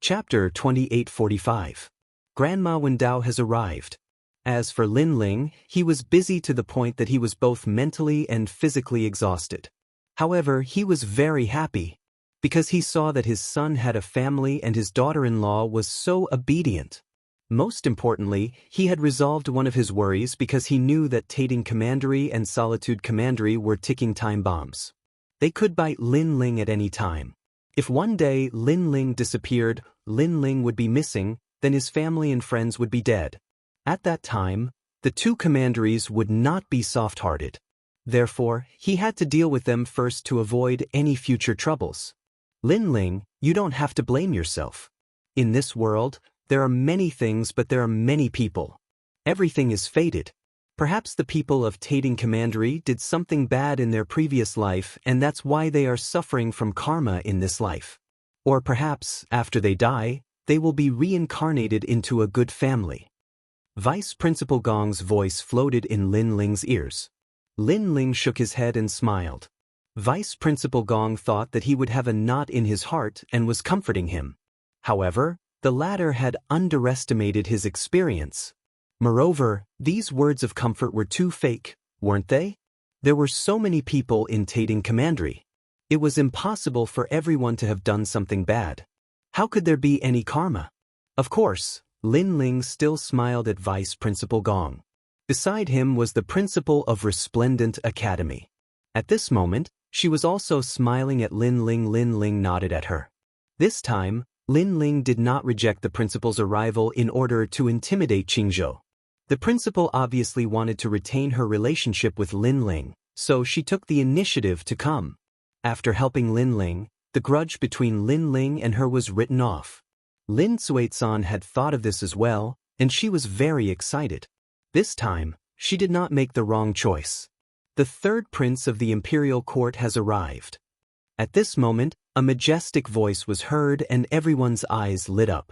Chapter 2845. Grandma Wendao has arrived. As for Lin Ling, he was busy to the point that he was both mentally and physically exhausted. However, he was very happy, because he saw that his son had a family and his daughter-in-law was so obedient. Most importantly, he had resolved one of his worries because he knew that Tating Commandery and Solitude Commandery were ticking time bombs. They could bite Lin Ling at any time. If one day Lin Ling disappeared, Lin Ling would be missing, then his family and friends would be dead. At that time, the two commanderies would not be soft-hearted. Therefore, he had to deal with them first to avoid any future troubles. Lin Ling, you don't have to blame yourself. In this world, there are many things but there are many people. Everything is fated. Perhaps the people of Tating Commandery did something bad in their previous life and that's why they are suffering from karma in this life. Or perhaps, after they die, they will be reincarnated into a good family. Vice Principal Gong's voice floated in Lin Ling's ears. Lin Ling shook his head and smiled. Vice Principal Gong thought that he would have a knot in his heart and was comforting him. However, the latter had underestimated his experience. Moreover, these words of comfort were too fake, weren't they? There were so many people in Tating Commandery. It was impossible for everyone to have done something bad. How could there be any karma? Of course, Lin Ling still smiled at Vice Principal Gong. Beside him was the principal of Resplendent Academy. At this moment, she was also smiling at Lin Ling. Lin Ling nodded at her. This time, Lin Ling did not reject the principal's arrival in order to intimidate Qingzhou. The principal obviously wanted to retain her relationship with Lin Ling, so she took the initiative to come. After helping Lin Ling, the grudge between Lin Ling and her was written off. Lin Suizan had thought of this as well, and she was very excited. This time, she did not make the wrong choice. The third prince of the imperial court has arrived. At this moment, a majestic voice was heard and everyone's eyes lit up.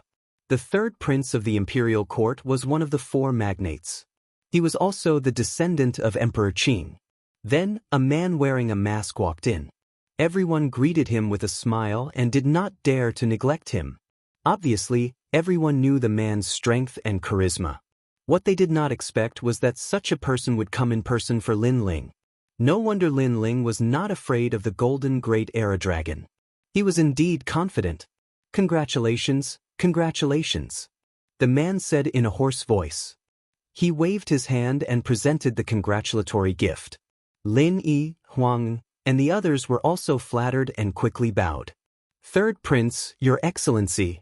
The third prince of the imperial court was one of the four magnates. He was also the descendant of Emperor Qing. Then, a man wearing a mask walked in. Everyone greeted him with a smile and did not dare to neglect him. Obviously, everyone knew the man's strength and charisma. What they did not expect was that such a person would come in person for Lin Ling. No wonder Lin Ling was not afraid of the golden great era dragon. He was indeed confident. Congratulations, congratulations, the man said in a hoarse voice. He waved his hand and presented the congratulatory gift. Lin Yi, Huang, and the others were also flattered and quickly bowed. Third Prince, Your Excellency.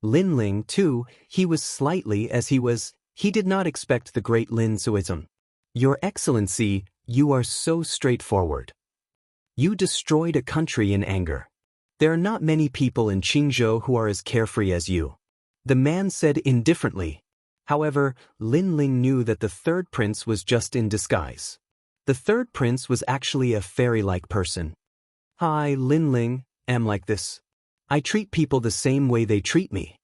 Lin Ling, too, he was slightly as he did not expect the great Lin Suizan. Your Excellency, you are so straightforward. You destroyed a country in anger. There are not many people in Qingzhou who are as carefree as you. The man said indifferently. However, Lin Ling knew that the third prince was just in disguise. The third prince was actually a fairy-like person. I, Lin Ling, am like this. I treat people the same way they treat me.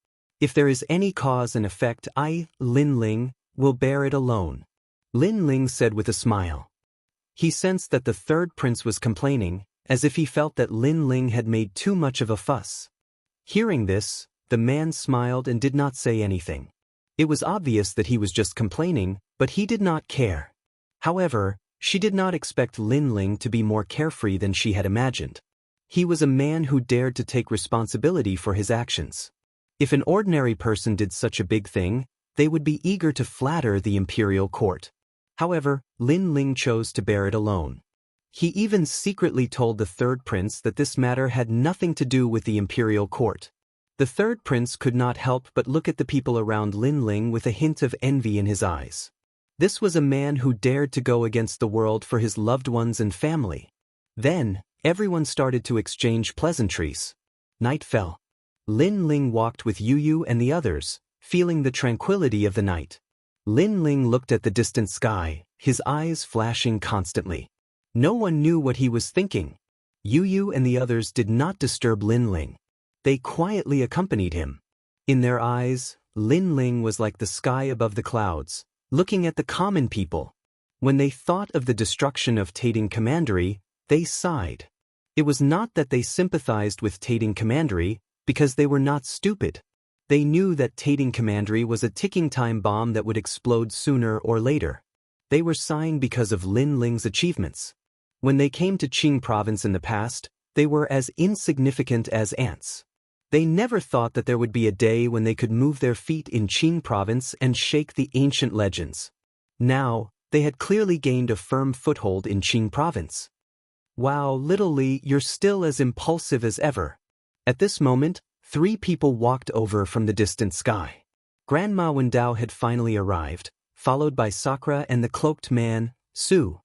If there is any cause and effect, I, Lin Ling, will bear it alone. Lin Ling said with a smile. He sensed that the third prince was complaining, as if he felt that Lin Ling had made too much of a fuss. Hearing this, the man smiled and did not say anything. It was obvious that he was just complaining, but he did not care. However, she did not expect Lin Ling to be more carefree than she had imagined. He was a man who dared to take responsibility for his actions. If an ordinary person did such a big thing, they would be eager to flatter the imperial court. However, Lin Ling chose to bear it alone. He even secretly told the third prince that this matter had nothing to do with the imperial court. The third prince could not help but look at the people around Lin Ling with a hint of envy in his eyes. This was a man who dared to go against the world for his loved ones and family. Then, everyone started to exchange pleasantries. Night fell. Lin Ling walked with Yu and the others, feeling the tranquility of the night. Lin Ling looked at the distant sky, his eyes flashing constantly. No one knew what he was thinking. Yu and the others did not disturb Lin Ling. They quietly accompanied him. In their eyes, Lin Ling was like the sky above the clouds, looking at the common people. When they thought of the destruction of Tating Commandery, they sighed. It was not that they sympathized with Tating Commandery, Because they were not stupid. They knew that tating commandery was a ticking time bomb that would explode sooner or later. They were sighing because of Lin Ling's achievements. When they came to Qing province in the past, they were as insignificant as ants. They never thought that there would be a day when they could move their feet in Qing province and shake the ancient legends. Now, they had clearly gained a firm foothold in Qing province. Wow, little Li, you're still as impulsive as ever. At this moment, 3 people walked over from the distant sky. Grandma Wendao had finally arrived, followed by Sakura and the cloaked man, Su.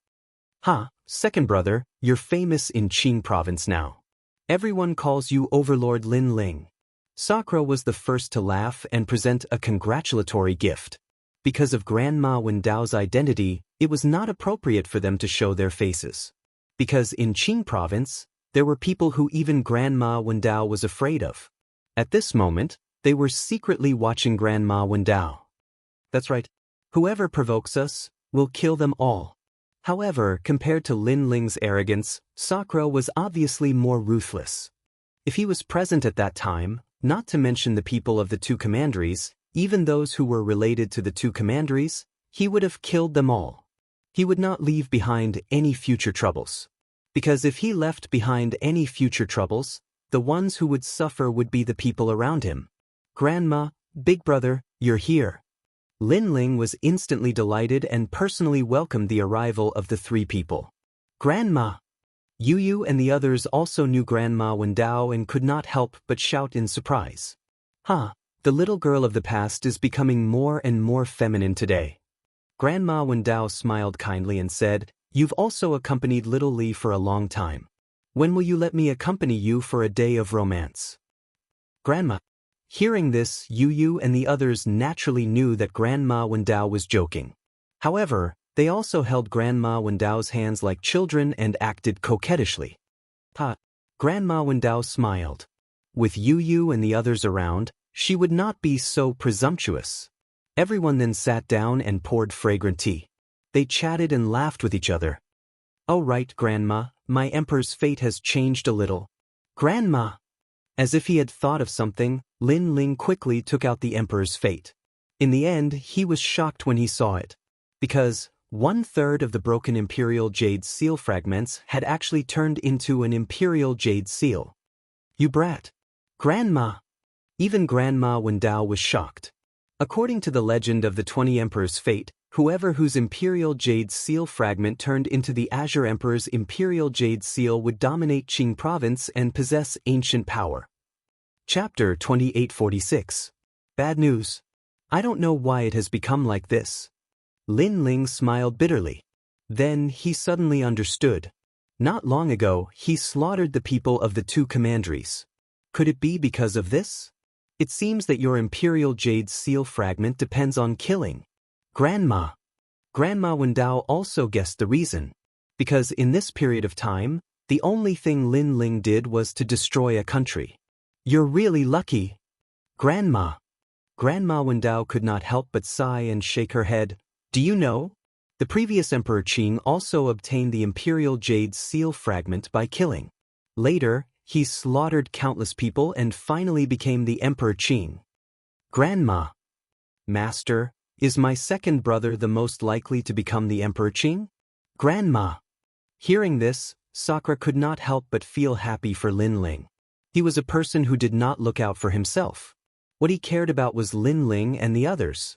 Ha, second brother, you're famous in Qing province now. Everyone calls you Overlord Lin Ling. Sakura was the first to laugh and present a congratulatory gift. Because of Grandma Wendao's identity, it was not appropriate for them to show their faces. Because in Qing province, there were people who even Grandma Wendao was afraid of. At this moment, they were secretly watching Grandma Wendao. That's right. Whoever provokes us, we'll kill them all. However, compared to Lin Ling's arrogance, Sakura was obviously more ruthless. If he was present at that time, not to mention the people of the 2 commanderies, even those who were related to the 2 commanderies, he would have killed them all. He would not leave behind any future troubles. Because if he left behind any future troubles, the ones who would suffer would be the people around him. Grandma, big brother, you're here. Lin Ling was instantly delighted and personally welcomed the arrival of the 3 people. Grandma! Yu and the others also knew Grandma Wendao and could not help but shout in surprise. Ha! The little girl of the past is becoming more and more feminine today. Grandma Wendao smiled kindly and said, You've also accompanied little Li for a long time. When will you let me accompany you for a day of romance? Grandma. Hearing this, Yu and the others naturally knew that Grandma Wendao was joking. However, they also held Grandma Wendao's hands like children and acted coquettishly. Ha! Grandma Wendao smiled. With Yu and the others around, she would not be so presumptuous. Everyone then sat down and poured fragrant tea. They chatted and laughed with each other. Oh right, Grandma, my emperor's fate has changed a little. Grandma! As if he had thought of something, Lin Ling quickly took out the emperor's fate. In the end, he was shocked when he saw it. Because 1/3 of the broken imperial jade seal fragments had actually turned into an imperial jade seal. You brat! Grandma! Even Grandma Wendao was shocked. According to the legend of the 20 Emperor's fate, whoever whose imperial jade seal fragment turned into the Azure Emperor's imperial jade seal would dominate Qing province and possess ancient power. Chapter 2846. Bad news. I don't know why it has become like this. Lin Ling smiled bitterly. Then he suddenly understood. Not long ago, he slaughtered the people of the 2 commanderies. Could it be because of this? It seems that your imperial jade seal fragment depends on killing. Grandma. Grandma Wendao also guessed the reason. Because in this period of time, the only thing Lin Ling did was to destroy a country. You're really lucky. Grandma. Grandma Wendao could not help but sigh and shake her head. Do you know? The previous Emperor Qing also obtained the imperial jade seal fragment by killing. Later, he slaughtered countless people and finally became the Emperor Qing. Grandma. Master, is my second brother the most likely to become the Emperor Qing? Grandma. Hearing this, Sakura could not help but feel happy for Lin Ling. He was a person who did not look out for himself. What he cared about was Lin Ling and the others.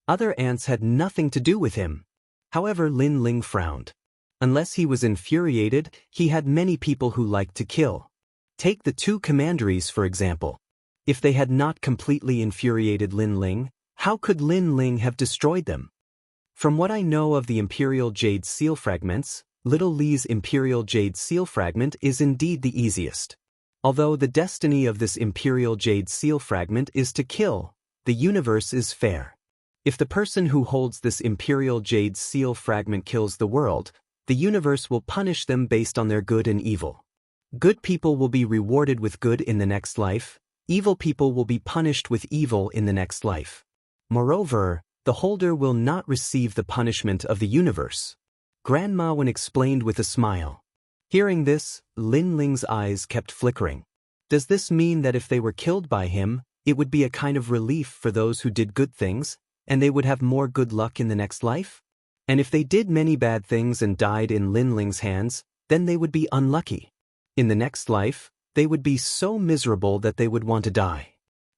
Other ants had nothing to do with him. However, Lin Ling frowned. Unless he was infuriated, he had many people who liked to kill. Take the 2 commanderies for example. If they had not completely infuriated Lin Ling, how could Lin Ling have destroyed them? From what I know of the Imperial Jade Seal fragments, Little Li's Imperial Jade Seal fragment is indeed the easiest. Although the destiny of this Imperial Jade Seal fragment is to kill, the universe is fair. If the person who holds this Imperial Jade Seal fragment kills the world, the universe will punish them based on their good and evil. Good people will be rewarded with good in the next life, evil people will be punished with evil in the next life. Moreover, the holder will not receive the punishment of the universe. Grandma Wen explained with a smile. Hearing this, Lin Ling's eyes kept flickering. Does this mean that if they were killed by him, it would be a kind of relief for those who did good things, and they would have more good luck in the next life? And if they did many bad things and died in Lin Ling's hands, then they would be unlucky. In the next life, they would be so miserable that they would want to die.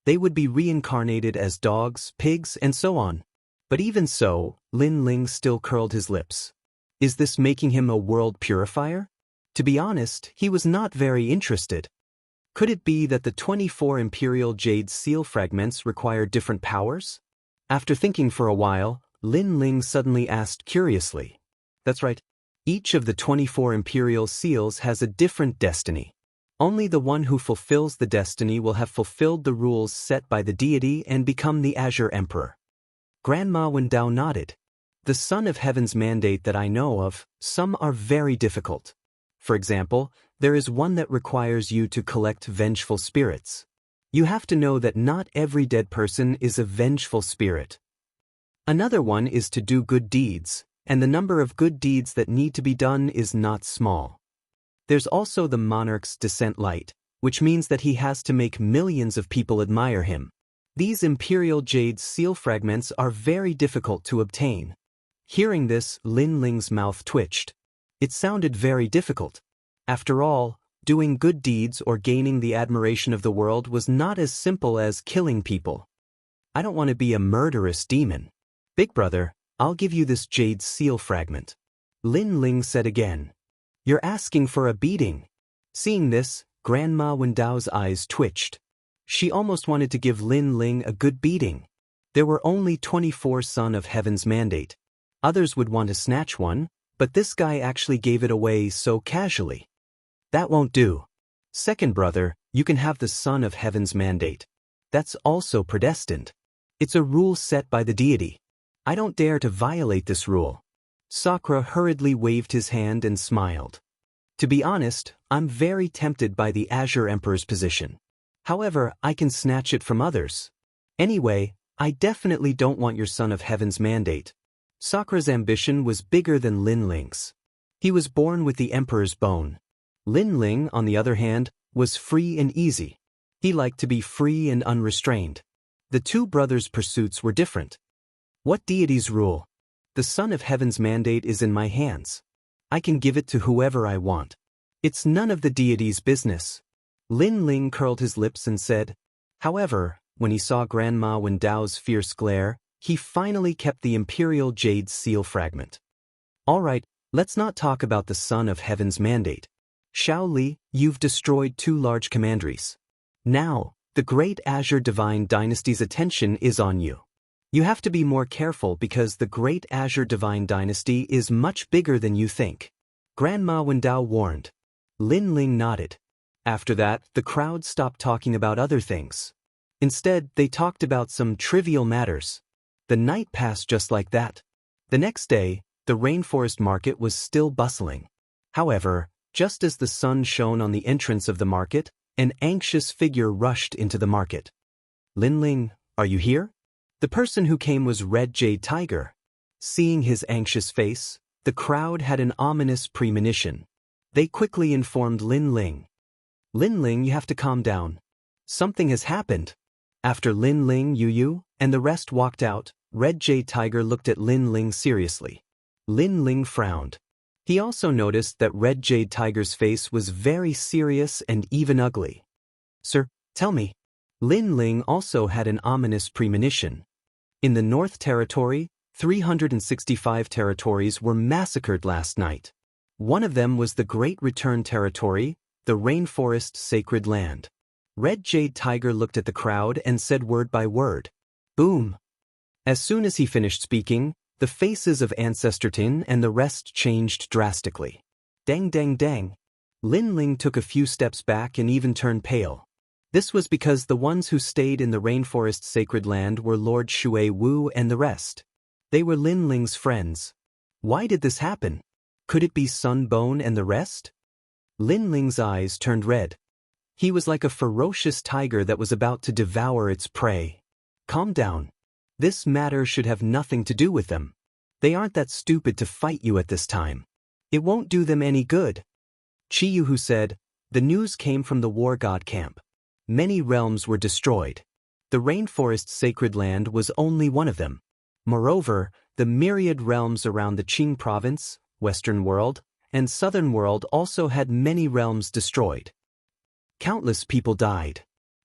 They would be reincarnated as dogs, pigs, and so on. But even so, Lin Ling still curled his lips. Is this making him a world purifier? To be honest, he was not very interested. Could it be that the 24 Imperial Jade Seal fragments require different powers? After thinking for a while, Lin Ling suddenly asked curiously. That's right. Each of the 24 Imperial Seals has a different destiny. Only the one who fulfills the destiny will have fulfilled the rules set by the deity and become the Azure Emperor. Grandma Wen Dao nodded. The Son of Heaven's mandate that I know of, some are very difficult. For example, there is one that requires you to collect vengeful spirits. You have to know that not every dead person is a vengeful spirit. Another one is to do good deeds, and the number of good deeds that need to be done is not small. There's also the monarch's descent light, which means that he has to make millions of people admire him. These Imperial Jade Seal fragments are very difficult to obtain. Hearing this, Lin Ling's mouth twitched. It sounded very difficult. After all, doing good deeds or gaining the admiration of the world was not as simple as killing people. I don't want to be a murderous demon. Big brother, I'll give you this Jade Seal fragment. Lin Ling said again. You're asking for a beating. Seeing this, Grandma Wen Dao's eyes twitched. She almost wanted to give Lin Ling a good beating. There were only 24 Son of Heaven's mandate. Others would want to snatch one, but this guy actually gave it away so casually. That won't do. Second brother, you can have the Son of Heaven's mandate. That's also predestined. It's a rule set by the deity. I don't dare to violate this rule. Sakura hurriedly waved his hand and smiled. To be honest, I'm very tempted by the Azure Emperor's position. However, I can snatch it from others. Anyway, I definitely don't want your Son of Heaven's mandate. Sakura's ambition was bigger than Lin Ling's. He was born with the Emperor's bone. Lin Ling, on the other hand, was free and easy. He liked to be free and unrestrained. The two brothers' pursuits were different. What deities rule? The Son of Heaven's mandate is in my hands. I can give it to whoever I want. It's none of the deity's business. Lin Ling curled his lips and said. However, when he saw Grandma Wen Dao's fierce glare, he finally kept the Imperial Jade Seal fragment. All right, let's not talk about the Son of Heaven's mandate. Xiao Li, you've destroyed 2 large commanderies. Now, the Great Azure Divine Dynasty's attention is on you. You have to be more careful because the Great Azure Divine Dynasty is much bigger than you think. Grandma Wen Dao warned. Lin Ling nodded. After that, the crowd stopped talking about other things. Instead, they talked about some trivial matters. The night passed just like that. The next day, the rainforest market was still bustling. However, just as the sun shone on the entrance of the market, an anxious figure rushed into the market. Lin Ling, are you here? The person who came was Red Jade Tiger. Seeing his anxious face, the crowd had an ominous premonition. They quickly informed Lin Ling. Lin Ling, you have to calm down. Something has happened. After Lin Ling, Yu and the rest walked out, Red Jade Tiger looked at Lin Ling seriously. Lin Ling frowned. He also noticed that Red Jade Tiger's face was very serious and even ugly. Sir, tell me. Lin Ling also had an ominous premonition. In the North Territory, 365 territories were massacred last night. One of them was the Great Return Territory, the Rainforest Sacred Land. Red Jade Tiger looked at the crowd and said word by word. Boom! As soon as he finished speaking, the faces of Ancestor Tin and the rest changed drastically. Dang dang dang. Lin Ling took a few steps back and even turned pale. This was because the ones who stayed in the Rainforest Sacred Land were Lord Shui Wu and the rest. They were Lin Ling's friends. Why did this happen? Could it be Sunbone and the rest? Lin Ling's eyes turned red. He was like a ferocious tiger that was about to devour its prey. Calm down. This matter should have nothing to do with them. They aren't that stupid to fight you at this time. It won't do them any good. Chi Yu said, The news came from the war god camp. Many realms were destroyed. The rainforest sacred land was only one of them. Moreover, the myriad realms around the Qing province, Western world, and Southern world also had many realms destroyed. Countless people died.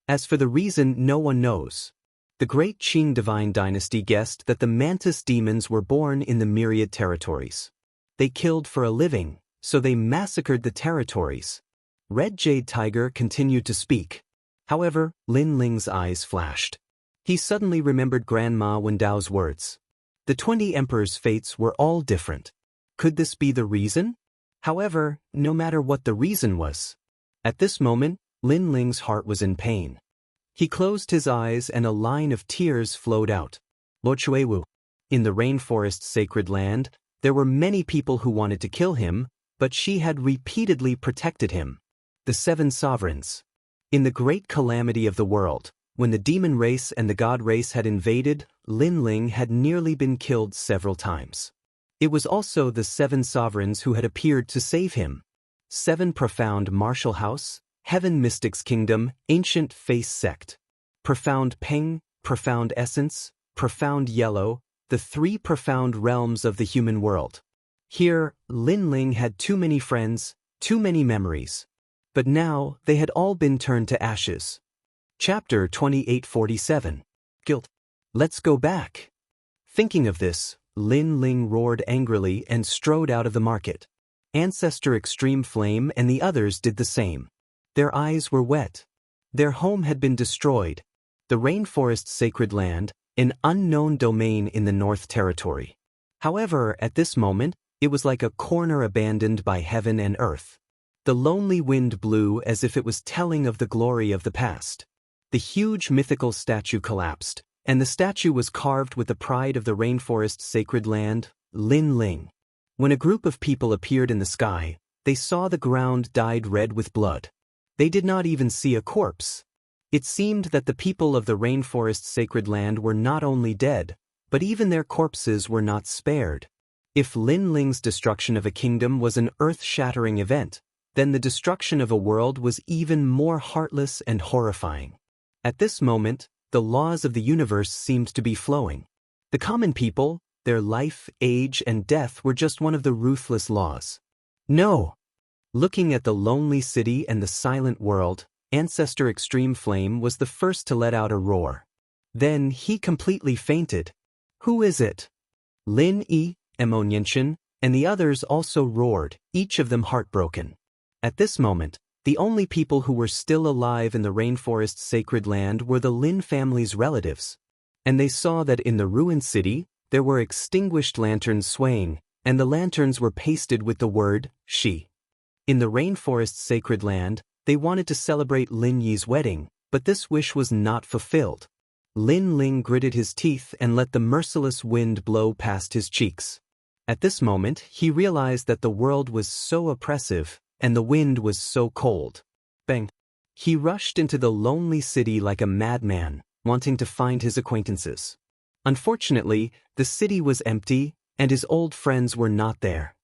As for the reason, no one knows. The great Qing divine dynasty guessed that the mantis demons were born in the myriad territories. They killed for a living, so they massacred the territories. Red Jade Tiger continued to speak. However, Lin Ling's eyes flashed. He suddenly remembered Grandma Wen Dao's words. The 20 emperors' fates were all different. Could this be the reason? However, no matter what the reason was, at this moment, Lin Ling's heart was in pain. He closed his eyes and a line of tears flowed out. Lord Shuiwu. In the rainforest sacred land, there were many people who wanted to kill him, but she had repeatedly protected him. The 7 sovereigns. In the great calamity of the world, when the demon race and the god race had invaded, Lin Ling had nearly been killed several times. It was also the 7 sovereigns who had appeared to save him. 7 profound martial house, Heaven Mystics Kingdom, Ancient Face Sect. Profound Peng, Profound Essence, Profound Yellow, the 3 profound realms of the human world. Here, Lin Ling had too many friends, too many memories. But now, they had all been turned to ashes. Chapter 2847. Guilt. Let's go back. Thinking of this, Lin Ling roared angrily and strode out of the market. Ancestor Extreme Flame and the others did the same. Their eyes were wet. Their home had been destroyed. The rainforest sacred land, an unknown domain in the North Territory. However, at this moment, it was like a corner abandoned by heaven and earth. The lonely wind blew as if it was telling of the glory of the past. The huge mythical statue collapsed, and the statue was carved with the pride of the rainforest sacred land, Lin Ling. When a group of people appeared in the sky, they saw the ground dyed red with blood. They did not even see a corpse. It seemed that the people of the rainforest sacred land were not only dead, but even their corpses were not spared. If Lin Ling's destruction of a kingdom was an earth-shattering event, then the destruction of a world was even more heartless and horrifying. At this moment, the laws of the universe seemed to be flowing. The common people, their life, age, and death were just one of the ruthless laws. No! Looking at the lonely city and the silent world, Ancestor Extreme Flame was the first to let out a roar. Then he completely fainted. Who is it? Lin Yi, Emonienchen, and the others also roared, each of them heartbroken. At this moment, the only people who were still alive in the rainforest sacred land were the Lin family's relatives. And they saw that in the ruined city, there were extinguished lanterns swaying, and the lanterns were pasted with the word, She. In the rainforest sacred land, they wanted to celebrate Lin Yi's wedding, but this wish was not fulfilled. Lin Ling gritted his teeth and let the merciless wind blow past his cheeks. At this moment, he realized that the world was so oppressive, and the wind was so cold. Bang! He rushed into the lonely city like a madman, wanting to find his acquaintances. Unfortunately, the city was empty, and his old friends were not there.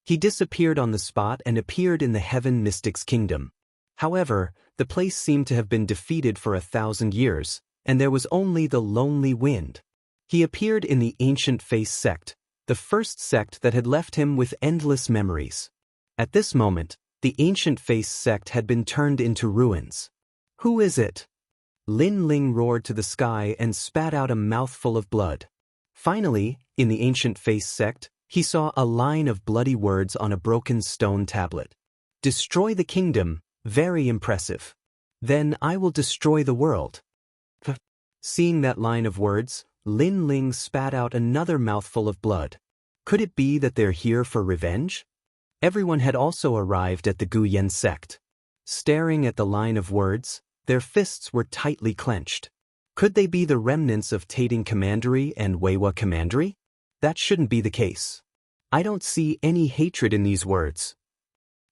He disappeared on the spot and appeared in the Heaven Mystics Kingdom. However, the place seemed to have been defeated for 1,000 years, and there was only the lonely wind. He appeared in the Ancient Face Sect, the first sect that had left him with endless memories. At this moment, the Ancient Face Sect had been turned into ruins. Who is it? Lin Ling roared to the sky and spat out a mouthful of blood. Finally, in the Ancient Face Sect, he saw a line of bloody words on a broken stone tablet. Destroy the kingdom, very impressive. Then I will destroy the world. Seeing that line of words, Lin Ling spat out another mouthful of blood. Could it be that they're here for revenge? Everyone had also arrived at the Guyan sect. Staring at the line of words, their fists were tightly clenched. Could they be the remnants of Tating Commandery and Weiwa Commandery? That shouldn't be the case. I don't see any hatred in these words.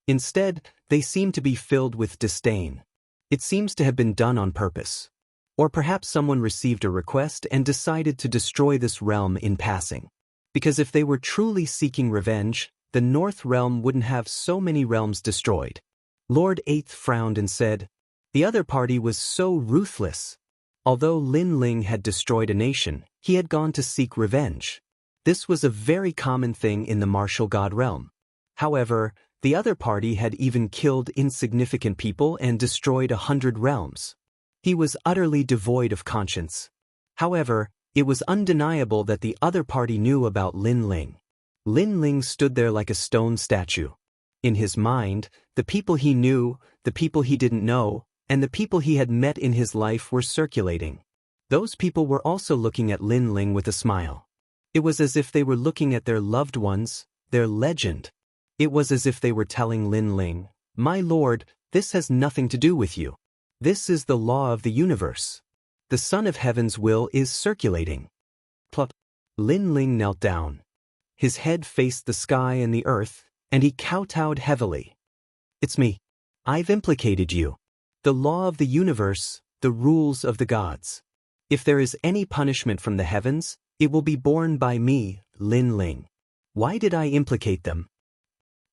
Instead, they seem to be filled with disdain. It seems to have been done on purpose. Or perhaps someone received a request and decided to destroy this realm in passing. Because if they were truly seeking revenge, the North Realm wouldn't have so many realms destroyed. Lord Eighth frowned and said, "The other party was so ruthless." Although Lin Ling had destroyed a nation, he had gone to seek revenge. This was a very common thing in the martial god realm. However, the other party had even killed insignificant people and destroyed 100 realms. He was utterly devoid of conscience. However, it was undeniable that the other party knew about Lin Ling. Lin Ling stood there like a stone statue. In his mind, the people he knew, the people he didn't know, and the people he had met in his life were circulating. Those people were also looking at Lin Ling with a smile. It was as if they were looking at their loved ones, their legend. It was as if they were telling Lin Ling, "My lord, this has nothing to do with you. This is the law of the universe. The Son of Heaven's will is circulating." Plop. Lin Ling knelt down. His head faced the sky and the earth, and he kowtowed heavily. "It's me. I've implicated you. The law of the universe, the rules of the gods. If there is any punishment from the heavens, it will be borne by me, Lin Ling. Why did I implicate them?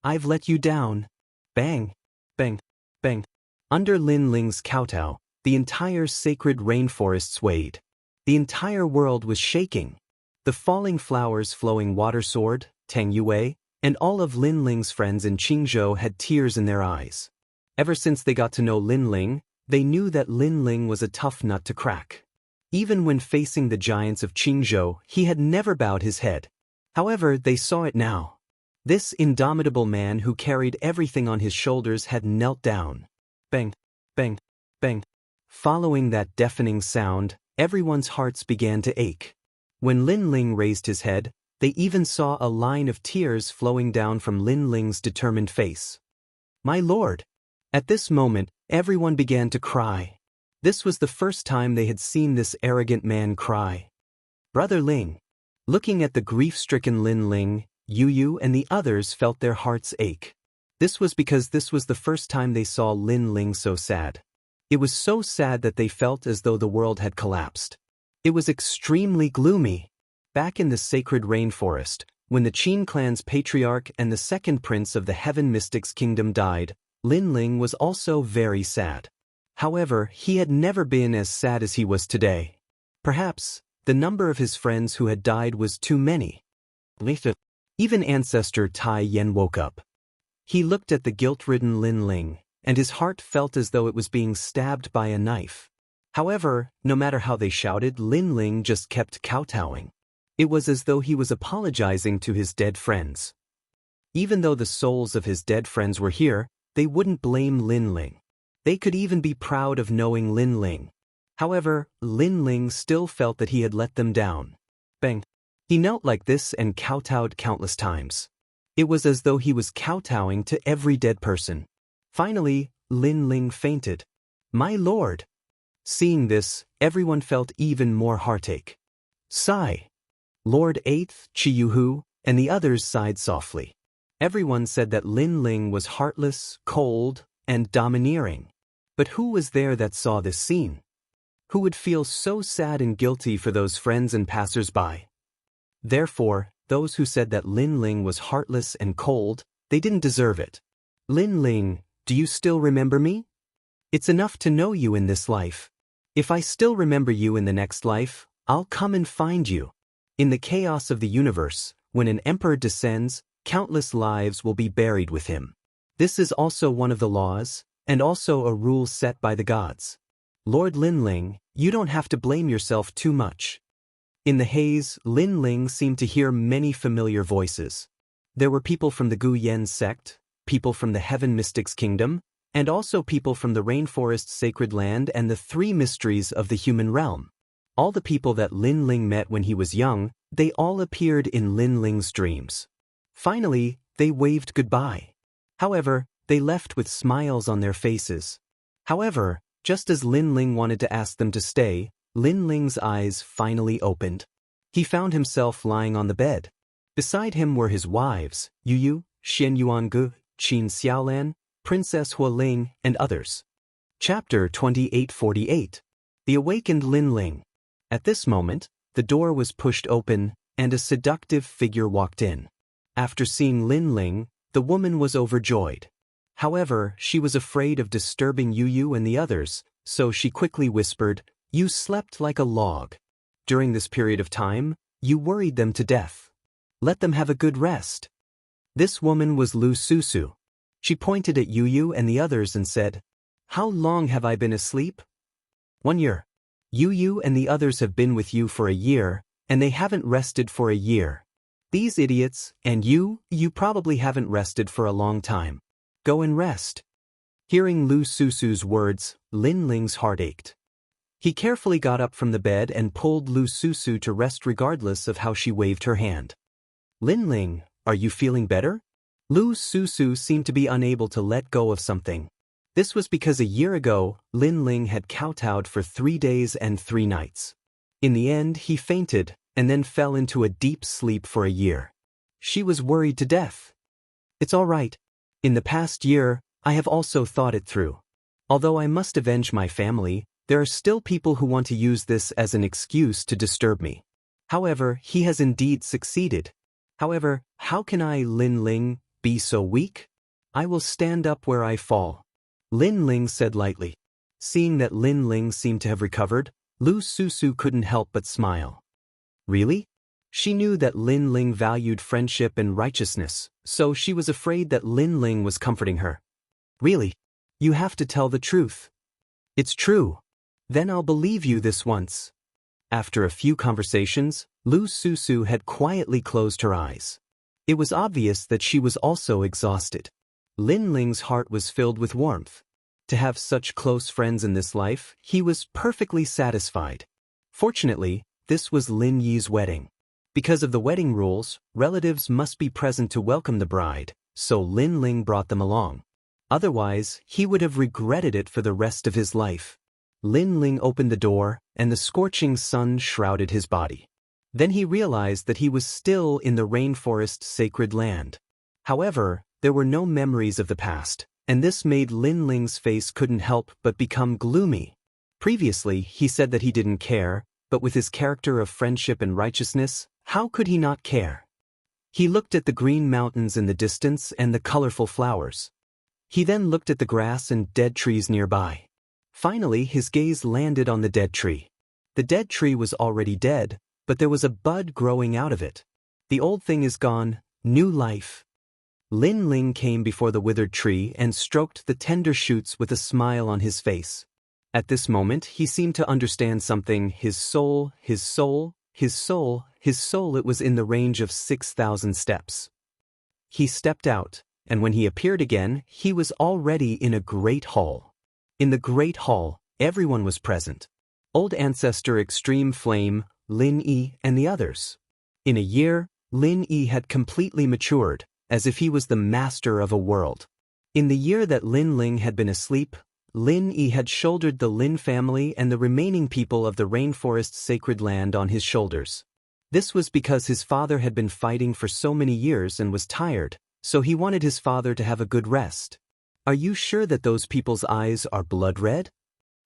I've let you down." Bang, bang, bang. Under Lin Ling's kowtow, the entire sacred rainforest swayed. The entire world was shaking. The falling flowers flowing water sword, Tang Yue, and all of Lin Ling's friends in Qingzhou had tears in their eyes. Ever since they got to know Lin Ling, they knew that Lin Ling was a tough nut to crack. Even when facing the giants of Qingzhou, he had never bowed his head. However, they saw it now. This indomitable man who carried everything on his shoulders had knelt down. Bang, bang, bang. Following that deafening sound, everyone's hearts began to ache. When Lin Ling raised his head, they even saw a line of tears flowing down from Lin Ling's determined face. "My lord!" At this moment, everyone began to cry. This was the first time they had seen this arrogant man cry. Brother Ling. Looking at the grief-stricken Lin Ling, Yu Yu and the others felt their hearts ache. This was because this was the first time they saw Lin Ling so sad. It was so sad that they felt as though the world had collapsed. It was extremely gloomy. Back in the sacred rainforest, when the Qin clan's patriarch and the second prince of the Heaven Mystics Kingdom died, Lin Ling was also very sad. However, he had never been as sad as he was today. Perhaps, the number of his friends who had died was too many. Even ancestor Tai Yen woke up. He looked at the guilt-ridden Lin Ling, and his heart felt as though it was being stabbed by a knife. However, no matter how they shouted, Lin Ling just kept kowtowing. It was as though he was apologizing to his dead friends. Even though the souls of his dead friends were here, they wouldn't blame Lin Ling. They could even be proud of knowing Lin Ling. However, Lin Ling still felt that he had let them down. Bang. He knelt like this and kowtowed countless times. It was as though he was kowtowing to every dead person. Finally, Lin Ling fainted. "My lord!" Seeing this, everyone felt even more heartache. Sigh. Lord Eighth, Chiyuhu, and the others sighed softly. Everyone said that Lin Ling was heartless, cold, and domineering. But who was there that saw this scene? Who would feel so sad and guilty for those friends and passers-by? Therefore, those who said that Lin Ling was heartless and cold, they didn't deserve it. "Lin Ling, do you still remember me? It's enough to know you in this life. If I still remember you in the next life, I'll come and find you. In the chaos of the universe, when an emperor descends, countless lives will be buried with him. This is also one of the laws, and also a rule set by the gods. Lord Lin Ling, you don't have to blame yourself too much." In the haze, Lin Ling seemed to hear many familiar voices. There were people from the Gu Yen sect, people from the Heaven Mystics Kingdom, and also people from the Rainforest Sacred Land and the three mysteries of the human realm. All the people that Lin Ling met when he was young, they all appeared in Lin Ling's dreams. Finally, they waved goodbye. However, they left with smiles on their faces. However, just as Lin Ling wanted to ask them to stay, Lin Ling's eyes finally opened. He found himself lying on the bed. Beside him were his wives, Yu Yu, Xian Yuangu, Qin Xiaolan, Princess Hualing, and others. Chapter 2848. The Awakened Lin Ling. At this moment, the door was pushed open, and a seductive figure walked in. After seeing Lin Ling, the woman was overjoyed. However, she was afraid of disturbing Yu and the others, so she quickly whispered, "You slept like a log. During this period of time, you worried them to death. Let them have a good rest." This woman was Lu Susu. She pointed at Yu and the others and said, "How long have I been asleep?" 1 year. Yu and the others have been with you for a year, and they haven't rested for a year. These idiots, and you probably haven't rested for a long time. Go and rest." Hearing Lu Susu's words, Lin Ling's heart ached. He carefully got up from the bed and pulled Lu Susu to rest regardless of how she waved her hand. "Lin Ling, are you feeling better?" Lu Susu seemed to be unable to let go of something. This was because a year ago, Lin Ling had kowtowed for 3 days and 3 nights. In the end, he fainted, and then fell into a deep sleep for a year. She was worried to death. "It's all right. In the past year, I have also thought it through. Although I must avenge my family, there are still people who want to use this as an excuse to disturb me. However, he has indeed succeeded. However, how can I, Lin Ling, be so weak? I will stand up where I fall," Lin Ling said lightly. Seeing that Lin Ling seemed to have recovered, Lu Susu couldn't help but smile. Really? She knew that Lin Ling valued friendship and righteousness, so she was afraid that Lin Ling was comforting her. "Really? You have to tell the truth." "It's true. Then I'll believe you this once." After a few conversations, Lu Susu had quietly closed her eyes. It was obvious that she was also exhausted. Lin Ling's heart was filled with warmth. To have such close friends in this life, he was perfectly satisfied. Fortunately, this was Lin Yi's wedding. Because of the wedding rules, relatives must be present to welcome the bride, so Lin Ling brought them along. Otherwise, he would have regretted it for the rest of his life. Lin Ling opened the door, and the scorching sun shrouded his body. Then he realized that he was still in the rainforest sacred land. However, there were no memories of the past, and this made Lin Ling's face couldn't help but become gloomy. Previously, he said that he didn't care, but with his character of friendship and righteousness, how could he not care? He looked at the green mountains in the distance and the colorful flowers. He then looked at the grass and dead trees nearby. Finally, his gaze landed on the dead tree. The dead tree was already dead, but there was a bud growing out of it. The old thing is gone, new life. Lin Ling came before the withered tree and stroked the tender shoots with a smile on his face. At this moment, he seemed to understand something. His soul, it was in the range of 6,000 steps. He stepped out, and when he appeared again, he was already in a great hall. In the great hall, everyone was present. Old Ancestor Extreme Flame, Lin Yi, and the others. In a year, Lin Yi had completely matured, as if he was the master of a world. In the year that Lin Ling had been asleep, Lin Yi had shouldered the Lin family and the remaining people of the rainforest sacred land on his shoulders. This was because his father had been fighting for so many years and was tired, so he wanted his father to have a good rest. "Are you sure that those people's eyes are blood red?"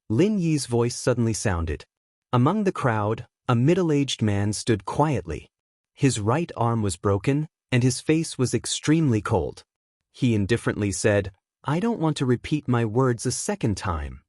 Lin Yi's voice suddenly sounded. Among the crowd, a middle-aged man stood quietly. His right arm was broken, and his face was extremely cold. He indifferently said, "I don't want to repeat my words a second time."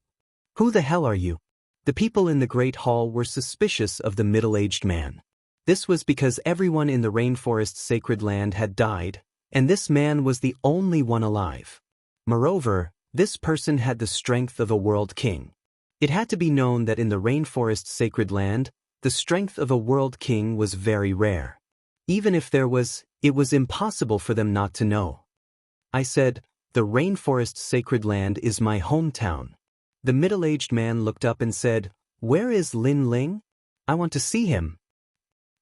"Who the hell are you?" The people in the great hall were suspicious of the middle-aged man. This was because everyone in the rainforest sacred land had died, and this man was the only one alive. Moreover, this person had the strength of a world king. It had to be known that in the rainforest sacred land, the strength of a world king was very rare. Even if there was, it was impossible for them not to know. I said, "The rainforest sacred land is my hometown." The middle-aged man looked up and said, "Where is Lin Ling? I want to see him."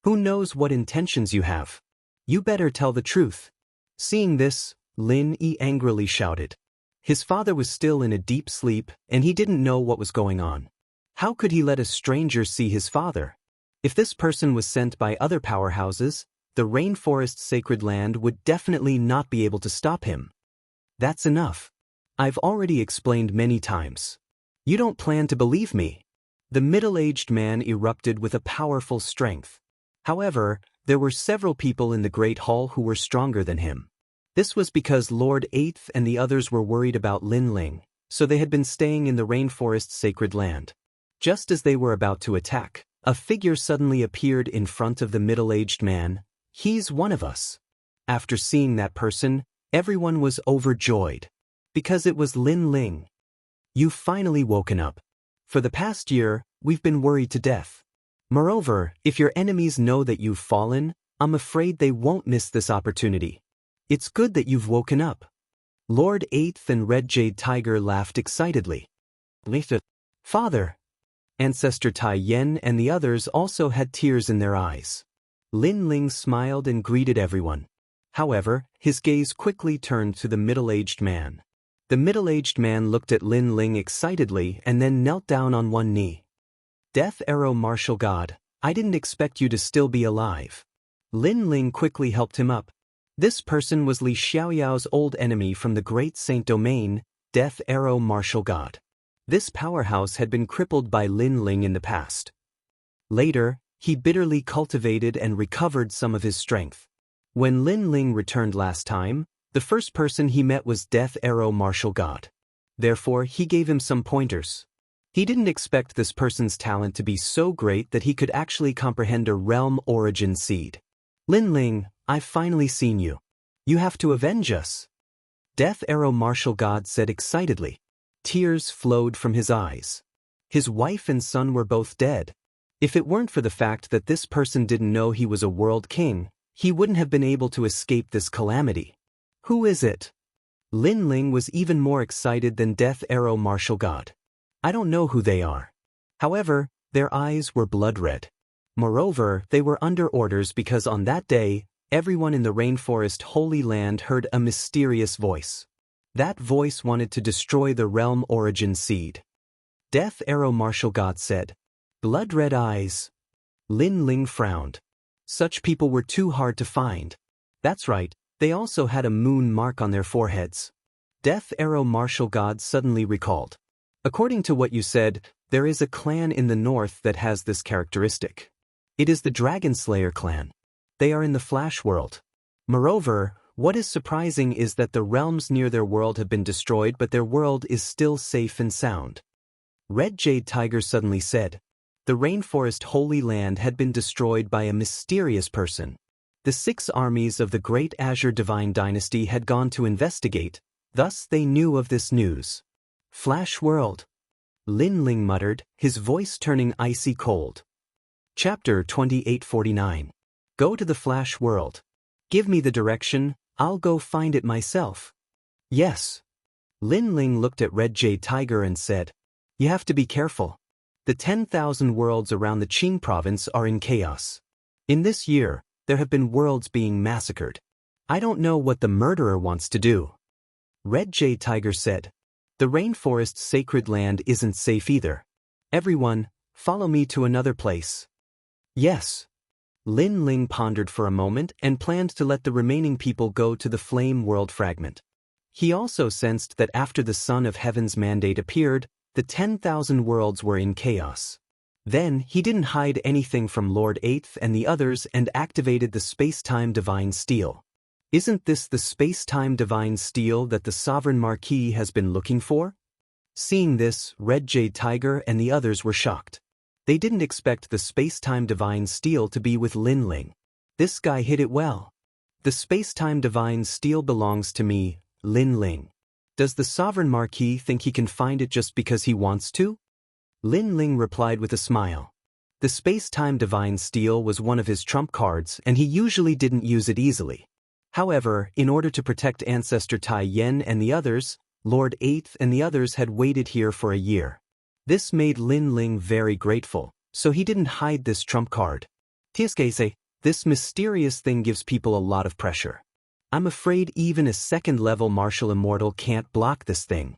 "Who knows what intentions you have? You better tell the truth." Seeing this, Lin Yi angrily shouted. His father was still in a deep sleep, and he didn't know what was going on. How could he let a stranger see his father? If this person was sent by other powerhouses, the rainforest sacred land would definitely not be able to stop him. "That's enough. I've already explained many times. You don't plan to believe me." The middle-aged man erupted with a powerful strength. However, there were several people in the Great Hall who were stronger than him. This was because Lord Eighth and the others were worried about Lin Ling, so they had been staying in the rainforest's sacred land. Just as they were about to attack, a figure suddenly appeared in front of the middle-aged man. "He's one of us." After seeing that person, everyone was overjoyed. Because it was Lin Ling. "You've finally woken up. For the past year, we've been worried to death. Moreover, if your enemies know that you've fallen, I'm afraid they won't miss this opportunity. It's good that you've woken up." Lord Eighth and Red Jade Tiger laughed excitedly. "Father!" Ancestor Tai Yen and the others also had tears in their eyes. Lin Ling smiled and greeted everyone. However, his gaze quickly turned to the middle-aged man. The middle-aged man looked at Lin Ling excitedly and then knelt down on one knee. "Death Arrow Martial God, I didn't expect you to still be alive." Lin Ling quickly helped him up. This person was Li Xiaoyao's old enemy from the Great Saint Domain, Death Arrow Martial God. This powerhouse had been crippled by Lin Ling in the past. Later, he bitterly cultivated and recovered some of his strength. When Lin Ling returned last time, the first person he met was Death Arrow Martial God. Therefore, he gave him some pointers. He didn't expect this person's talent to be so great that he could actually comprehend a realm origin seed. "Lin Ling, I've finally seen you. You have to avenge us." Death Arrow Martial God said excitedly. Tears flowed from his eyes. His wife and son were both dead. If it weren't for the fact that this person didn't know he was a world king, he wouldn't have been able to escape this calamity. "Who is it?" Lin Ling was even more excited than Death Arrow Martial God. "I don't know who they are." However, their eyes were blood red. Moreover, they were under orders because on that day, everyone in the rainforest Holy Land heard a mysterious voice. That voice wanted to destroy the realm origin seed. Death Arrow Martial God said. "Blood red eyes." Lin Ling frowned. Such people were too hard to find. That's right, they also had a moon mark on their foreheads. Death Arrow Martial God suddenly recalled. "According to what you said, there is a clan in the north that has this characteristic. It is the Dragon Slayer clan. They are in the Flash world. Moreover, what is surprising is that the realms near their world have been destroyed but their world is still safe and sound." Red Jade Tiger suddenly said. The rainforest Holy Land had been destroyed by a mysterious person. The 6 armies of the Great Azure Divine Dynasty had gone to investigate, thus they knew of this news. "Flash world," Lin Ling muttered, his voice turning icy cold. Chapter 2849. Go to the Flash world. Give me the direction, I'll go find it myself. Yes. Lin Ling looked at Red Jade Tiger and said, "You have to be careful. The 10,000 worlds around the Qing province are in chaos. In this year, there have been worlds being massacred. I don't know what the murderer wants to do." Red Jade Tiger said, "The rainforest's sacred land isn't safe either. Everyone, follow me to another place." Yes. Lin Ling pondered for a moment and planned to let the remaining people go to the Flame World fragment. He also sensed that after the Son of Heaven's mandate appeared, the 10,000 worlds were in chaos. Then he didn't hide anything from Lord Eighth and the others and activated the Space-Time Divine Steel. Isn't this the Space-Time Divine Steel that the Sovereign Marquis has been looking for? Seeing this, Red Jade Tiger and the others were shocked. They didn't expect the Space-Time Divine Steel to be with Lin Ling. This guy hit it well. "The Space-Time Divine Steel belongs to me, Lin Ling. Does the Sovereign Marquis think he can find it just because he wants to?" Lin Ling replied with a smile. The Space-Time Divine Steel was one of his trump cards and he usually didn't use it easily. However, in order to protect Ancestor Tai Yen and the others, Lord Eighth and the others had waited here for a year. This made Lin Ling very grateful, so he didn't hide this trump card. This mysterious thing gives people a lot of pressure. I'm afraid even a second-level martial immortal can't block this thing.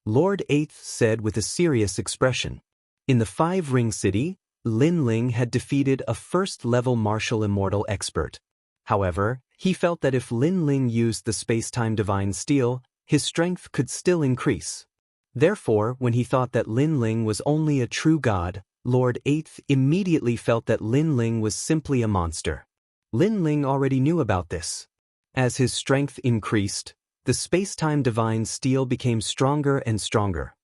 Lord Eighth said with a serious expression. In the 5-Ring City, Lin Ling had defeated a first-level martial immortal expert. However, he felt that if Lin Ling used the Space-Time Divine Steel, his strength could still increase. Therefore, when he thought that Lin Ling was only a true god, Lord Eighth immediately felt that Lin Ling was simply a monster. Lin Ling already knew about this. As his strength increased, the space-time divine steel became stronger and stronger.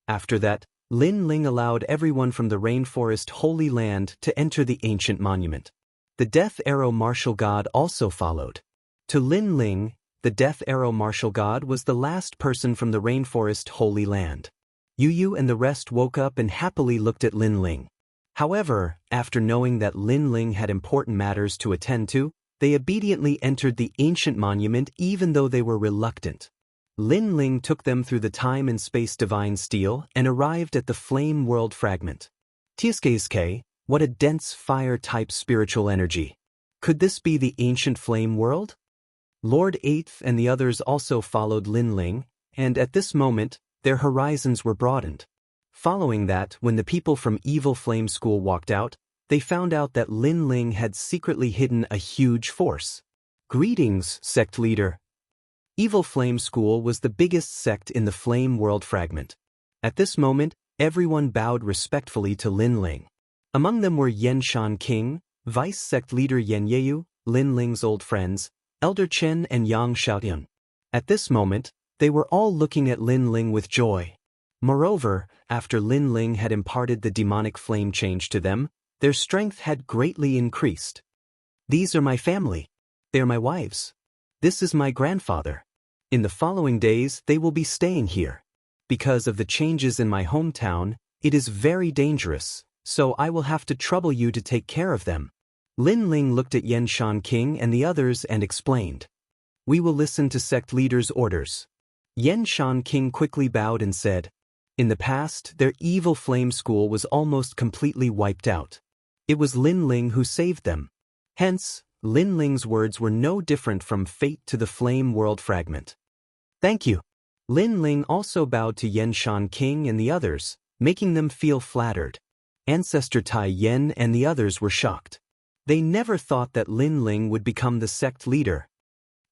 After that, Lin Ling allowed everyone from the rainforest Holy Land to enter the ancient monument. The Death Arrow Martial God also followed. To Lin Ling, the Death Arrow Martial God was the last person from the rainforest Holy Land. Yu and the rest woke up and happily looked at Lin Ling. However, after knowing that Lin Ling had important matters to attend to, they obediently entered the ancient monument even though they were reluctant. Lin Ling took them through the time and space divine steel and arrived at the flame world fragment. Tsk, what a dense fire-type spiritual energy. Could this be the ancient flame world? Lord Eighth and the others also followed Lin Ling, and at this moment, their horizons were broadened. Following that, when the people from Evil Flame School walked out, they found out that Lin Ling had secretly hidden a huge force. Greetings, sect leader. Evil Flame School was the biggest sect in the Flame World fragment. At this moment, everyone bowed respectfully to Lin Ling. Among them were Yen Shan King, Vice Sect Leader Yen Yeyu, Lin Ling's old friends, Elder Chen and Yang Xiaotian. At this moment, they were all looking at Lin Ling with joy. Moreover, after Lin Ling had imparted the demonic flame change to them, their strength had greatly increased. These are my family. They are my wives. This is my grandfather. In the following days, they will be staying here. Because of the changes in my hometown, it is very dangerous, so I will have to trouble you to take care of them. Lin Ling looked at Yen Shan King and the others and explained. We will listen to sect leader's orders. Yen Shan King quickly bowed and said, in the past, their evil flame school was almost completely wiped out. It was Lin Ling who saved them. Hence, Lin Ling's words were no different from fate to the flame world fragment. Thank you. Lin Ling also bowed to Yen Shan King and the others, making them feel flattered. Ancestor Tai Yen and the others were shocked. They never thought that Lin Ling would become the sect leader.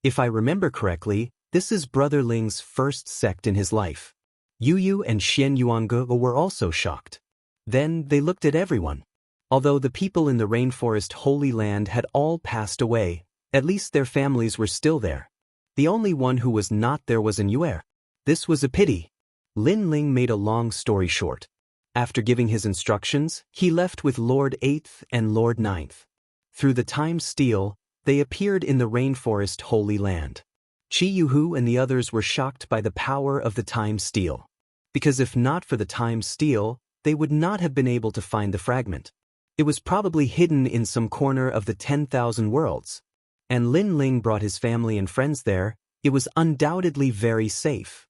If I remember correctly, this is Brother Ling's first sect in his life. Yu and Xian Yuange were also shocked. Then they looked at everyone. Although the people in the rainforest Holy Land had all passed away, at least their families were still there. The only one who was not there was Yue. This was a pity. Lin Ling made a long story short. After giving his instructions, he left with Lord Eighth and Lord Ninth. Through the time steel, they appeared in the rainforest Holy Land. Chi Yuhu and the others were shocked by the power of the time steel. Because if not for the time steel, they would not have been able to find the fragment. It was probably hidden in some corner of the 10,000 worlds. And Lin Ling brought his family and friends there. It was undoubtedly very safe.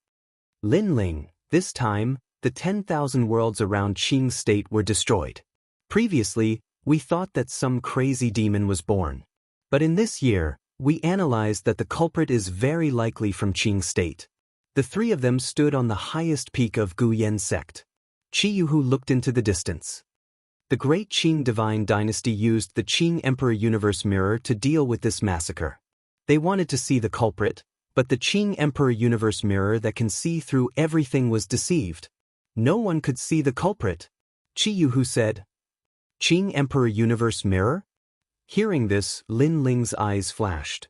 Lin Ling, this time, the 10,000 worlds around Qing State were destroyed. Previously, we thought that some crazy demon was born. But in this year, we analyzed that the culprit is very likely from Qing State. The three of them stood on the highest peak of Guyan sect. Chi Yuhu looked into the distance. The great Qing divine dynasty used the Qing Emperor Universe Mirror to deal with this massacre. They wanted to see the culprit, but the Qing Emperor Universe Mirror that can see through everything was deceived. No one could see the culprit. Chi Yuhu said, Qing Emperor Universe Mirror? Hearing this, Lin Ling's eyes flashed.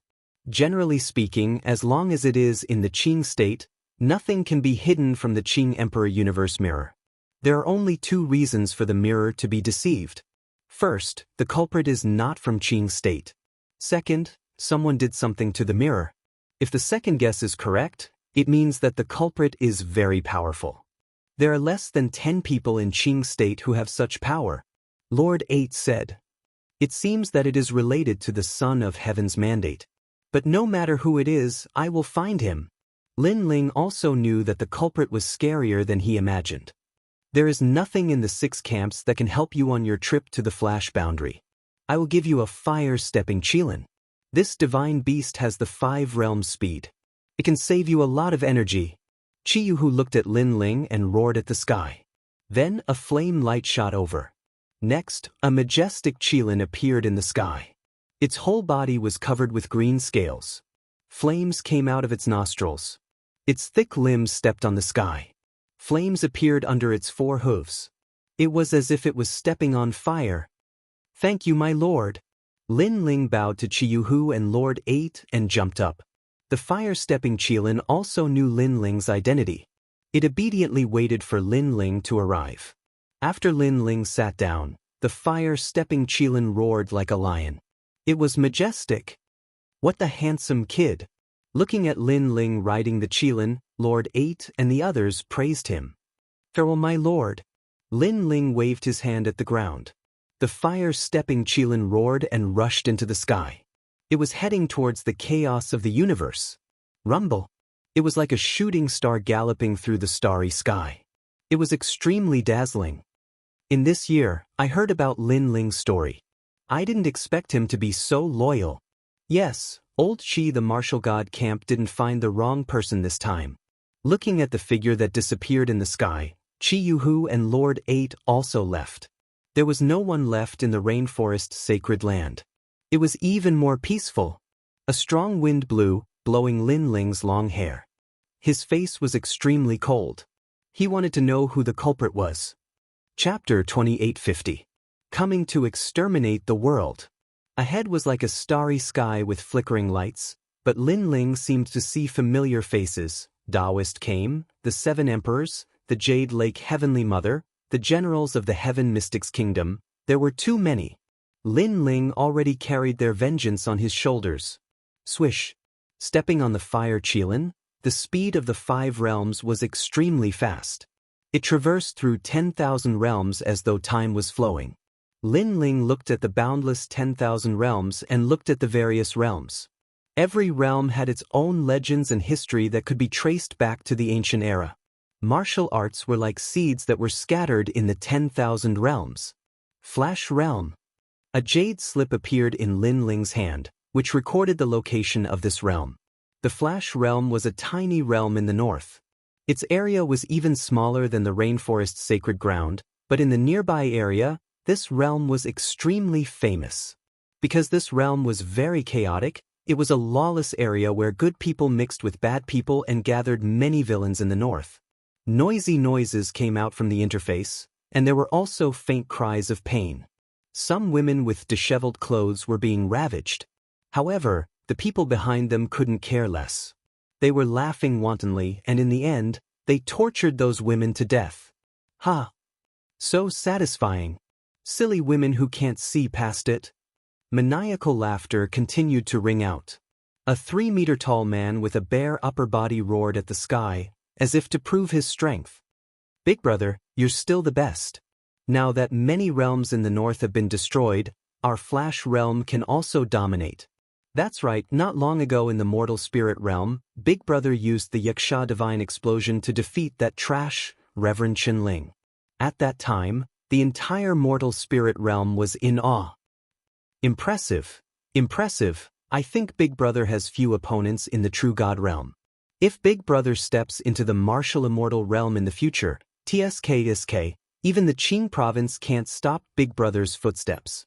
Generally speaking, as long as it is in the Qing state, nothing can be hidden from the Qing Emperor Universe Mirror. There are only two reasons for the mirror to be deceived. First, the culprit is not from Qing state. Second, someone did something to the mirror. If the second guess is correct, it means that the culprit is very powerful. There are less than 10 people in Qing state who have such power. Lord Eight said. It seems that it is related to the Son of Heaven's mandate. But no matter who it is, I will find him. Lin Ling also knew that the culprit was scarier than he imagined. There is nothing in the 6 camps that can help you on your trip to the Flash Boundary. I will give you a fire-stepping Qilin. This divine beast has the 5 realms speed. It can save you a lot of energy. Chi Yuhu looked at Lin Ling and roared at the sky. Then a flame light shot over. Next, a majestic Qilin appeared in the sky. Its whole body was covered with green scales. Flames came out of its nostrils. Its thick limbs stepped on the sky. Flames appeared under its 4 hooves. It was as if it was stepping on fire. Thank you, my lord. Lin Ling bowed to Chiyuhu and Lord 8 and jumped up. The fire-stepping Qilin also knew Lin Ling's identity. It obediently waited for Lin Ling to arrive. After Lin Ling sat down, the fire-stepping Qilin roared like a lion. It was majestic. What the handsome kid! Looking at Lin Ling riding the Qilin, Lord 8 and the others praised him. Farewell, my lord. Lin Ling waved his hand at the ground. The fire-stepping Qilin roared and rushed into the sky. It was heading towards the chaos of the universe. Rumble. It was like a shooting star galloping through the starry sky. It was extremely dazzling. In this year, I heard about Lin Ling's story. I didn't expect him to be so loyal. Yes, old Qi the martial god camp didn't find the wrong person this time. Looking at the figure that disappeared in the sky, Qi Yuhu and Lord 8 also left. There was no one left in the rainforest sacred land. It was even more peaceful. A strong wind blew, blowing Lin Ling's long hair. His face was extremely cold. He wanted to know who the culprit was. Chapter 2850. Coming to exterminate the world. Ahead was like a starry sky with flickering lights, but Lin Ling seemed to see familiar faces. Daoist came, the 7 emperors, the Jade Lake Heavenly Mother, the generals of the Heaven Mystics Kingdom. There were too many. Lin Ling already carried their vengeance on his shoulders. Swish. Stepping on the fire Qilin, the speed of the 5 realms was extremely fast. It traversed through 10,000 realms as though time was flowing. Lin Ling looked at the boundless 10,000 realms and looked at the various realms. Every realm had its own legends and history that could be traced back to the ancient era. Martial arts were like seeds that were scattered in the 10,000 realms. Flash realm. A jade slip appeared in Lin Ling's hand, which recorded the location of this realm. The Flash realm was a tiny realm in the north. Its area was even smaller than the rainforest's sacred ground, but in the nearby area, this realm was extremely famous. Because this realm was very chaotic, it was a lawless area where good people mixed with bad people and gathered many villains in the north. Noisy noises came out from the interface, and there were also faint cries of pain. Some women with disheveled clothes were being ravaged. However, the people behind them couldn't care less. They were laughing wantonly, and in the end, they tortured those women to death. Ha! So satisfying. Silly women who can't see past it. Maniacal laughter continued to ring out. A 3-meter-tall man with a bare upper body roared at the sky, as if to prove his strength. Big brother, you're still the best. Now that many realms in the north have been destroyed, our Flash realm can also dominate. That's right, not long ago in the mortal spirit realm, Big Brother used the Yaksha divine explosion to defeat that trash, Reverend Chen Ling. At that time, the entire mortal spirit realm was in awe. Impressive. Impressive. I think Big Brother has few opponents in the true God realm. If Big Brother steps into the martial immortal realm in the future, TSK, even the Qing province can't stop Big Brother's footsteps.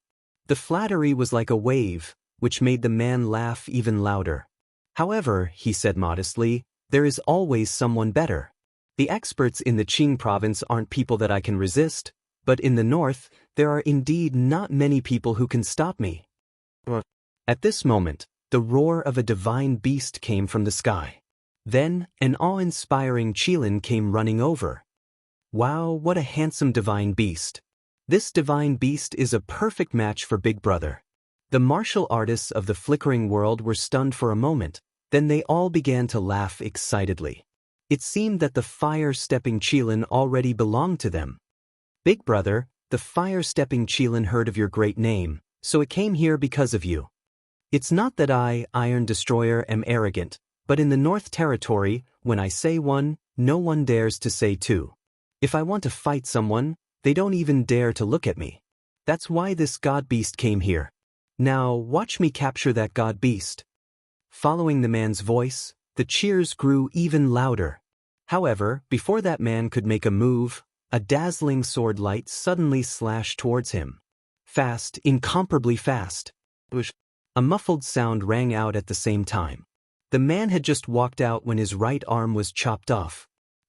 The flattery was like a wave, which made the man laugh even louder. However, he said modestly, there is always someone better. The experts in the Qing province aren't people that I can resist, but in the north, there are indeed not many people who can stop me. At this moment, the roar of a divine beast came from the sky. Then, an awe-inspiring Qilin came running over. Wow, what a handsome divine beast. This divine beast is a perfect match for Big Brother. The martial artists of the flickering world were stunned for a moment, then they all began to laugh excitedly. It seemed that the fire-stepping Qilin already belonged to them. Big Brother, the fire-stepping Qilin heard of your great name, so it came here because of you. It's not that I, Iron Destroyer, am arrogant, but in the North Territory, when I say one, no one dares to say two. If I want to fight someone, they don't even dare to look at me. That's why this god beast came here. Now, watch me capture that god beast. Following the man's voice, the cheers grew even louder. However, before that man could make a move, a dazzling sword light suddenly slashed towards him. Fast, incomparably fast. A muffled sound rang out at the same time. The man had just walked out when his right arm was chopped off.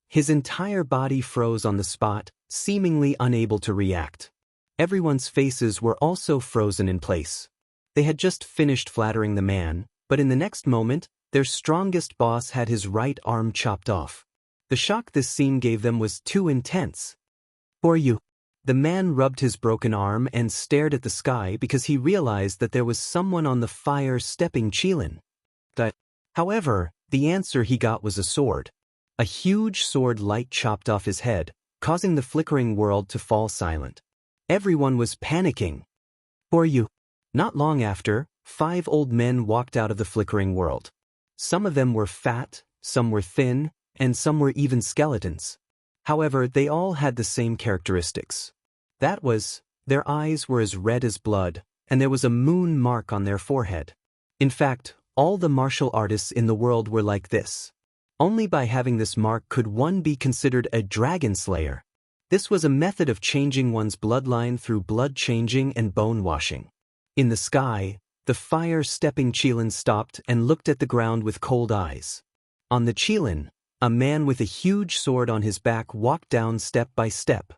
His entire body froze on the spot, seemingly unable to react. Everyone's faces were also frozen in place. They had just finished flattering the man, but in the next moment, their strongest boss had his right arm chopped off. The shock this scene gave them was too intense. "For you." The man rubbed his broken arm and stared at the sky because he realized that there was someone on the fire stepping Qilin. However, the answer he got was a sword. A huge sword light chopped off his head, causing the flickering world to fall silent. Everyone was panicking. "For you." Not long after, 5 old men walked out of the flickering world. Some of them were fat, some were thin, and some were even skeletons. However, they all had the same characteristics. That was, their eyes were as red as blood, and there was a moon mark on their forehead. In fact, all the martial artists in the world were like this. Only by having this mark could one be considered a dragon slayer. This was a method of changing one's bloodline through blood changing and bone washing. In the sky, the fire-stepping Qilin stopped and looked at the ground with cold eyes. On the Qilin, a man with a huge sword on his back walked down step by step.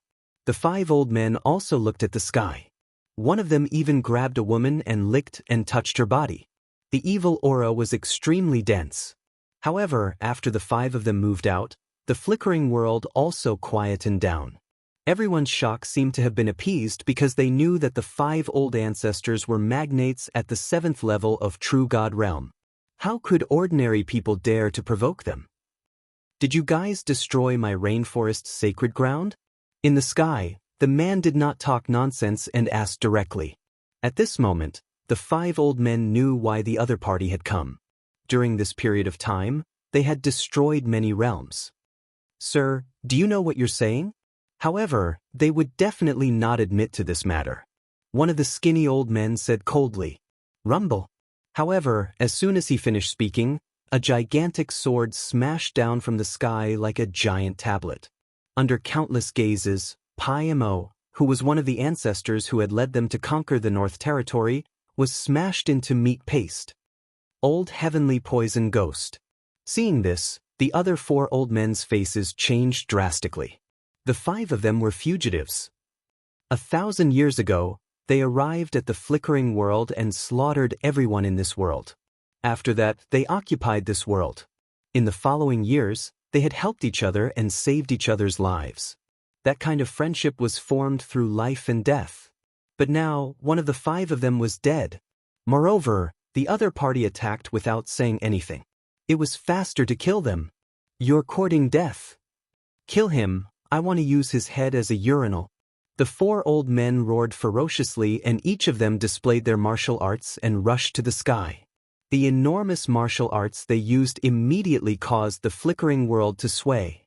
The 5 old men also looked at the sky. One of them even grabbed a woman and licked and touched her body. The evil aura was extremely dense. However, after the 5 of them moved out, the flickering world also quietened down. Everyone's shock seemed to have been appeased because they knew that the 5 old ancestors were magnates at the 7th level of True God realm. How could ordinary people dare to provoke them? "Did you guys destroy my rainforest's sacred ground?" In the sky, the man did not talk nonsense and asked directly. At this moment, the 5 old men knew why the other party had come. During this period of time, they had destroyed many realms. "Sir, do you know what you're saying?" However, they would definitely not admit to this matter. One of the skinny old men said coldly, "Rumble." However, as soon as he finished speaking, a gigantic sword smashed down from the sky like a giant tablet. Under countless gazes, Mo, who was one of the ancestors who had led them to conquer the North Territory, was smashed into meat paste. Old heavenly poison ghost. Seeing this, the other 4 old men's faces changed drastically. The 5 of them were fugitives. 1,000 years ago, they arrived at the flickering world and slaughtered everyone in this world. After that, they occupied this world. In the following years, they had helped each other and saved each other's lives. That kind of friendship was formed through life and death. But now, one of the 5 of them was dead. Moreover, the other party attacked without saying anything. It was faster to kill them. "You're courting death. Kill him, I want to use his head as a urinal." The 4 old men roared ferociously and each of them displayed their martial arts and rushed to the sky. The enormous martial arts they used immediately caused the flickering world to sway.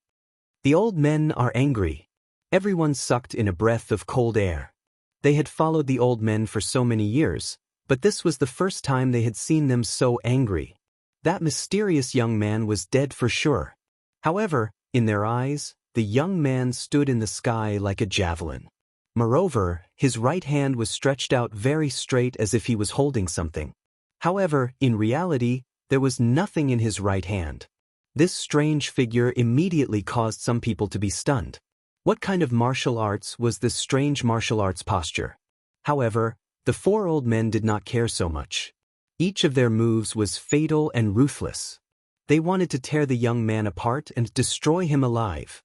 The old men are angry. Everyone sucked in a breath of cold air. They had followed the old men for so many years, but this was the first time they had seen them so angry. That mysterious young man was dead for sure. However, in their eyes, the young man stood in the sky like a javelin. Moreover, his right hand was stretched out very straight as if he was holding something. However, in reality, there was nothing in his right hand. This strange figure immediately caused some people to be stunned. What kind of martial arts was this strange martial arts posture? However, the 4 old men did not care so much. Each of their moves was fatal and ruthless. They wanted to tear the young man apart and destroy him alive.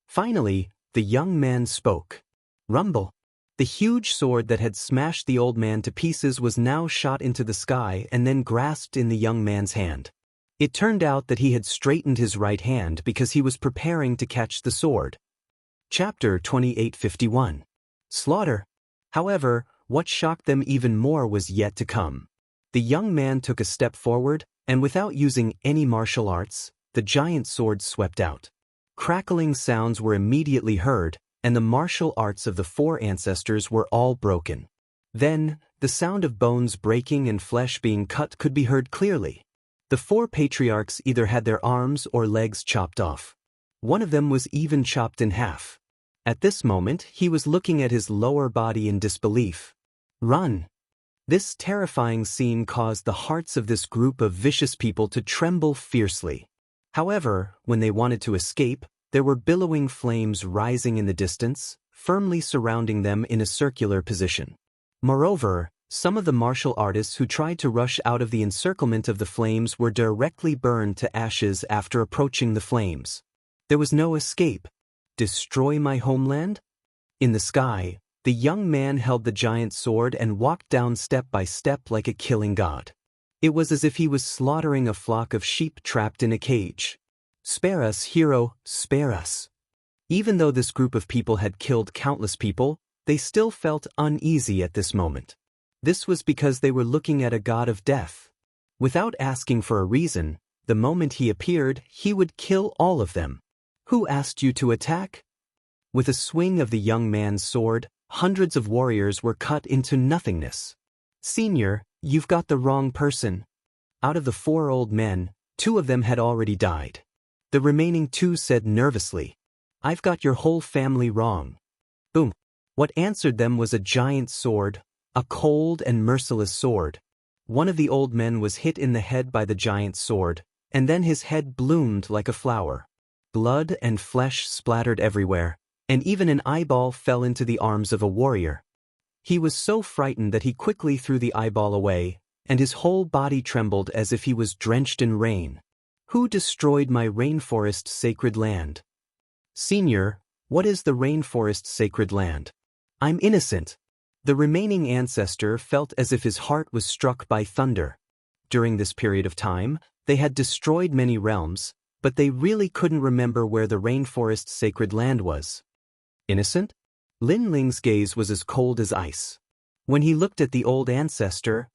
Finally, the young man spoke. "Rumble." The huge sword that had smashed the old man to pieces was now shot into the sky and then grasped in the young man's hand. It turned out that he had straightened his right hand because he was preparing to catch the sword. Chapter 2851. Slaughter. However, what shocked them even more was yet to come. The young man took a step forward, and without using any martial arts, the giant sword swept out. Crackling sounds were immediately heard, and the martial arts of the 4 ancestors were all broken. Then, the sound of bones breaking and flesh being cut could be heard clearly. The 4 patriarchs either had their arms or legs chopped off. One of them was even chopped in half. At this moment, he was looking at his lower body in disbelief. "Run!" This terrifying scene caused the hearts of this group of vicious people to tremble fiercely. However, when they wanted to escape, there were billowing flames rising in the distance, firmly surrounding them in a circular position. Moreover, Some of the martial artists who tried to rush out of the encirclement of the flames were directly burned to ashes after approaching the flames. There was no escape. Destroy my homeland? In the sky, the young man held the giant sword and walked down step by step like a killing god. It was as if he was slaughtering a flock of sheep trapped in a cage. Spare us, hero, spare us. Even though this group of people had killed countless people, they still felt uneasy at this moment. This was because they were looking at a god of death. Without asking for a reason, the moment he appeared, he would kill all of them. Who asked you to attack? With a swing of the young man's sword, hundreds of warriors were cut into nothingness. Senior, you've got the wrong person. Out of the 4 old men, 2 of them had already died. The remaining 2 said nervously, I've got your whole family wrong. Boom. What answered them was a giant sword, a cold and merciless sword. One of the old men was hit in the head by the giant sword, and then his head bloomed like a flower. Blood and flesh splattered everywhere, and even an eyeball fell into the arms of a warrior. He was so frightened that he quickly threw the eyeball away, and his whole body trembled as if he was drenched in rain. Who destroyed my rainforest sacred land? Senior, what is the rainforest sacred land? I'm innocent. The remaining ancestor felt as if his heart was struck by thunder. During this period of time, they had destroyed many realms, but they really couldn't remember where the rainforest sacred land was. Innocent? Lin Ling's gaze was as cold as ice. When he looked at the old ancestor's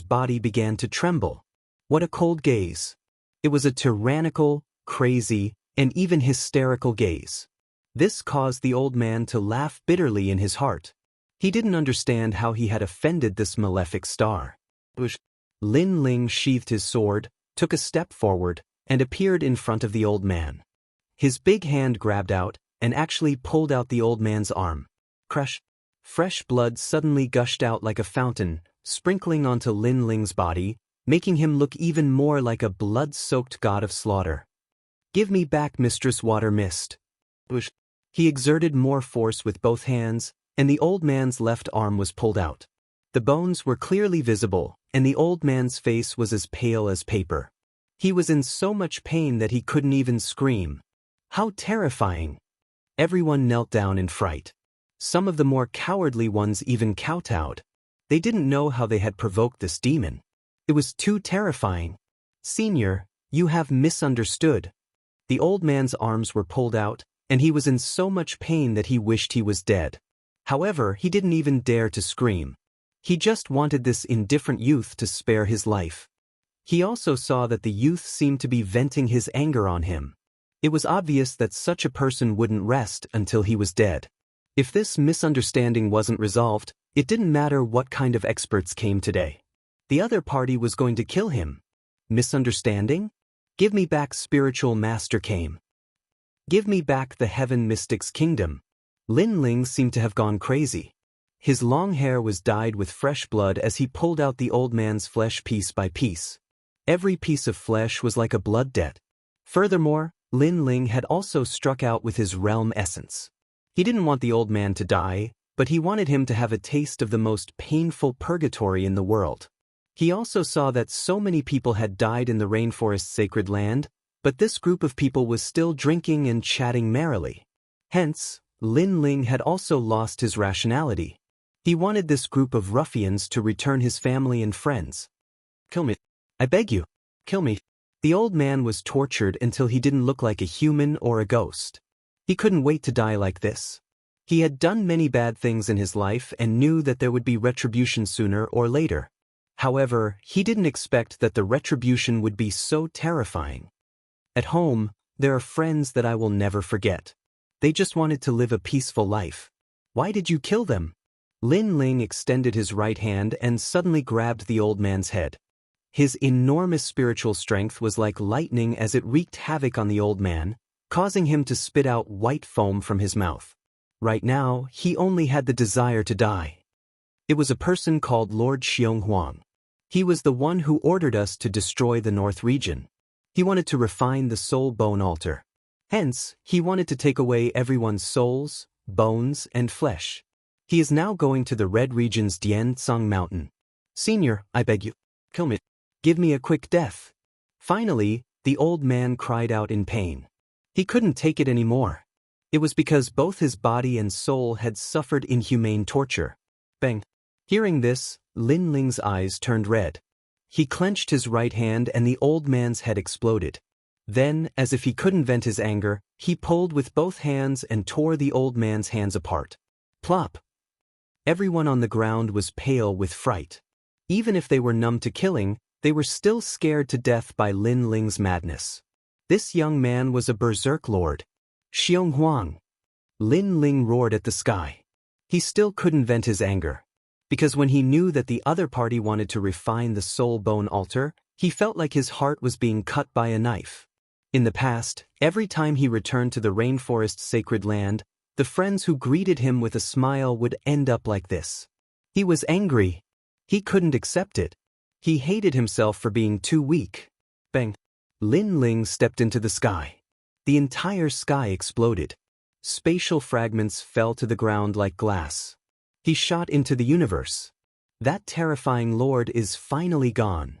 body began to tremble. What a cold gaze. It was a tyrannical, crazy, and even hysterical gaze. This caused the old man to laugh bitterly in his heart. He didn't understand how he had offended this malefic star. Lin Ling sheathed his sword, took a step forward, and appeared in front of the old man. His big hand grabbed out, and actually pulled out the old man's arm. Crush! Fresh blood suddenly gushed out like a fountain, sprinkling onto Lin Ling's body, making him look even more like a blood-soaked god of slaughter. Give me back Mistress Water Mist. He exerted more force with both hands, and the old man's left arm was pulled out. The bones were clearly visible, and the old man's face was as pale as paper. He was in so much pain that he couldn't even scream. How terrifying! Everyone knelt down in fright. Some of the more cowardly ones even kowtowed. They didn't know how they had provoked this demon. It was too terrifying. Senior, you have misunderstood. The old man's arms were pulled out, and he was in so much pain that he wished he was dead. However, he didn't even dare to scream. He just wanted this indifferent youth to spare his life. He also saw that the youth seemed to be venting his anger on him. It was obvious that such a person wouldn't rest until he was dead. If this misunderstanding wasn't resolved, it didn't matter what kind of experts came today. The other party was going to kill him. Misunderstanding? Give me back spiritual master came. Give me back the heaven mystic's kingdom. Lin Ling seemed to have gone crazy. His long hair was dyed with fresh blood as he pulled out the old man's flesh piece by piece. Every piece of flesh was like a blood debt. Furthermore, Lin Ling had also struck out with his realm essence. He didn't want the old man to die, but he wanted him to have a taste of the most painful purgatory in the world. He also saw that so many people had died in the rainforest's sacred land, but this group of people was still drinking and chatting merrily. Hence, Lin Ling had also lost his rationality. He wanted this group of ruffians to return his family and friends. Kill me. I beg you. Kill me. The old man was tortured until he didn't look like a human or a ghost. He couldn't wait to die like this. He had done many bad things in his life and knew that there would be retribution sooner or later. However, he didn't expect that the retribution would be so terrifying. At home, there are friends that I will never forget. They just wanted to live a peaceful life. Why did you kill them? Lin Ling extended his right hand and suddenly grabbed the old man's head. His enormous spiritual strength was like lightning as it wreaked havoc on the old man, causing him to spit out white foam from his mouth. Right now, he only had the desire to die. It was a person called Lord Xionghuang. He was the one who ordered us to destroy the North region. He wanted to refine the soul bone altar. Hence, he wanted to take away everyone's souls, bones, and flesh. He is now going to the Red Region's Dianzong Mountain. Senior, I beg you, kill me. Give me a quick death. Finally, the old man cried out in pain. He couldn't take it anymore. It was because both his body and soul had suffered inhumane torture. Bang. Hearing this, Lin Ling's eyes turned red. He clenched his right hand and the old man's head exploded. Then, as if he couldn't vent his anger, he pulled with both hands and tore the old man's hands apart. Plop. Everyone on the ground was pale with fright. Even if they were numb to killing, they were still scared to death by Lin Ling's madness. This young man was a berserk lord. Xiong Huang. Lin Ling roared at the sky. He still couldn't vent his anger. Because when he knew that the other party wanted to refine the soul bone altar, he felt like his heart was being cut by a knife. In the past, every time he returned to the rainforest's sacred land, the friends who greeted him with a smile would end up like this. He was angry. He couldn't accept it. He hated himself for being too weak. Bang. Lin Ling stepped into the sky. The entire sky exploded. Spatial fragments fell to the ground like glass. He shot into the universe. That terrifying lord is finally gone.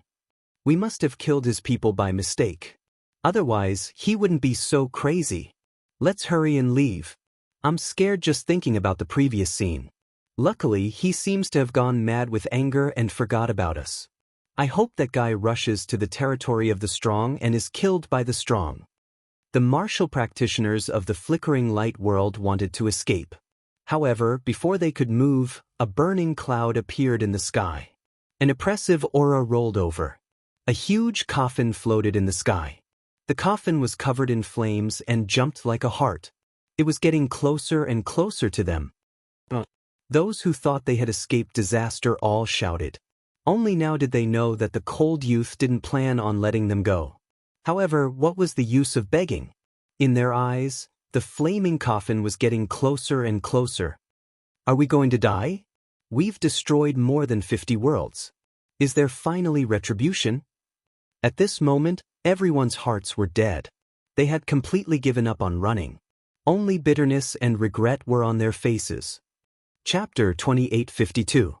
We must have killed his people by mistake. Otherwise, he wouldn't be so crazy. Let's hurry and leave. I'm scared just thinking about the previous scene. Luckily, he seems to have gone mad with anger and forgot about us. I hope that guy rushes to the territory of the strong and is killed by the strong. The martial practitioners of the flickering light world wanted to escape. However, before they could move, a burning cloud appeared in the sky. An oppressive aura rolled over. A huge coffin floated in the sky. The coffin was covered in flames and jumped like a heart. It was getting closer and closer to them. Those who thought they had escaped disaster all shouted. Only now did they know that the cold youth didn't plan on letting them go. However, what was the use of begging? In their eyes, the flaming coffin was getting closer and closer. Are we going to die? We've destroyed more than 50 worlds. Is there finally retribution? At this moment, everyone's hearts were dead. They had completely given up on running. Only bitterness and regret were on their faces. Chapter 2852.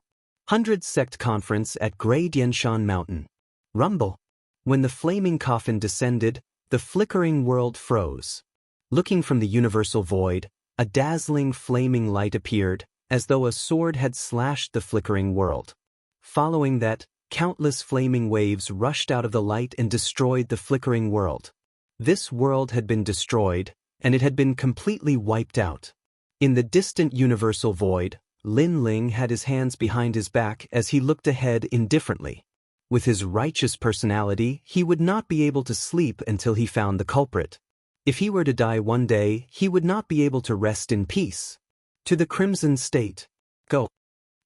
100 Sect Conference at Grey Dianshan Mountain. Rumble. When the flaming coffin descended, the flickering world froze. Looking from the universal void, a dazzling flaming light appeared, as though a sword had slashed the flickering world. Following that, countless flaming waves rushed out of the light and destroyed the flickering world. This world had been destroyed, and it had been completely wiped out. In the distant universal void, Lin Ling had his hands behind his back as he looked ahead indifferently. With his righteous personality, he would not be able to sleep until he found the culprit. If he were to die one day, he would not be able to rest in peace. To the Crimson State. Go.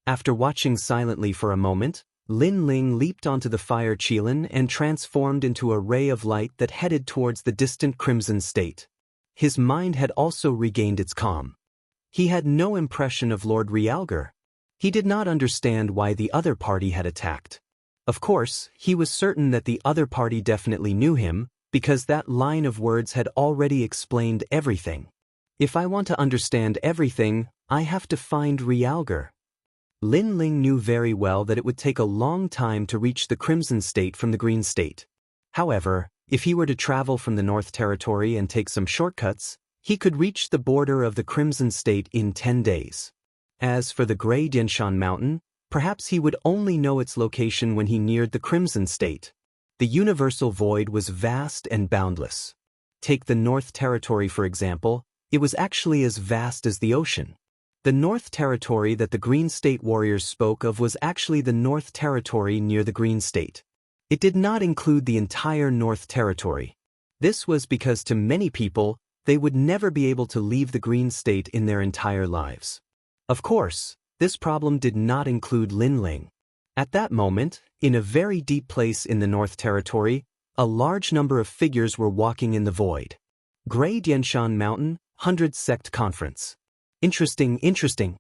After watching silently for a moment, Lin Ling leaped onto the fire Qilin and transformed into a ray of light that headed towards the distant Crimson State. His mind had also regained its calm. He had no impression of Lord Realgar. He did not understand why the other party had attacked. Of course, he was certain that the other party definitely knew him, because that line of words had already explained everything. If I want to understand everything, I have to find Realgar. Lin Ling knew very well that it would take a long time to reach the Crimson State from the Green State. However, if he were to travel from the North Territory and take some shortcuts, he could reach the border of the Crimson State in 10 days. As for the Grey Dianshan Mountain, perhaps he would only know its location when he neared the Crimson State. The universal void was vast and boundless. Take the North Territory for example, it was actually as vast as the ocean. The North Territory that the Green State warriors spoke of was actually the North Territory near the Green State. It did not include the entire North Territory. This was because to many people, they would never be able to leave the Green State in their entire lives. Of course, this problem did not include Lin Ling. At that moment, in a very deep place in the North Territory, a large number of figures were walking in the void. Grey Dianshan Mountain, 100 Sect Conference. Interesting.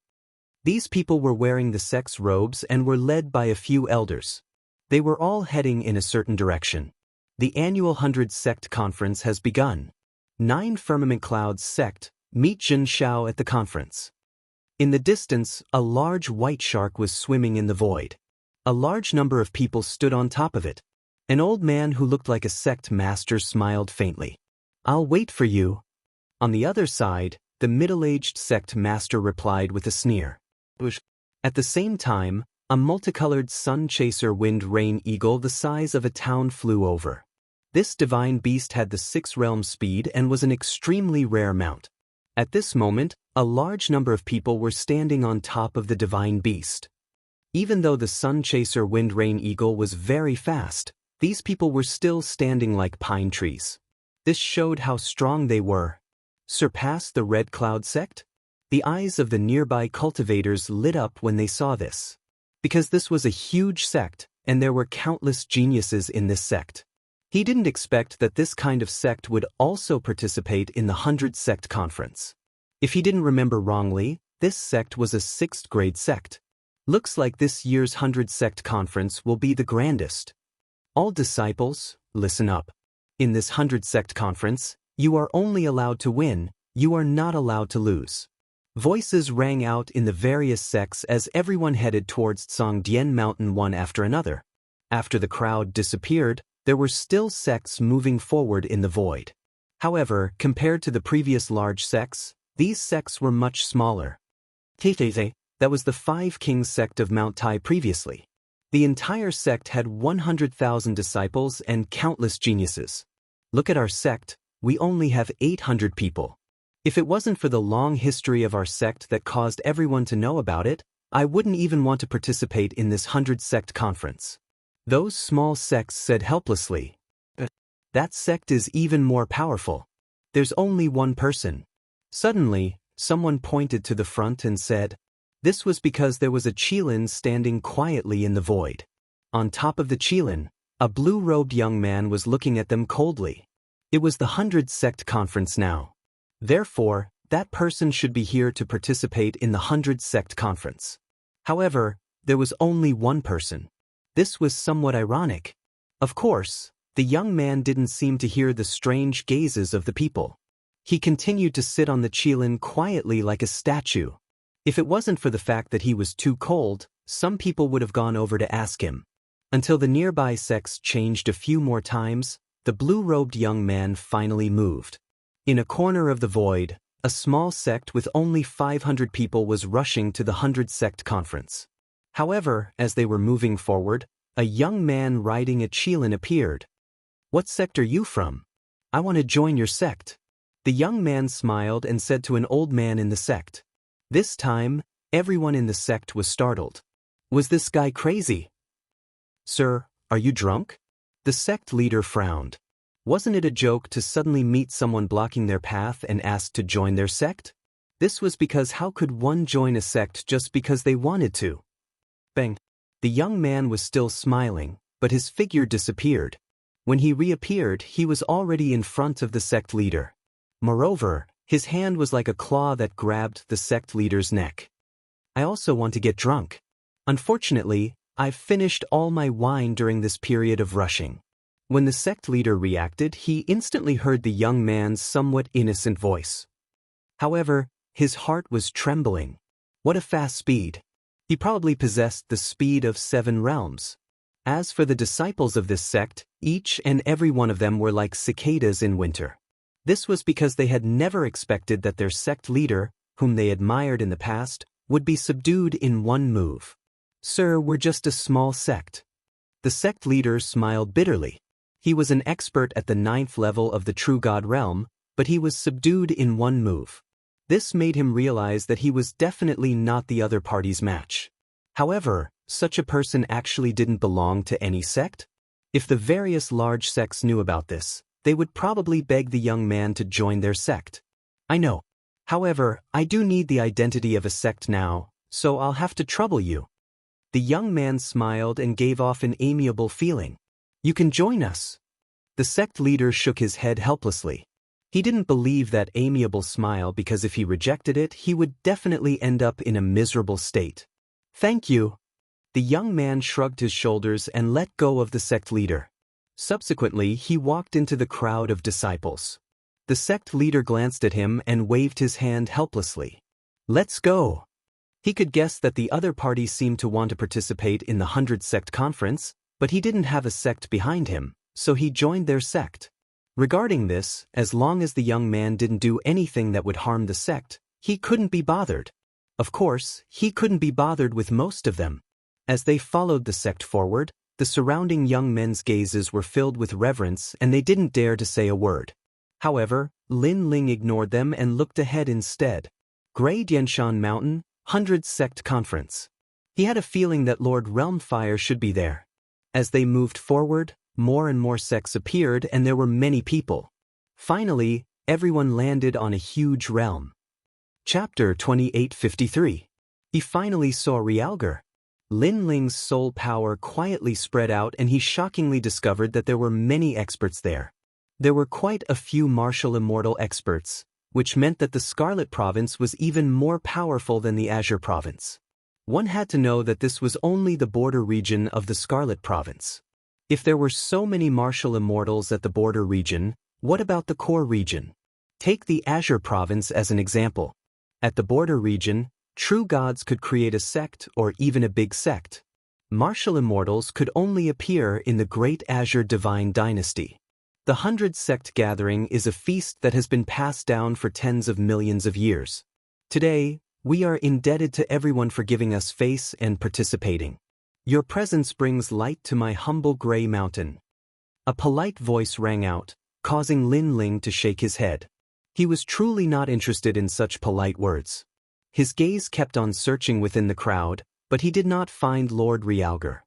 These people were wearing the sect's robes and were led by a few elders. They were all heading in a certain direction. The annual 100 Sect Conference has begun. 9 Firmament Clouds Sect, meet Jin Xiao at the conference. In the distance, a large white shark was swimming in the void. A large number of people stood on top of it. An old man who looked like a sect master smiled faintly. "I'll wait for you." On the other side, the middle-aged sect master replied with a sneer. At the same time, a multicolored sun chaser wind rain eagle the size of a town flew over. This divine beast had the 6-realm speed and was an extremely rare mount. At this moment, a large number of people were standing on top of the divine beast. Even though the sun chaser wind rain eagle was very fast, these people were still standing like pine trees. This showed how strong they were. Surpass the Red Cloud sect? The eyes of the nearby cultivators lit up when they saw this. Because this was a huge sect, and there were countless geniuses in this sect. He didn't expect that this kind of sect would also participate in the 100 Sect Conference. If he didn't remember wrongly, this sect was a 6th grade sect. Looks like this year's 100 Sect Conference will be the grandest. All disciples, listen up. In this 100 Sect Conference, you are only allowed to win, you are not allowed to lose. Voices rang out in the various sects as everyone headed towards Songdian Mountain one after another. After the crowd disappeared, there were still sects moving forward in the void. However, compared to the previous large sects, these sects were much smaller. That was the 5 Kings sect of Mount Tai previously. The entire sect had 100,000 disciples and countless geniuses. Look at our sect, we only have 800 people. If it wasn't for the long history of our sect that caused everyone to know about it, I wouldn't even want to participate in this 100 Sect Conference. Those small sects said helplessly. That sect is even more powerful. There's only one person. Suddenly, someone pointed to the front and said, this was because there was a Qilin standing quietly in the void. On top of the Qilin, a blue-robed young man was looking at them coldly. It was the 100 Sect Conference now. Therefore, that person should be here to participate in the 100 Sect Conference. However, there was only one person. This was somewhat ironic. Of course, the young man didn't seem to hear the strange gazes of the people. He continued to sit on the Qilin quietly like a statue. If it wasn't for the fact that he was too cold, some people would have gone over to ask him. Until the nearby sects changed a few more times, the blue-robed young man finally moved. In a corner of the void, a small sect with only 500 people was rushing to the 100 Sect Conference. However, as they were moving forward, a young man riding a Qilin appeared. What sect are you from? I want to join your sect. The young man smiled and said to an old man in the sect. This time, everyone in the sect was startled. Was this guy crazy? Sir, are you drunk? The sect leader frowned. Wasn't it a joke to suddenly meet someone blocking their path and ask to join their sect? This was because how could one join a sect just because they wanted to? Bang. The young man was still smiling, but his figure disappeared. When he reappeared, he was already in front of the sect leader. Moreover, his hand was like a claw that grabbed the sect leader's neck. I also want to get drunk. Unfortunately, I've finished all my wine during this period of rushing. When the sect leader reacted, he instantly heard the young man's somewhat innocent voice. However, his heart was trembling. What a fast speed. He probably possessed the speed of 7 realms. As for the disciples of this sect, each and every one of them were like cicadas in winter. This was because they had never expected that their sect leader, whom they admired in the past, would be subdued in one move. Sir, we're just a small sect. The sect leader smiled bitterly. He was an expert at the 9th level of the True God realm, but he was subdued in one move. This made him realize that he was definitely not the other party's match. However, such a person actually didn't belong to any sect? If the various large sects knew about this, they would probably beg the young man to join their sect. I know. However, I do need the identity of a sect now, so I'll have to trouble you. The young man smiled and gave off an amiable feeling. You can join us. The sect leader shook his head helplessly. He didn't believe that amiable smile because if he rejected it, he would definitely end up in a miserable state. Thank you. The young man shrugged his shoulders and let go of the sect leader. Subsequently, he walked into the crowd of disciples. The sect leader glanced at him and waved his hand helplessly. Let's go. He could guess that the other party seemed to want to participate in the 100-sect conference, but he didn't have a sect behind him, so he joined their sect. Regarding this, as long as the young man didn't do anything that would harm the sect, he couldn't be bothered. Of course, he couldn't be bothered with most of them. As they followed the sect forward, the surrounding young men's gazes were filled with reverence and they didn't dare to say a word. However, Lin Ling ignored them and looked ahead instead. Grey Dianshan Mountain, 100-sect conference. He had a feeling that Lord Realmfire should be there. As they moved forward, more and more sects appeared and there were many people. Finally, everyone landed on a huge realm. Chapter 2853. He finally saw Realgar. Lin Ling's soul power quietly spread out and he shockingly discovered that there were many experts there. There were quite a few martial immortal experts, which meant that the Scarlet Province was even more powerful than the Azure Province. One had to know that this was only the border region of the Scarlet Province. If there were so many martial immortals at the border region, what about the core region? Take the Azure Province as an example. At the border region, true gods could create a sect or even a big sect. Martial immortals could only appear in the Great Azure Divine Dynasty. The 100-sect gathering is a feast that has been passed down for tens of millions of years. Today, we are indebted to everyone for giving us face and participating. Your presence brings light to my humble gray mountain. A polite voice rang out, causing Lin Ling to shake his head. He was truly not interested in such polite words. His gaze kept on searching within the crowd, but he did not find Lord Realgar.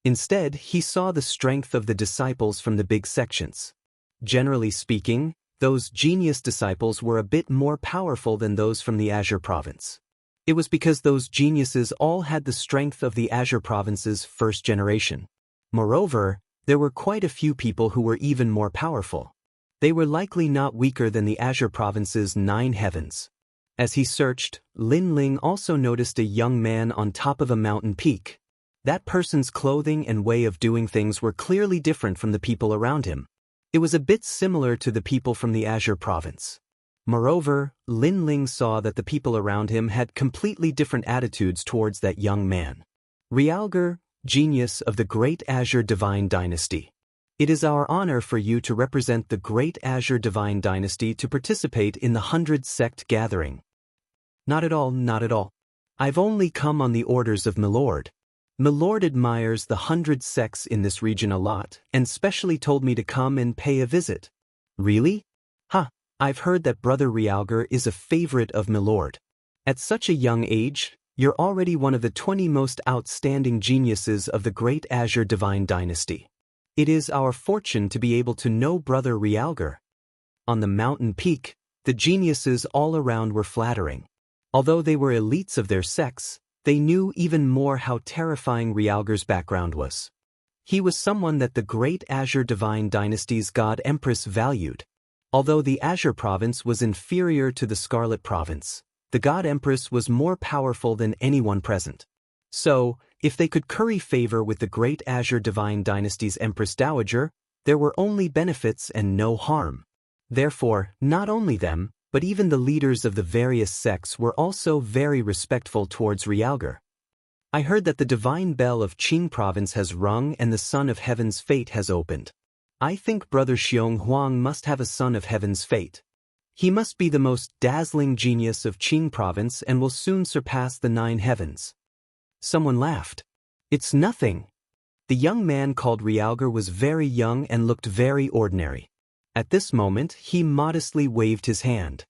Instead, he saw the strength of the disciples from the big sections. Generally speaking, those genius disciples were a bit more powerful than those from the Azure Province. It was because those geniuses all had the strength of the Azure Province's first generation. Moreover, there were quite a few people who were even more powerful. They were likely not weaker than the Azure Province's 9 heavens. As he searched, Lin Ling also noticed a young man on top of a mountain peak. That person's clothing and way of doing things were clearly different from the people around him. It was a bit similar to the people from the Azure Province. Moreover, Lin Ling saw that the people around him had completely different attitudes towards that young man. Realgar, genius of the Great Azure Divine Dynasty. It is our honor for you to represent the Great Azure Divine Dynasty to participate in the 100-sect gathering. Not at all, not at all. I've only come on the orders of Milord. Milord admires the 100 sects in this region a lot and specially told me to come and pay a visit. Really? Ha, I've heard that Brother Realgar is a favorite of Milord. At such a young age, you're already one of the 20 most outstanding geniuses of the Great Azure Divine Dynasty. It is our fortune to be able to know Brother Realgar. On the mountain peak, the geniuses all around were flattering. Although they were elites of their sects, they knew even more how terrifying Realgar's background was. He was someone that the Great Azure Divine Dynasty's God Empress valued. Although the Azure Province was inferior to the Scarlet Province, the God Empress was more powerful than anyone present. So, if they could curry favor with the Great Azure Divine Dynasty's Empress Dowager, there were only benefits and no harm. Therefore, not only them, but even the leaders of the various sects were also very respectful towards Realgar. I heard that the divine bell of Qing Province has rung and the Son of Heaven's fate has opened. I think Brother Xiong Huang must have a Son of Heaven's fate. He must be the most dazzling genius of Qing Province and will soon surpass the 9 heavens. Someone laughed. It's nothing. The young man called Realgar was very young and looked very ordinary. At this moment, he modestly waved his hand.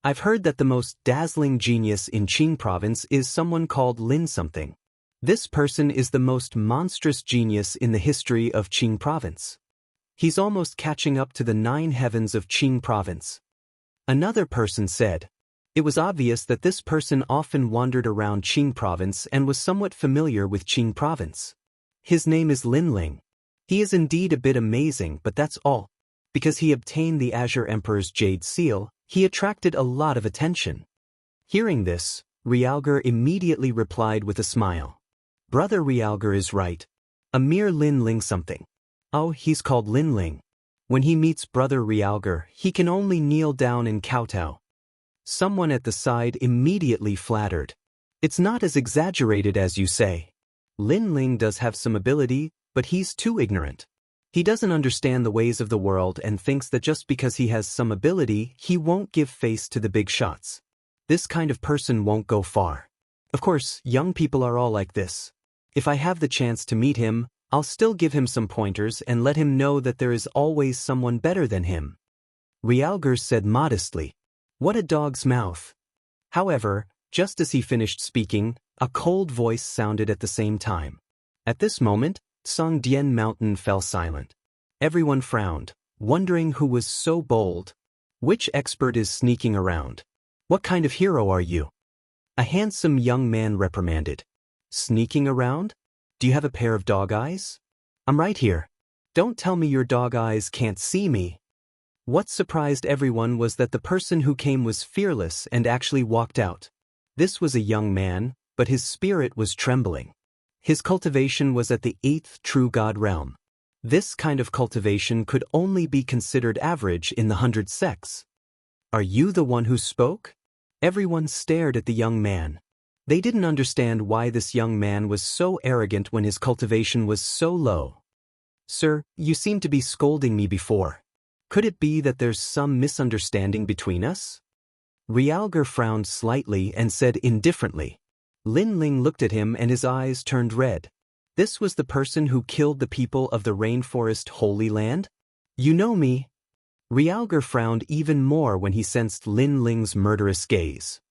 I've heard that the most dazzling genius in Qing Province is someone called Lin something. This person is the most monstrous genius in the history of Qing Province. He's almost catching up to the 9 heavens of Qing Province. Another person said. It was obvious that this person often wandered around Qing Province and was somewhat familiar with Qing Province. His name is Lin Ling. He is indeed a bit amazing, but that's all. Because he obtained the Azure Emperor's Jade Seal, he attracted a lot of attention. Hearing this, Realgar immediately replied with a smile. Brother Realgar is right. A mere Lin Ling something. Oh, he's called Lin Ling. When he meets Brother Realgar, he can only kneel down and kowtow. Someone at the side immediately flattered. It's not as exaggerated as you say. Lin Ling does have some ability, but he's too ignorant. He doesn't understand the ways of the world and thinks that just because he has some ability, he won't give face to the big shots. This kind of person won't go far. Of course, young people are all like this. If I have the chance to meet him, I'll still give him some pointers and let him know that there is always someone better than him. Realger said modestly. What a dog's mouth. However, just as he finished speaking, a cold voice sounded at the same time. At this moment, Songdian Mountain fell silent. Everyone frowned, wondering who was so bold. Which expert is sneaking around? What kind of hero are you? A handsome young man reprimanded. Sneaking around? Do you have a pair of dog eyes? I'm right here. Don't tell me your dog eyes can't see me. What surprised everyone was that the person who came was fearless and actually walked out. This was a young man, but his spirit was trembling. His cultivation was at the 8th true god realm. This kind of cultivation could only be considered average in the 100 sects. Are you the one who spoke? Everyone stared at the young man. They didn't understand why this young man was so arrogant when his cultivation was so low. Sir, you seemed to be scolding me before. Could it be that there's some misunderstanding between us? Realger frowned slightly and said indifferently. Lin Ling looked at him and his eyes turned red. This was the person who killed the people of the rainforest Holy Land? You know me. Realger frowned even more when he sensed Lin Ling's murderous gaze.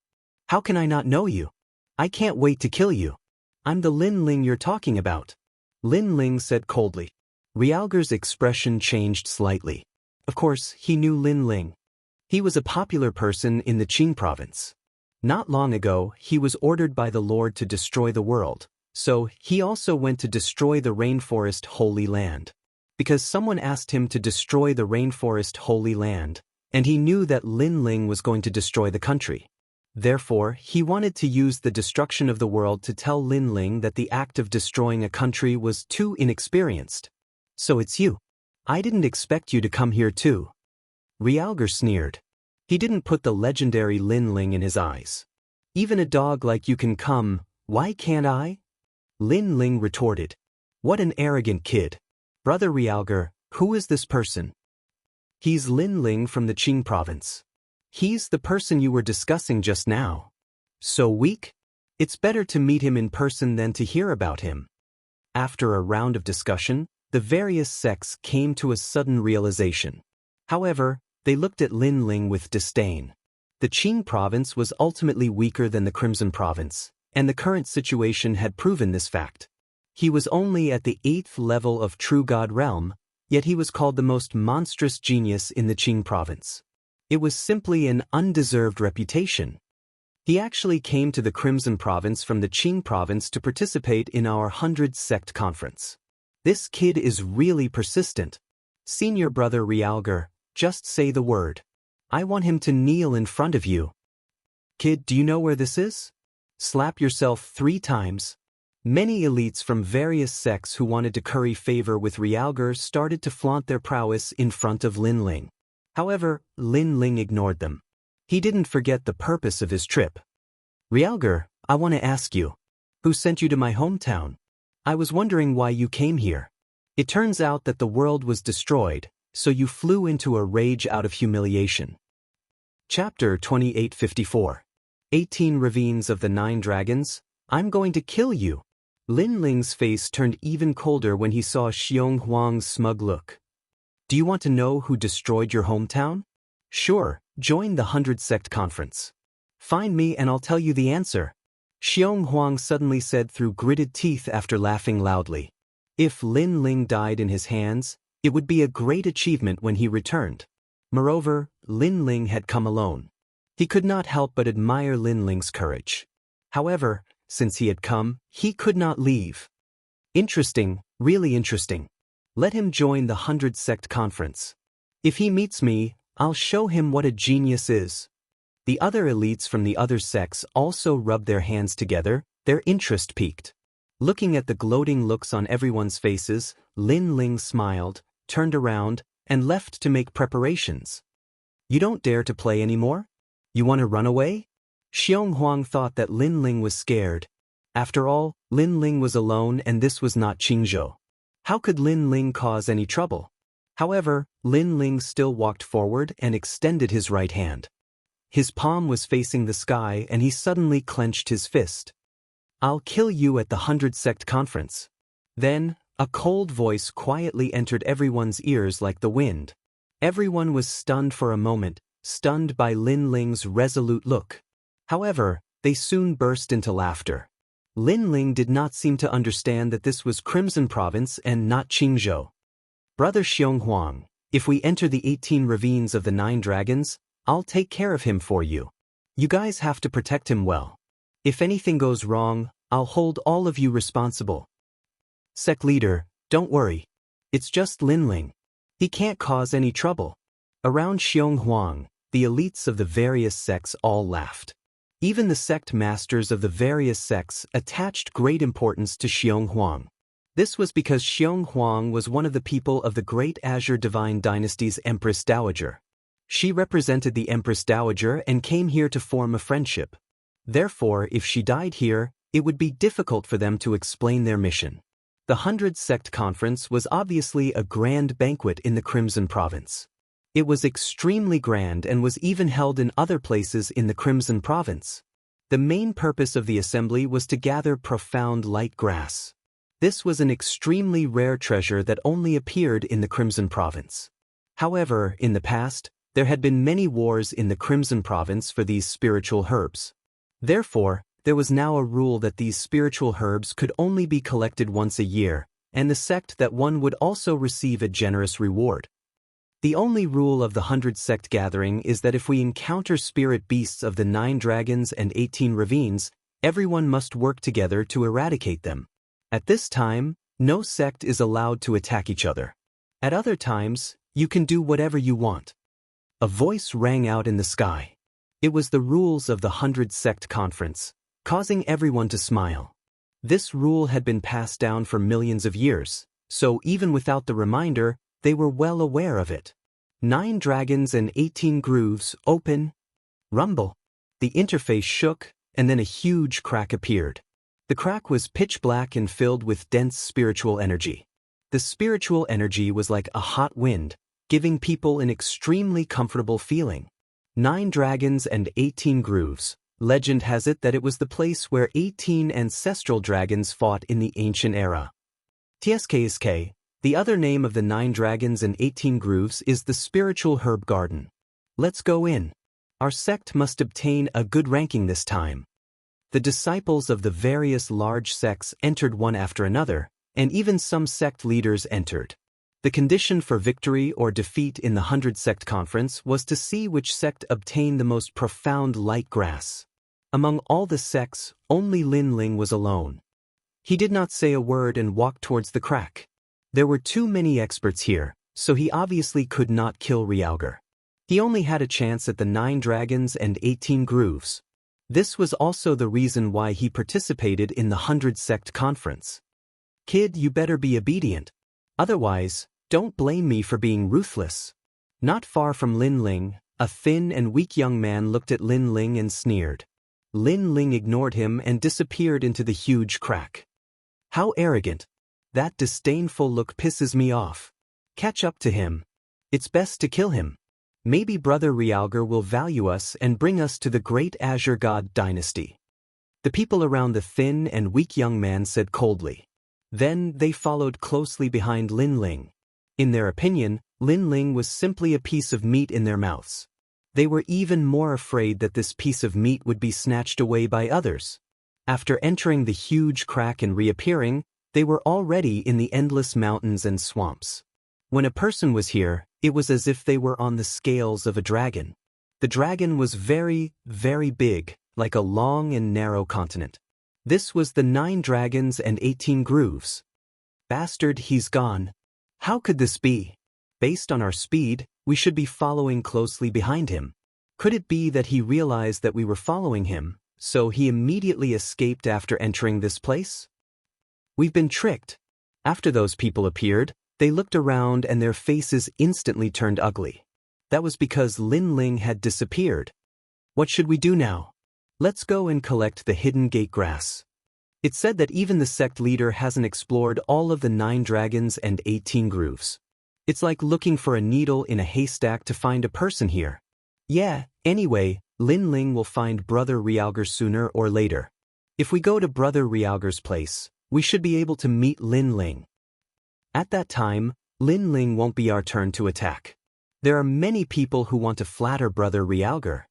How can I not know you? I can't wait to kill you. I'm the Lin Ling you're talking about. Lin Ling said coldly. Realger's expression changed slightly. Of course, he knew Lin Ling. He was a popular person in the Qing province. Not long ago, he was ordered by the Lord to destroy the world, so he also went to destroy the rainforest Holy Land. Because someone asked him to destroy the rainforest Holy Land, and he knew that Lin Ling was going to destroy the country. Therefore, he wanted to use the destruction of the world to tell Lin Ling that the act of destroying a country was too inexperienced. So it's you. I didn't expect you to come here too. Realger sneered. He didn't put the legendary Lin Ling in his eyes. Even a dog like you can come, why can't I? Lin Ling retorted. What an arrogant kid. Brother Realger, who is this person? He's Lin Ling from the Qing province. He's the person you were discussing just now. So weak? It's better to meet him in person than to hear about him. After a round of discussion, the various sects came to a sudden realization. However, they looked at Lin Ling with disdain. The Qing province was ultimately weaker than the Crimson province, and the current situation had proven this fact. He was only at the 8th level of True God realm, yet he was called the most monstrous genius in the Qing province. It was simply an undeserved reputation. He actually came to the Crimson province from the Qing province to participate in our 100 sect conference. This kid is really persistent. Senior brother Realger, just say the word. I want him to kneel in front of you. Kid, do you know where this is? Slap yourself 3 times. Many elites from various sects who wanted to curry favor with Realger started to flaunt their prowess in front of Lin Ling. However, Lin Ling ignored them. He didn't forget the purpose of his trip. Realger, I want to ask you. Who sent you to my hometown? I was wondering why you came here. It turns out that the world was destroyed, so you flew into a rage out of humiliation. Chapter 2854. 18 Ravines of the 9 Dragons. I'm going to kill you. Lin Ling's face turned even colder when he saw Xiong Huang's smug look. Do you want to know who destroyed your hometown? Sure, join the 100 Sect Conference. Find me and I'll tell you the answer. Xiong Huang suddenly said through gritted teeth after laughing loudly. If Lin Ling died in his hands, it would be a great achievement when he returned. Moreover, Lin Ling had come alone. He could not help but admire Lin Ling's courage. However, since he had come, he could not leave. Interesting, really interesting. Let him join the 100 Sect Conference. If he meets me, I'll show him what a genius is. The other elites from the other sects also rubbed their hands together, their interest piqued. Looking at the gloating looks on everyone's faces, Lin Ling smiled, turned around, and left to make preparations. You don't dare to play anymore? You want to run away? Xiong Huang thought that Lin Ling was scared. After all, Lin Ling was alone and this was not Qingzhou. How could Lin Ling cause any trouble? However, Lin Ling still walked forward and extended his right hand. His palm was facing the sky and he suddenly clenched his fist. "I'll kill you at the 100 Sect Conference." Then, a cold voice quietly entered everyone's ears like the wind. Everyone was stunned for a moment, stunned by Lin Ling's resolute look. However, they soon burst into laughter. Lin Ling did not seem to understand that this was Crimson Province and not Qingzhou. "Brother Xiong Huang, if we enter the 18 ravines of the 9 dragons, I'll take care of him for you. You guys have to protect him well. If anything goes wrong, I'll hold all of you responsible." "Sect leader, don't worry. It's just Lin Ling. He can't cause any trouble." Around Xiong Huang, the elites of the various sects all laughed. Even the sect masters of the various sects attached great importance to Xiong Huang. This was because Xiong Huang was one of the people of the Great Azure Divine Dynasty's Empress Dowager. She represented the Empress Dowager and came here to form a friendship. Therefore, if she died here, it would be difficult for them to explain their mission. The 100 Sect Conference was obviously a grand banquet in the Crimson Province. It was extremely grand and was even held in other places in the Crimson Province. The main purpose of the assembly was to gather profound light grass. This was an extremely rare treasure that only appeared in the Crimson Province. However, in the past, there had been many wars in the Crimson Province for these spiritual herbs. Therefore, there was now a rule that these spiritual herbs could only be collected once a year, and the sect that won would also receive a generous reward. The only rule of the 100 Sect gathering is that if we encounter spirit beasts of the 9 dragons and 18 ravines, everyone must work together to eradicate them. At this time, no sect is allowed to attack each other. At other times, you can do whatever you want. A voice rang out in the sky. It was the rules of the 100 Sect Conference, causing everyone to smile. This rule had been passed down for millions of years, so even without the reminder, they were well aware of it. 9 dragons and 18 grooves, open. Rumble. The interface shook, and then a huge crack appeared. The crack was pitch black and filled with dense spiritual energy. The spiritual energy was like a hot wind, giving people an extremely comfortable feeling. 9 dragons and 18 grooves. Legend has it that it was the place where 18 ancestral dragons fought in the ancient era. TSKSK, the other name of the 9 dragons and 18 grooves, is the spiritual herb garden. Let's go in. Our sect must obtain a good ranking this time. The disciples of the various large sects entered one after another, and even some sect leaders entered. The condition for victory or defeat in the 100 Sect Conference was to see which sect obtained the most profound light grass. Among all the sects, only Lin Ling was alone. He did not say a word and walked towards the crack. There were too many experts here, so he obviously could not kill Ryauger. He only had a chance at the 9 dragons and 18 grooves. This was also the reason why he participated in the 100 Sect Conference. "Kid, you better be obedient. Otherwise, don't blame me for being ruthless." Not far from Lin Ling, a thin and weak young man looked at Lin Ling and sneered. Lin Ling ignored him and disappeared into the huge crack. "How arrogant. That disdainful look pisses me off. Catch up to him. It's best to kill him. Maybe Brother Ryauger will value us and bring us to the Great Azure God Dynasty." The people around the thin and weak young man said coldly. Then they followed closely behind Lin Ling. In their opinion, Lin Ling was simply a piece of meat in their mouths. They were even more afraid that this piece of meat would be snatched away by others. After entering the huge crack and reappearing, they were already in the endless mountains and swamps. When a person was here, it was as if they were on the scales of a dragon. The dragon was very, very big, like a long and narrow continent. This was the 9 dragons and 18 grooves. Bastard, he's gone. How could this be? Based on our speed, we should be following closely behind him. Could it be that he realized that we were following him, so he immediately escaped after entering this place? We've been tricked. After those people appeared, they looked around and their faces instantly turned ugly. That was because Lin Ling had disappeared. What should we do now? Let's go and collect the hidden gate grass. It's said that even the sect leader hasn't explored all of the 9 dragons and 18 grooves. It's like looking for a needle in a haystack to find a person here. Yeah, anyway, Lin Ling will find Brother Realger sooner or later. If we go to Brother Realger's place, we should be able to meet Lin Ling. At that time, Lin Ling won't be our turn to attack. There are many people who want to flatter Brother Realger.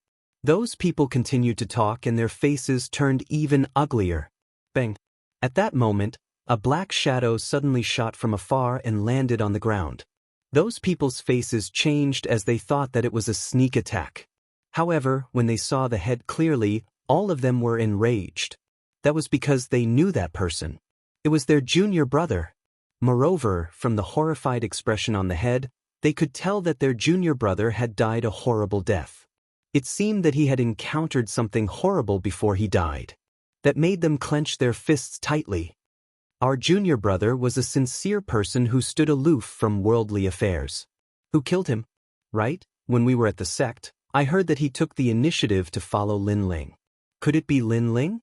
Those people continued to talk and their faces turned even uglier. Bang! At that moment, a black shadow suddenly shot from afar and landed on the ground. Those people's faces changed as they thought that it was a sneak attack. However, when they saw the head clearly, all of them were enraged. That was because they knew that person. It was their junior brother. Moreover, from the horrified expression on the head, they could tell that their junior brother had died a horrible death. It seemed that he had encountered something horrible before he died. That made them clench their fists tightly. Our junior brother was a sincere person who stood aloof from worldly affairs. Who killed him? Right? When we were at the sect, I heard that he took the initiative to follow Lin Ling. Could it be Lin Ling?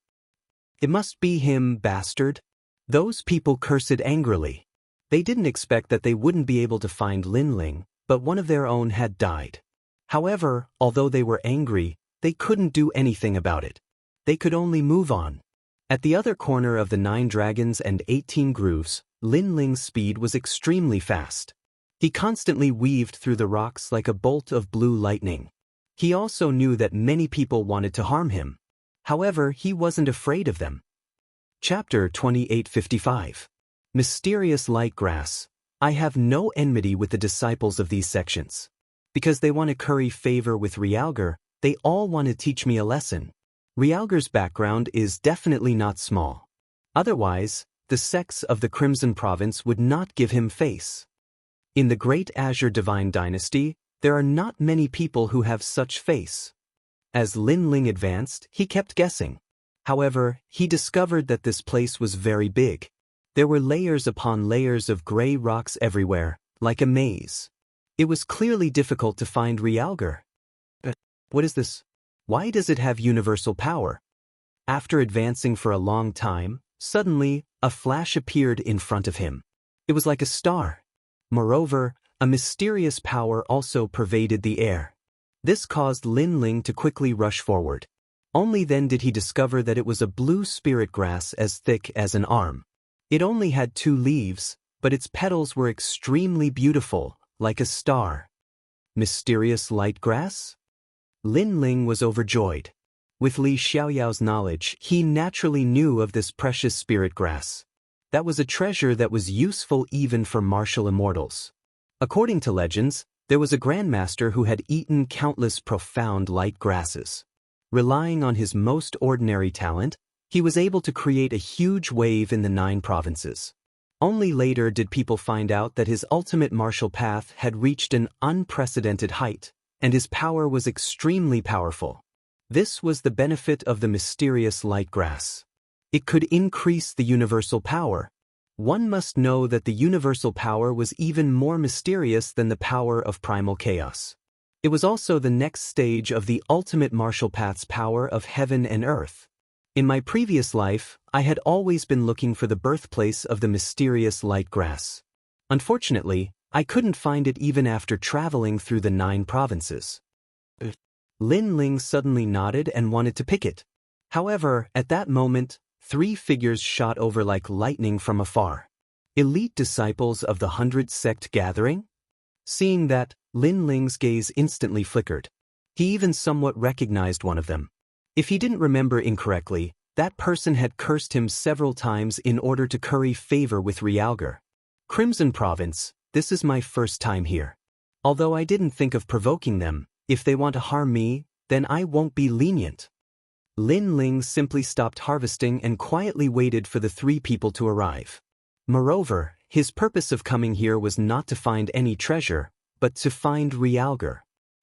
It must be him, bastard. Those people cursed angrily. They didn't expect that they wouldn't be able to find Lin Ling, but one of their own had died. However, although they were angry, they couldn't do anything about it. They could only move on. At the other corner of the 9 dragons and 18 grooves, Lin Ling's speed was extremely fast. He constantly weaved through the rocks like a bolt of blue lightning. He also knew that many people wanted to harm him. However, he wasn't afraid of them. Chapter 2855. Mysterious Light Grass. I have no enmity with the disciples of these sections. Because they want to curry favor with Realger, they all want to teach me a lesson. Realger's background is definitely not small. Otherwise, the sects of the Crimson Province would not give him face. In the Great Azure Divine Dynasty, there are not many people who have such face. As Lin Ling advanced, he kept guessing. However, he discovered that this place was very big. There were layers upon layers of gray rocks everywhere, like a maze. It was clearly difficult to find Realger. What is this? Why does it have universal power? After advancing for a long time, suddenly, a flash appeared in front of him. It was like a star. Moreover, a mysterious power also pervaded the air. This caused Lin Ling to quickly rush forward. Only then did he discover that it was a blue spirit grass as thick as an arm. It only had 2 leaves, but its petals were extremely beautiful, like a star. Mysterious light grass? Lin Ling was overjoyed. With Li Xiaoyao's knowledge, he naturally knew of this precious spirit grass. That was a treasure that was useful even for martial immortals. According to legends, there was a grandmaster who had eaten countless profound light grasses. Relying on his most ordinary talent, he was able to create a huge wave in the 9 provinces. Only later did people find out that his ultimate martial path had reached an unprecedented height, and his power was extremely powerful. This was the benefit of the mysterious light grass. It could increase the universal power. One must know that the universal power was even more mysterious than the power of primal chaos. It was also the next stage of the ultimate martial path's power of heaven and earth. In my previous life, I had always been looking for the birthplace of the mysterious light grass. Unfortunately, I couldn't find it even after traveling through the 9 provinces. Lin Ling suddenly nodded and wanted to pick it. However, at that moment, 3 figures shot over like lightning from afar. Elite disciples of the 100 sect gathering? Seeing that, Lin Ling's gaze instantly flickered. He even somewhat recognized one of them. If he didn't remember incorrectly, that person had cursed him several times in order to curry favor with Realger. Crimson Province, this is my first time here. Although I didn't think of provoking them, if they want to harm me, then I won't be lenient. Lin Ling simply stopped harvesting and quietly waited for the 3 people to arrive. Moreover, his purpose of coming here was not to find any treasure, but to find Realger.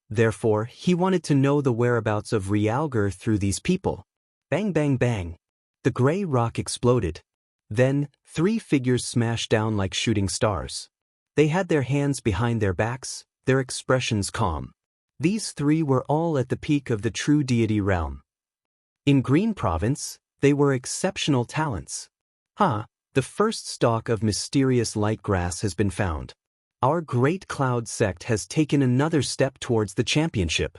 Therefore, he wanted to know the whereabouts of Realger through these people. Bang bang bang. The gray rock exploded. Then, 3 figures smashed down like shooting stars. They had their hands behind their backs, their expressions calm. These 3 were all at the peak of the true deity realm. In Green Province, they were exceptional talents. The first stalk of mysterious light grass has been found. Our great cloud sect has taken another step towards the championship.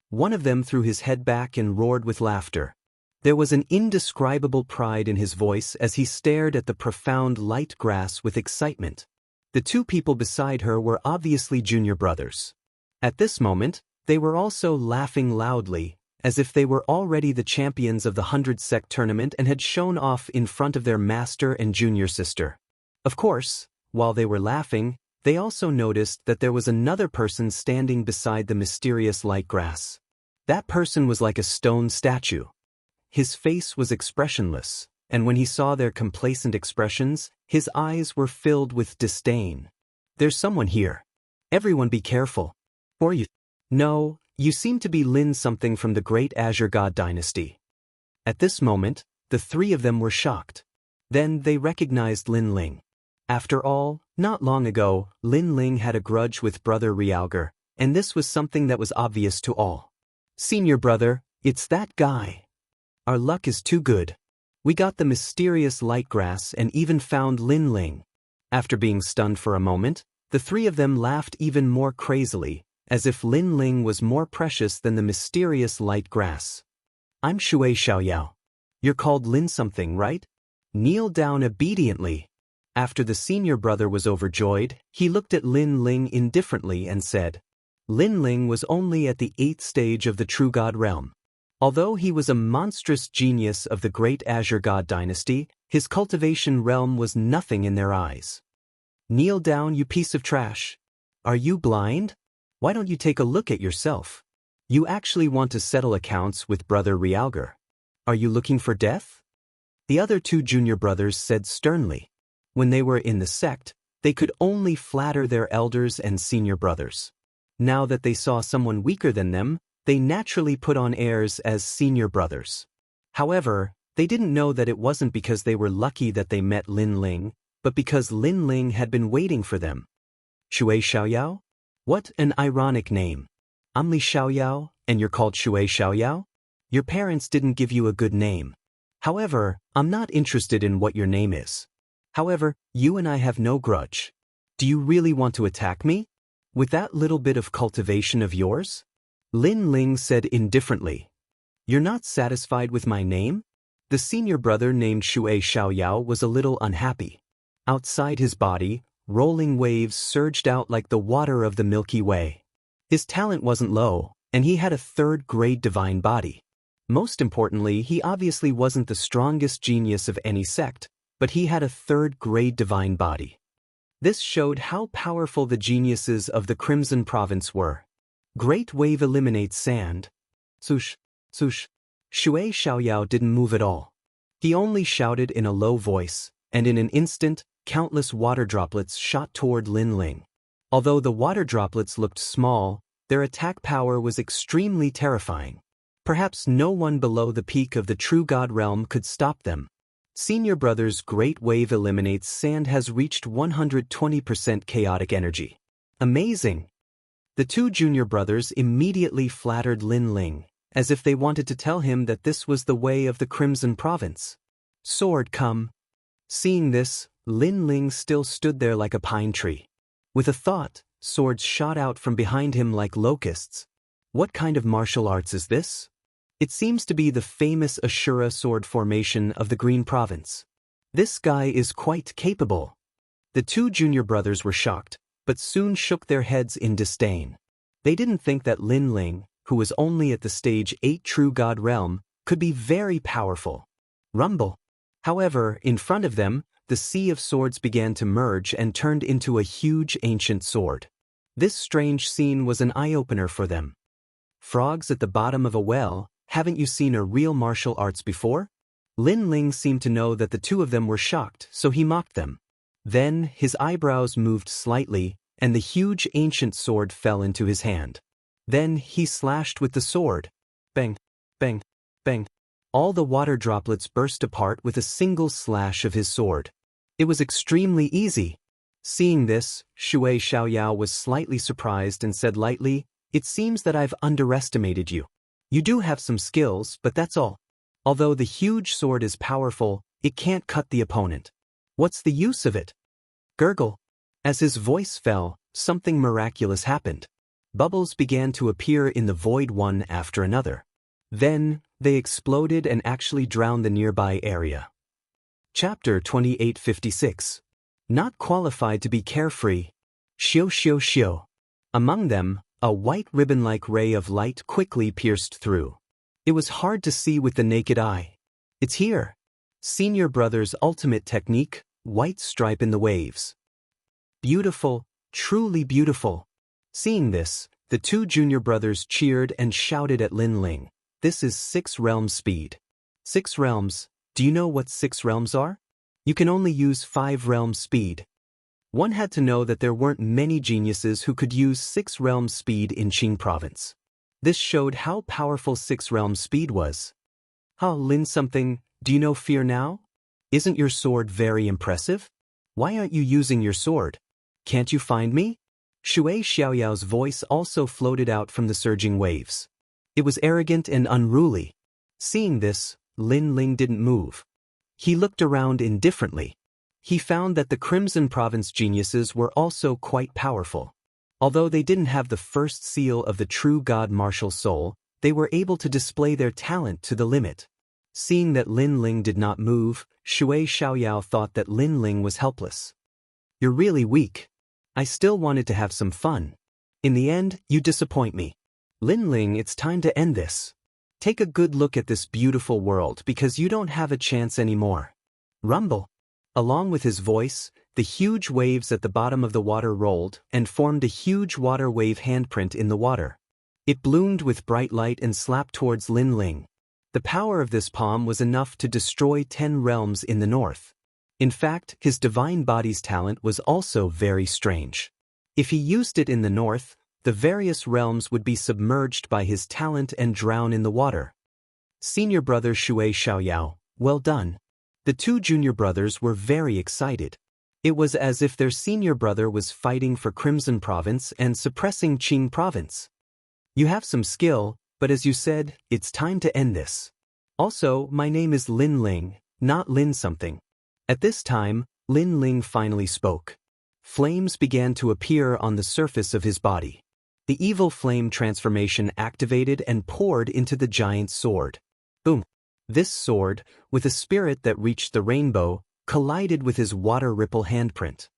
One of them threw his head back and roared with laughter. There was an indescribable pride in his voice as he stared at the profound light grass with excitement. The two people beside her were obviously junior brothers. At this moment, they were also laughing loudly, as if they were already the champions of the 100 Sect tournament and had shown off in front of their master and junior sister. Of course, while they were laughing, they also noticed that there was another person standing beside the mysterious light grass. That person was like a stone statue. His face was expressionless, and when he saw their complacent expressions, his eyes were filled with disdain. There's someone here. Everyone be careful. Or you. No, you seem to be Lin something from the great Azure God dynasty. At this moment, the three of them were shocked. Then they recognized Lin Ling. After all, not long ago, Lin Ling had a grudge with brother Realgar, and this was something that was obvious to all. Senior brother, it's that guy. Our luck is too good. We got the mysterious light grass and even found Lin Ling. After being stunned for a moment, the three of them laughed even more crazily, as if Lin Ling was more precious than the mysterious light grass. I'm Shui Xiaoyao. You're called Lin something, right? Kneel down obediently. After the senior brother was overjoyed, he looked at Lin Ling indifferently and said, Lin Ling was only at the 8th stage of the True God realm. Although he was a monstrous genius of the great Azure God dynasty, his cultivation realm was nothing in their eyes. Kneel down, you piece of trash. Are you blind? Why don't you take a look at yourself? You actually want to settle accounts with brother Realgar. Are you looking for death? The other two junior brothers said sternly. When they were in the sect, they could only flatter their elders and senior brothers. Now that they saw someone weaker than them, they naturally put on airs as senior brothers. However, they didn't know that it wasn't because they were lucky that they met Lin Ling, but because Lin Ling had been waiting for them. Shui Xiaoyao? What an ironic name. I'm Li Xiaoyao, and you're called Shui Xiaoyao? Your parents didn't give you a good name. However, I'm not interested in what your name is. However, you and I have no grudge. Do you really want to attack me? With that little bit of cultivation of yours? Lin Ling said indifferently. You're not satisfied with my name? The senior brother named Shui Xiaoyao was a little unhappy. Outside his body, rolling waves surged out like the water of the Milky Way. His talent wasn't low, and he had a third-grade divine body. Most importantly, he obviously wasn't the strongest genius of any sect, but he had a third-grade divine body. This showed how powerful the geniuses of the Crimson Province were. Great wave eliminates sand. Swoosh, swoosh. Shui Xiaoyao didn't move at all. He only shouted in a low voice, and in an instant, countless water droplets shot toward Lin Ling. Although the water droplets looked small, their attack power was extremely terrifying. Perhaps no one below the peak of the True God realm could stop them. Senior brother's great wave eliminates sand has reached 120% chaotic energy. Amazing! The two junior brothers immediately flattered Lin Ling, as if they wanted to tell him that this was the way of the Crimson Province. Sword come. Seeing this, Lin Ling still stood there like a pine tree. With a thought, swords shot out from behind him like locusts. What kind of martial arts is this? It seems to be the famous Ashura sword formation of the Green Province. This guy is quite capable. The two junior brothers were shocked, but soon shook their heads in disdain. They didn't think that Lin Ling, who was only at the stage 8 True God realm, could be very powerful. Rumble. However, in front of them, the sea of swords began to merge and turned into a huge ancient sword. This strange scene was an eye-opener for them. Frogs at the bottom of a well, haven't you seen a real martial arts before? Lin Ling seemed to know that the two of them were shocked, so he mocked them. Then, his eyebrows moved slightly, and the huge ancient sword fell into his hand. Then, he slashed with the sword. Bang, bang, bang. All the water droplets burst apart with a single slash of his sword. It was extremely easy. Seeing this, Shui Xiaoyao was slightly surprised and said lightly, "It seems that I've underestimated you. You do have some skills, but that's all. Although the huge sword is powerful, it can't cut the opponent. What's the use of it? Gurgle. As his voice fell, something miraculous happened. Bubbles began to appear in the void one after another. Then, they exploded and actually drowned the nearby area. Chapter 2856. Not qualified to be carefree. Xiu xiu xiu. Among them, a white ribbon-like ray of light quickly pierced through. It was hard to see with the naked eye. It's here. Senior brother's ultimate technique, white stripe in the waves. Beautiful, truly beautiful. Seeing this, the two junior brothers cheered and shouted at Lin Ling. This is 6 realms speed. 6 realms, do you know what 6 realms are? You can only use 5 realms speed. One had to know that there weren't many geniuses who could use 6 realms speed in Qing province. This showed how powerful 6 realms speed was. Lin something, do you know fear now? Isn't your sword very impressive? Why aren't you using your sword? Can't you find me? Shui Xiaoyao's voice also floated out from the surging waves. It was arrogant and unruly. Seeing this, Lin Ling didn't move. He looked around indifferently. He found that the Crimson Province geniuses were also quite powerful. Although they didn't have the first seal of the true God martial soul, they were able to display their talent to the limit. Seeing that Lin Ling did not move, Shui Xiaoyao thought that Lin Ling was helpless. You're really weak. I still wanted to have some fun. In the end, you disappoint me. Lin Ling, it's time to end this. Take a good look at this beautiful world because you don't have a chance anymore. Rumble. Along with his voice, the huge waves at the bottom of the water rolled and formed a huge water wave handprint in the water. It bloomed with bright light and slapped towards Lin Ling. The power of this palm was enough to destroy 10 realms in the north. In fact, his divine body's talent was also very strange. If he used it in the north, the various realms would be submerged by his talent and drown in the water. Senior brother Shui Xiaoyao, well done. The two junior brothers were very excited. It was as if their senior brother was fighting for Crimson Province and suppressing Qing Province. You have some skill, but as you said, it's time to end this. Also, my name is Lin Ling, not Lin something. At this time, Lin Ling finally spoke. Flames began to appear on the surface of his body. The evil flame transformation activated and poured into the giant sword. Boom! This sword, with a spirit that reached the rainbow, collided with his water ripple handprint.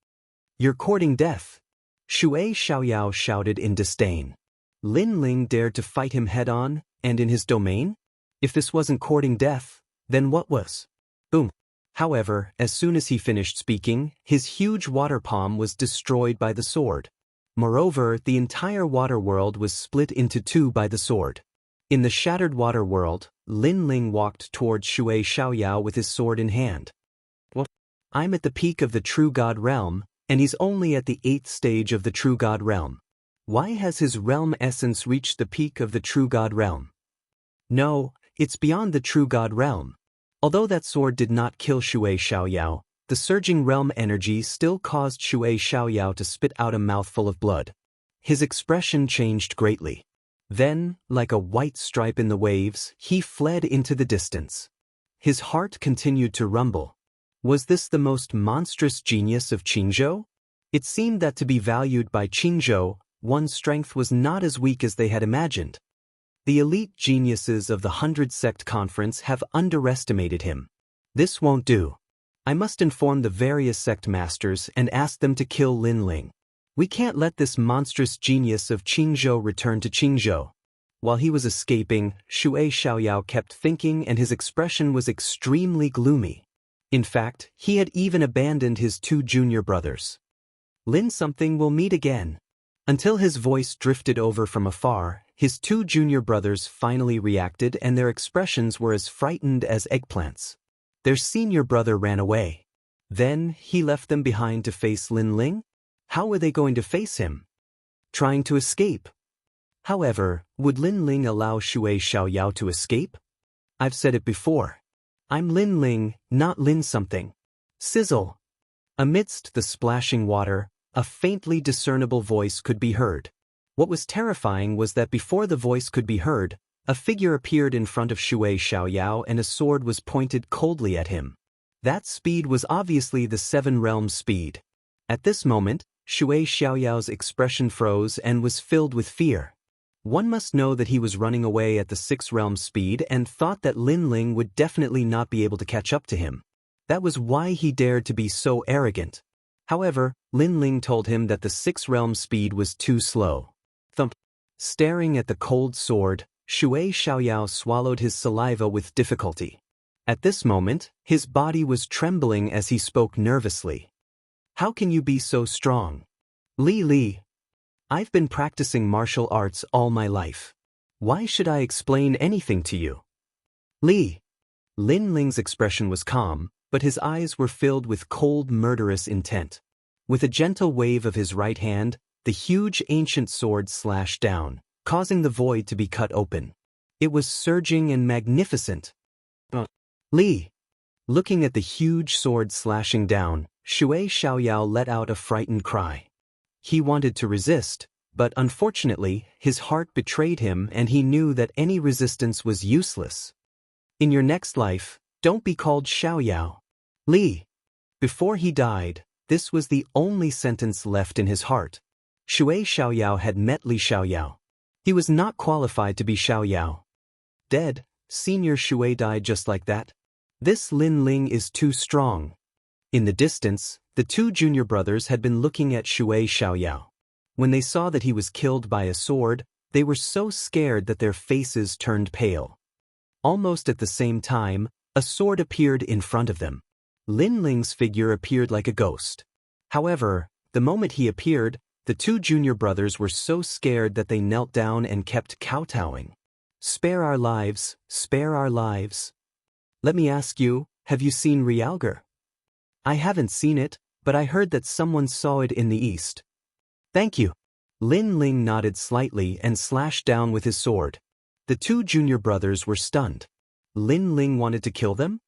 You're courting death. Shui Xiaoyao shouted in disdain. Lin Ling dared to fight him head-on, and in his domain? If this wasn't courting death, then what was? Boom! However, as soon as he finished speaking, his huge water palm was destroyed by the sword. Moreover, the entire water world was split into 2 by the sword. In the shattered water world, Lin Ling walked towards Shui Xiaoyao with his sword in hand. What? I'm at the peak of the true God realm, and he's only at the 8th stage of the true God realm. Why has his realm essence reached the peak of the true God realm? No, it's beyond the true God realm. Although that sword did not kill Shui Xiaoyao, the surging realm energy still caused Shui Xiaoyao to spit out a mouthful of blood. His expression changed greatly. Then, like a white stripe in the waves, he fled into the distance. His heart continued to rumble. Was this the most monstrous genius of Qingzhou? It seemed that to be valued by Qingzhou, one's strength was not as weak as they had imagined. The elite geniuses of the 100 Sect Conference have underestimated him. This won't do. I must inform the various sect masters and ask them to kill Lin Ling. We can't let this monstrous genius of Qingzhou return to Qingzhou. While he was escaping, Shui Xiaoyao kept thinking and his expression was extremely gloomy. In fact, he had even abandoned his 2 junior brothers. Lin something will meet again. Until his voice drifted over from afar, his 2 junior brothers finally reacted and their expressions were as frightened as eggplants. Their senior brother ran away. Then, he left them behind to face Lin Ling? How were they going to face him? Trying to escape. However, would Lin Ling allow Shui Xiaoyao to escape? I've said it before. I'm Lin Ling, not Lin something. Sizzle. Amidst the splashing water, a faintly discernible voice could be heard. What was terrifying was that before the voice could be heard, A figure appeared in front of Shui Xiaoyao and a sword was pointed coldly at him. That speed was obviously the Seven Realms speed. At this moment, Shui Xiaoyao's expression froze and was filled with fear. One must know that he was running away at the Six Realms speed and thought that Lin Ling would definitely not be able to catch up to him. That was why he dared to be so arrogant. However, Lin Ling told him that the Six Realms speed was too slow. Thump. Staring at the cold sword, Shui Xiaoyao swallowed his saliva with difficulty. At this moment, his body was trembling as he spoke nervously. How can you be so strong? Li. I've been practicing martial arts all my life. Why should I explain anything to you? Li. Lin Ling's expression was calm, but his eyes were filled with cold, murderous intent. With a gentle wave of his right hand, the huge ancient sword slashed down, causing the void to be cut open. It was surging and magnificent. Li. Looking at the huge sword slashing down, Shui Xiaoyao let out a frightened cry. He wanted to resist, but unfortunately, his heart betrayed him and he knew that any resistance was useless. In your next life, don't be called Xiaoyao. Li. Before he died, this was the only sentence left in his heart. Shui Xiaoyao had met Li Xiaoyao. He was not qualified to be Xiaoyao. Dead, Senior Shui died just like that. This Lin Ling is too strong. In the distance, the two junior brothers had been looking at Shui Xiaoyao. When they saw that he was killed by a sword, they were so scared that their faces turned pale. Almost at the same time, a sword appeared in front of them. Lin Ling's figure appeared like a ghost. However, the moment he appeared, the two junior brothers were so scared that they knelt down and kept kowtowing. Spare our lives, spare our lives. Let me ask you, have you seen Realgar? I haven't seen it, but I heard that someone saw it in the east. Thank you. Lin Ling nodded slightly and slashed down with his sword. The two junior brothers were stunned. Lin Ling wanted to kill them?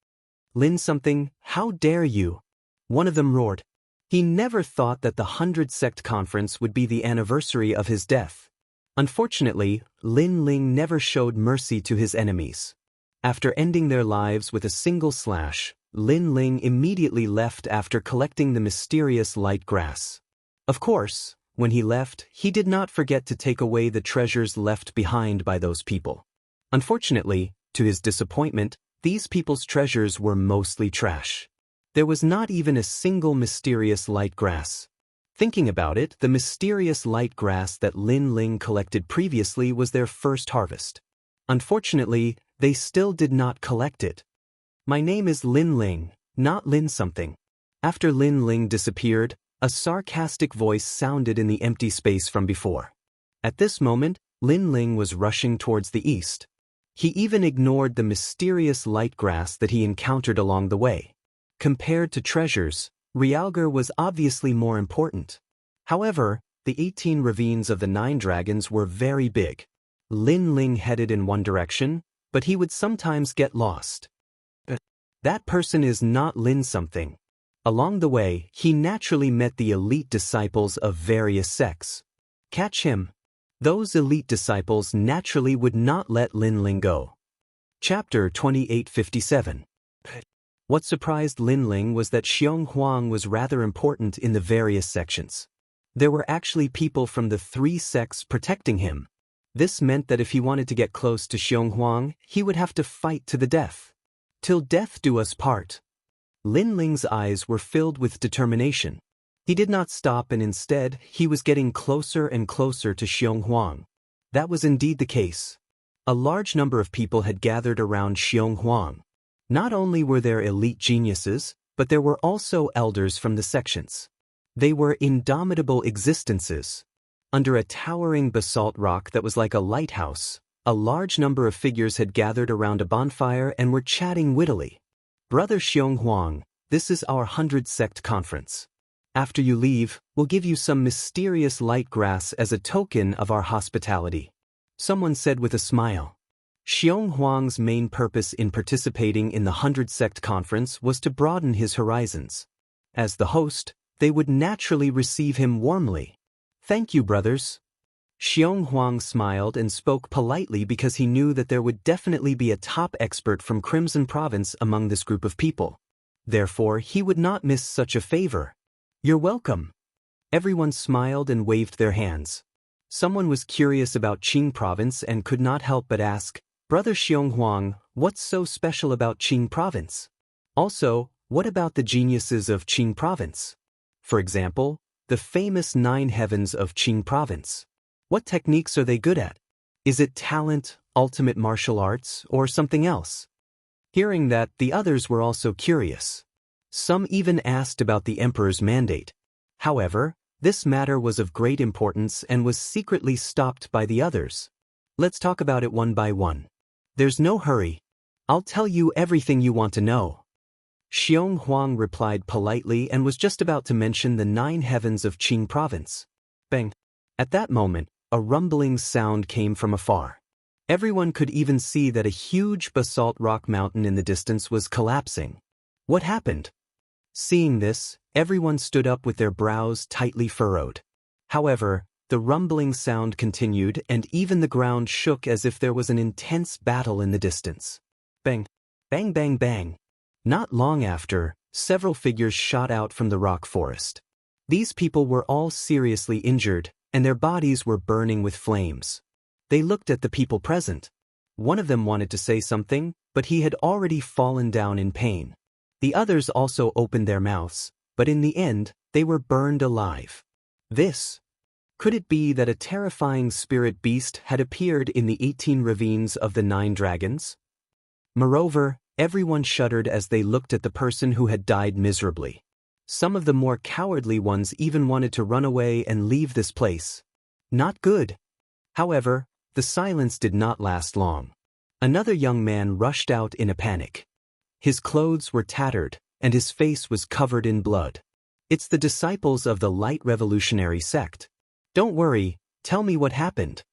Lin something, how dare you? One of them roared. He never thought that the 100 Sect Conference would be the anniversary of his death. Unfortunately, Lin Ling never showed mercy to his enemies. After ending their lives with a single slash, Lin Ling immediately left after collecting the mysterious light grass. Of course, when he left, he did not forget to take away the treasures left behind by those people. Unfortunately, to his disappointment, these people's treasures were mostly trash. There was not even a single mysterious light grass. Thinking about it, the mysterious light grass that Lin Ling collected previously was their first harvest. Unfortunately, they still did not collect it. My name is Lin Ling, not Lin something. After Lin Ling disappeared, a sarcastic voice sounded in the empty space from before. At this moment, Lin Ling was rushing towards the east. He even ignored the mysterious light grass that he encountered along the way. Compared to treasures, Realgar was obviously more important. However, the 18 ravines of the 9 dragons were very big. Lin Ling headed in one direction, but he would sometimes get lost. That person is not Lin something. Along the way, he naturally met the elite disciples of various sects. Catch him. Those elite disciples naturally would not let Lin Ling go. Chapter 2857. What surprised Lin Ling was that Xiong Huang was rather important in the various sections. There were actually people from the 3 sects protecting him. This meant that if he wanted to get close to Xiong Huang, he would have to fight to the death. Till death do us part. Lin Ling's eyes were filled with determination. He did not stop and instead, he was getting closer and closer to Xiong Huang. That was indeed the case. A large number of people had gathered around Xiong Huang. Not only were there elite geniuses, but there were also elders from the sections. They were indomitable existences. Under a towering basalt rock that was like a lighthouse, a large number of figures had gathered around a bonfire and were chatting wittily. Brother Xiong Huang, this is our 100 Sect Conference. After you leave, we'll give you some mysterious light grass as a token of our hospitality. Someone said with a smile. Xiong Huang's main purpose in participating in the 100 Sect Conference was to broaden his horizons. As the host, they would naturally receive him warmly. Thank you, brothers. Xiong Huang smiled and spoke politely because he knew that there would definitely be a top expert from Crimson Province among this group of people. Therefore, he would not miss such a favor. "You're welcome." Everyone smiled and waved their hands. Someone was curious about Qing Province and could not help but ask, "Brother Xiong Huang, what's so special about Qing Province? Also, what about the geniuses of Qing Province? For example, the famous 9 heavens of Qing Province. What techniques are they good at? Is it talent, ultimate martial arts, or something else?" Hearing that, the others were also curious. Some even asked about the emperor's mandate. However, this matter was of great importance and was secretly stopped by the others. "Let's talk about it one by one. There's no hurry. I'll tell you everything you want to know." Xiong Huang replied politely and was just about to mention the 9 heavens of Qing Province. Bang! At that moment, a rumbling sound came from afar. Everyone could even see that a huge basalt rock mountain in the distance was collapsing. What happened? Seeing this, everyone stood up with their brows tightly furrowed. However, the rumbling sound continued and even the ground shook as if there was an intense battle in the distance. Bang! Bang bang bang! Not long after, several figures shot out from the rock forest. These people were all seriously injured, and their bodies were burning with flames. They looked at the people present. One of them wanted to say something, but he had already fallen down in pain. The others also opened their mouths, but in the end, they were burned alive. Could it be that a terrifying spirit beast had appeared in the 18 ravines of the 9 dragons? Moreover, everyone shuddered as they looked at the person who had died miserably. Some of the more cowardly ones even wanted to run away and leave this place. Not good. However, the silence did not last long. Another young man rushed out in a panic. His clothes were tattered, and his face was covered in blood. "It's the disciples of the Light Revolutionary sect. Don't worry, tell me what happened."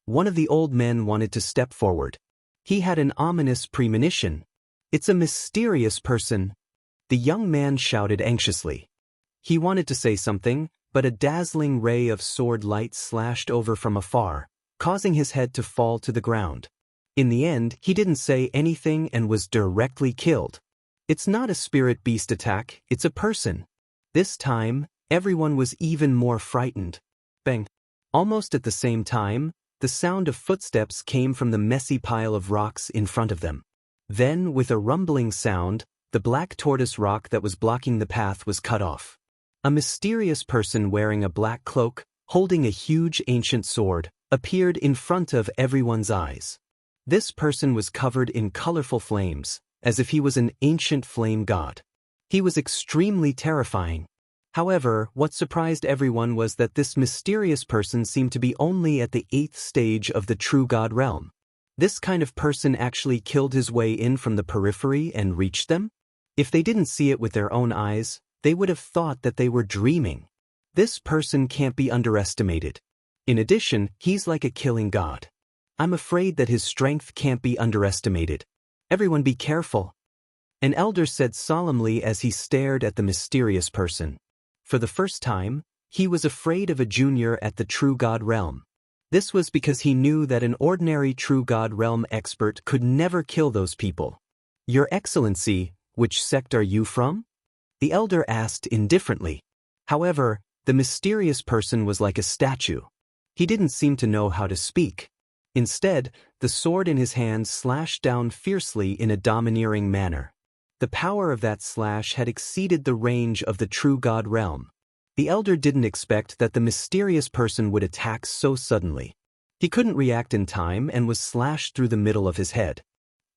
One of the old men wanted to step forward. He had an ominous premonition. "It's a mysterious person." The young man shouted anxiously. He wanted to say something, but a dazzling ray of sword light slashed over from afar, causing his head to fall to the ground. In the end, he didn't say anything and was directly killed. It's not a spirit beast attack, it's a person. This time, everyone was even more frightened. Bang! Almost at the same time, the sound of footsteps came from the messy pile of rocks in front of them. Then, with a rumbling sound, the black tortoise rock that was blocking the path was cut off. A mysterious person wearing a black cloak, holding a huge ancient sword, appeared in front of everyone's eyes. This person was covered in colorful flames, as if he was an ancient flame god. He was extremely terrifying. However, what surprised everyone was that this mysterious person seemed to be only at the 8th stage of the true god realm. This kind of person actually killed his way in from the periphery and reached them? If they didn't see it with their own eyes, they would have thought that they were dreaming. This person can't be underestimated. In addition, he's like a killing god. I'm afraid that his strength can't be underestimated. Everyone be careful. An elder said solemnly as he stared at the mysterious person. For the first time, he was afraid of a junior at the True God realm. This was because he knew that an ordinary True God realm expert could never kill those people. "Your Excellency, which sect are you from?" the elder asked indifferently. However, the mysterious person was like a statue. He didn't seem to know how to speak. Instead, the sword in his hand slashed down fiercely in a domineering manner. The power of that slash had exceeded the range of the True God realm. The elder didn't expect that the mysterious person would attack so suddenly. He couldn't react in time and was slashed through the middle of his head.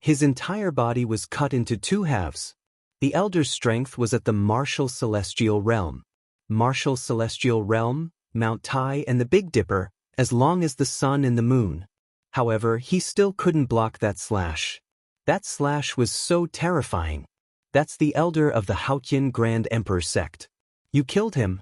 His entire body was cut into 2 halves. The elder's strength was at the Martial Celestial Realm. Martial Celestial Realm, Mount Tai and the Big Dipper, as long as the sun and the moon. However, he still couldn't block that slash. That slash was so terrifying. That's the elder of the Haotian Grand Emperor sect. You killed him.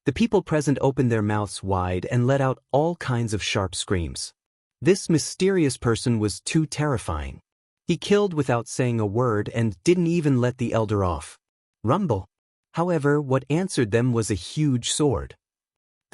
The people present opened their mouths wide and let out all kinds of sharp screams. This mysterious person was too terrifying. He killed without saying a word and didn't even let the elder off. Rumble. However, what answered them was a huge sword.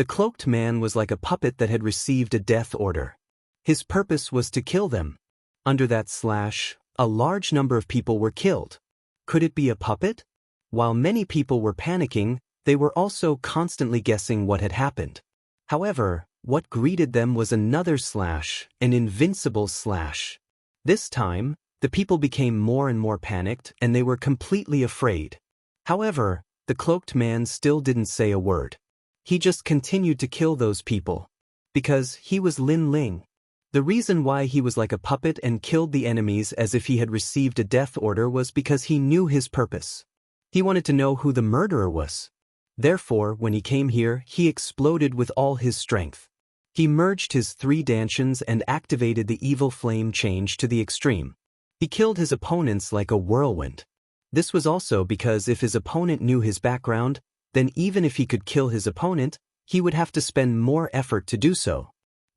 The cloaked man was like a puppet that had received a death order. His purpose was to kill them. Under that slash, a large number of people were killed. Could it be a puppet? While many people were panicking, they were also constantly guessing what had happened. However, what greeted them was another slash, an invincible slash. This time, the people became more and more panicked and they were completely afraid. However, the cloaked man still didn't say a word. He just continued to kill those people. Because he was Lin Ling. The reason why he was like a puppet and killed the enemies as if he had received a death order was because he knew his purpose. He wanted to know who the murderer was. Therefore, when he came here, he exploded with all his strength. He merged his 3 dantians and activated the evil flame change to the extreme. He killed his opponents like a whirlwind. This was also because if his opponent knew his background, then even if he could kill his opponent, he would have to spend more effort to do so.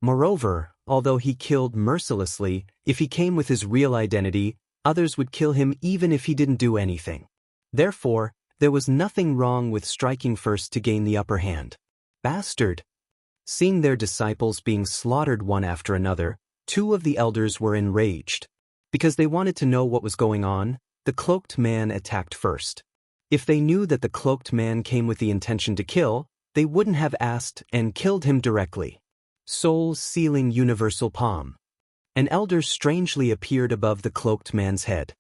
Moreover, although he killed mercilessly, if he came with his real identity, others would kill him even if he didn't do anything. Therefore, there was nothing wrong with striking first to gain the upper hand. Bastard! Seeing their disciples being slaughtered one after another, 2 of the elders were enraged. Because they wanted to know what was going on, the cloaked man attacked first. If they knew that the cloaked man came with the intention to kill, they wouldn't have asked and killed him directly. Soul sealing universal palm. An elder strangely appeared above the cloaked man's head.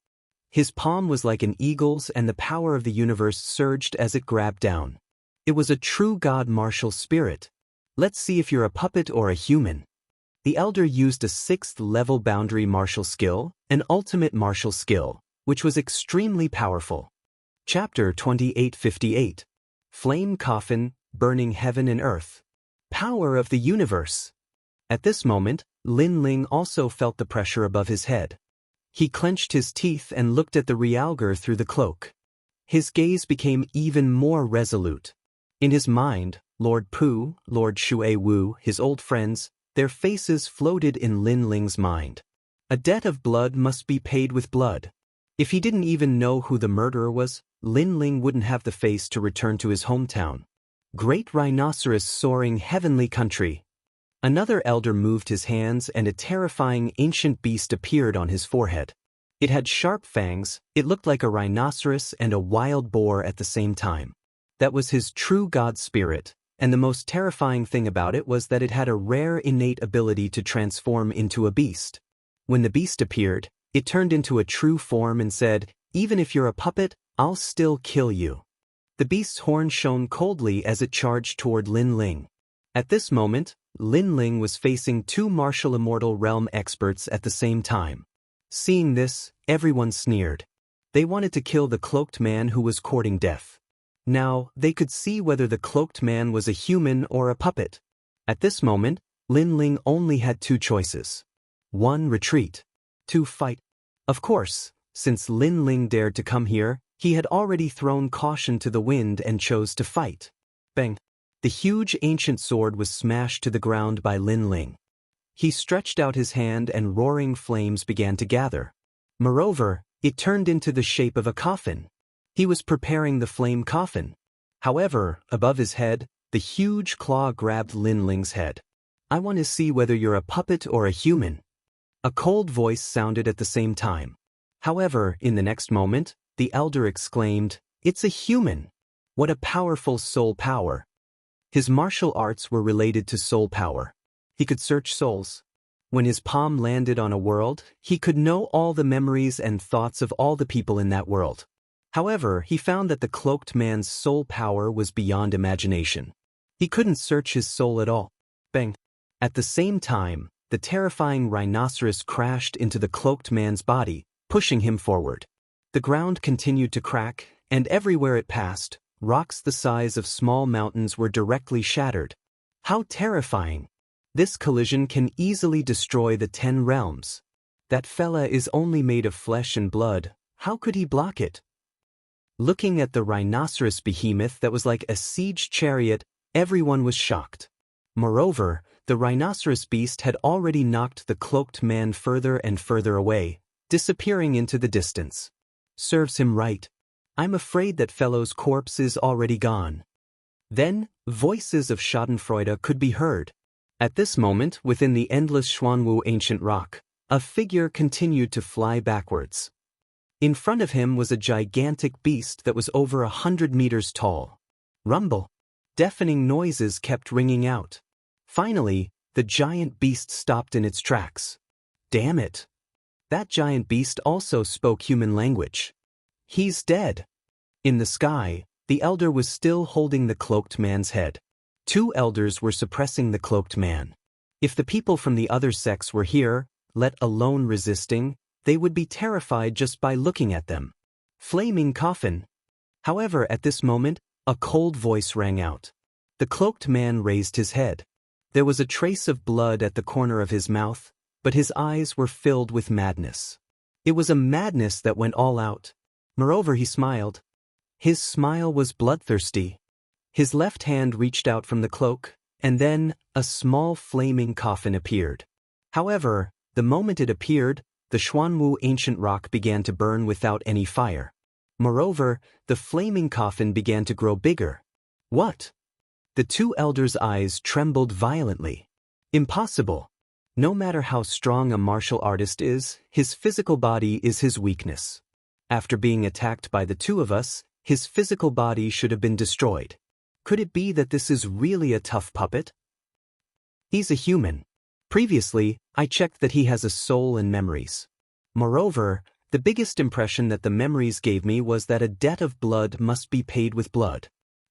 His palm was like an eagle's and the power of the universe surged as it grabbed down. It was a true god martial spirit. Let's see if you're a puppet or a human. The elder used a 6th level boundary martial skill, an ultimate martial skill, which was extremely powerful. Chapter 2858. Flame Coffin, Burning Heaven and Earth. Power of the Universe. At this moment, Lin Ling also felt the pressure above his head. He clenched his teeth and looked at the realger through the cloak. His gaze became even more resolute. In his mind, Lord Pu, Lord Shui Wu, his old friends, their faces floated in Lin Ling's mind. A debt of blood must be paid with blood. If he didn't even know who the murderer was, Lin Ling wouldn't have the face to return to his hometown. Great rhinoceros soaring heavenly country. Another elder moved his hands and a terrifying ancient beast appeared on his forehead. It had sharp fangs, it looked like a rhinoceros and a wild boar at the same time. That was his true god spirit, and the most terrifying thing about it was that it had a rare innate ability to transform into a beast. When the beast appeared, it turned into a true form and said, "Even if you're a puppet, I'll still kill you." The beast's horn shone coldly as it charged toward Lin Ling. At this moment, Lin Ling was facing 2 martial immortal realm experts at the same time. Seeing this, everyone sneered. They wanted to kill the cloaked man who was courting death. Now, they could see whether the cloaked man was a human or a puppet. At this moment, Lin Ling only had 2 choices. 1. Retreat. 2. Fight. Of course, since Lin Ling dared to come here, he had already thrown caution to the wind and chose to fight. Bang! The huge ancient sword was smashed to the ground by Lin Ling. He stretched out his hand and roaring flames began to gather. Moreover, it turned into the shape of a coffin. He was preparing the flame coffin. However, above his head, the huge claw grabbed Lin Ling's head. "I want to see whether you're a puppet or a human." A cold voice sounded at the same time. However, in the next moment, the elder exclaimed, "It's a human! What a powerful soul power!" His martial arts were related to soul power. He could search souls. When his palm landed on a world, he could know all the memories and thoughts of all the people in that world. However, he found that the cloaked man's soul power was beyond imagination. He couldn't search his soul at all. Bang! At the same time, the terrifying rhinoceros crashed into the cloaked man's body, pushing him forward. The ground continued to crack, and everywhere it passed, rocks the size of small mountains were directly shattered. How terrifying! This collision can easily destroy the 10 realms. That fella is only made of flesh and blood. How could he block it? Looking at the rhinoceros behemoth that was like a siege chariot, everyone was shocked. Moreover, the rhinoceros beast had already knocked the cloaked man further and further away, disappearing into the distance. Serves him right. I'm afraid that fellow's corpse is already gone. Then, voices of schadenfreude could be heard. At this moment, within the endless Xuanwu ancient rock, a figure continued to fly backwards. In front of him was a gigantic beast that was over 100 meters tall. Rumble. Deafening noises kept ringing out. Finally, the giant beast stopped in its tracks. Damn it! That giant beast also spoke human language. He's dead. In the sky, the elder was still holding the cloaked man's head. Two elders were suppressing the cloaked man. If the people from the other sects were here, let alone resisting, they would be terrified just by looking at them. Flaming coffin. However, at this moment, a cold voice rang out. The cloaked man raised his head. There was a trace of blood at the corner of his mouth, but his eyes were filled with madness. It was a madness that went all out. Moreover, he smiled. His smile was bloodthirsty. His left hand reached out from the cloak, and then a small flaming coffin appeared. However, the moment it appeared, the Xuanwu ancient rock began to burn without any fire. Moreover, the flaming coffin began to grow bigger. What? The two elders' eyes trembled violently. Impossible. No matter how strong a martial artist is, his physical body is his weakness. After being attacked by the two of us, his physical body should have been destroyed. Could it be that this is really a tough puppet? He's a human. Previously, I checked that he has a soul and memories. Moreover, the biggest impression that the memories gave me was that a debt of blood must be paid with blood.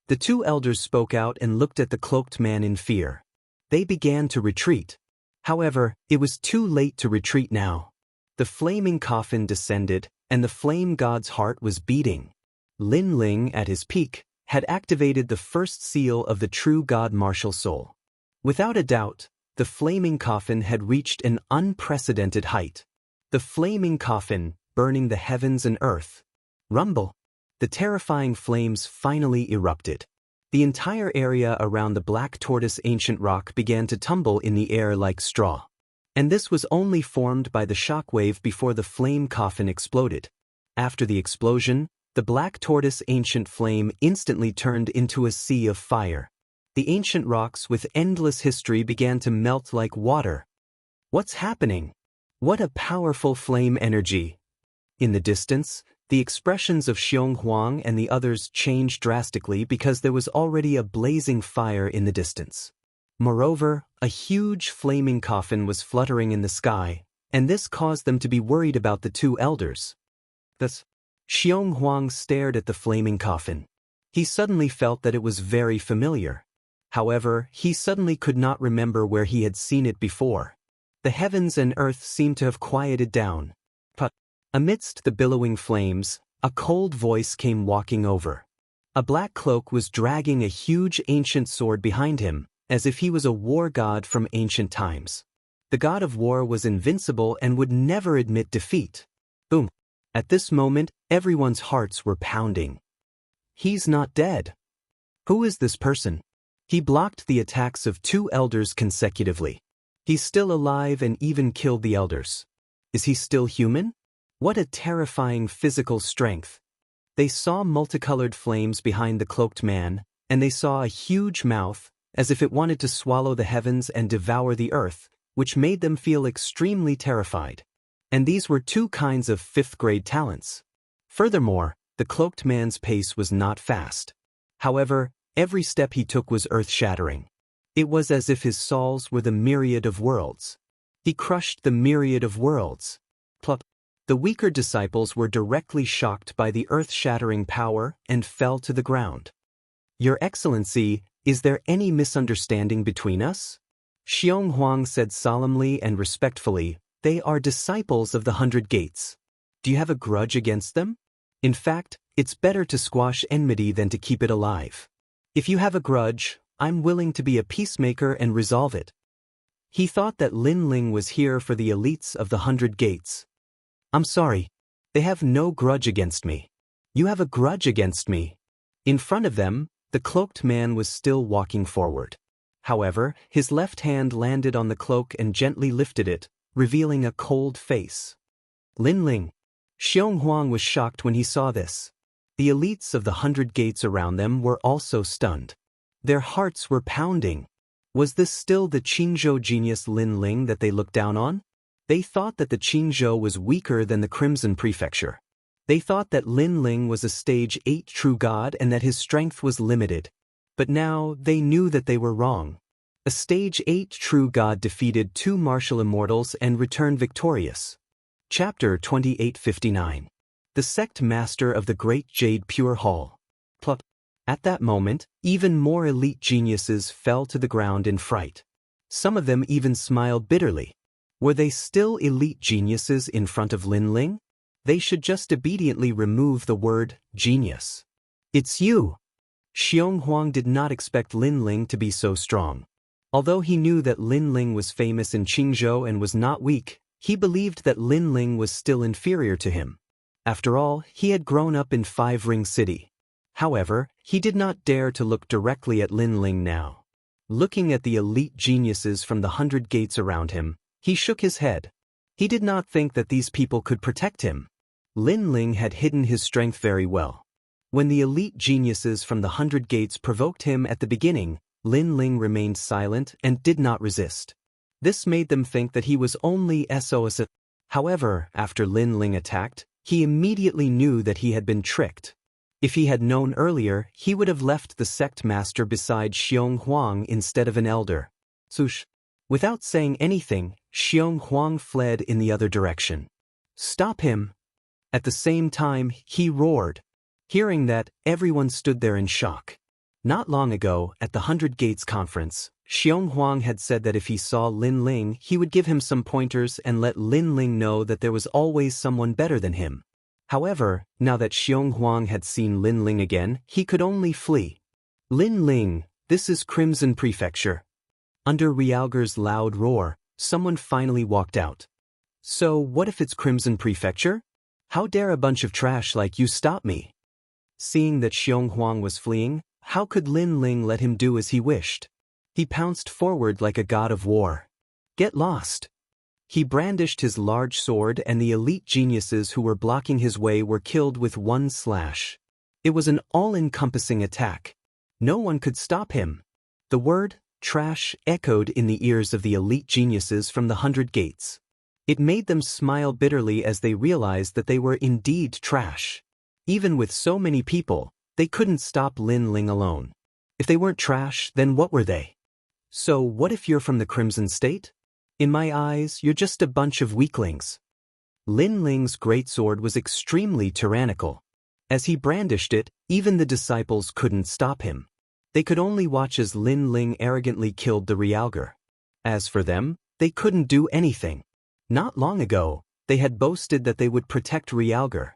The two elders spoke out and looked at the cloaked man in fear. They began to retreat. However, it was too late to retreat now. The flaming coffin descended, and the flame god's heart was beating. Lin Ling, at his peak, had activated the first seal of the true god martial soul. Without a doubt, the flaming coffin had reached an unprecedented height. The flaming coffin, burning the heavens and earth. Rumble. The terrifying flames finally erupted. The entire area around the black tortoise ancient rock began to tumble in the air like straw. And this was only formed by the shockwave before the flame coffin exploded. After the explosion, the black tortoise ancient flame instantly turned into a sea of fire. The ancient rocks with endless history began to melt like water. What's happening? What a powerful flame energy! In the distance, the expressions of Xiong Huang and the others changed drastically because there was already a blazing fire in the distance. Moreover, a huge flaming coffin was fluttering in the sky, and this caused them to be worried about the two elders. Thus, Xiong Huang stared at the flaming coffin. He suddenly felt that it was very familiar. However, he suddenly could not remember where he had seen it before. The heavens and earth seemed to have quieted down. But, amidst the billowing flames, a cold voice came walking over. A black cloak was dragging a huge ancient sword behind him, as if he was a war god from ancient times. The god of war was invincible and would never admit defeat. Boom. At this moment, everyone's hearts were pounding. He's not dead. Who is this person? He blocked the attacks of two elders consecutively. He's still alive and even killed the elders. Is he still human? What a terrifying physical strength. They saw multicolored flames behind the cloaked man, and they saw a huge mouth, as if it wanted to swallow the heavens and devour the earth, which made them feel extremely terrified. And these were two kinds of fifth-grade talents. Furthermore, the cloaked man's pace was not fast. However, every step he took was earth-shattering. It was as if his soles were the myriad of worlds. He crushed the myriad of worlds. Plop. The weaker disciples were directly shocked by the earth-shattering power and fell to the ground. Your Excellency, is there any misunderstanding between us? Xiong Huang said solemnly and respectfully, they are disciples of the 100 Gates. Do you have a grudge against them? In fact, it's better to squash enmity than to keep it alive. If you have a grudge, I'm willing to be a peacemaker and resolve it. He thought that Lin Ling was here for the elites of the 100 Gates. I'm sorry. They have no grudge against me. You have a grudge against me. In front of them, the cloaked man was still walking forward. However, his left hand landed on the cloak and gently lifted it, revealing a cold face. Lin Ling. Xiong Huang was shocked when he saw this. The elites of the 100 Gates around them were also stunned. Their hearts were pounding. Was this still the Qingzhou genius Lin Ling that they looked down on? They thought that the Qingzhou was weaker than the Crimson Prefecture. They thought that Lin Ling was a stage 8 true god and that his strength was limited. But now they knew that they were wrong. A stage 8 true god defeated 2 martial immortals and returned victorious. Chapter 2859. The Sect Master of the Great Jade Pure Hall. Plop. At that moment, even more elite geniuses fell to the ground in fright. Some of them even smiled bitterly. Were they still elite geniuses in front of Lin Ling? They should just obediently remove the word genius. It's you! Xiong Huang did not expect Lin Ling to be so strong. Although he knew that Lin Ling was famous in Qingzhou and was not weak, he believed that Lin Ling was still inferior to him. After all, he had grown up in Five Ring City. However, he did not dare to look directly at Lin Ling now. Looking at the elite geniuses from the 100 gates around him, he shook his head. He did not think that these people could protect him. Lin Ling had hidden his strength very well. When the elite geniuses from the 100 gates provoked him at the beginning, Lin Ling remained silent and did not resist. This made them think that he was only SOS. However, after Lin Ling attacked, he immediately knew that he had been tricked. If he had known earlier, he would have left the sect master beside Xiong Huang instead of an elder. Sush. Without saying anything, Xiong Huang fled in the other direction. Stop him! At the same time, he roared. Hearing that, everyone stood there in shock. Not long ago, at the 100 Gates conference, Xiong Huang had said that if he saw Lin Ling, he would give him some pointers and let Lin Ling know that there was always someone better than him. However, now that Xiong Huang had seen Lin Ling again, he could only flee. Lin Ling, this is Crimson Prefecture. Under Realger's loud roar, someone finally walked out. So what if it's Crimson Prefecture? How dare a bunch of trash like you stop me? Seeing that Xiong Huang was fleeing, how could Lin Ling let him do as he wished? He pounced forward like a god of war. Get lost! He brandished his large sword and the elite geniuses who were blocking his way were killed with one slash. It was an all-encompassing attack. No one could stop him. The word, trash, echoed in the ears of the elite geniuses from the 100 gates. It made them smile bitterly as they realized that they were indeed trash. Even with so many people, they couldn't stop Lin Ling alone. If they weren't trash, then what were they? So what if you're from the Crimson State? In my eyes, you're just a bunch of weaklings. Lin Ling's greatsword was extremely tyrannical. As he brandished it, even the disciples couldn't stop him. They could only watch as Lin Ling arrogantly killed the Realger. As for them, they couldn't do anything. Not long ago, they had boasted that they would protect Realger.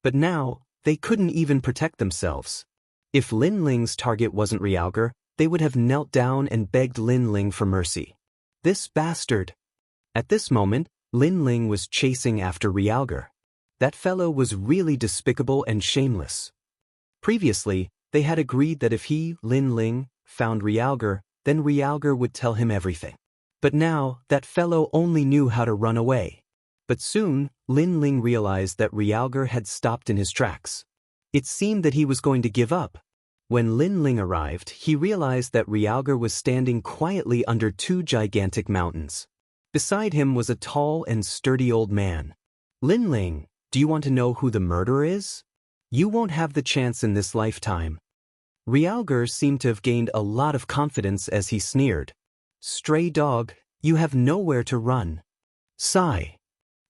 But now, they couldn't even protect themselves. If Lin Ling's target wasn't Realger, they would have knelt down and begged Lin Ling for mercy. This bastard! At this moment, Lin Ling was chasing after Realger. That fellow was really despicable and shameless. Previously, they had agreed that if he, Lin Ling, found Realger, then Realger would tell him everything. But now, that fellow only knew how to run away. But soon, Lin Ling realized that Realger had stopped in his tracks. It seemed that he was going to give up. When Lin Ling arrived, he realized that Realger was standing quietly under 2 gigantic mountains. Beside him was a tall and sturdy old man. Lin Ling, do you want to know who the murderer is? You won't have the chance in this lifetime. Realger seemed to have gained a lot of confidence as he sneered. Stray dog, you have nowhere to run. Sigh.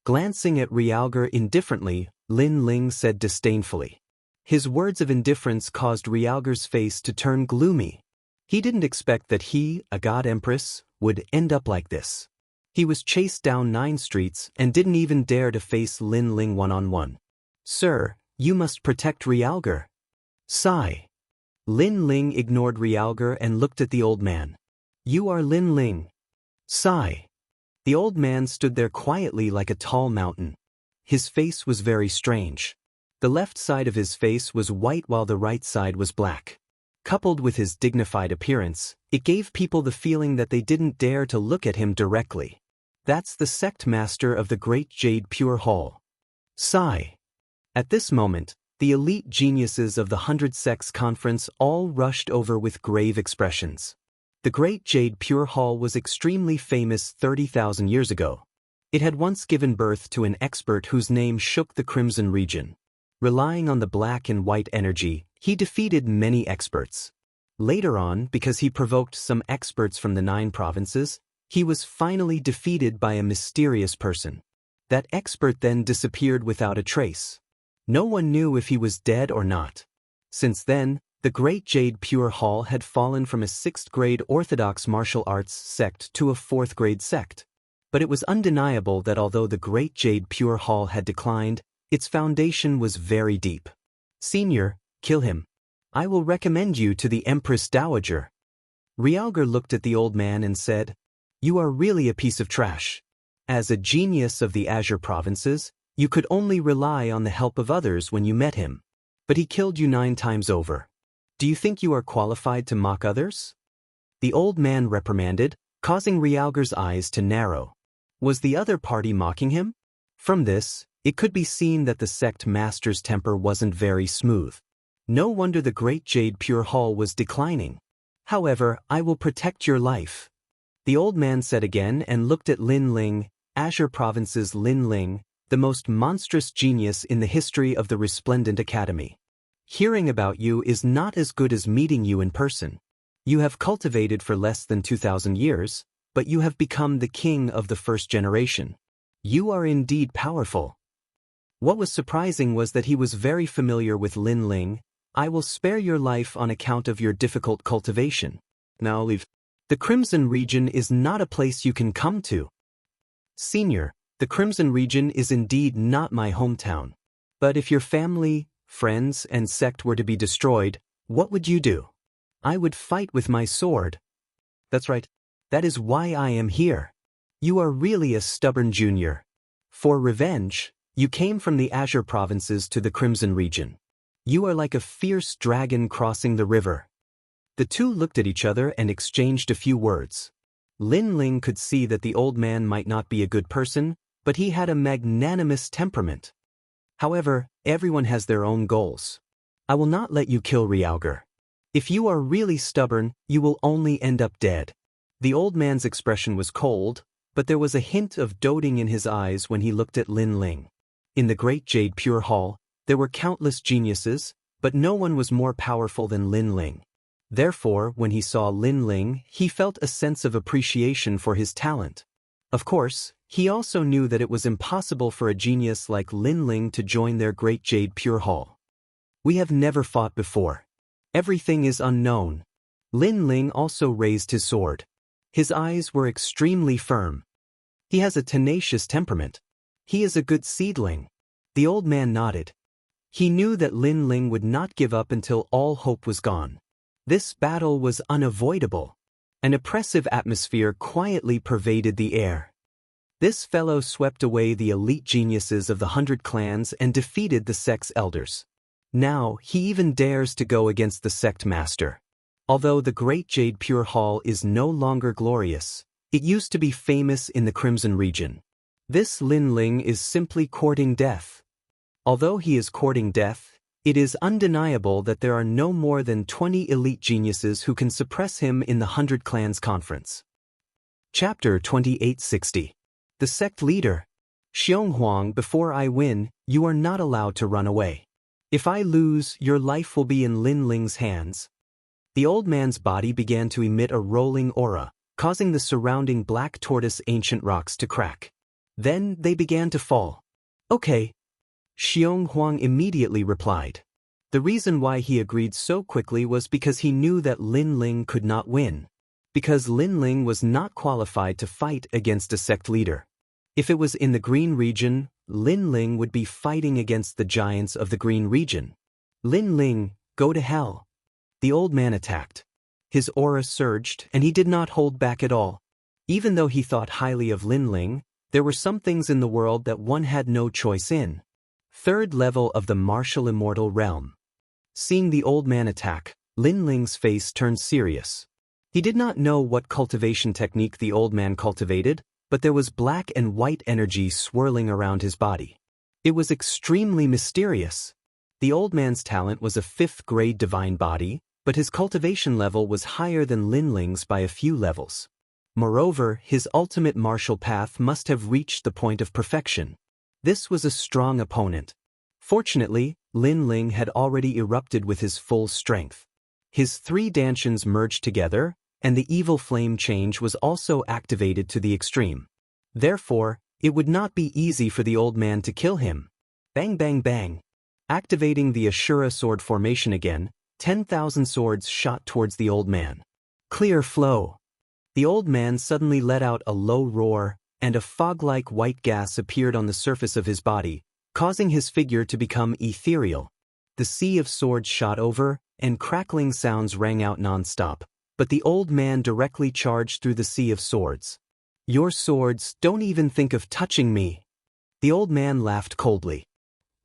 Glancing at Realger indifferently, Lin Ling said disdainfully. His words of indifference caused Realger's face to turn gloomy. He didn't expect that he, a god empress, would end up like this. He was chased down 9 streets and didn't even dare to face Lin Ling one-on-one. Sir, you must protect Realger. Sigh. Lin Ling ignored Realger and looked at the old man. You are Lin Ling. Sigh. The old man stood there quietly like a tall mountain. His face was very strange. The left side of his face was white while the right side was black. Coupled with his dignified appearance, it gave people the feeling that they didn't dare to look at him directly. That's the sect master of the Great Jade Pure Hall. Sigh. At this moment, The elite geniuses of the 100 Sects Conference all rushed over with grave expressions. The Great Jade Pure Hall was extremely famous 30,000 years ago. It had once given birth to an expert whose name shook the Crimson region. Relying on the black and white energy, he defeated many experts. Later on, because he provoked some experts from the 9 provinces, he was finally defeated by a mysterious person. That expert then disappeared without a trace. No one knew if he was dead or not. Since then, the Great Jade Pure Hall had fallen from a 6th-grade orthodox martial arts sect to a 4th-grade sect. But it was undeniable that although the Great Jade Pure Hall had declined, its foundation was very deep. Senior, kill him. I will recommend you to the Empress Dowager. Realgar looked at the old man and said, You are really a piece of trash. As a genius of the Azure provinces, you could only rely on the help of others when you met him. But he killed you 9 times over. Do you think you are qualified to mock others? The old man reprimanded, causing Realgar's eyes to narrow. Was the other party mocking him? From this, it could be seen that the sect master's temper wasn't very smooth. No wonder the Great Jade Pure Hall was declining. However, I will protect your life. The old man said again and looked at Lin Ling, Azure Province's Lin Ling, the most monstrous genius in the history of the Resplendent Academy. Hearing about you is not as good as meeting you in person. You have cultivated for less than 2,000 years, but you have become the king of the first generation. You are indeed powerful. What was surprising was that he was very familiar with Lin Ling. I will spare your life on account of your difficult cultivation. Now leave. The Crimson region is not a place you can come to. Senior, the Crimson region is indeed not my hometown. But if your family, friends, and sect were to be destroyed, what would you do? I would fight with my sword. That's right. That is why I am here. You are really a stubborn junior. For revenge, you came from the Azure provinces to the Crimson region. You are like a fierce dragon crossing the river. The two looked at each other and exchanged a few words. Lin Ling could see that the old man might not be a good person, but he had a magnanimous temperament. However, everyone has their own goals. I will not let you kill Realgar. If you are really stubborn, you will only end up dead. The old man's expression was cold, but there was a hint of doting in his eyes when he looked at Lin Ling. In the Great Jade Pure Hall, there were countless geniuses, but no one was more powerful than Lin Ling. Therefore, when he saw Lin Ling, he felt a sense of appreciation for his talent. Of course, he also knew that it was impossible for a genius like Lin Ling to join their Great Jade Pure Hall. We have never fought before. Everything is unknown. Lin Ling also raised his sword. His eyes were extremely firm. He has a tenacious temperament. He is a good seedling. The old man nodded. He knew that Lin Ling would not give up until all hope was gone. This battle was unavoidable. An oppressive atmosphere quietly pervaded the air. This fellow swept away the elite geniuses of the 100 clans and defeated the sect's elders. Now, he even dares to go against the sect master. Although the Great Jade Pure Hall is no longer glorious, it used to be famous in the Crimson region. This Lin Ling is simply courting death. Although he is courting death, it is undeniable that there are no more than 20 elite geniuses who can suppress him in the 100 Clans Conference. Chapter 2860. The Sect Leader. Xionghuang, before I win, you are not allowed to run away. If I lose, your life will be in Lin Ling's hands. The old man's body began to emit a rolling aura, causing the surrounding black tortoise ancient rocks to crack. Then they began to fall. Okay. Xionghuang immediately replied. The reason why he agreed so quickly was because he knew that Lin Ling could not win. Because Lin Ling was not qualified to fight against a sect leader. If it was in the Green region, Lin Ling would be fighting against the giants of the Green region. Lin Ling, go to hell. The old man attacked. His aura surged, and he did not hold back at all. Even though he thought highly of Lin Ling, there were some things in the world that one had no choice in. Third level of the martial immortal realm. Seeing the old man attack, Lin Ling's face turned serious. He did not know what cultivation technique the old man cultivated, but there was black and white energy swirling around his body. It was extremely mysterious. The old man's talent was a 5th-grade divine body, but his cultivation level was higher than Lin Ling's by a few levels. Moreover, his ultimate martial path must have reached the point of perfection. This was a strong opponent. Fortunately, Lin Ling had already erupted with his full strength. His 3 dantians merged together, and the evil flame change was also activated to the extreme. Therefore, it would not be easy for the old man to kill him. Bang bang bang. Activating the Ashura sword formation again, 10,000 swords shot towards the old man. Clear flow. The old man suddenly let out a low roar, and a fog-like white gas appeared on the surface of his body, causing his figure to become ethereal. The sea of swords shot over, and crackling sounds rang out non-stop, but the old man directly charged through the sea of swords. Your swords, don't even think of touching me. The old man laughed coldly.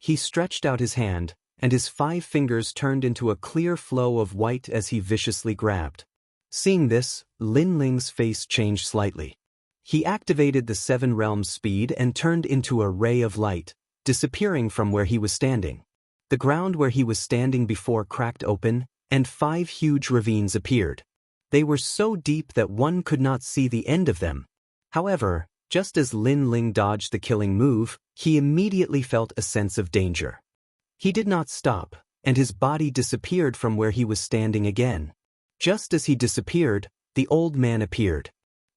He stretched out his hand, and his 5 fingers turned into a clear flow of white as he viciously grabbed. Seeing this, Lin Ling's face changed slightly. He activated the 7 realms speed and turned into a ray of light, disappearing from where he was standing. The ground where he was standing before cracked open, and 5 huge ravines appeared. They were so deep that one could not see the end of them. However, just as Lin Ling dodged the killing move, he immediately felt a sense of danger. He did not stop, and his body disappeared from where he was standing again. Just as he disappeared, the old man appeared.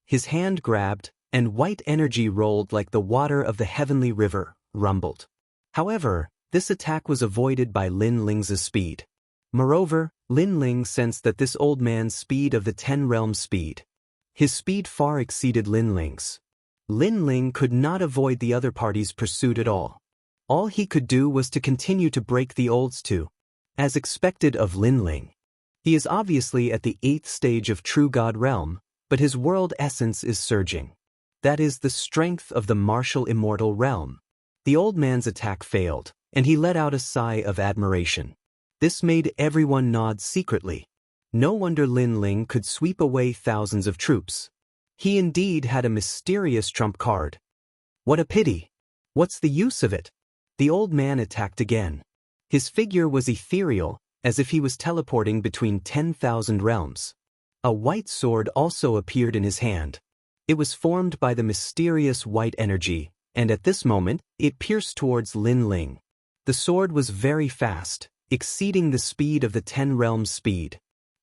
His hand grabbed, and white energy rolled like the water of the heavenly river, rumbled. However, this attack was avoided by Lin Ling's speed. Moreover, Lin Ling sensed that this old man's speed of the 10 realms speed. His speed far exceeded Lin Ling's. Lin Ling could not avoid the other party's pursuit at all. All he could do was to continue to break the olds too. As expected of Lin Ling. He is obviously at the 8th stage of True God realm, but his world essence is surging. That is the strength of the martial immortal realm. The old man's attack failed, and he let out a sigh of admiration. This made everyone nod secretly. No wonder Lin Ling could sweep away thousands of troops. He indeed had a mysterious trump card. What a pity! What's the use of it? The old man attacked again. His figure was ethereal, as if he was teleporting between 10,000 realms. A white sword also appeared in his hand. It was formed by the mysterious white energy, and at this moment, it pierced towards Lin Ling. The sword was very fast, exceeding the speed of the 10 realms speed.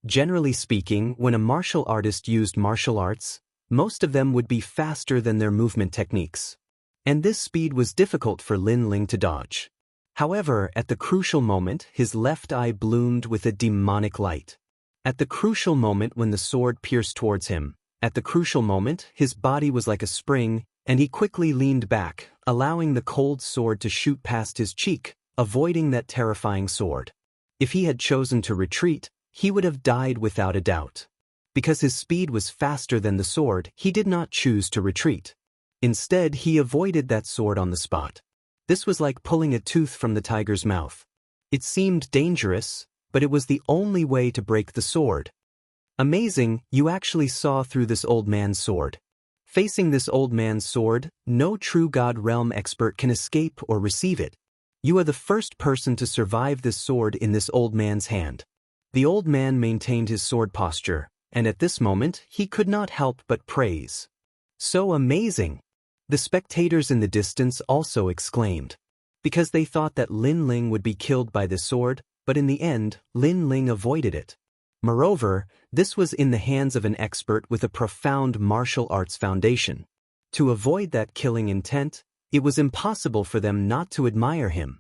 Generally speaking, when a martial artist used martial arts, most of them would be faster than their movement techniques. And this speed was difficult for Lin Ling to dodge. However, at the crucial moment, his left eye bloomed with a demonic light. At the crucial moment when the sword pierced towards him, at the crucial moment, his body was like a spring, and he quickly leaned back, allowing the cold sword to shoot past his cheek, avoiding that terrifying sword. If he had chosen to retreat, he would have died without a doubt. Because his speed was faster than the sword, he did not choose to retreat. Instead, he avoided that sword on the spot. This was like pulling a tooth from the tiger's mouth. It seemed dangerous, but it was the only way to break the sword. Amazing, you actually saw through this old man's sword. Facing this old man's sword, no true God realm expert can escape or receive it. You are the first person to survive this sword in this old man's hand. The old man maintained his sword posture, and at this moment, he could not help but praise. So amazing! The spectators in the distance also exclaimed. Because they thought that Lin Ling would be killed by this sword, but in the end, Lin Ling avoided it. Moreover, this was in the hands of an expert with a profound martial arts foundation. To avoid that killing intent, it was impossible for them not to admire him.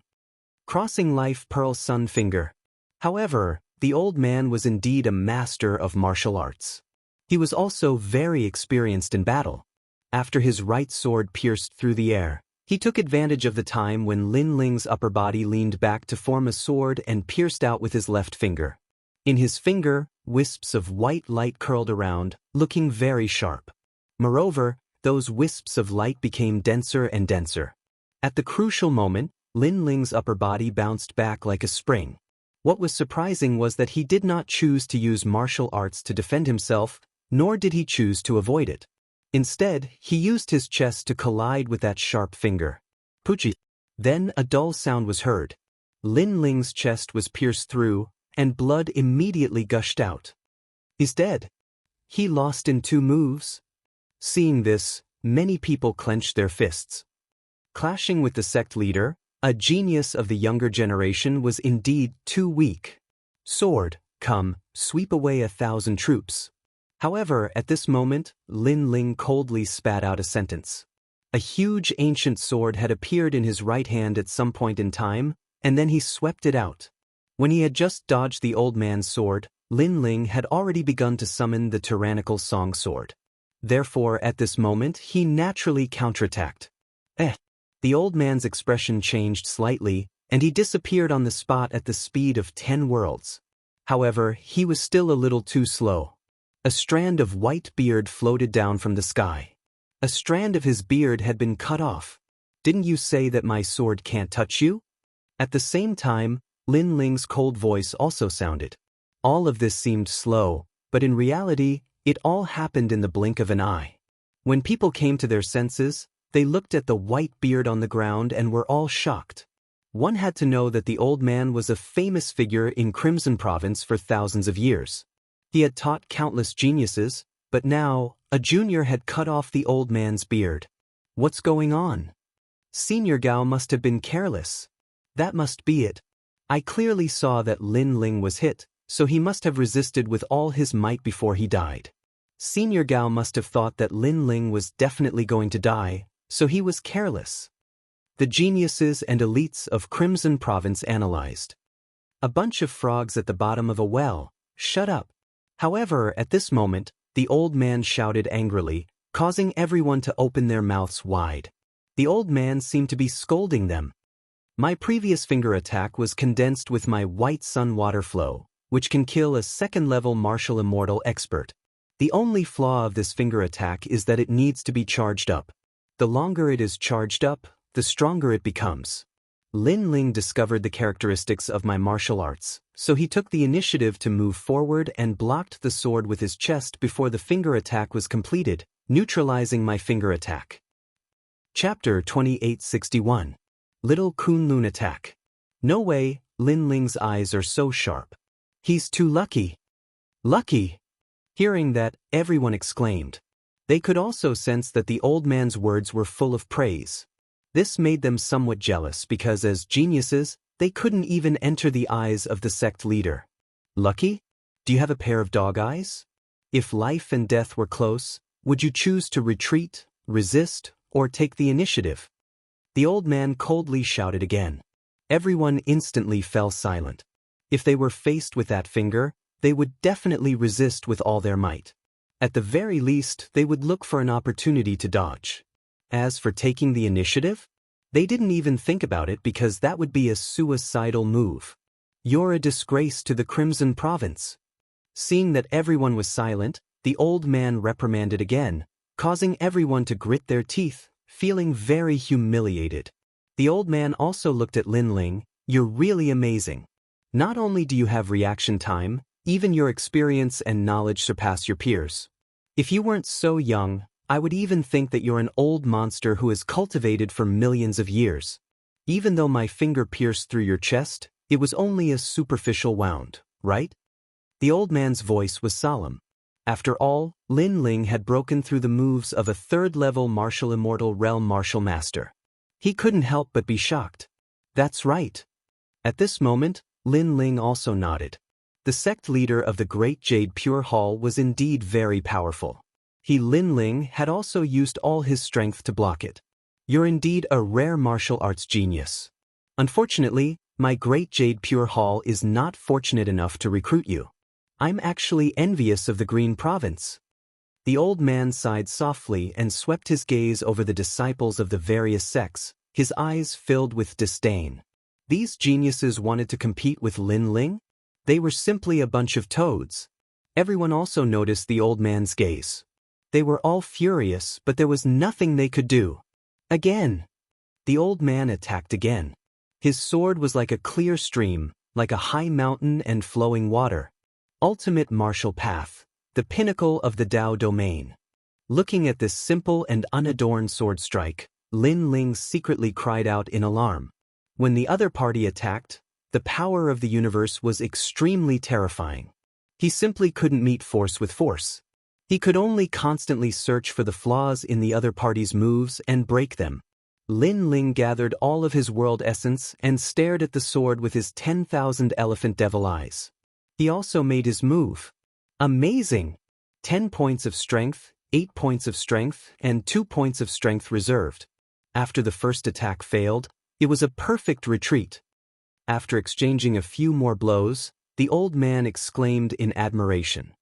Crossing life Pearl Sun Finger. However, the old man was indeed a master of martial arts. He was also very experienced in battle. After his right sword pierced through the air, he took advantage of the time when Lin Ling's upper body leaned back to form a sword and pierced out with his left finger. In his finger, wisps of white light curled around, looking very sharp. Moreover, those wisps of light became denser and denser. At the crucial moment, Lin Ling's upper body bounced back like a spring. What was surprising was that he did not choose to use martial arts to defend himself, nor did he choose to avoid it. Instead, he used his chest to collide with that sharp finger. Puchi. Then a dull sound was heard. Lin Ling's chest was pierced through, and blood immediately gushed out. He's dead. He lost in 2 moves. Seeing this, many people clenched their fists. Clashing with the sect leader, a genius of the younger generation was indeed too weak. Sword, come, sweep away 1,000 troops. However, at this moment, Lin Ling coldly spat out a sentence. A huge ancient sword had appeared in his right hand at some point in time, and then he swept it out. When he had just dodged the old man's sword, Lin Ling had already begun to summon the tyrannical song sword. Therefore, at this moment, he naturally counterattacked. The old man's expression changed slightly, and he disappeared on the spot at the speed of 10 worlds. However, he was still a little too slow. A strand of white beard floated down from the sky. A strand of his beard had been cut off. Didn't you say that my sword can't touch you? At the same time, Lin Ling's cold voice also sounded. All of this seemed slow, but in reality, it all happened in the blink of an eye. When people came to their senses, they looked at the white beard on the ground and were all shocked. One had to know that the old man was a famous figure in Crimson Province for thousands of years. He had taught countless geniuses, but now, a junior had cut off the old man's beard. What's going on? Senior Gao must have been careless. That must be it. I clearly saw that Lin Ling was hit, so he must have resisted with all his might before he died. Senior Gao must have thought that Lin Ling was definitely going to die, so he was careless. The geniuses and elites of Crimson Province analyzed. A bunch of frogs at the bottom of a well. Shut up. However, at this moment, the old man shouted angrily, causing everyone to open their mouths wide. The old man seemed to be scolding them. My previous finger attack was condensed with my White Sun water flow, which can kill a 2nd-level martial immortal expert. The only flaw of this finger attack is that it needs to be charged up. The longer it is charged up, the stronger it becomes. Lin Ling discovered the characteristics of my martial arts, so he took the initiative to move forward and blocked the sword with his chest before the finger attack was completed, neutralizing my finger attack. Chapter 2861. Little Kunlun Attack. No way, Lin Ling's eyes are so sharp. He's too lucky. Lucky! Hearing that, everyone exclaimed. They could also sense that the old man's words were full of praise. This made them somewhat jealous because as geniuses, they couldn't even enter the eyes of the sect leader. Lucky? Do you have a pair of dog eyes? If life and death were close, would you choose to retreat, resist, or take the initiative? The old man coldly shouted again. Everyone instantly fell silent. If they were faced with that finger, they would definitely resist with all their might. At the very least, they would look for an opportunity to dodge. As for taking the initiative, they didn't even think about it because that would be a suicidal move. You're a disgrace to the Crimson Province. Seeing that everyone was silent, the old man reprimanded again, causing everyone to grit their teeth, feeling very humiliated. The old man also looked at Lin Ling. You're really amazing. Not only do you have reaction time, even your experience and knowledge surpass your peers. If you weren't so young, I would even think that you're an old monster who has cultivated for millions of years. Even though my finger pierced through your chest, it was only a superficial wound, right? The old man's voice was solemn. After all, Lin Ling had broken through the moves of a 3rd-level martial immortal realm martial master. He couldn't help but be shocked. That's right. At this moment, Lin Ling also nodded. The sect leader of the Great Jade Pure Hall was indeed very powerful. He, Lin Ling, had also used all his strength to block it. You're indeed a rare martial arts genius. Unfortunately, my Great Jade Pure Hall is not fortunate enough to recruit you. I'm actually envious of the Green Province. The old man sighed softly and swept his gaze over the disciples of the various sects, his eyes filled with disdain. These geniuses wanted to compete with Lin Ling? They were simply a bunch of toads. Everyone also noticed the old man's gaze. They were all furious, but there was nothing they could do. Again. The old man attacked again. His sword was like a clear stream, like a high mountain and flowing water. Ultimate martial path, the pinnacle of the Dao domain. Looking at this simple and unadorned sword strike, Lin Ling secretly cried out in alarm. When the other party attacked, The power of the universe was extremely terrifying. He simply couldn't meet force with force. He could only constantly search for the flaws in the other party's moves and break them. Lin Ling gathered all of his world essence and stared at the sword with his 10,000 elephant devil eyes. He also made his move. Amazing! 10 points of strength, 8 points of strength, and 2 points of strength reserved. After the first attack failed, it was a perfect retreat. After exchanging a few more blows, the old man exclaimed in admiration.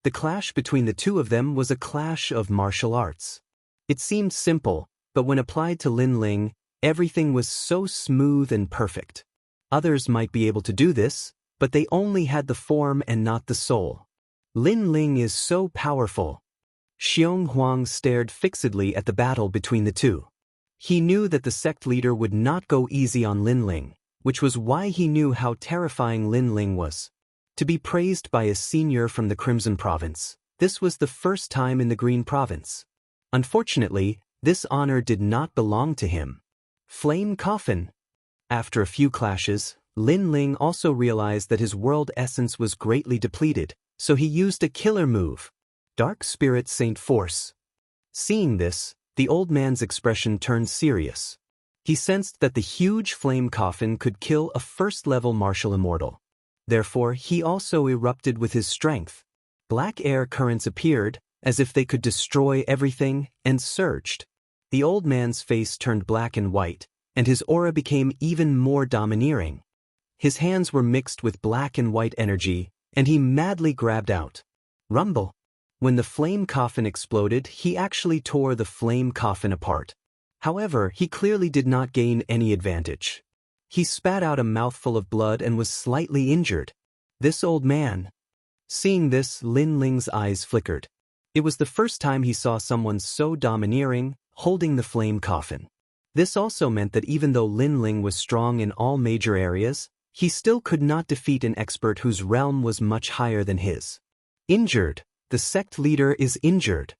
The clash between the two of them was a clash of martial arts. It seemed simple, but when applied to Lin Ling, everything was so smooth and perfect. Others might be able to do this, but they only had the form and not the soul. Lin Ling is so powerful. Xiong Huang stared fixedly at the battle between the two. He knew that the sect leader would not go easy on Lin Ling, which was why he knew how terrifying Lin Ling was. To be praised by a senior from the Crimson Province, this was the first time in the Green Province. Unfortunately, this honor did not belong to him. Flame Coffin. After a few clashes, Lin Ling also realized that his world essence was greatly depleted, so he used a killer move. Dark Spirit Saint Force. Seeing this, the old man's expression turned serious. He sensed that the huge flame coffin could kill a first-level martial immortal. Therefore, he also erupted with his strength. Black air currents appeared, as if they could destroy everything, and surged. The old man's face turned black and white, and his aura became even more domineering. His hands were mixed with black and white energy, and he madly grabbed out. Rumble. When the flame coffin exploded, he actually tore the flame coffin apart. However, he clearly did not gain any advantage. He spat out a mouthful of blood and was slightly injured. This old man. Seeing this, Lin Ling's eyes flickered. It was the first time he saw someone so domineering, holding the flame coffin. This also meant that even though Lin Ling was strong in all major areas, he still could not defeat an expert whose realm was much higher than his. Injured. The sect leader is injured.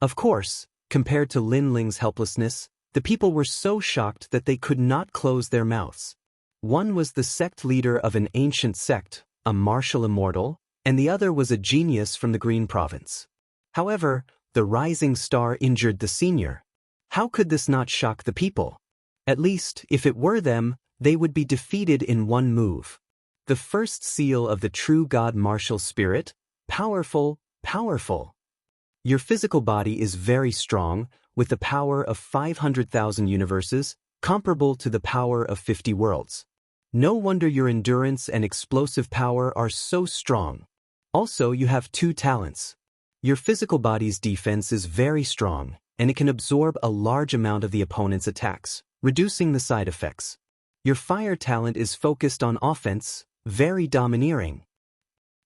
Of course, compared to Lin Ling's helplessness, the people were so shocked that they could not close their mouths. One was the sect leader of an ancient sect, a martial immortal, and the other was a genius from the Green Province. However, the rising star injured the senior. How could this not shock the people? At least, if it were them, they would be defeated in one move. The first seal of the true God martial spirit, powerful, powerful. Your physical body is very strong, with the power of 500,000 universes, comparable to the power of 50 worlds. No wonder your endurance and explosive power are so strong. Also, you have 2 talents. Your physical body's defense is very strong, and it can absorb a large amount of the opponent's attacks, reducing the side effects. Your fire talent is focused on offense, very domineering.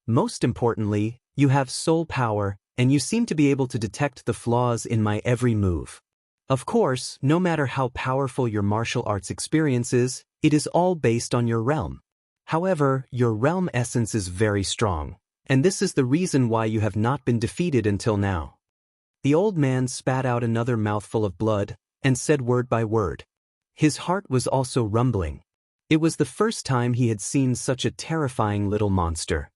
Most importantly, you have soul power, and you seem to be able to detect the flaws in my every move. Of course, no matter how powerful your martial arts experience is, it is all based on your realm. However, your realm essence is very strong, and this is the reason why you have not been defeated until now. The old man spat out another mouthful of blood, and said word by word. His heart was also rumbling. It was the first time he had seen such a terrifying little monster.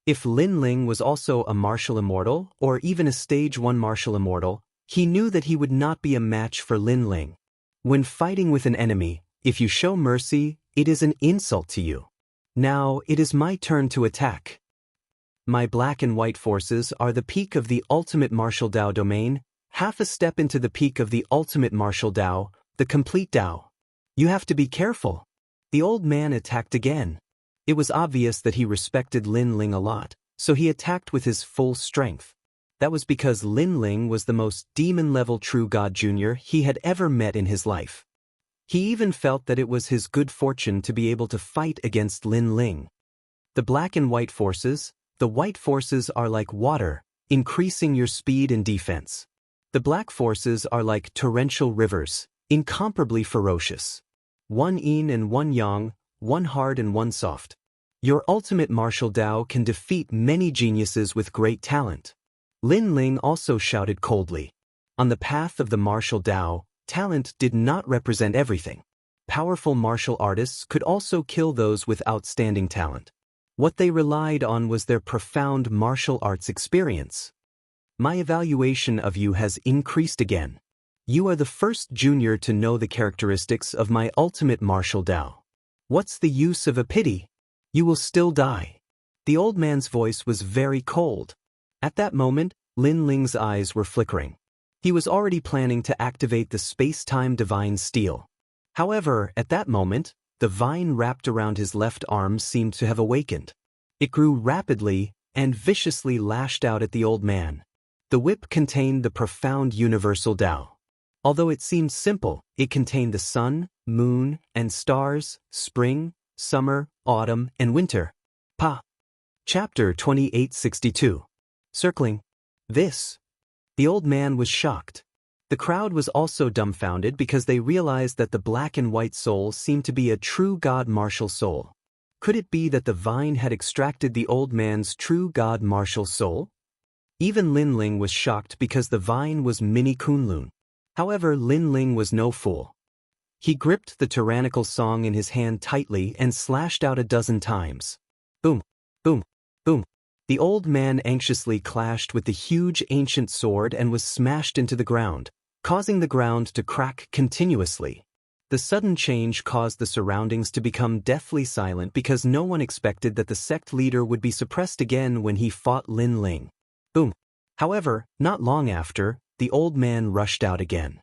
If Lin Ling was also a martial immortal, or even a stage 1 martial immortal, he knew that he would not be a match for Lin Ling. When fighting with an enemy, if you show mercy, it is an insult to you. Now, it is my turn to attack. My black and white forces are the peak of the ultimate martial Dao domain, half a step into the peak of the ultimate martial Dao, the complete Dao. You have to be careful. The old man attacked again. It was obvious that he respected Lin Ling a lot, so he attacked with his full strength. That was because Lin Ling was the most demon-level true God Junior he had ever met in his life. He even felt that it was his good fortune to be able to fight against Lin Ling. The black and white forces, the white forces are like water, increasing your speed and defense. The black forces are like torrential rivers, incomparably ferocious. One yin and one yang, one hard and one soft. Your ultimate martial Dao can defeat many geniuses with great talent. Lin Ling also shouted coldly. On the path of the martial Dao, talent did not represent everything. Powerful martial artists could also kill those with outstanding talent. What they relied on was their profound martial arts experience. My evaluation of you has increased again. You are the first junior to know the characteristics of my ultimate martial Dao. What's the use of a pity? You will still die. The old man's voice was very cold. At that moment, Lin Ling's eyes were flickering. He was already planning to activate the space-time divine steel. However, at that moment, the vine wrapped around his left arm seemed to have awakened. It grew rapidly and viciously lashed out at the old man. The whip contained the profound universal Tao. Although it seemed simple, it contained the sun, moon, and stars, spring, summer, autumn, and winter. Pa. Chapter 2862. Circling. This. The old man was shocked. The crowd was also dumbfounded because they realized that the black and white soul seemed to be a true god martial soul. Could it be that the vine had extracted the old man's true god martial soul? Even Lin Ling was shocked because the vine was mini Kunlun. However, Lin Ling was no fool. He gripped the tyrannical song in his hand tightly and slashed out 12 times. Boom, boom, boom. The old man anxiously clashed with the huge ancient sword and was smashed into the ground, causing the ground to crack continuously. The sudden change caused the surroundings to become deathly silent because no one expected that the sect leader would be suppressed again when he fought Lin Ling. Boom. However, not long after, the old man rushed out again.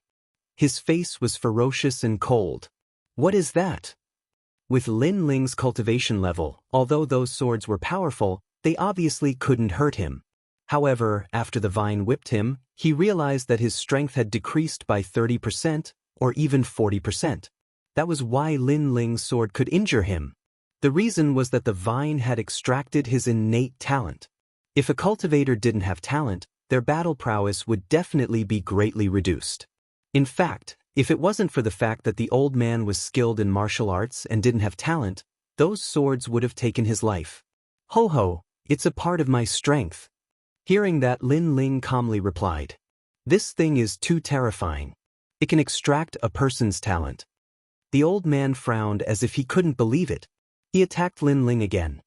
His face was ferocious and cold. What is that? With Lin Ling's cultivation level, although those swords were powerful, they obviously couldn't hurt him. However, after the vine whipped him, he realized that his strength had decreased by 30% or even 40%. That was why Lin Ling's sword could injure him. The reason was that the vine had extracted his innate talent. If a cultivator didn't have talent, their battle prowess would definitely be greatly reduced. In fact, if it wasn't for the fact that the old man was skilled in martial arts and didn't have talent, those swords would have taken his life. Ho ho, it's a part of my strength. Hearing that, Lin Ling calmly replied, "This thing is too terrifying. It can extract a person's talent." The old man frowned as if he couldn't believe it. He attacked Lin Ling again.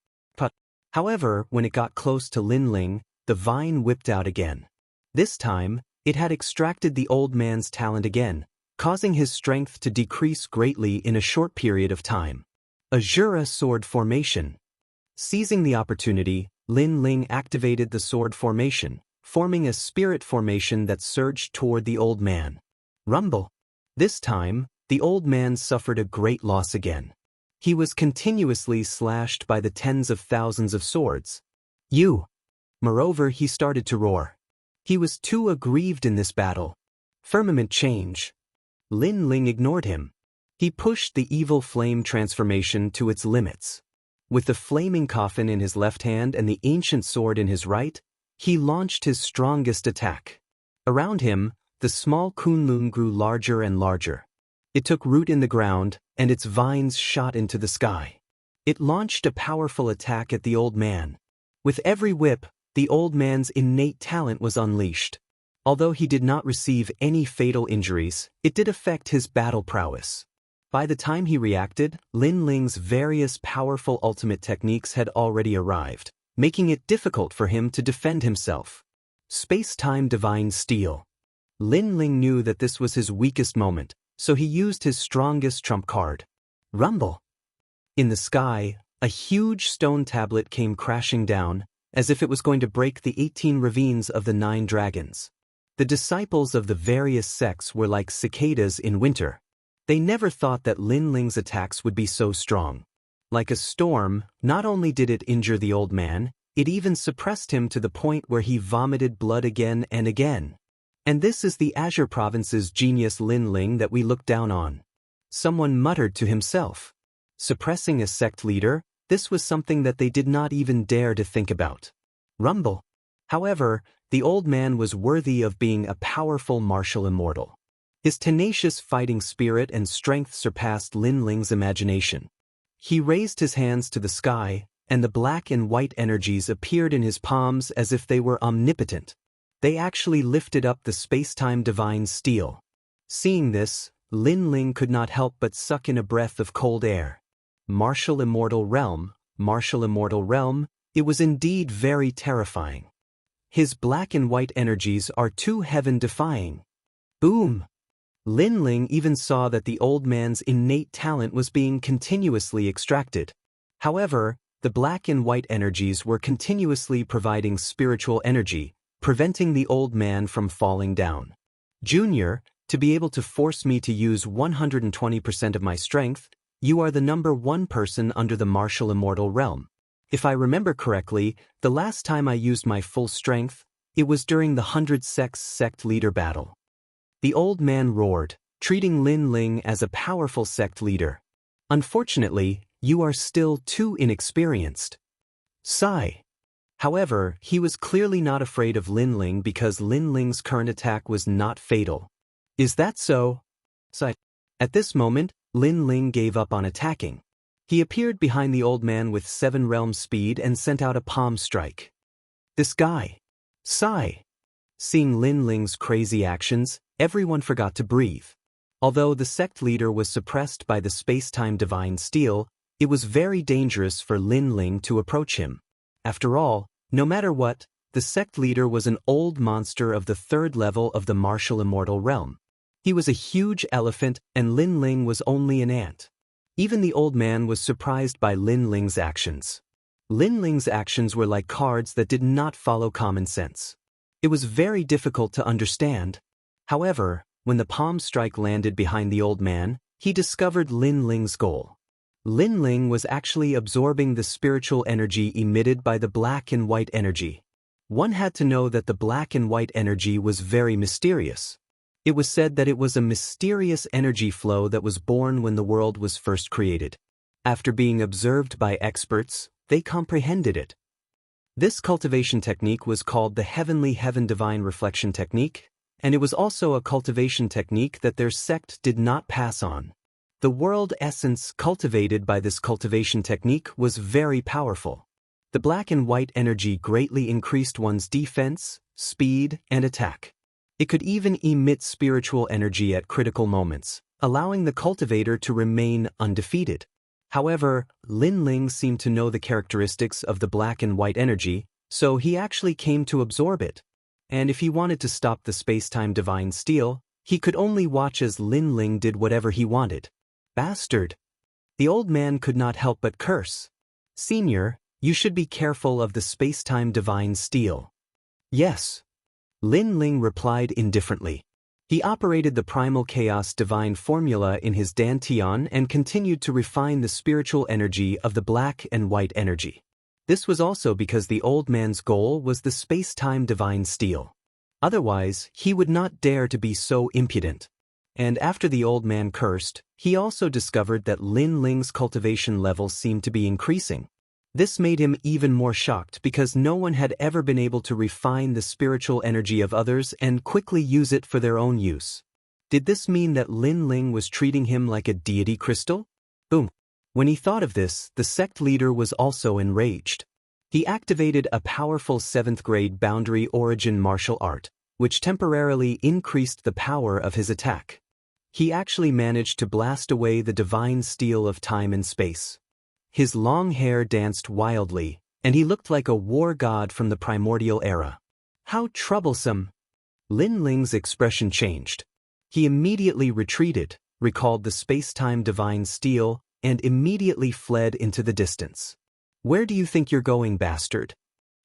However, when it got close to Lin Ling, the vine whipped out again. This time, it had extracted the old man's talent again, causing his strength to decrease greatly in a short period of time. Azura sword formation. Seizing the opportunity, Lin Ling activated the sword formation, forming a spirit formation that surged toward the old man. Rumble. This time, the old man suffered a great loss again. He was continuously slashed by the tens of thousands of swords. Moreover, he started to roar. He was too aggrieved in this battle. Firmament change. Lin Ling ignored him. He pushed the evil flame transformation to its limits. With the flaming coffin in his left hand and the ancient sword in his right, he launched his strongest attack. Around him, the small Kunlun grew larger and larger. It took root in the ground, and its vines shot into the sky. It launched a powerful attack at the old man. With every whip, the old man's innate talent was unleashed. Although he did not receive any fatal injuries, it did affect his battle prowess. By the time he reacted, Lin Ling's various powerful ultimate techniques had already arrived, making it difficult for him to defend himself. Space-time divine steel. Lin Ling knew that this was his weakest moment, so he used his strongest trump card. Rumble. In the sky, a huge stone tablet came crashing down, as if it was going to break the 18 ravines of the 9 dragons. The disciples of the various sects were like cicadas in winter. They never thought that Lin Ling's attacks would be so strong. Like a storm, not only did it injure the old man, it even suppressed him to the point where he vomited blood again and again. And this is the Azure Province's genius Lin Ling that we look down on. Someone muttered to himself. Suppressing a sect leader, this was something that they did not even dare to think about. Rumble. However, the old man was worthy of being a powerful martial immortal. His tenacious fighting spirit and strength surpassed Lin Ling's imagination. He raised his hands to the sky, and the black and white energies appeared in his palms as if they were omnipotent. They actually lifted up the space-time divine steel. Seeing this, Lin Ling could not help but suck in a breath of cold air. Martial immortal realm, it was indeed very terrifying. His black and white energies are too heaven-defying. Boom! Lin Ling even saw that the old man's innate talent was being continuously extracted. However, the black and white energies were continuously providing spiritual energy, preventing the old man from falling down. Junior, to be able to force me to use 120% of my strength, you are the number one person under the martial immortal realm. If I remember correctly, the last time I used my full strength, it was during the 100 Sects sect leader battle. The old man roared, treating Lin Ling as a powerful sect leader. Unfortunately, you are still too inexperienced. Sigh. However, he was clearly not afraid of Lin Ling because Lin Ling's current attack was not fatal. Is that so? Sigh. At this moment, Lin Ling gave up on attacking. He appeared behind the old man with 7 realms speed and sent out a palm strike. This guy. Sigh. Seeing Lin Ling's crazy actions, everyone forgot to breathe. Although the sect leader was suppressed by the space-time divine steel, it was very dangerous for Lin Ling to approach him. After all, no matter what, the sect leader was an old monster of the 3rd level of the martial immortal realm. He was a huge elephant and Lin Ling was only an ant. Even the old man was surprised by Lin Ling's actions. Lin Ling's actions were like cards that did not follow common sense. It was very difficult to understand. However, when the palm strike landed behind the old man, he discovered Lin Ling's goal. Lin Ling was actually absorbing the spiritual energy emitted by the black and white energy. One had to know that the black and white energy was very mysterious. It was said that it was a mysterious energy flow that was born when the world was first created. After being observed by experts, they comprehended it. This cultivation technique was called the Heavenly Heaven Divine Reflection Technique, and it was also a cultivation technique that their sect did not pass on. The world essence cultivated by this cultivation technique was very powerful. The black and white energy greatly increased one's defense, speed, and attack. It could even emit spiritual energy at critical moments, allowing the cultivator to remain undefeated. However, Lin Ling seemed to know the characteristics of the black and white energy, so he actually came to absorb it. And if he wanted to stop the space-time divine steel, he could only watch as Lin Ling did whatever he wanted. Bastard! The old man could not help but curse. Senior, you should be careful of the space-time divine steel. Yes. Lin Ling replied indifferently. He operated the primal chaos divine formula in his dantian and continued to refine the spiritual energy of the black and white energy. This was also because the old man's goal was the space-time divine steel. Otherwise, he would not dare to be so impudent. And after the old man cursed, he also discovered that Lin Ling's cultivation level seemed to be increasing. This made him even more shocked because no one had ever been able to refine the spiritual energy of others and quickly use it for their own use. Did this mean that Lin Ling was treating him like a deity crystal? Boom. When he thought of this, the sect leader was also enraged. He activated a powerful 7th grade boundary origin martial art, which temporarily increased the power of his attack. He actually managed to blast away the divine steel of time and space. His long hair danced wildly, and he looked like a war god from the primordial era. How troublesome! Lin Ling's expression changed. He immediately retreated, recalled the space-time divine steel, and immediately fled into the distance. Where do you think you're going, bastard?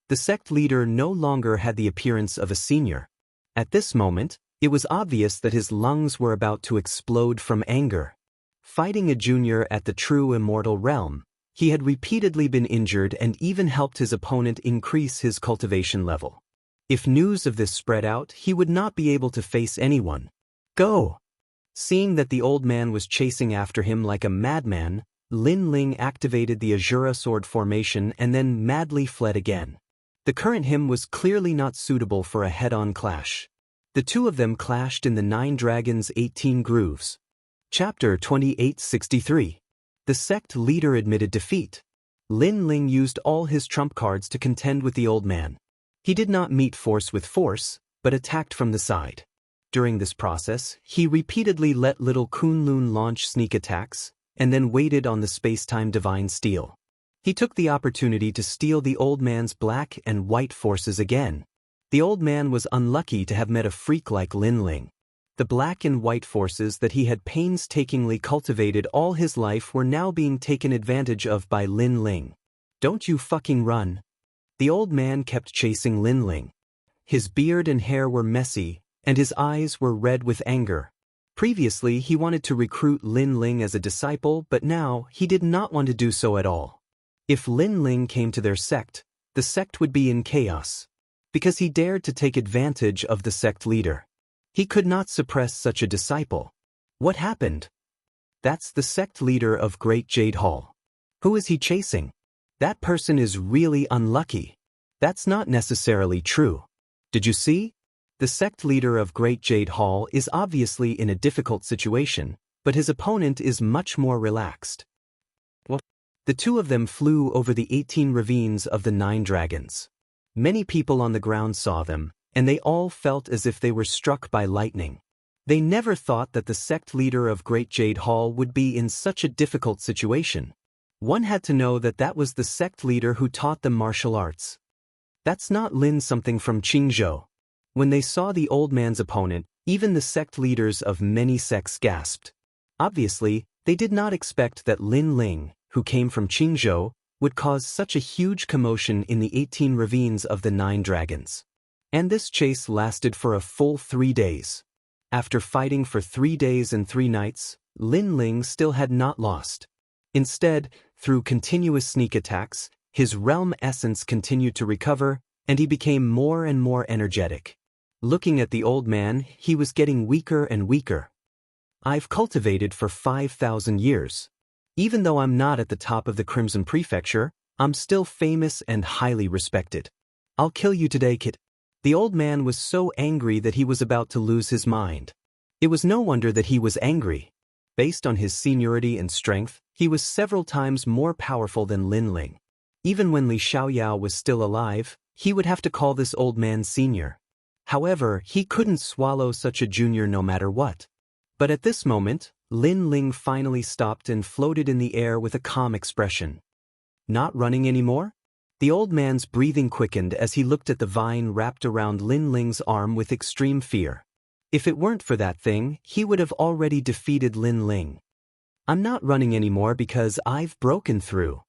The sect leader no longer had the appearance of a senior. At this moment, it was obvious that his lungs were about to explode from anger. Fighting a junior at the true immortal realm, he had repeatedly been injured and even helped his opponent increase his cultivation level. If news of this spread out, he would not be able to face anyone. Go! Seeing that the old man was chasing after him like a madman, Lin Ling activated the Azura sword formation and then madly fled again. The current him was clearly not suitable for a head-on clash. The two of them clashed in the 9 Dragons 18 Grooves. Chapter 2863. The sect leader admitted defeat. Lin Ling used all his trump cards to contend with the old man. He did not meet force with force, but attacked from the side. During this process, he repeatedly let little Kunlun launch sneak attacks, and then waited on the space-time divine steel. He took the opportunity to steal the old man's black and white forces again. The old man was unlucky to have met a freak like Lin Ling. The black and white forces that he had painstakingly cultivated all his life were now being taken advantage of by Lin Ling. "Don't you fucking run." The old man kept chasing Lin Ling. His beard and hair were messy, and his eyes were red with anger. Previously, he wanted to recruit Lin Ling as a disciple, but now he did not want to do so at all. If Lin Ling came to their sect, the sect would be in chaos. Because he dared to take advantage of the sect leader. He could not suppress such a disciple. What happened? That's the sect leader of Great Jade Hall. Who is he chasing? That person is really unlucky. That's not necessarily true. Did you see? The sect leader of Great Jade Hall is obviously in a difficult situation, but his opponent is much more relaxed. The two of them flew over the 18 ravines of the 9 dragons. Many people on the ground saw them, and they all felt as if they were struck by lightning. They never thought that the sect leader of Great Jade Hall would be in such a difficult situation. One had to know that that was the sect leader who taught them martial arts. That's not Lin something from Qingzhou. When they saw the old man's opponent, even the sect leaders of many sects gasped. Obviously, they did not expect that Lin Ling, who came from Qingzhou, would cause such a huge commotion in the 18 ravines of the 9 dragons. And this chase lasted for a full 3 days. After fighting for 3 days and 3 nights, Lin Ling still had not lost. Instead, through continuous sneak attacks, his realm essence continued to recover, and he became more and more energetic. Looking at the old man, he was getting weaker and weaker. "I've cultivated for 5,000 years. Even though I'm not at the top of the Crimson Prefecture, I'm still famous and highly respected. I'll kill you today, kid." The old man was so angry that he was about to lose his mind. It was no wonder that he was angry. Based on his seniority and strength, he was several times more powerful than Lin Ling. Even when Li Xiaoyao was still alive, he would have to call this old man senior. However, he couldn't swallow such a junior no matter what. But at this moment, Lin Ling finally stopped and floated in the air with a calm expression. "Not running anymore?" The old man's breathing quickened as he looked at the vine wrapped around Lin Ling's arm with extreme fear. If it weren't for that thing, he would have already defeated Lin Ling. "I'm not running anymore because I've broken through."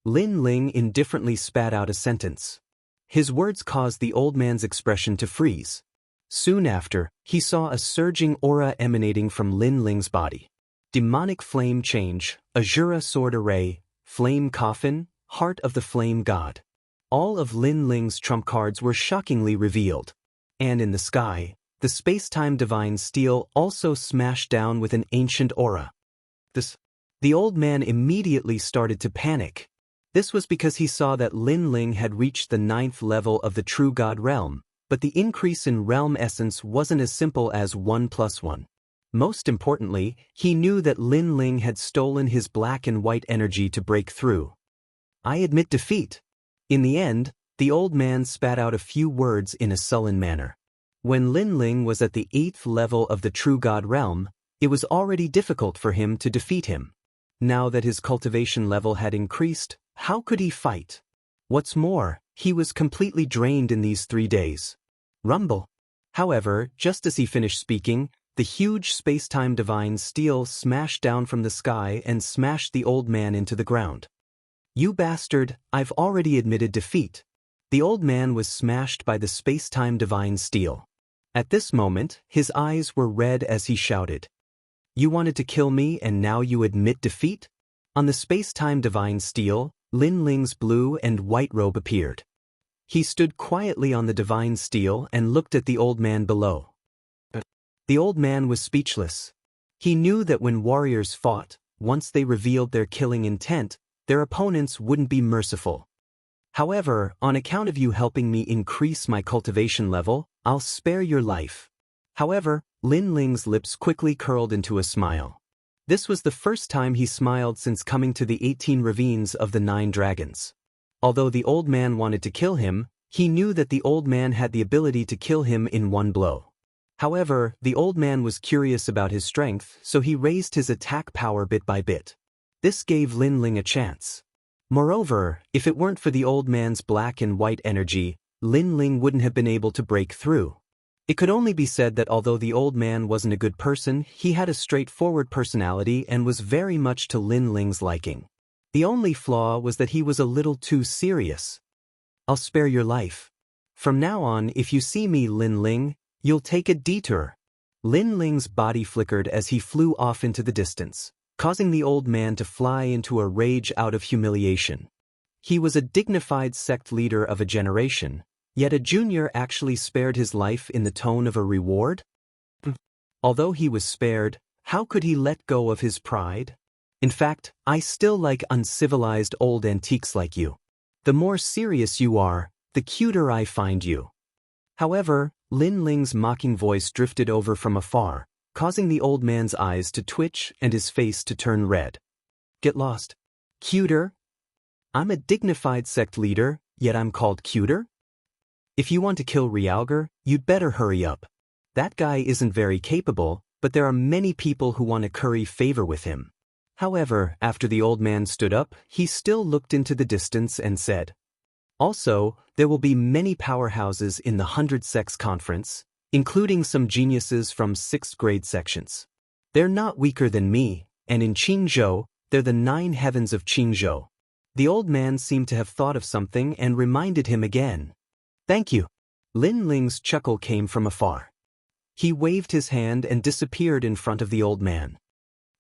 Lin Ling indifferently spat out a sentence. His words caused the old man's expression to freeze. Soon after, he saw a surging aura emanating from Lin Ling's body. Demonic flame change, Azura sword array, flame coffin, heart of the flame god. All of Lin Ling's trump cards were shockingly revealed. And in the sky, the space-time divine steel also smashed down with an ancient aura. The old man immediately started to panic. This was because he saw that Lin Ling had reached the 9th level of the true god realm, but the increase in realm essence wasn't as simple as 1 + 1. Most importantly, he knew that Lin Ling had stolen his black and white energy to break through. "I admit defeat." In the end, the old man spat out a few words in a sullen manner. When Lin Ling was at the 8th level of the true god realm, it was already difficult for him to defeat him. Now that his cultivation level had increased, how could he fight? What's more, he was completely drained in these 3 days. Rumble. However, just as he finished speaking, the huge space-time divine steel smashed down from the sky and smashed the old man into the ground. "You bastard, I've already admitted defeat." The old man was smashed by the space-time divine steel. At this moment, his eyes were red as he shouted. "You wanted to kill me and now you admit defeat?" On the space-time divine steel, Lin Ling's blue and white robe appeared. He stood quietly on the divine steel and looked at the old man below. The old man was speechless. He knew that when warriors fought, once they revealed their killing intent, their opponents wouldn't be merciful. "However, on account of you helping me increase my cultivation level, I'll spare your life." However, Lin Ling's lips quickly curled into a smile. This was the first time he smiled since coming to the 18 ravines of the 9 dragons. Although the old man wanted to kill him, he knew that the old man had the ability to kill him in one blow. However, the old man was curious about his strength, so he raised his attack power bit by bit. This gave Lin Ling a chance. Moreover, if it weren't for the old man's black and white energy, Lin Ling wouldn't have been able to break through. It could only be said that although the old man wasn't a good person, he had a straightforward personality and was very much to Lin Ling's liking. The only flaw was that he was a little too serious. "I'll spare your life. From now on, if you see me, Lin Ling, you'll take a detour." Lin Ling's body flickered as he flew off into the distance, causing the old man to fly into a rage out of humiliation. He was a dignified sect leader of a generation, yet a junior actually spared his life in the tone of a reward? Although he was spared, how could he let go of his pride? "In fact, I still like uncivilized old antiques like you. The more serious you are, the cuter I find you." However, Lin Ling's mocking voice drifted over from afar, causing the old man's eyes to twitch and his face to turn red. "Get lost. Cuter? I'm a dignified sect leader, yet I'm called cuter? If you want to kill Realgar, you'd better hurry up. That guy isn't very capable, but there are many people who want to curry favor with him." However, after the old man stood up, he still looked into the distance and said, "Also, there will be many powerhouses in the 100 Sects Conference, including some geniuses from 6th grade sections. They're not weaker than me, and in Qingzhou, they're the 9 heavens of Qingzhou." The old man seemed to have thought of something and reminded him again. "Thank you." Lin Ling's chuckle came from afar. He waved his hand and disappeared in front of the old man.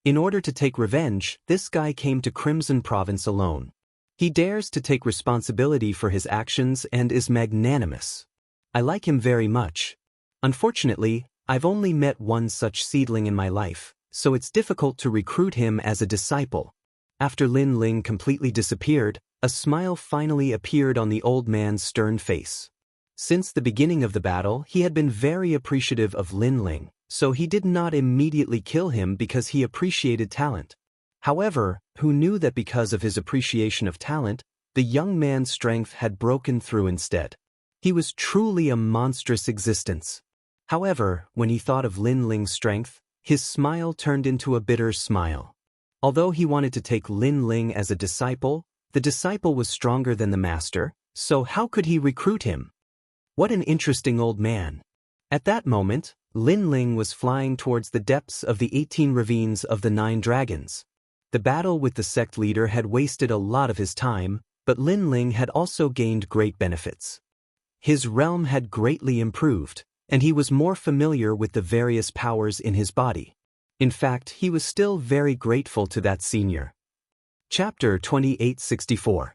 In order to take revenge, this guy came to Crimson Province alone. He dares to take responsibility for his actions and is magnanimous. I like him very much. Unfortunately, I've only met one such seedling in my life, so it's difficult to recruit him as a disciple. After Lin Ling completely disappeared, a smile finally appeared on the old man's stern face. Since the beginning of the battle, he had been very appreciative of Lin Ling, so he did not immediately kill him because he appreciated talent. However, who knew that because of his appreciation of talent, the young man's strength had broken through instead. He was truly a monstrous existence. However, when he thought of Lin Ling's strength, his smile turned into a bitter smile. Although he wanted to take Lin Ling as a disciple, the disciple was stronger than the master, so how could he recruit him? What an interesting old man. At that moment, Lin Ling was flying towards the depths of the 18 ravines of the 9 dragons. The battle with the sect leader had wasted a lot of his time, but Lin Ling had also gained great benefits. His realm had greatly improved, and he was more familiar with the various powers in his body. In fact, he was still very grateful to that senior. Chapter 2864.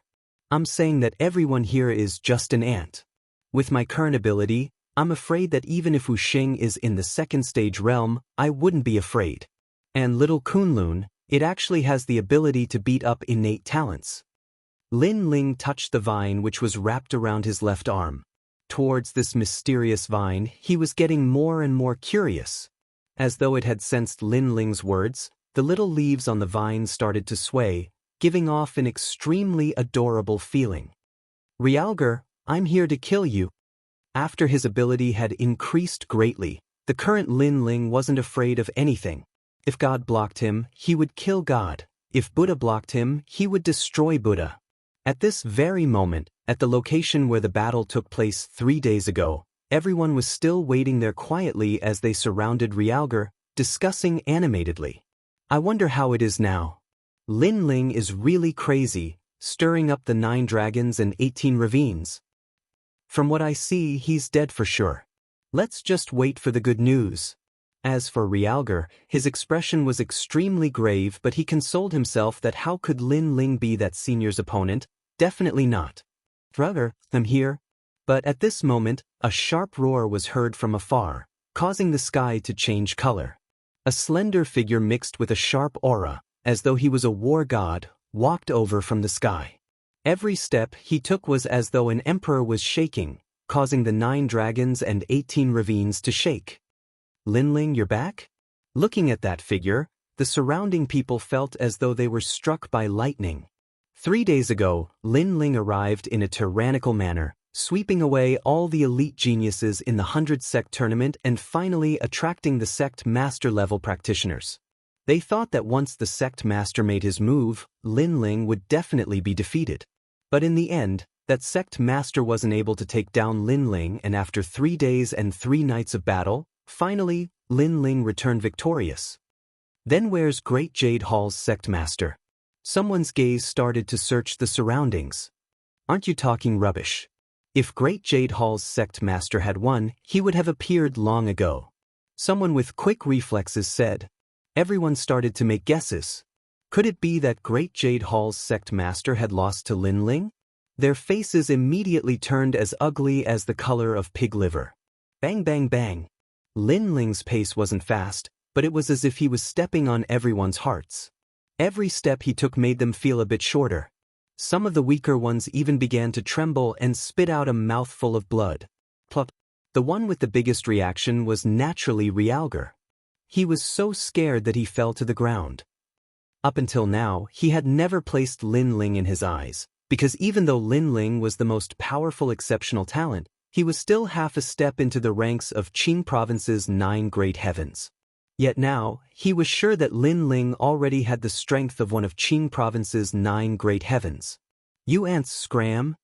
I'm saying that everyone here is just an ant. With my current ability, I'm afraid that even if Wuxing is in the 2nd stage realm, I wouldn't be afraid. And little Kunlun, it actually has the ability to beat up innate talents. Lin Ling touched the vine which was wrapped around his left arm. Towards this mysterious vine, he was getting more and more curious. As though it had sensed Lin Ling's words, the little leaves on the vine started to sway, giving off an extremely adorable feeling. "Realgar, I'm here to kill you." After his ability had increased greatly, the current Lin Ling wasn't afraid of anything. If God blocked him, he would kill God. If Buddha blocked him, he would destroy Buddha. At this very moment, at the location where the battle took place 3 days ago, everyone was still waiting there quietly as they surrounded Realgar, discussing animatedly. I wonder how it is now. Lin Ling is really crazy, stirring up the 9 dragons and 18 ravines. From what I see, he's dead for sure. Let's just wait for the good news. As for Realgar, his expression was extremely grave, but he consoled himself that how could Lin Ling be that senior's opponent? Definitely not. "Brother, I'm here." But at this moment, a sharp roar was heard from afar, causing the sky to change color. A slender figure mixed with a sharp aura, as though he was a war god, walked over from the sky. Every step he took was as though an emperor was shaking, causing the 9 dragons and 18 ravines to shake. "Lin Ling, you're back?" Looking at that figure, the surrounding people felt as though they were struck by lightning. 3 days ago, Lin Ling arrived in a tyrannical manner, sweeping away all the elite geniuses in the 100-sect tournament and finally attracting the sect master-level practitioners. They thought that once the sect master made his move, Lin Ling would definitely be defeated. But in the end, that sect master wasn't able to take down Lin Ling, and after 3 days and 3 nights of battle, finally, Lin Ling returned victorious. Then where's Great Jade Hall's sect master? Someone's gaze started to search the surroundings. Aren't you talking rubbish? If Great Jade Hall's sect master had won, he would have appeared long ago. Someone with quick reflexes said. Everyone started to make guesses. Could it be that Great Jade Hall's sect master had lost to Lin Ling? Their faces immediately turned as ugly as the color of pig liver. Bang bang bang. Lin Ling's pace wasn't fast, but it was as if he was stepping on everyone's hearts. Every step he took made them feel a bit shorter. Some of the weaker ones even began to tremble and spit out a mouthful of blood. Plop. The one with the biggest reaction was naturally Realgar. He was so scared that he fell to the ground. Up until now, he had never placed Lin Ling in his eyes, because even though Lin Ling was the most powerful exceptional talent, he was still half a step into the ranks of Qing Province's 9 great heavens. Yet now, he was sure that Lin Ling already had the strength of one of Qing Province's 9 great heavens. You ants scram?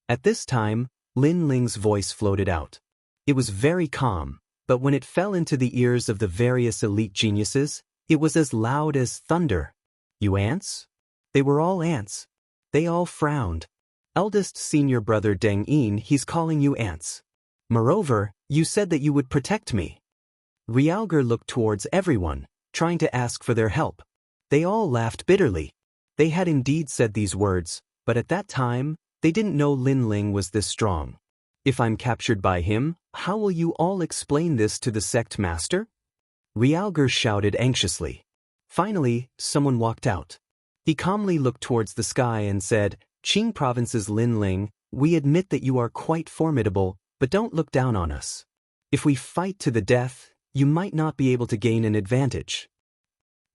At this time, Lin Ling's voice floated out. It was very calm, but when it fell into the ears of the various elite geniuses, it was as loud as thunder. You ants? They were all ants. They all frowned. Eldest senior brother Deng Yin, he's calling you ants. Moreover, you said that you would protect me. Realgar looked towards everyone, trying to ask for their help. They all laughed bitterly. They had indeed said these words, but at that time, they didn't know Lin Ling was this strong. If I'm captured by him, how will you all explain this to the sect master? Realgar shouted anxiously. Finally, someone walked out. He calmly looked towards the sky and said, Qing Province's Lin Ling, we admit that you are quite formidable, but don't look down on us. If we fight to the death, you might not be able to gain an advantage.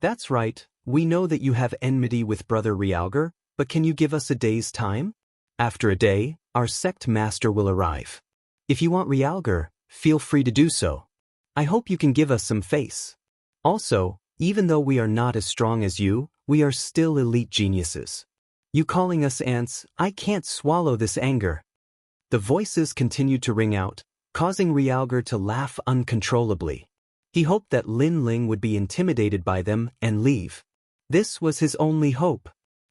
That's right, we know that you have enmity with Brother Realgar, but can you give us a day's time? After a day, our sect master will arrive. If you want Realgar, feel free to do so. I hope you can give us some face. Also, even though we are not as strong as you, we are still elite geniuses. You calling us ants, I can't swallow this anger. The voices continued to ring out, causing Realgar to laugh uncontrollably. He hoped that Lin Ling would be intimidated by them and leave. This was his only hope.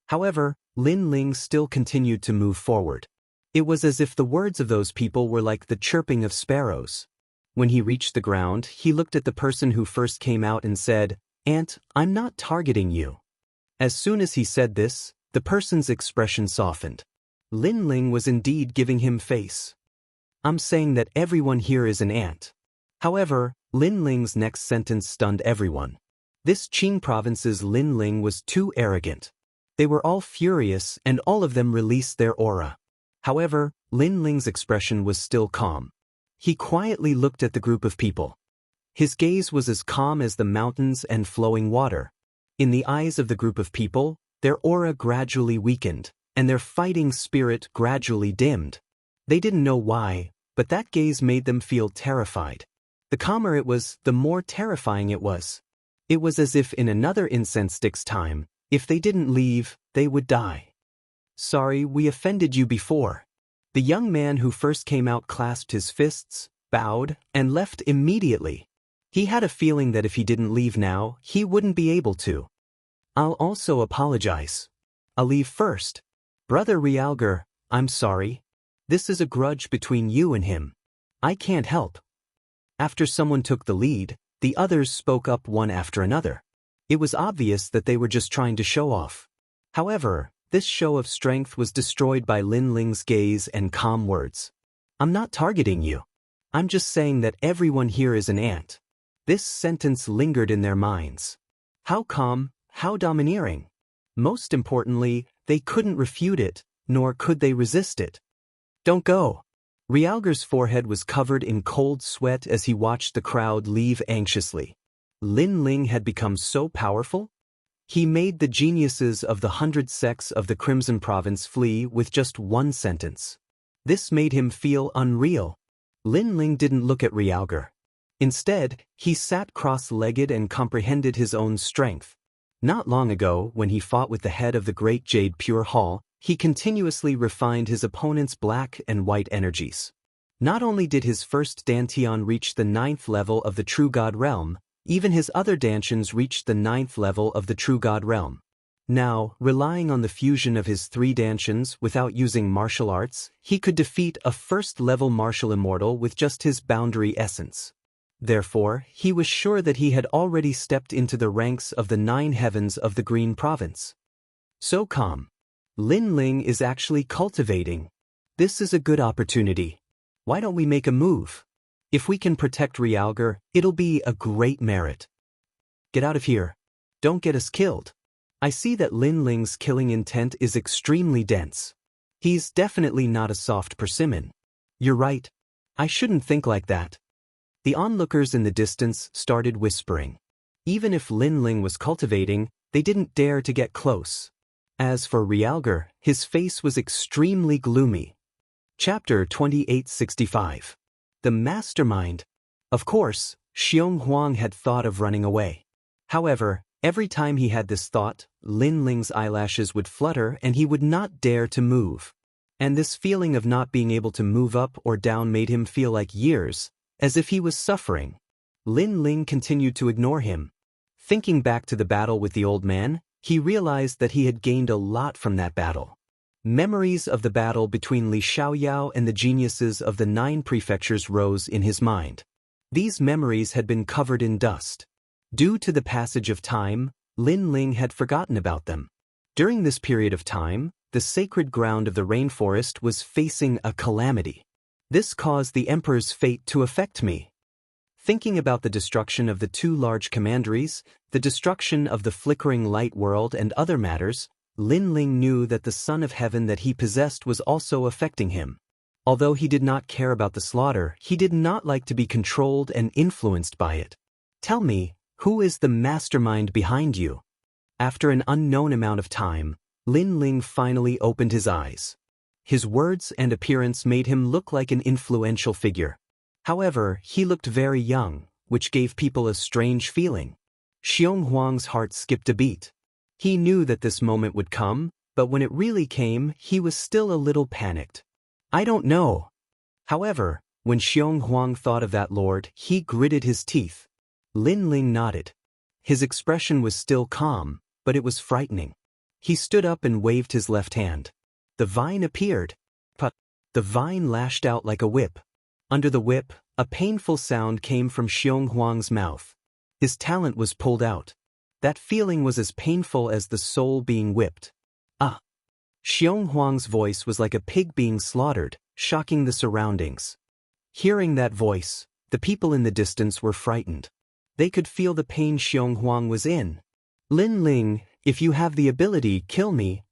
However, Lin Ling still continued to move forward. It was as if the words of those people were like the chirping of sparrows. When he reached the ground, he looked at the person who first came out and said, Ant, I'm not targeting you. As soon as he said this, the person's expression softened. Lin Ling was indeed giving him face. I'm saying that everyone here is an ant. However, Lin Ling's next sentence stunned everyone. This Qing Province's Lin Ling was too arrogant. They were all furious and all of them released their aura. However, Lin Ling's expression was still calm. He quietly looked at the group of people. His gaze was as calm as the mountains and flowing water. In the eyes of the group of people, their aura gradually weakened, and their fighting spirit gradually dimmed. They didn't know why, but that gaze made them feel terrified. The calmer it was, the more terrifying it was. It was as if in another incense stick's time, if they didn't leave, they would die. Sorry, we offended you before. The young man who first came out clasped his fists, bowed, and left immediately. He had a feeling that if he didn't leave now, he wouldn't be able to. I'll also apologize. I'll leave first. Brother Realgar, I'm sorry. This is a grudge between you and him. I can't help. After someone took the lead, the others spoke up one after another. It was obvious that they were just trying to show off. However, this show of strength was destroyed by Lin Ling's gaze and calm words. I'm not targeting you. I'm just saying that everyone here is an ant. This sentence lingered in their minds. How calm, how domineering. Most importantly, they couldn't refute it, nor could they resist it. Don't go. Realgar's forehead was covered in cold sweat as he watched the crowd leave anxiously. Lin Ling had become so powerful? He made the geniuses of the 100 sects of the Crimson Province flee with just one sentence. This made him feel unreal. Lin Ling didn't look at Realgar. Instead, he sat cross-legged and comprehended his own strength. Not long ago, when he fought with the head of the Great Jade Pure Hall, he continuously refined his opponent's black and white energies. Not only did his first Dantian reach the 9th level of the True God Realm, even his other Dantians reached the 9th level of the True God Realm. Now, relying on the fusion of his 3 Dantians without using martial arts, he could defeat a first-level martial immortal with just his boundary essence. Therefore, he was sure that he had already stepped into the ranks of the 9 heavens of the Green Province. So calm. Lin Ling is actually cultivating. This is a good opportunity. Why don't we make a move? If we can protect Realgar, it'll be a great merit. Get out of here. Don't get us killed. I see that Lin Ling's killing intent is extremely dense. He's definitely not a soft persimmon. You're right. I shouldn't think like that. The onlookers in the distance started whispering. Even if Lin Ling was cultivating, they didn't dare to get close. As for Realgar, his face was extremely gloomy. Chapter 2865. The Mastermind. Of course, Xiong Huang had thought of running away. However, every time he had this thought, Lin Ling's eyelashes would flutter and he would not dare to move. And this feeling of not being able to move up or down made him feel like years, as if he was suffering. Lin Ling continued to ignore him. Thinking back to the battle with the old man, he realized that he had gained a lot from that battle. Memories of the battle between Li Xiaoyao and the geniuses of the 9 prefectures rose in his mind. These memories had been covered in dust. Due to the passage of time, Lin Ling had forgotten about them. During this period of time, the sacred ground of the rainforest was facing a calamity. This caused the Emperor's fate to affect me. Thinking about the destruction of the 2 large commanderies, the destruction of the flickering light world and other matters, Lin Ling knew that the Son of Heaven that he possessed was also affecting him. Although he did not care about the slaughter, he did not like to be controlled and influenced by it. Tell me, who is the mastermind behind you? After an unknown amount of time, Lin Ling finally opened his eyes. His words and appearance made him look like an influential figure. However, he looked very young, which gave people a strange feeling. Xiong Huang's heart skipped a beat. He knew that this moment would come, but when it really came, he was still a little panicked. I don't know. However, when Xiong Huang thought of that lord, he gritted his teeth. Lin Ling nodded. His expression was still calm, but it was frightening. He stood up and waved his left hand. The vine appeared. But the vine lashed out like a whip. Under the whip, a painful sound came from Xiong Huang's mouth. His talent was pulled out. That feeling was as painful as the soul being whipped. Ah! Xiong Huang's voice was like a pig being slaughtered, shocking the surroundings. Hearing that voice, the people in the distance were frightened. They could feel the pain Xiong Huang was in. Lin Ling, if you have the ability, kill me.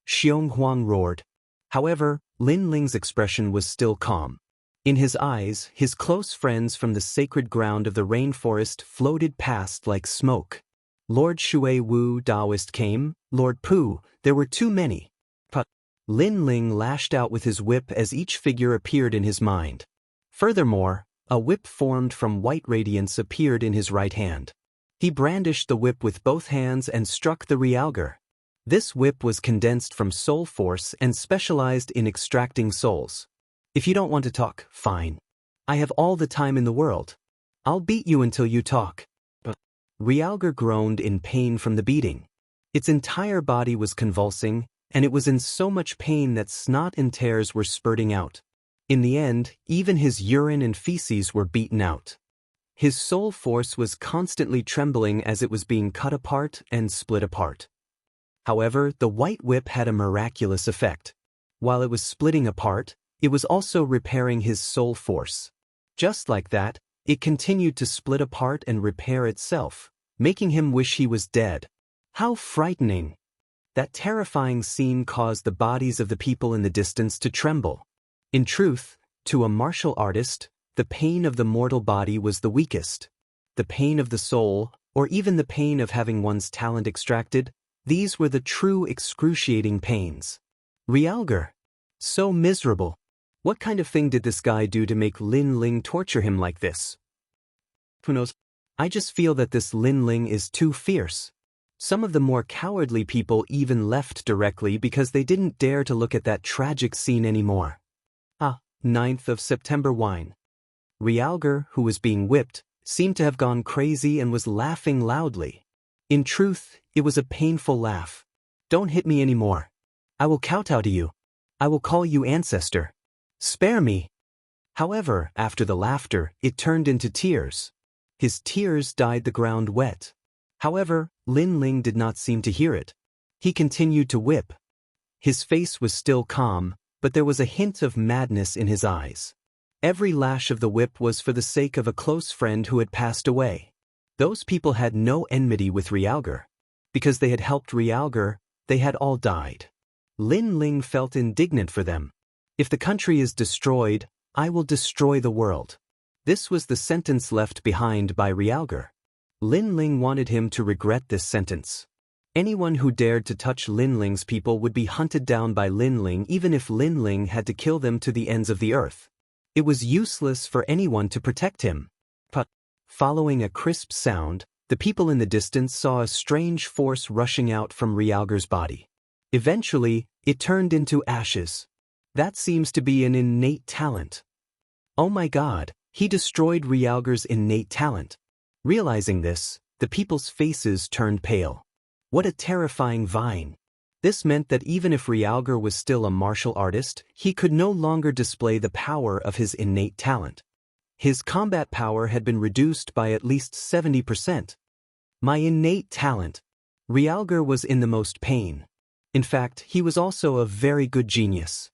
Xiong Huang roared. However, Lin Ling's expression was still calm. In his eyes, his close friends from the sacred ground of the rainforest floated past like smoke. Lord Shui Wu Daoist came, Lord Pu, there were too many. But Lin Ling lashed out with his whip as each figure appeared in his mind. Furthermore, a whip formed from white radiance appeared in his right hand. He brandished the whip with both hands and struck the Realgar. This whip was condensed from soul force and specialized in extracting souls. If you don't want to talk, fine. I have all the time in the world. I'll beat you until you talk. Realgar groaned in pain from the beating. Its entire body was convulsing, and it was in so much pain that snot and tears were spurting out. In the end, even his urine and feces were beaten out. His soul force was constantly trembling as it was being cut apart and split apart. However, the white whip had a miraculous effect. While it was splitting apart, it was also repairing his soul force. Just like that, it continued to split apart and repair itself, making him wish he was dead. How frightening! That terrifying scene caused the bodies of the people in the distance to tremble. In truth, to a martial artist, the pain of the mortal body was the weakest. The pain of the soul, or even the pain of having one's talent extracted, these were the true excruciating pains. Realgar! So miserable! What kind of thing did this guy do to make Lin Ling torture him like this? Who knows? I just feel that this Lin Ling is too fierce. Some of the more cowardly people even left directly because they didn't dare to look at that tragic scene anymore. 9th of September wine. Realgar, who was being whipped, seemed to have gone crazy and was laughing loudly. In truth, it was a painful laugh. Don't hit me anymore. I will kowtow to you. I will call you ancestor. Spare me. However, after the laughter, it turned into tears. His tears dyed the ground wet. However, Lin Ling did not seem to hear it. He continued to whip. His face was still calm, but there was a hint of madness in his eyes. Every lash of the whip was for the sake of a close friend who had passed away. Those people had no enmity with Realgar. Because they had helped Realgar, they had all died. Lin Ling felt indignant for them. If the country is destroyed, I will destroy the world. This was the sentence left behind by Realgar. Lin Ling wanted him to regret this sentence. Anyone who dared to touch Lin Ling's people would be hunted down by Lin Ling even if Lin Ling had to kill them to the ends of the earth. It was useless for anyone to protect him. But, following a crisp sound, the people in the distance saw a strange force rushing out from Realgar's body. Eventually, it turned into ashes. That seems to be an innate talent. Oh my God, he destroyed Realgar's innate talent. Realizing this, the people's faces turned pale. What a terrifying vine. This meant that even if Realgar was still a martial artist, he could no longer display the power of his innate talent. His combat power had been reduced by at least 70%. My innate talent. Realgar was in the most pain. In fact, he was also a very good genius.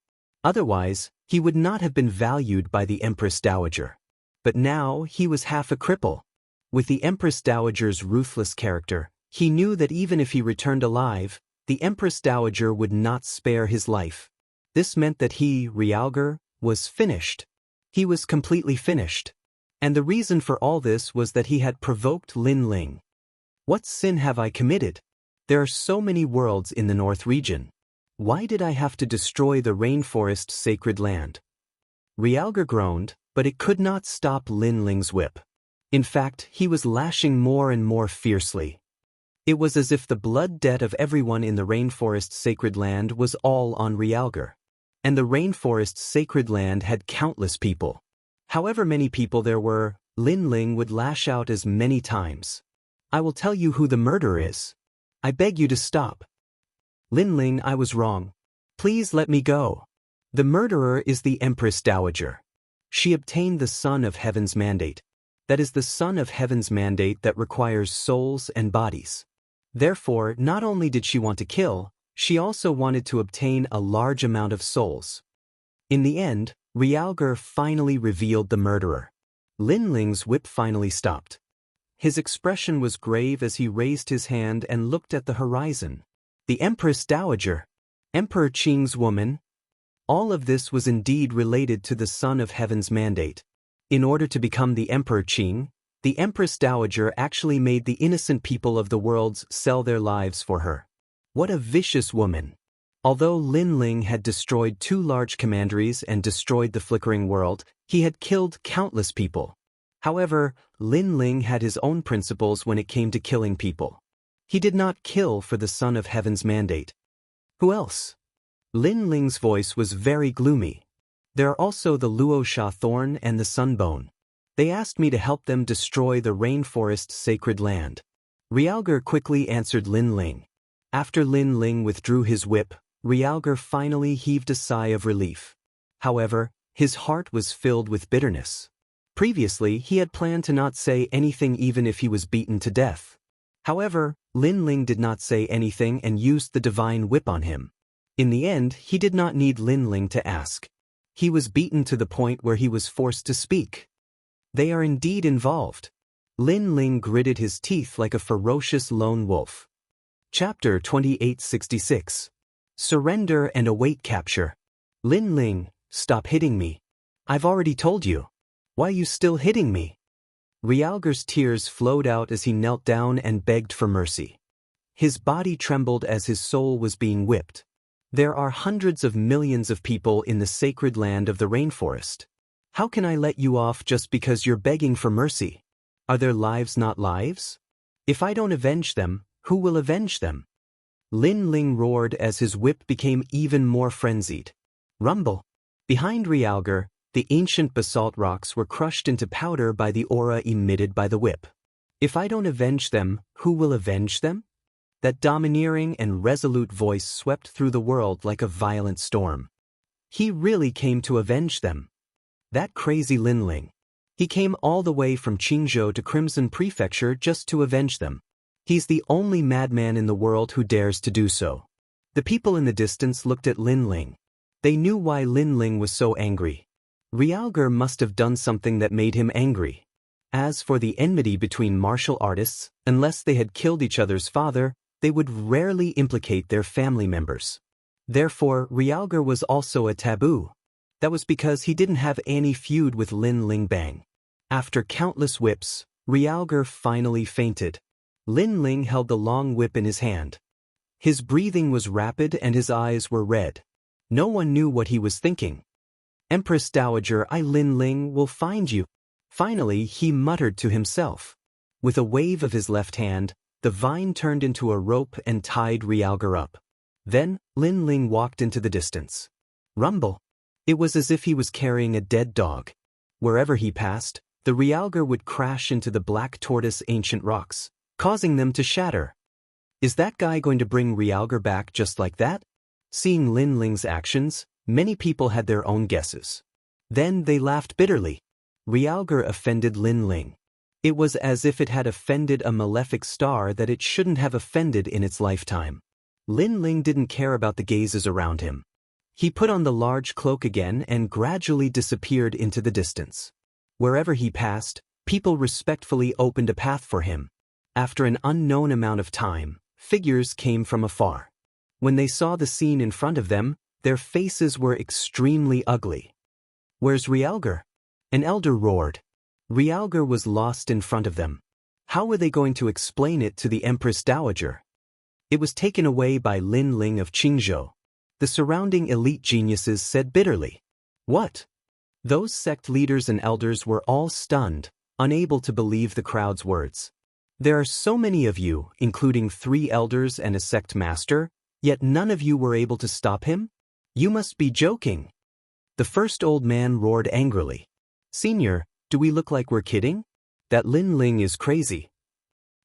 Otherwise, he would not have been valued by the Empress Dowager. But now he was half a cripple. With the Empress Dowager's ruthless character, he knew that even if he returned alive, the Empress Dowager would not spare his life. This meant that he, Realgar, was finished. He was completely finished. And the reason for all this was that he had provoked Lin Ling. What sin have I committed? There are so many worlds in the North region. Why did I have to destroy the rainforest sacred land? Realgar groaned, but it could not stop Lin Ling's whip. In fact, he was lashing more and more fiercely. It was as if the blood debt of everyone in the rainforest sacred land was all on Realgar. And the rainforest sacred land had countless people. However many people there were, Lin Ling would lash out as many times. I will tell you who the murderer is. I beg you to stop. Lin Ling, I was wrong. Please let me go. The murderer is the Empress Dowager. She obtained the Son of Heaven's mandate. That is the Son of Heaven's mandate that requires souls and bodies. Therefore, not only did she want to kill, she also wanted to obtain a large amount of souls. In the end, Realgar finally revealed the murderer. Lin Ling's whip finally stopped. His expression was grave as he raised his hand and looked at the horizon. The Empress Dowager, Emperor Qing's woman. All of this was indeed related to the Son of Heaven's mandate. In order to become the Emperor Qing, the Empress Dowager actually made the innocent people of the worlds sell their lives for her. What a vicious woman! Although Lin Ling had destroyed 2 large commanderies and destroyed the flickering world, he had killed countless people. However, Lin Ling had his own principles when it came to killing people. He did not kill for the Son of Heaven's mandate. Who else? Lin Ling's voice was very gloomy. There are also the Luosha Thorn and the Sunbone. They asked me to help them destroy the rainforest sacred land. Realgar quickly answered Lin Ling. After Lin Ling withdrew his whip, Realgar finally heaved a sigh of relief. However, his heart was filled with bitterness. Previously, he had planned to not say anything even if he was beaten to death. However, Lin Ling did not say anything and used the divine whip on him. In the end, he did not need Lin Ling to ask. He was beaten to the point where he was forced to speak. They are indeed involved. Lin Ling gritted his teeth like a ferocious lone wolf. Chapter 2866. Surrender and await capture. Lin Ling, stop hitting me. I've already told you. Why are you still hitting me? Realgar's tears flowed out as he knelt down and begged for mercy. His body trembled as his soul was being whipped. There are hundreds of millions of people in the sacred land of the rainforest. How can I let you off just because you're begging for mercy? Are their lives not lives? If I don't avenge them, who will avenge them? Lin Ling roared as his whip became even more frenzied. Rumble. Behind Realgar, the ancient basalt rocks were crushed into powder by the aura emitted by the whip. If I don't avenge them, who will avenge them? That domineering and resolute voice swept through the world like a violent storm. He really came to avenge them. That crazy Lin Ling. He came all the way from Qingzhou to Crimson Prefecture just to avenge them. He's the only madman in the world who dares to do so. The people in the distance looked at Lin Ling. They knew why Lin Ling was so angry. Realgar must have done something that made him angry. As for the enmity between martial artists, unless they had killed each other's father, they would rarely implicate their family members. Therefore, Realgar was also a taboo. That was because he didn't have any feud with Lin Ling Bang. After countless whips, Realgar finally fainted. Lin Ling held the long whip in his hand. His breathing was rapid and his eyes were red. No one knew what he was thinking. Empress Dowager, I Lin Ling will find you. Finally, he muttered to himself. With a wave of his left hand, the vine turned into a rope and tied Realgar up. Then, Lin Ling walked into the distance. Rumble. It was as if he was carrying a dead dog. Wherever he passed, the Realgar would crash into the black tortoise ancient rocks, causing them to shatter. Is that guy going to bring Realgar back just like that? Seeing Lin Ling's actions, many people had their own guesses. Then they laughed bitterly. Realgar offended Lin Ling. It was as if it had offended a malefic star that it shouldn't have offended in its lifetime. Lin Ling didn't care about the gazes around him. He put on the large cloak again and gradually disappeared into the distance. Wherever he passed, people respectfully opened a path for him. After an unknown amount of time, figures came from afar. When they saw the scene in front of them, their faces were extremely ugly. Where's Realgar? An elder roared. Realgar was lost in front of them. How were they going to explain it to the Empress Dowager? It was taken away by Lin Ling of Qingzhou. The surrounding elite geniuses said bitterly. What? Those sect leaders and elders were all stunned, unable to believe the crowd's words. There are so many of you, including 3 elders and a sect master, yet none of you were able to stop him? You must be joking. The first old man roared angrily. Senior, do we look like we're kidding? That Lin Ling is crazy.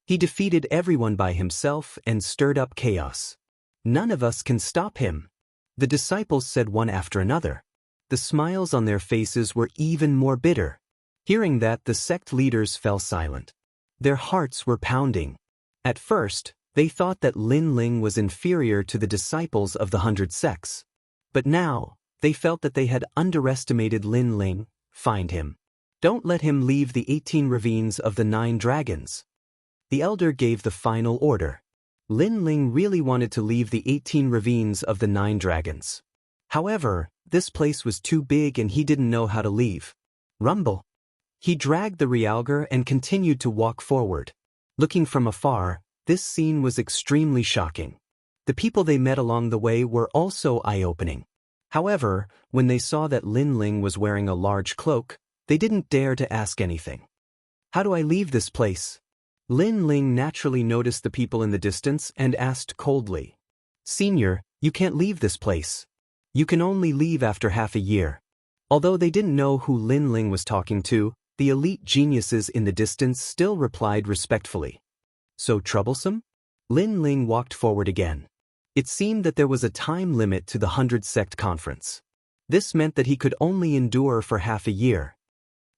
He defeated everyone by himself and stirred up chaos. None of us can stop him. The disciples said one after another. The smiles on their faces were even more bitter. Hearing that, the sect leaders fell silent. Their hearts were pounding. At first, they thought that Lin Ling was inferior to the disciples of the 100 sects. But now, they felt that they had underestimated Lin Ling. Find him. Don't let him leave the 18 ravines of the 9 dragons. The elder gave the final order. Lin Ling really wanted to leave the 18 ravines of the 9 dragons. However, this place was too big and he didn't know how to leave. Rumble. He dragged the Realgar and continued to walk forward. Looking from afar, this scene was extremely shocking. The people they met along the way were also eye-opening. However, when they saw that Lin Ling was wearing a large cloak, they didn't dare to ask anything. How do I leave this place? Lin Ling naturally noticed the people in the distance and asked coldly. Senior, you can't leave this place. You can only leave after half a year. Although they didn't know who Lin Ling was talking to, the elite geniuses in the distance still replied respectfully. So troublesome? Lin Ling walked forward again. It seemed that there was a time limit to the 100 sect conference. This meant that he could only endure for half a year.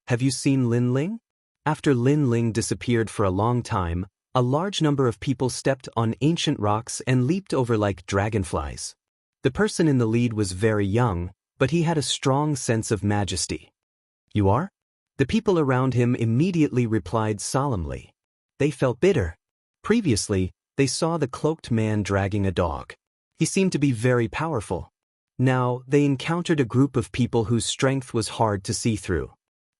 Have you seen Lin Ling? After Lin Ling disappeared for a long time, a large number of people stepped on ancient rocks and leaped over like dragonflies. The person in the lead was very young, but he had a strong sense of majesty. You are? The people around him immediately replied solemnly. They felt bitter. Previously, they saw the cloaked man dragging a dog. He seemed to be very powerful. Now, they encountered a group of people whose strength was hard to see through.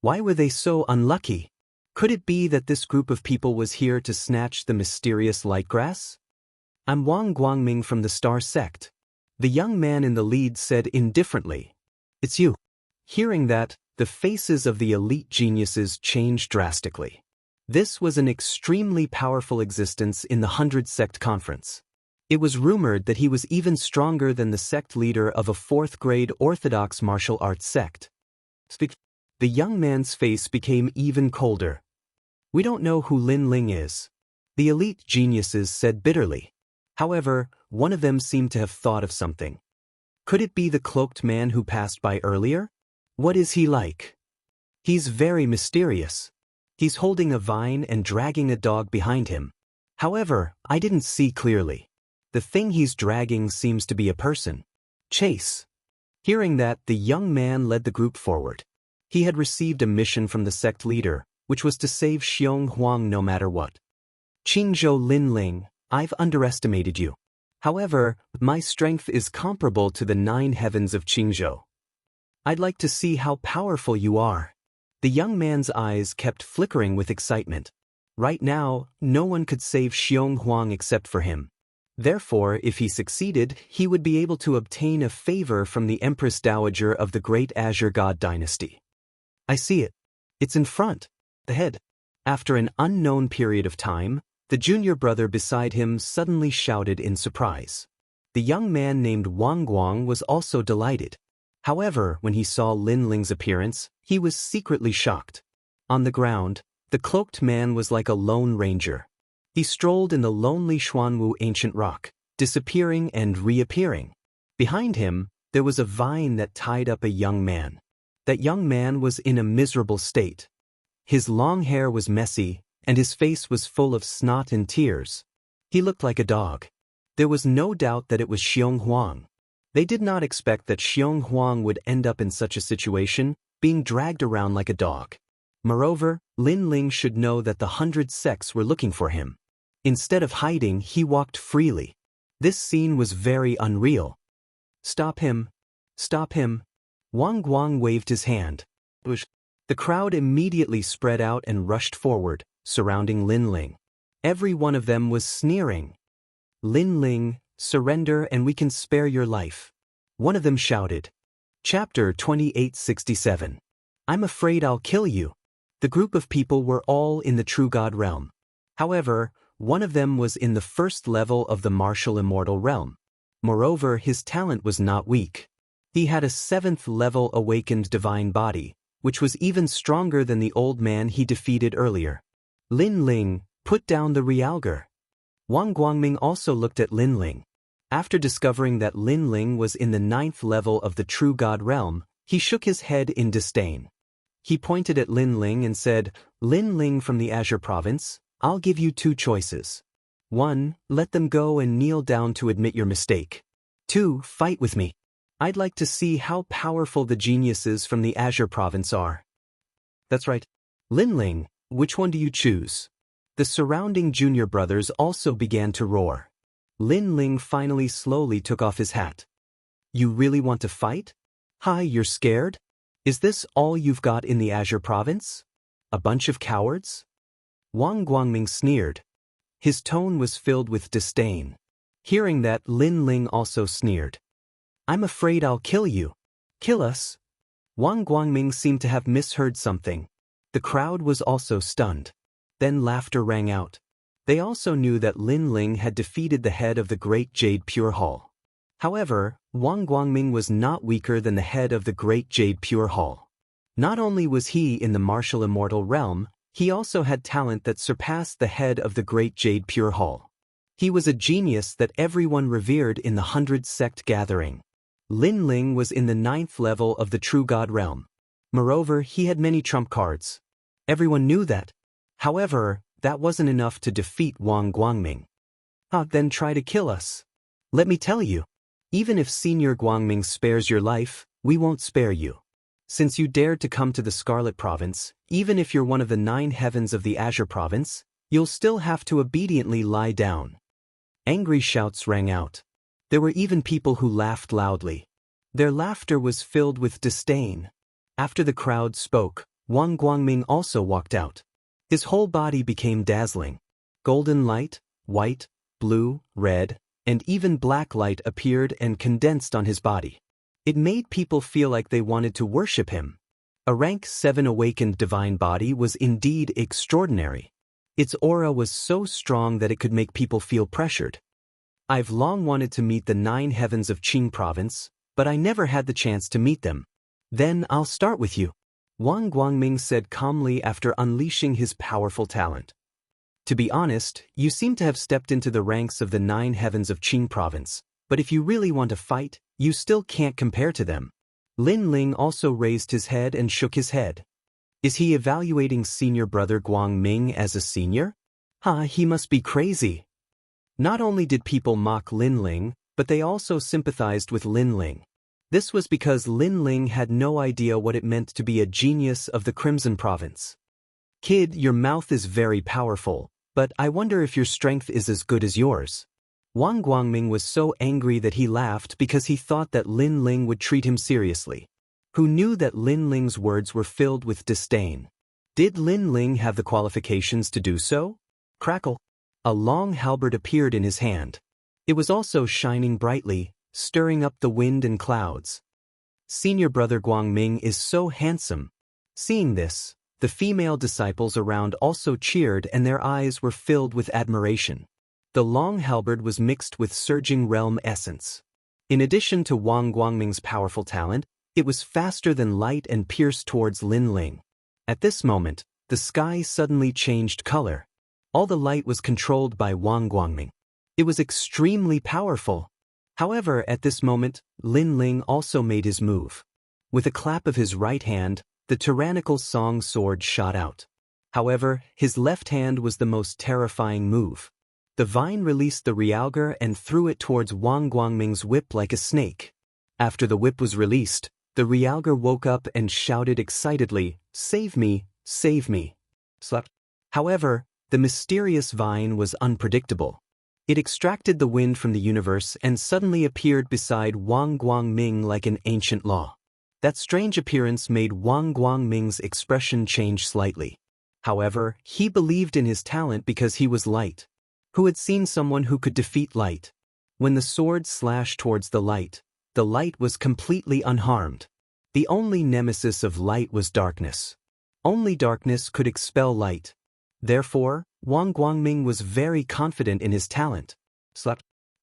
Why were they so unlucky? Could it be that this group of people was here to snatch the mysterious light grass? I'm Wang Guangming from the Star Sect. The young man in the lead said indifferently, "It's you." Hearing that, the faces of the elite geniuses changed drastically. This was an extremely powerful existence in the 100 Sect Conference. It was rumored that he was even stronger than the sect leader of a 4th-grade Orthodox martial arts sect. The young man's face became even colder. "We don't know who Lin Ling is," the elite geniuses said bitterly. However, one of them seemed to have thought of something. "Could it be the cloaked man who passed by earlier? What is he like?" "He's very mysterious. He's holding a vine and dragging a dog behind him. However, I didn't see clearly. The thing he's dragging seems to be a person." Chase. Hearing that, the young man led the group forward. He had received a mission from the sect leader, which was to save Xiong Huang no matter what. "Qingzhou Lin Ling, I've underestimated you. However, my strength is comparable to the 9 heavens of Qingzhou. I'd like to see how powerful you are." The young man's eyes kept flickering with excitement. Right now, no one could save Xiong Huang except for him. Therefore, if he succeeded, he would be able to obtain a favor from the Empress Dowager of the Great Azure God Dynasty. "I see it. It's in front. The head." After an unknown period of time, the junior brother beside him suddenly shouted in surprise. The young man named Wang Guang was also delighted. However, when he saw Lin Ling's appearance, he was secretly shocked. On the ground, the cloaked man was like a lone ranger. He strolled in the lonely Xuanwu ancient rock, disappearing and reappearing. Behind him, there was a vine that tied up a young man. That young man was in a miserable state. His long hair was messy, and his face was full of snot and tears. He looked like a dog. There was no doubt that it was Xiong Huang. They did not expect that Xiong Huang would end up in such a situation, being dragged around like a dog. Moreover, Lin Ling should know that the 100 sects were looking for him. Instead of hiding, he walked freely. This scene was very unreal. "Stop him! Stop him!" Wang Guang waved his hand. The crowd immediately spread out and rushed forward, surrounding Lin Ling. Every one of them was sneering. "Lin Ling, surrender and we can spare your life," one of them shouted. Chapter 2867. "I'm afraid I'll kill you." The group of people were all in the true God realm. However, one of them was in the 1st level of the martial immortal realm. Moreover, his talent was not weak. He had a 7th level awakened divine body, which was even stronger than the old man he defeated earlier. "Lin Ling, put down the realgar." Wang Guangming also looked at Lin Ling. After discovering that Lin Ling was in the 9th level of the true God realm, he shook his head in disdain. He pointed at Lin Ling and said, "Lin Ling from the Azure Province, I'll give you 2 choices. 1, let them go and kneel down to admit your mistake. 2, fight with me. I'd like to see how powerful the geniuses from the Azure Province are." "That's right. Lin Ling, which one do you choose?" The surrounding junior brothers also began to roar. Lin Ling finally slowly took off his hat. "You really want to fight? Hi, you're scared? Is this all you've got in the Azure Province? A bunch of cowards?" Wang Guangming sneered. His tone was filled with disdain. Hearing that, Lin Ling also sneered. "I'm afraid I'll kill you." "Kill us?" Wang Guangming seemed to have misheard something. The crowd was also stunned. Then laughter rang out. They also knew that Lin Ling had defeated the head of the Great Jade Pure Hall. However, Wang Guangming was not weaker than the head of the Great Jade Pure Hall. Not only was he in the martial immortal realm, he also had talent that surpassed the head of the Great Jade Pure Hall. He was a genius that everyone revered in the 100 sect gathering. Lin Ling was in the 9th level of the True God realm. Moreover, he had many trump cards. Everyone knew that. However, that wasn't enough to defeat Wang Guangming. Then try to kill us. Let me tell you, even if Senior Guangming spares your life, we won't spare you. Since you dared to come to the Scarlet Province, even if you're one of the 9 heavens of the Azure Province, you'll still have to obediently lie down. Angry shouts rang out. There were even people who laughed loudly. Their laughter was filled with disdain. After the crowd spoke, Wang Guangming also walked out. His whole body became dazzling. Golden light, white, blue, red, and even black light appeared and condensed on his body. It made people feel like they wanted to worship him. A rank 7 awakened divine body was indeed extraordinary. Its aura was so strong that it could make people feel pressured. I've long wanted to meet the 9 heavens of Qing province, but I never had the chance to meet them. Then I'll start with you, Wang Guangming said calmly after unleashing his powerful talent. To be honest, you seem to have stepped into the ranks of the 9 heavens of Qing province, but if you really want to fight, you still can't compare to them. Lin Ling also raised his head and shook his head. Is he evaluating senior brother Guangming as a senior? He must be crazy. Not only did people mock Lin Ling, but they also sympathized with Lin Ling. This was because Lin Ling had no idea what it meant to be a genius of the Crimson Province. Kid, your mouth is very powerful, but I wonder if your strength is as good as yours. Wang Guangming was so angry that he laughed because he thought that Lin Ling would treat him seriously. Who knew that Lin Ling's words were filled with disdain? Did Lin Ling have the qualifications to do so? Crackle. A long halberd appeared in his hand. It was also shining brightly, stirring up the wind and clouds. Senior brother Guangming is so handsome. Seeing this, the female disciples around also cheered and their eyes were filled with admiration. The long halberd was mixed with surging realm essence. In addition to Wang Guangming's powerful talent, it was faster than light and pierced towards Lin Ling. At this moment, the sky suddenly changed color. All the light was controlled by Wang Guangming. It was extremely powerful. However, at this moment, Lin Ling also made his move. With a clap of his right hand, the tyrannical song sword shot out. However, his left hand was the most terrifying move. The vine released the realgar and threw it towards Wang Guangming's whip like a snake. After the whip was released, the realgar woke up and shouted excitedly, "Save me, save me." Slap. However, the mysterious vine was unpredictable. It extracted the wind from the universe and suddenly appeared beside Wang Guangming like an ancient law. That strange appearance made Wang Guangming's expression change slightly. However, he believed in his talent because he was light. Who had seen someone who could defeat light? When the sword slashed towards the light was completely unharmed. The only nemesis of light was darkness. Only darkness could expel light. Therefore, Wang Guangming was very confident in his talent.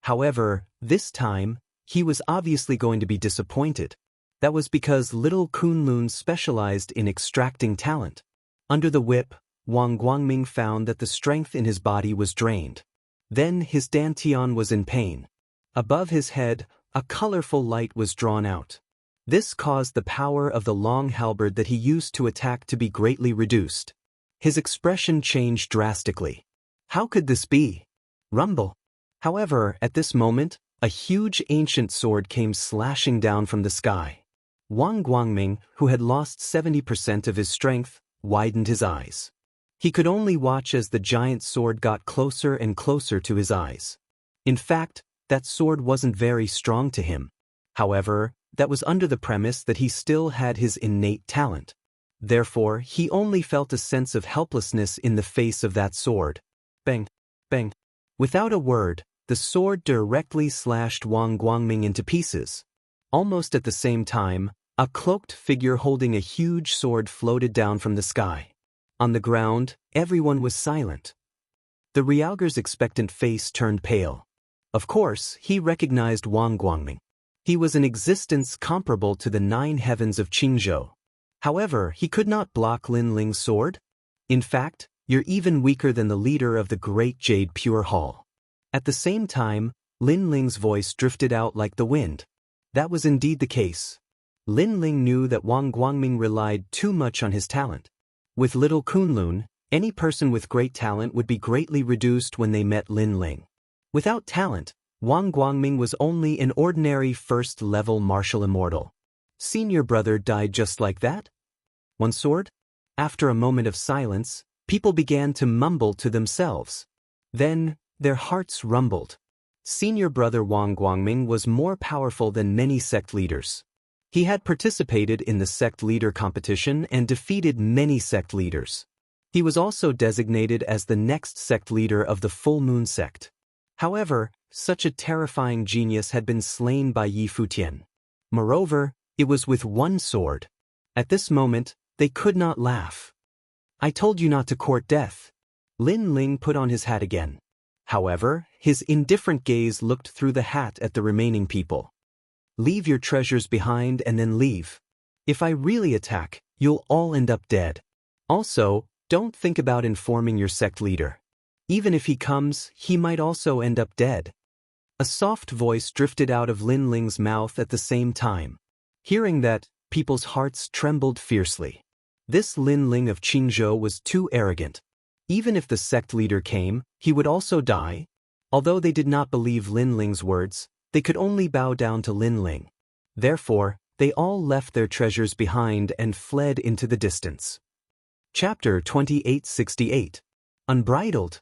However, this time, he was obviously going to be disappointed. That was because little Kunlun specialized in extracting talent. Under the whip, Wang Guangming found that the strength in his body was drained. Then his dantian was in pain. Above his head, a colorful light was drawn out. This caused the power of the long halberd that he used to attack to be greatly reduced. His expression changed drastically. How could this be? Rumble. However, at this moment, a huge ancient sword came slashing down from the sky. Wang Guangming, who had lost 70% of his strength, widened his eyes. He could only watch as the giant sword got closer and closer to his eyes. In fact, that sword wasn't very strong to him. However, that was under the premise that he still had his innate talent. Therefore, he only felt a sense of helplessness in the face of that sword. Bang! Bang! Without a word, the sword directly slashed Wang Guangming into pieces. Almost at the same time, a cloaked figure holding a huge sword floated down from the sky. On the ground, everyone was silent. The realgar's expectant face turned pale. Of course, he recognized Wang Guangming. He was an existence comparable to the 9 heavens of Qingzhou. However, he could not block Lin Ling's sword. In fact, you're even weaker than the leader of the Great Jade Pure Hall. At the same time, Lin Ling's voice drifted out like the wind. That was indeed the case. Lin Ling knew that Wang Guangming relied too much on his talent. With little Kunlun, any person with great talent would be greatly reduced when they met Lin Ling. Without talent, Wang Guangming was only an ordinary first-level martial immortal. Senior brother died just like that? One sword? After a moment of silence, people began to mumble to themselves. Then, their hearts rumbled. Senior brother Wang Guangming was more powerful than many sect leaders. He had participated in the sect leader competition and defeated many sect leaders. He was also designated as the next sect leader of the Full Moon sect. However, such a terrifying genius had been slain by Yi Futian. Moreover, it was with one sword. At this moment, they could not laugh. I told you not to court death. Lin Ling put on his hat again. However, his indifferent gaze looked through the hat at the remaining people. Leave your treasures behind and then leave. If I really attack, you'll all end up dead. Also, don't think about informing your sect leader. Even if he comes, he might also end up dead. A soft voice drifted out of Lin Ling's mouth at the same time. Hearing that, people's hearts trembled fiercely. This Lin Ling of Qingzhou was too arrogant. Even if the sect leader came, he would also die. Although they did not believe Lin Ling's words, they could only bow down to Lin Ling. Therefore, they all left their treasures behind and fled into the distance. Chapter 2868. Unbridled.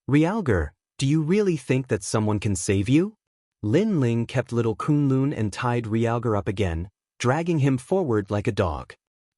Realgar, do you really think that someone can save you? Lin Ling kept little Kunlun and tied Realgar up again, dragging him forward like a dog.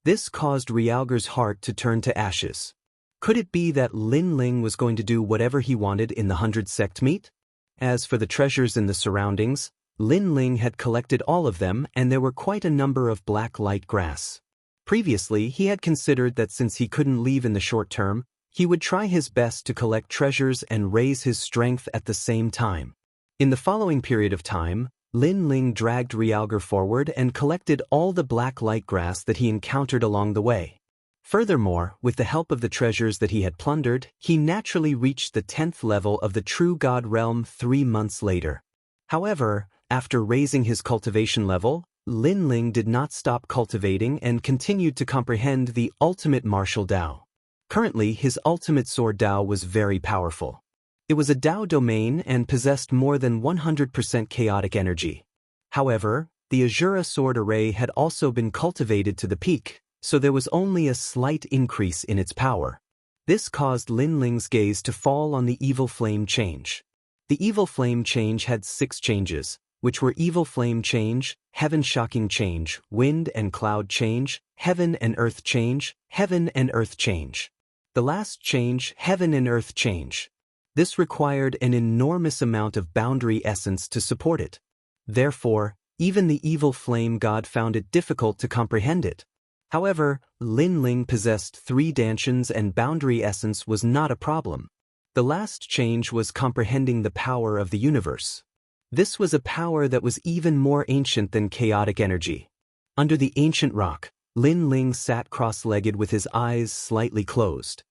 This caused Realgar's heart to turn to ashes. Could it be that Lin Ling was going to do whatever he wanted in the 100 sect meet? As for the treasures in the surroundings, Lin Ling had collected all of them and there were quite a number of black light grass. Previously, he had considered that since he couldn't leave in the short term, he would try his best to collect treasures and raise his strength at the same time. In the following period of time, Lin Ling dragged Realgar forward and collected all the black light grass that he encountered along the way. Furthermore, with the help of the treasures that he had plundered, he naturally reached the 10th level of the True God realm 3 months later. However, after raising his cultivation level, Lin Ling did not stop cultivating and continued to comprehend the ultimate martial Dao. Currently, his ultimate sword Dao was very powerful. It was a Dao domain and possessed more than 100% chaotic energy. However, the Azura sword array had also been cultivated to the peak, so there was only a slight increase in its power. This caused Lin Ling's gaze to fall on the evil flame change. The evil flame change had 6 changes, which were evil flame change, heaven shocking change, wind and cloud change, heaven and earth change, heaven and earth change. The last change, heaven and earth change. This required an enormous amount of boundary essence to support it. Therefore, even the evil flame god found it difficult to comprehend it. However, Lin Ling possessed 3 dantians and boundary essence was not a problem. The last change was comprehending the power of the universe. This was a power that was even more ancient than chaotic energy. Under the ancient rock, Lin Ling sat cross-legged with his eyes slightly closed.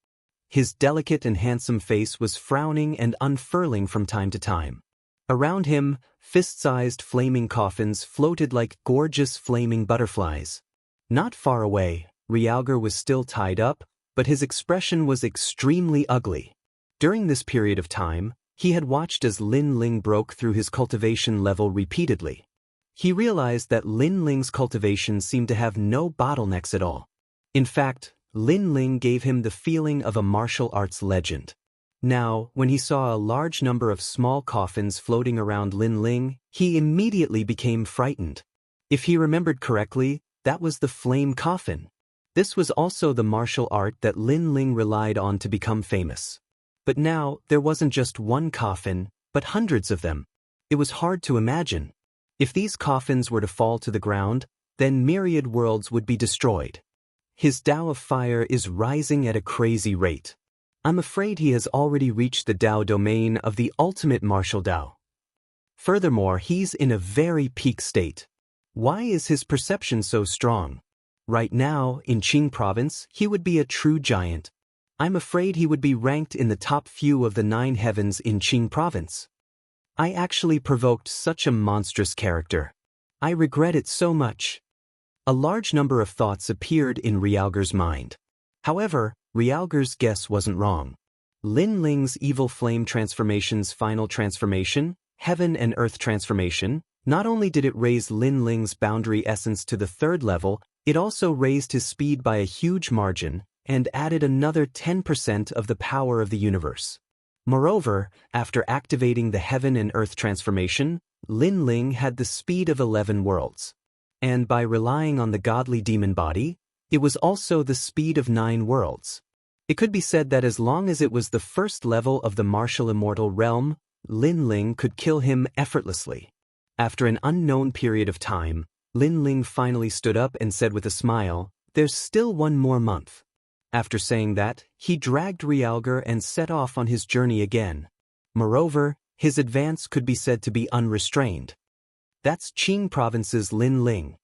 His delicate and handsome face was frowning and unfurling from time to time. Around him, fist-sized flaming coffins floated like gorgeous flaming butterflies. Not far away, Realgar was still tied up, but his expression was extremely ugly. During this period of time, he had watched as Lin Ling broke through his cultivation level repeatedly. He realized that Lin Ling's cultivation seemed to have no bottlenecks at all. In fact, Lin Ling gave him the feeling of a martial arts legend. Now, when he saw a large number of small coffins floating around Lin Ling, he immediately became frightened. If he remembered correctly, that was the flame coffin. This was also the martial art that Lin Ling relied on to become famous. But now, there wasn't just one coffin, but hundreds of them. It was hard to imagine. If these coffins were to fall to the ground, then myriad worlds would be destroyed. His Dao of Fire is rising at a crazy rate. I'm afraid he has already reached the Dao domain of the ultimate martial Dao. Furthermore, he's in a very peak state. Why is his perception so strong? Right now, in Qing province, he would be a true giant. I'm afraid he would be ranked in the top few of the 9 heavens in Qing province. I actually provoked such a monstrous character. I regret it so much. A large number of thoughts appeared in Realgar's mind. However, Realgar's guess wasn't wrong. Lin Ling's evil flame transformation's final transformation, heaven and earth transformation, not only did it raise Lin Ling's boundary essence to the 3rd level, it also raised his speed by a huge margin and added another 10% of the power of the universe. Moreover, after activating the heaven and earth transformation, Lin Ling had the speed of 11 worlds. And by relying on the godly demon body, it was also the speed of 9 worlds. It could be said that as long as it was the 1st level of the martial immortal realm, Lin Ling could kill him effortlessly. After an unknown period of time, Lin Ling finally stood up and said with a smile, "There's still one more month." After saying that, he dragged Realgar and set off on his journey again. Moreover, his advance could be said to be unrestrained. That's Qing Province's Lin Ling.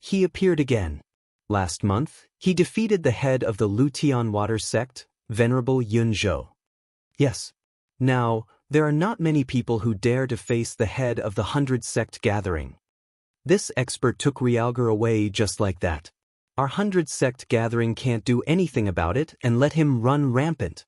He appeared again. Last month, he defeated the head of the Lutian water sect, Venerable Yun Zhou. Yes. Now, there are not many people who dare to face the head of the 100 sect gathering. This expert took Realgar away just like that. Our 100 sect gathering can't do anything about it and let him run rampant.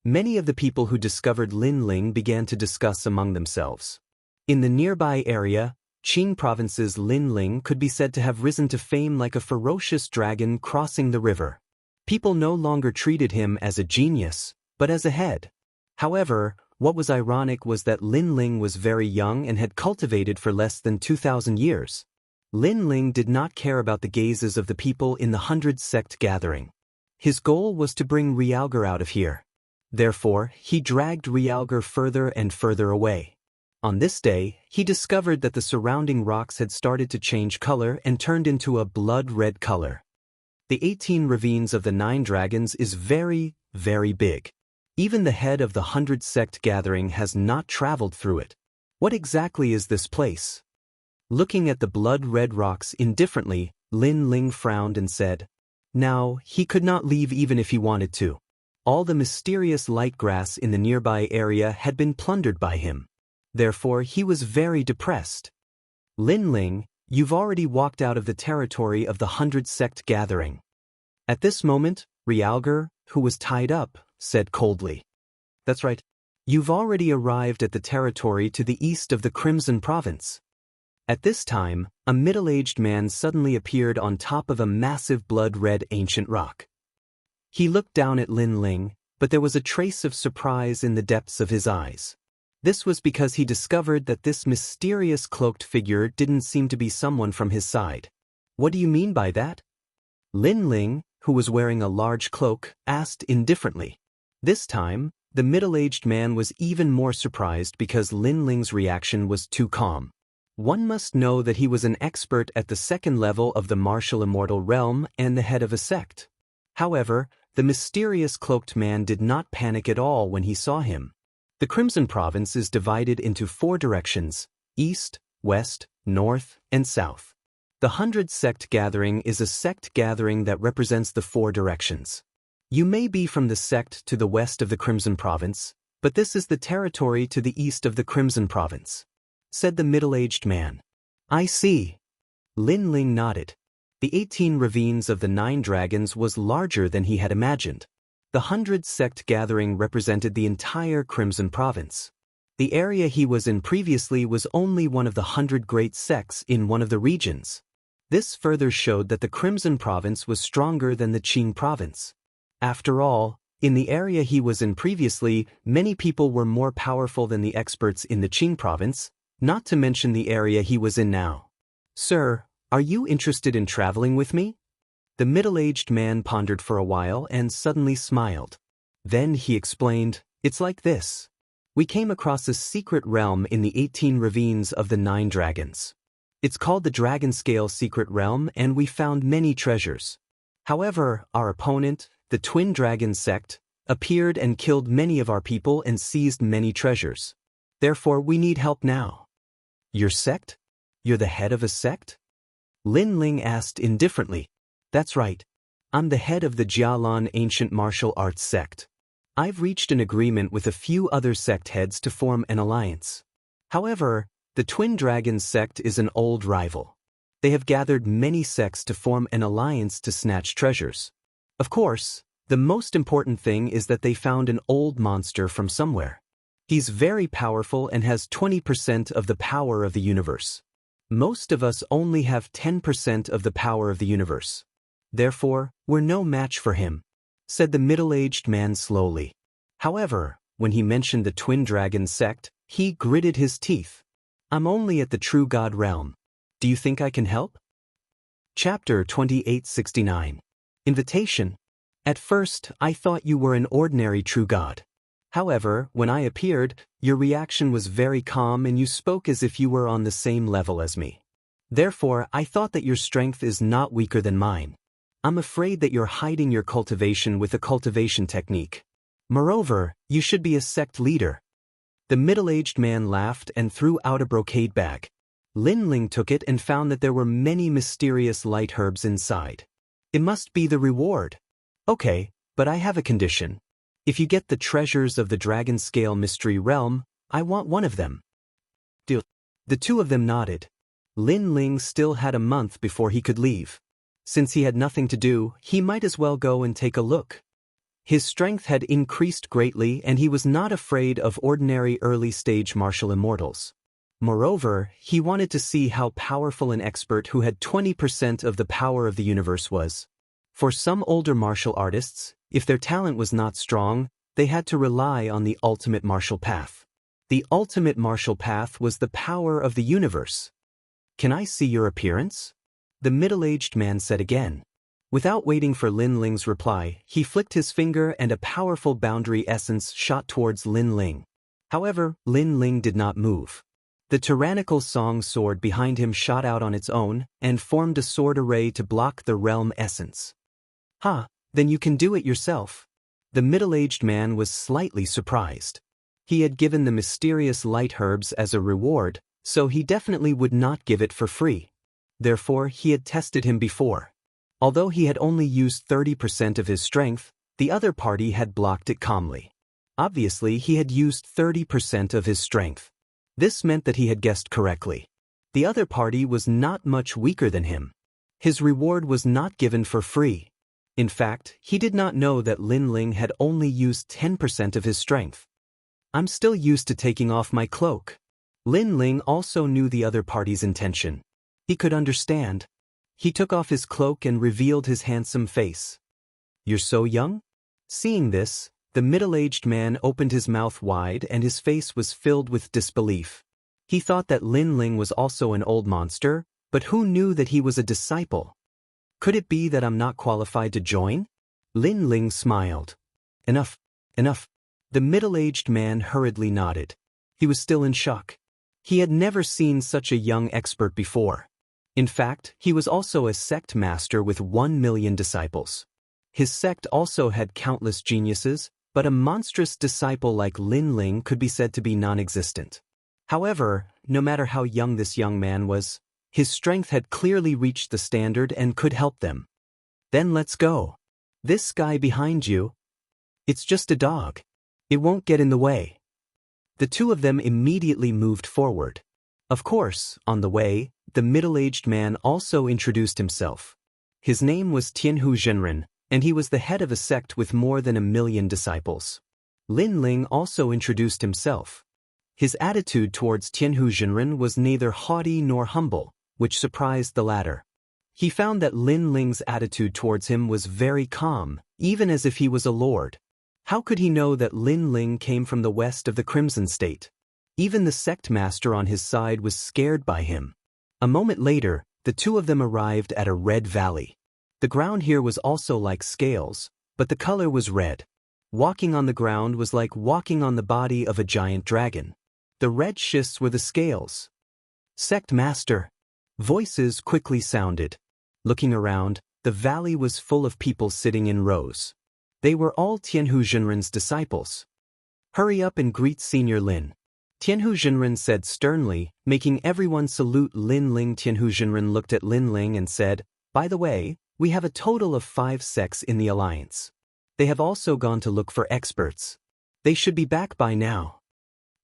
Many of the people who discovered Lin Ling began to discuss among themselves. In the nearby area, Qing Province's Lin Ling could be said to have risen to fame like a ferocious dragon crossing the river. People no longer treated him as a genius, but as a head. However, what was ironic was that Lin Ling was very young and had cultivated for less than 2,000 years. Lin Ling did not care about the gazes of the people in the 100 sect gathering. His goal was to bring Realgar out of here. Therefore, he dragged Realgar further and further away. On this day, he discovered that the surrounding rocks had started to change color and turned into a blood-red color. The 18 ravines of the 9 dragons is very, very big. Even the head of the 100 sect gathering has not traveled through it. What exactly is this place? Looking at the blood-red rocks indifferently, Lin Ling frowned and said, "Now, he could not leave even if he wanted to. All the mysterious light grass in the nearby area had been plundered by him. Therefore, he was very depressed. Lin Ling, you've already walked out of the territory of the 100 sect gathering." At this moment, Realgar, who was tied up, said coldly, "That's right. You've already arrived at the territory to the east of the Crimson Province." At this time, a middle-aged man suddenly appeared on top of a massive blood-red ancient rock. He looked down at Lin Ling, but there was a trace of surprise in the depths of his eyes. This was because he discovered that this mysterious cloaked figure didn't seem to be someone from his side. "What do you mean by that?" Lin Ling, who was wearing a large cloak, asked indifferently. This time, the middle-aged man was even more surprised because Lin Ling's reaction was too calm. One must know that he was an expert at the second level of the martial immortal realm and the head of a sect. However, the mysterious cloaked man did not panic at all when he saw him. The Crimson Province is divided into 4 directions: east, west, north, and south. The 100 sect gathering is a sect gathering that represents the 4 directions. You may be from the sect to the west of the Crimson Province, but this is the territory to the east of the Crimson Province, said the middle-aged man. "I see." Lin Ling nodded. The 18 ravines of the 9 dragons was larger than he had imagined. The 100 sect gathering represented the entire Crimson Province. The area he was in previously was only one of the 100 great sects in one of the regions. This further showed that the Crimson Province was stronger than the Qing Province. After all, in the area he was in previously, many people were more powerful than the experts in the Qing Province, not to mention the area he was in now. "Sir, are you interested in traveling with me?" The middle-aged man pondered for a while and suddenly smiled. Then he explained, "It's like this. We came across a secret realm in the 18 ravines of the 9 dragons. It's called the Dragon Scale Secret Realm, and we found many treasures. However, our opponent, the Twin Dragon sect, appeared and killed many of our people and seized many treasures. Therefore, we need help now." "Your sect? You're the head of a sect?" Lin Ling asked indifferently. "That's right. I'm the head of the Jialan Ancient Martial Arts sect. I've reached an agreement with a few other sect heads to form an alliance. However, the Twin Dragon sect is an old rival. They have gathered many sects to form an alliance to snatch treasures. Of course, the most important thing is that they found an old monster from somewhere. He's very powerful and has 20% of the power of the universe. Most of us only have 10% of the power of the universe. Therefore, we're no match for him," said the middle-aged man slowly. However, when he mentioned the Twin Dragon sect, he gritted his teeth. "I'm only at the True God realm. Do you think I can help?" Chapter 2869. Invitation. At first, I thought you were an ordinary True God. However, when I appeared, your reaction was very calm and you spoke as if you were on the same level as me. Therefore, I thought that your strength is not weaker than mine. I'm afraid that you're hiding your cultivation with a cultivation technique. Moreover, you should be a sect leader." The middle-aged man laughed and threw out a brocade bag. Lin Ling took it and found that there were many mysterious light herbs inside. "It must be the reward." "Okay, but I have a condition. If you get the treasures of the Dragon Scale Mystery Realm, I want one of them." Deal. The two of them nodded. Lin Ling still had a month before he could leave. Since he had nothing to do, he might as well go and take a look. His strength had increased greatly and he was not afraid of ordinary early-stage martial immortals. Moreover, he wanted to see how powerful an expert who had 20% of the power of the universe was. For some older martial artists, if their talent was not strong, they had to rely on the ultimate martial path. The ultimate martial path was the power of the universe. "Can I see your appearance?" the middle-aged man said again. Without waiting for Lin Ling's reply, he flicked his finger and a powerful boundary essence shot towards Lin Ling. However, Lin Ling did not move. The tyrannical song sword behind him shot out on its own and formed a sword array to block the realm essence. "Ha, then you can do it yourself." The middle-aged man was slightly surprised. He had given the mysterious light herbs as a reward, so he definitely would not give it for free. Therefore, he had tested him before. Although he had only used 30% of his strength, the other party had blocked it calmly. Obviously, he had used 30% of his strength. This meant that he had guessed correctly. The other party was not much weaker than him. His reward was not given for free. In fact, he did not know that Lin Ling had only used 10% of his strength. "I'm still used to taking off my cloak." Lin Ling also knew the other party's intention. He could understand. He took off his cloak and revealed his handsome face. "You're so young?" Seeing this, the middle-aged man opened his mouth wide and his face was filled with disbelief. He thought that Lin Ling was also an old monster, but who knew that he was a disciple? "Could it be that I'm not qualified to join?" Lin Ling smiled. Enough. The middle-aged man hurriedly nodded. He was still in shock. He had never seen such a young expert before. In fact, he was also a sect master with 1 million disciples. His sect also had countless geniuses, but a monstrous disciple like Lin Ling could be said to be non-existent. However, no matter how young this young man was, his strength had clearly reached the standard and could help them. "Then let's go. This guy behind you, it's just a dog. It won't get in the way." The two of them immediately moved forward. Of course, on the way, the middle-aged man also introduced himself. His name was Tianhu Zhenren, and he was the head of a sect with more than 1 million disciples. Lin Ling also introduced himself. His attitude towards Tianhu Zhenren was neither haughty nor humble, which surprised the latter. He found that Lin Ling's attitude towards him was very calm, even as if he was a lord. How could he know that Lin Ling came from the west of the Crimson State? Even the sect master on his side was scared by him. A moment later, the two of them arrived at a red valley. The ground here was also like scales, but the color was red. Walking on the ground was like walking on the body of a giant dragon. The red schists were the scales. "Sect master." Voices quickly sounded. Looking around, the valley was full of people sitting in rows. They were all Tianhu Zhenren's disciples. "Hurry up and greet Senior Lin." Tianhu Zhenren said sternly, making everyone salute Lin Ling. Tianhu Zhenren looked at Lin Ling and said, "By the way, we have a total of 5 sects in the alliance. They have also gone to look for experts. They should be back by now."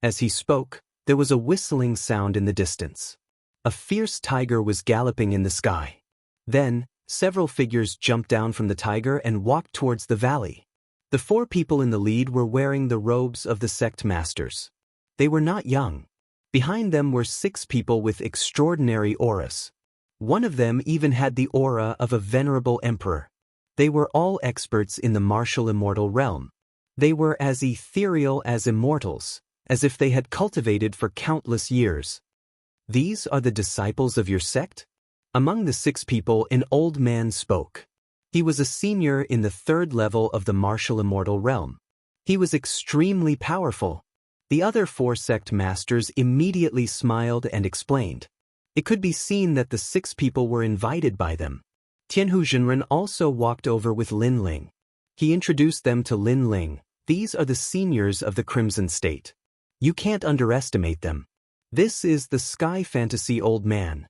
As he spoke, there was a whistling sound in the distance. A fierce tiger was galloping in the sky. Then, several figures jumped down from the tiger and walked towards the valley. The 4 people in the lead were wearing the robes of the sect masters. They were not young. Behind them were 6 people with extraordinary auras. One of them even had the aura of a venerable emperor. They were all experts in the martial immortal realm. They were as ethereal as immortals, as if they had cultivated for countless years. "These are the disciples of your sect?" Among the 6 people, an old man spoke. He was a senior in the 3rd level of the martial immortal realm. He was extremely powerful. The other 4 sect masters immediately smiled and explained. It could be seen that the 6 people were invited by them. Tianhu Zhenren also walked over with Lin Ling. He introduced them to Lin Ling. These are the seniors of the Crimson State. You can't underestimate them. This is the Sky Fantasy Old Man.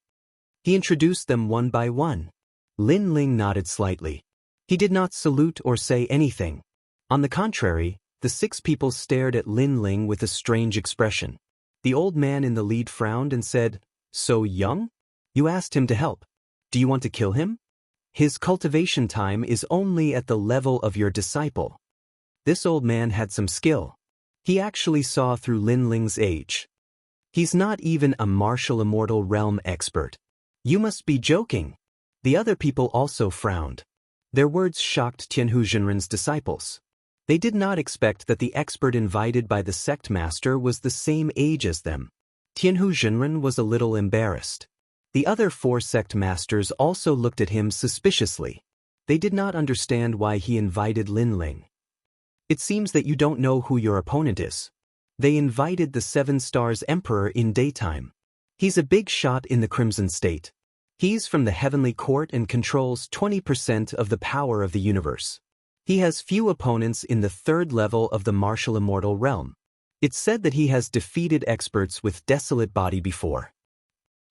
He introduced them one by one. Lin Ling nodded slightly. He did not salute or say anything. On the contrary, the 6 people stared at Lin Ling with a strange expression. The old man in the lead frowned and said, "So young? You asked him to help. Do you want to kill him? His cultivation time is only at the level of your disciple." This old man had some skill. He actually saw through Lin Ling's age. He's not even a martial immortal realm expert. You must be joking. The other people also frowned. Their words shocked Tianhu Zhenren's disciples. They did not expect that the expert invited by the sect master was the same age as them. Tianhu Zhenren was a little embarrassed. The other 4 sect masters also looked at him suspiciously. They did not understand why he invited Lin Ling. It seems that you don't know who your opponent is. They invited the 7 Stars Emperor in daytime. He's a big shot in the Crimson State. He's from the Heavenly Court and controls 20% of the power of the universe. He has few opponents in the 3rd level of the martial immortal realm. It's said that he has defeated experts with desolate body before.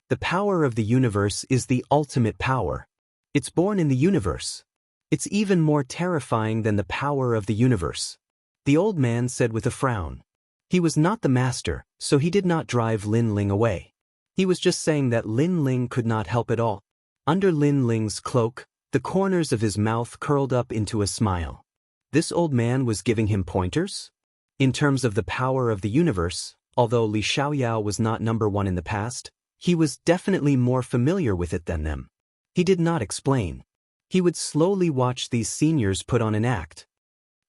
The power of the universe is the ultimate power. It's born in the universe. It's even more terrifying than the power of the universe. The old man said with a frown. He was not the master, so he did not drive Lin Ling away. He was just saying that Lin Ling could not help at all. Under Lin Ling's cloak, the corners of his mouth curled up into a smile. This old man was giving him pointers? In terms of the power of the universe, although Li Xiaoyao was not number 1 in the past, he was definitely more familiar with it than them. He did not explain. He would slowly watch these seniors put on an act.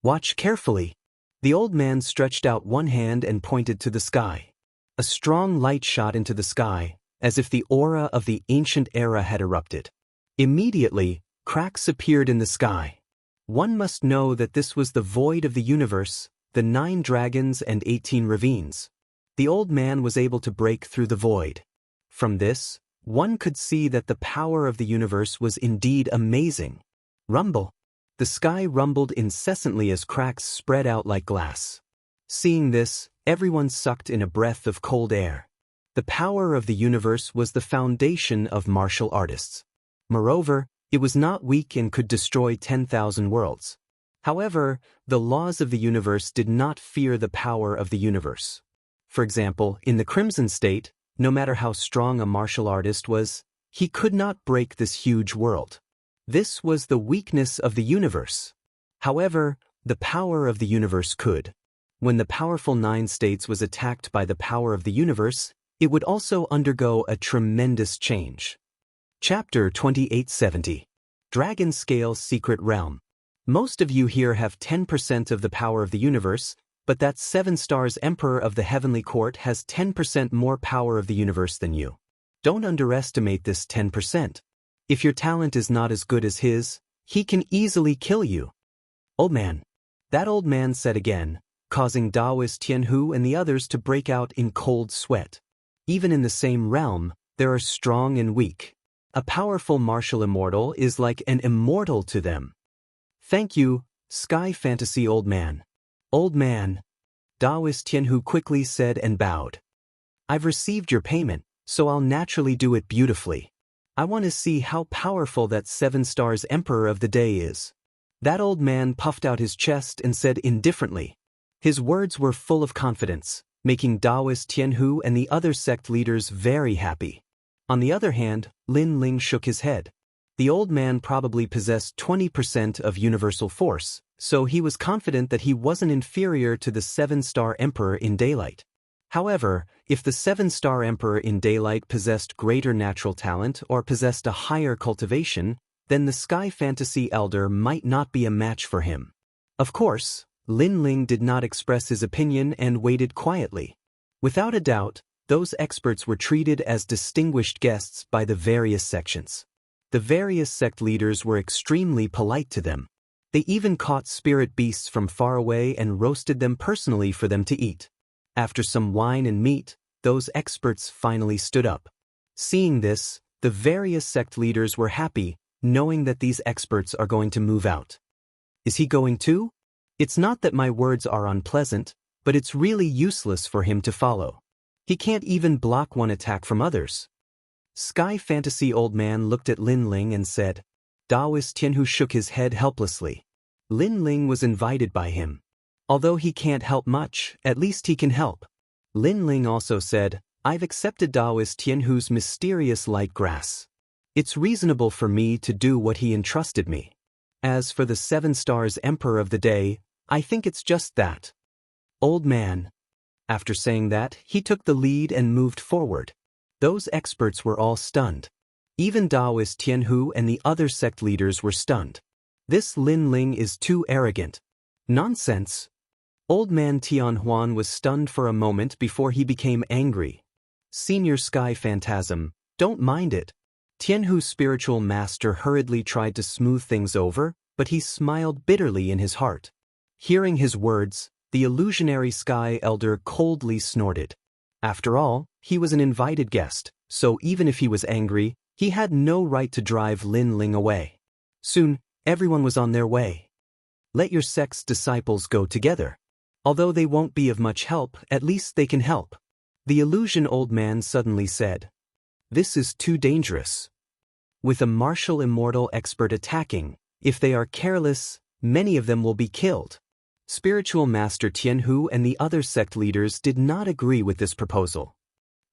Watch carefully. The old man stretched out one hand and pointed to the sky. A strong light shot into the sky, as if the aura of the ancient era had erupted. Immediately, cracks appeared in the sky. One must know that this was the void of the universe, the 9 dragons and 18 ravines. The old man was able to break through the void. From this, one could see that the power of the universe was indeed amazing. Rumble. The sky rumbled incessantly as cracks spread out like glass. Seeing this, everyone sucked in a breath of cold air. The power of the universe was the foundation of martial artists. Moreover, it was not weak and could destroy 10,000 worlds. However, the laws of the universe did not fear the power of the universe. For example, in the Crimson State, no matter how strong a martial artist was, he could not break this huge world. This was the weakness of the universe. However, the power of the universe could. When the powerful 9 states was attacked by the power of the universe, it would also undergo a tremendous change. Chapter 2870. Dragon Scale Secret Realm. Most of you here have 10% of the power of the universe, but that 7 Stars Emperor of the Heavenly Court has 10% more power of the universe than you. Don't underestimate this 10%. If your talent is not as good as his, he can easily kill you. Old man. That old man said again, causing Daoist Tianhu and the others to break out in cold sweat. Even in the same realm, there are strong and weak. A powerful martial immortal is like an immortal to them. Thank you, Sky Fantasy Old Man. Old man. Daoist Tianhu quickly said and bowed. I've received your payment, so I'll naturally do it beautifully. I want to see how powerful that 7 Stars Emperor of the day is. That old man puffed out his chest and said indifferently. His words were full of confidence, making Daoist Tianhu and the other sect leaders very happy. On the other hand, Lin Ling shook his head. The old man probably possessed 20% of universal force, so he was confident that he wasn't inferior to the 7 Star Emperor in daylight. However, if the 7 Star Emperor in daylight possessed greater natural talent or possessed a higher cultivation, then the Sky Fantasy Elder might not be a match for him. Of course, Lin Ling did not express his opinion and waited quietly. Without a doubt, those experts were treated as distinguished guests by the various sections. The various sect leaders were extremely polite to them. They even caught spirit beasts from far away and roasted them personally for them to eat. After some wine and meat, those experts finally stood up. Seeing this, the various sect leaders were happy, knowing that these experts are going to move out. Is he going too? It's not that my words are unpleasant, but it's really useless for him to follow. He can't even block one attack from others. Sky Fantasy Old Man looked at Lin Ling and said. Daoist Tianhu shook his head helplessly. Lin Ling was invited by him. Although he can't help much, at least he can help. Lin Ling also said, I've accepted Daoist Tianhu's mysterious light grass. It's reasonable for me to do what he entrusted me. As for the 7 stars Emperor of the Day, I think it's just that. Old man. After saying that, he took the lead and moved forward. Those experts were all stunned. Even Daoist Tianhu and the other sect leaders were stunned. This Lin Ling is too arrogant. Nonsense. Old man Tianhuan was stunned for a moment before he became angry. Senior Sky Phantasm, don't mind it. Tianhu's spiritual master hurriedly tried to smooth things over, but he smiled bitterly in his heart. Hearing his words, the illusionary Sky Elder coldly snorted. After all, he was an invited guest, so even if he was angry, he had no right to drive Lin Ling away. Soon, everyone was on their way. Let your sect's disciples go together. Although they won't be of much help, at least they can help. The illusion old man suddenly said. This is too dangerous. With a martial immortal expert attacking, if they are careless, many of them will be killed. Spiritual Master Tianhu and the other sect leaders did not agree with this proposal.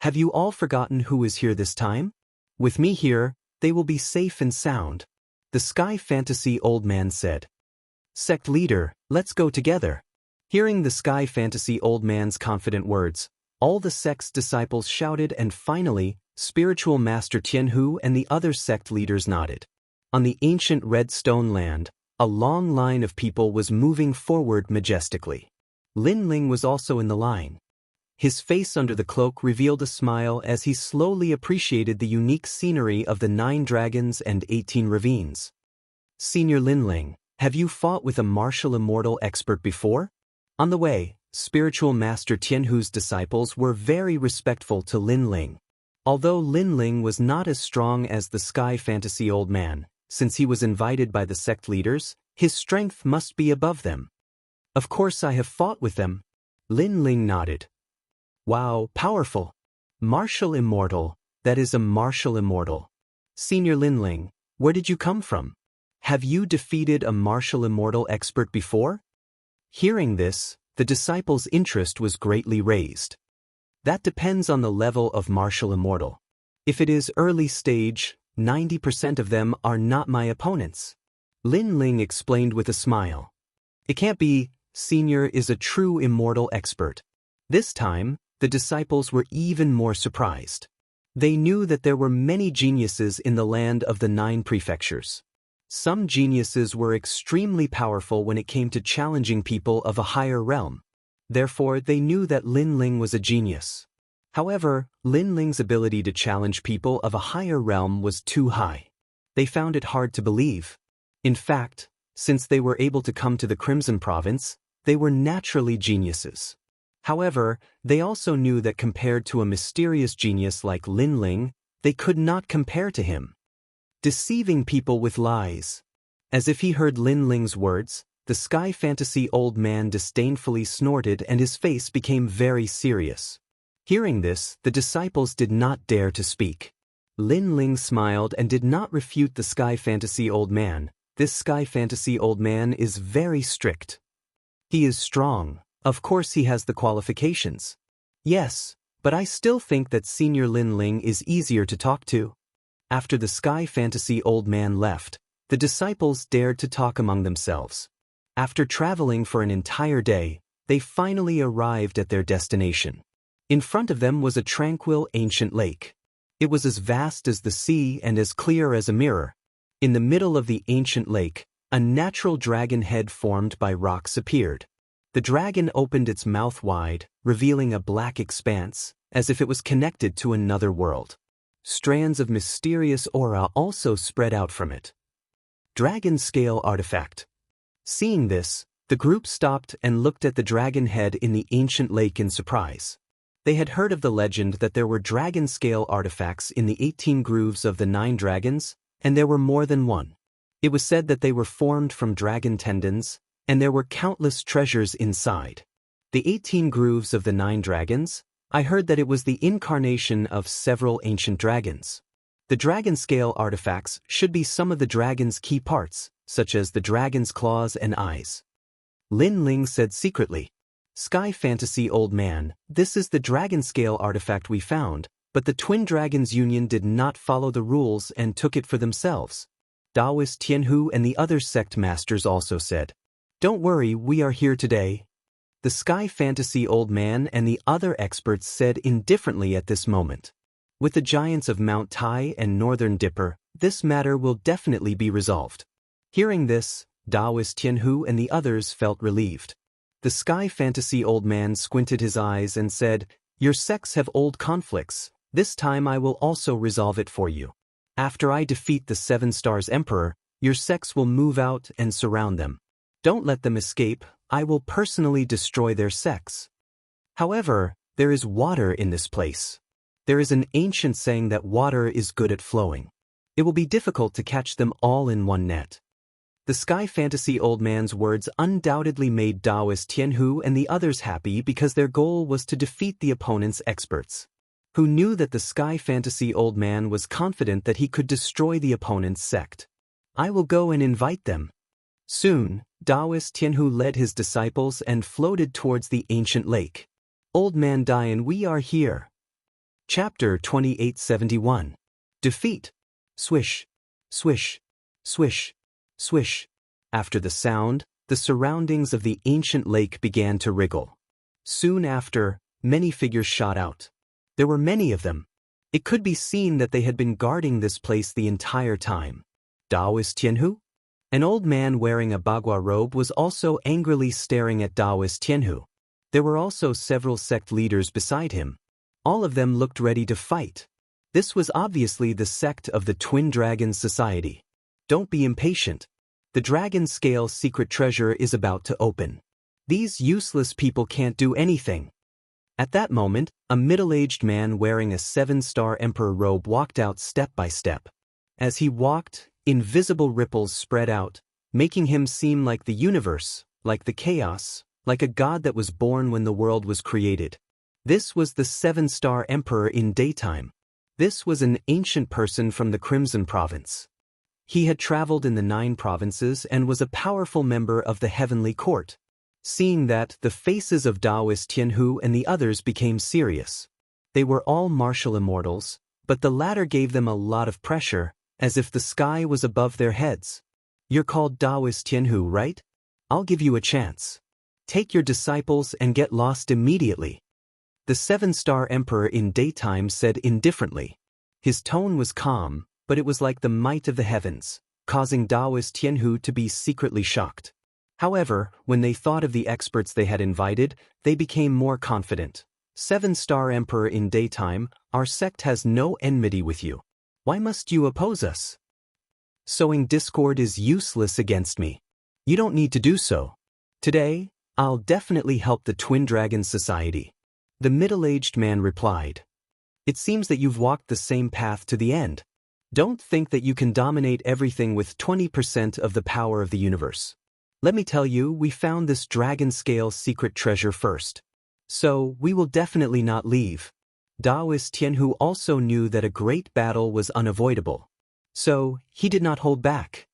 Have you all forgotten who is here this time? With me here, they will be safe and sound. The Sky Fantasy Old Man said. Sect leader, let's go together. Hearing the Sky Fantasy Old Man's confident words, all the sect's disciples shouted and finally, Spiritual Master Tianhu and the other sect leaders nodded. On the ancient red stone land, a long line of people was moving forward majestically. Lin Ling was also in the line. His face under the cloak revealed a smile as he slowly appreciated the unique scenery of the 9 dragons and 18 ravines. Senior Lin Ling, have you fought with a martial immortal expert before? On the way, Spiritual Master Tianhu's disciples were very respectful to Lin Ling. Although Lin Ling was not as strong as the Sky Fantasy Old Man, since he was invited by the sect leaders, his strength must be above them. Of course I have fought with them. Lin Ling nodded. Wow, powerful. Martial Immortal, that is a martial immortal. Senior Lin Ling, where did you come from? Have you defeated a martial immortal expert before? Hearing this, the disciples' interest was greatly raised. That depends on the level of martial immortal. If it is early stage, 90% of them are not my opponents. Lin Ling explained with a smile. It can't be, Senior is a true immortal expert. This time, the disciples were even more surprised. They knew that there were many geniuses in the land of the 9 prefectures. Some geniuses were extremely powerful when it came to challenging people of a higher realm. Therefore, they knew that Lin Ling was a genius. However, Lin Ling's ability to challenge people of a higher realm was too high. They found it hard to believe. In fact, since they were able to come to the Crimson Province, they were naturally geniuses. However, they also knew that compared to a mysterious genius like Lin Ling, they could not compare to him. Deceiving people with lies. As if he heard Lin Ling's words, the Sky Fantasy Old Man disdainfully snorted and his face became very serious. Hearing this, the disciples did not dare to speak. Lin Ling smiled and did not refute the Sky Fantasy Old Man. This Sky Fantasy Old Man is very strict. He is strong. Of course he has the qualifications. Yes, but I still think that Senior Lin Ling is easier to talk to. After the Sky Fantasy Old Man left, the disciples dared to talk among themselves. After traveling for an entire day, they finally arrived at their destination. In front of them was a tranquil ancient lake. It was as vast as the sea and as clear as a mirror. In the middle of the ancient lake, a natural dragon head formed by rocks appeared. The dragon opened its mouth wide, revealing a black expanse, as if it was connected to another world. Strands of mysterious aura also spread out from it. Dragon Scale Artifact. Seeing this, the group stopped and looked at the dragon head in the ancient lake in surprise. They had heard of the legend that there were dragon-scale artifacts in the 18 grooves of the 9 dragons, and there were more than one. It was said that they were formed from dragon tendons, and there were countless treasures inside. The 18 grooves of the 9 dragons? I heard that it was the incarnation of several ancient dragons. The dragon-scale artifacts should be some of the dragon's key parts, such as the dragon's claws and eyes. Lin Ling said secretly. Sky Fantasy Old Man, this is the dragon-scale artifact we found, but the Twin Dragons Union did not follow the rules and took it for themselves. Daoist Tianhu and the other sect masters also said. Don't worry, we are here today. The Sky Fantasy Old Man and the other experts said indifferently at this moment. With the giants of Mount Tai and Northern Dipper, this matter will definitely be resolved. Hearing this, Daoist Tianhu and the others felt relieved. The Sky Fantasy Old Man squinted his eyes and said, Your sects have old conflicts, this time I will also resolve it for you. After I defeat the 7 Stars Emperor, your sects will move out and surround them. Don't let them escape, I will personally destroy their sects. However, there is water in this place. There is an ancient saying that water is good at flowing. It will be difficult to catch them all in one net. The Sky Fantasy Old Man's words undoubtedly made Daoist Tianhu and the others happy because their goal was to defeat the opponent's experts, who knew that the Sky Fantasy Old Man was confident that he could destroy the opponent's sect. I will go and invite them. Soon, Daoist Tianhu led his disciples and floated towards the ancient lake. Old Man Dian, we are here. Chapter 2871. Defeat. Swish, swish, swish, swish. After the sound, the surroundings of the ancient lake began to wriggle. Soon after, many figures shot out. There were many of them. It could be seen that they had been guarding this place the entire time. Daoist Tianhu? An old man wearing a bagua robe was also angrily staring at Daoist Tianhu. There were also several sect leaders beside him. All of them looked ready to fight. This was obviously the sect of the Twin Dragons Society. Don't be impatient. The dragon scale secret treasure is about to open. These useless people can't do anything. At that moment, a middle-aged man wearing a 7-star emperor robe walked out step by step. As he walked, invisible ripples spread out, making him seem like the universe, like the chaos, like a god that was born when the world was created. This was the 7-star emperor in daytime. This was an ancient person from the Crimson Province. He had traveled in the 9 provinces and was a powerful member of the Heavenly Court. Seeing that, the faces of Daoist Tianhu and the others became serious. They were all martial immortals, but the latter gave them a lot of pressure, as if the sky was above their heads. You're called Daoist Tianhu, right? I'll give you a chance. Take your disciples and get lost immediately. The 7-star emperor in daytime said indifferently. His tone was calm, but it was like the might of the heavens, causing Daoist Tianhu to be secretly shocked. However, when they thought of the experts they had invited, they became more confident. 7-star emperor in daytime, our sect has no enmity with you. Why must you oppose us? Sowing discord is useless against me. You don't need to do so. Today, I'll definitely help the Twin Dragons Society. The middle-aged man replied. It seems that you've walked the same path to the end. Don't think that you can dominate everything with 20% of the power of the universe. Let me tell you, we found this dragon-scale secret treasure first. So, we will definitely not leave. Daoist Tianhu also knew that a great battle was unavoidable. So, he did not hold back.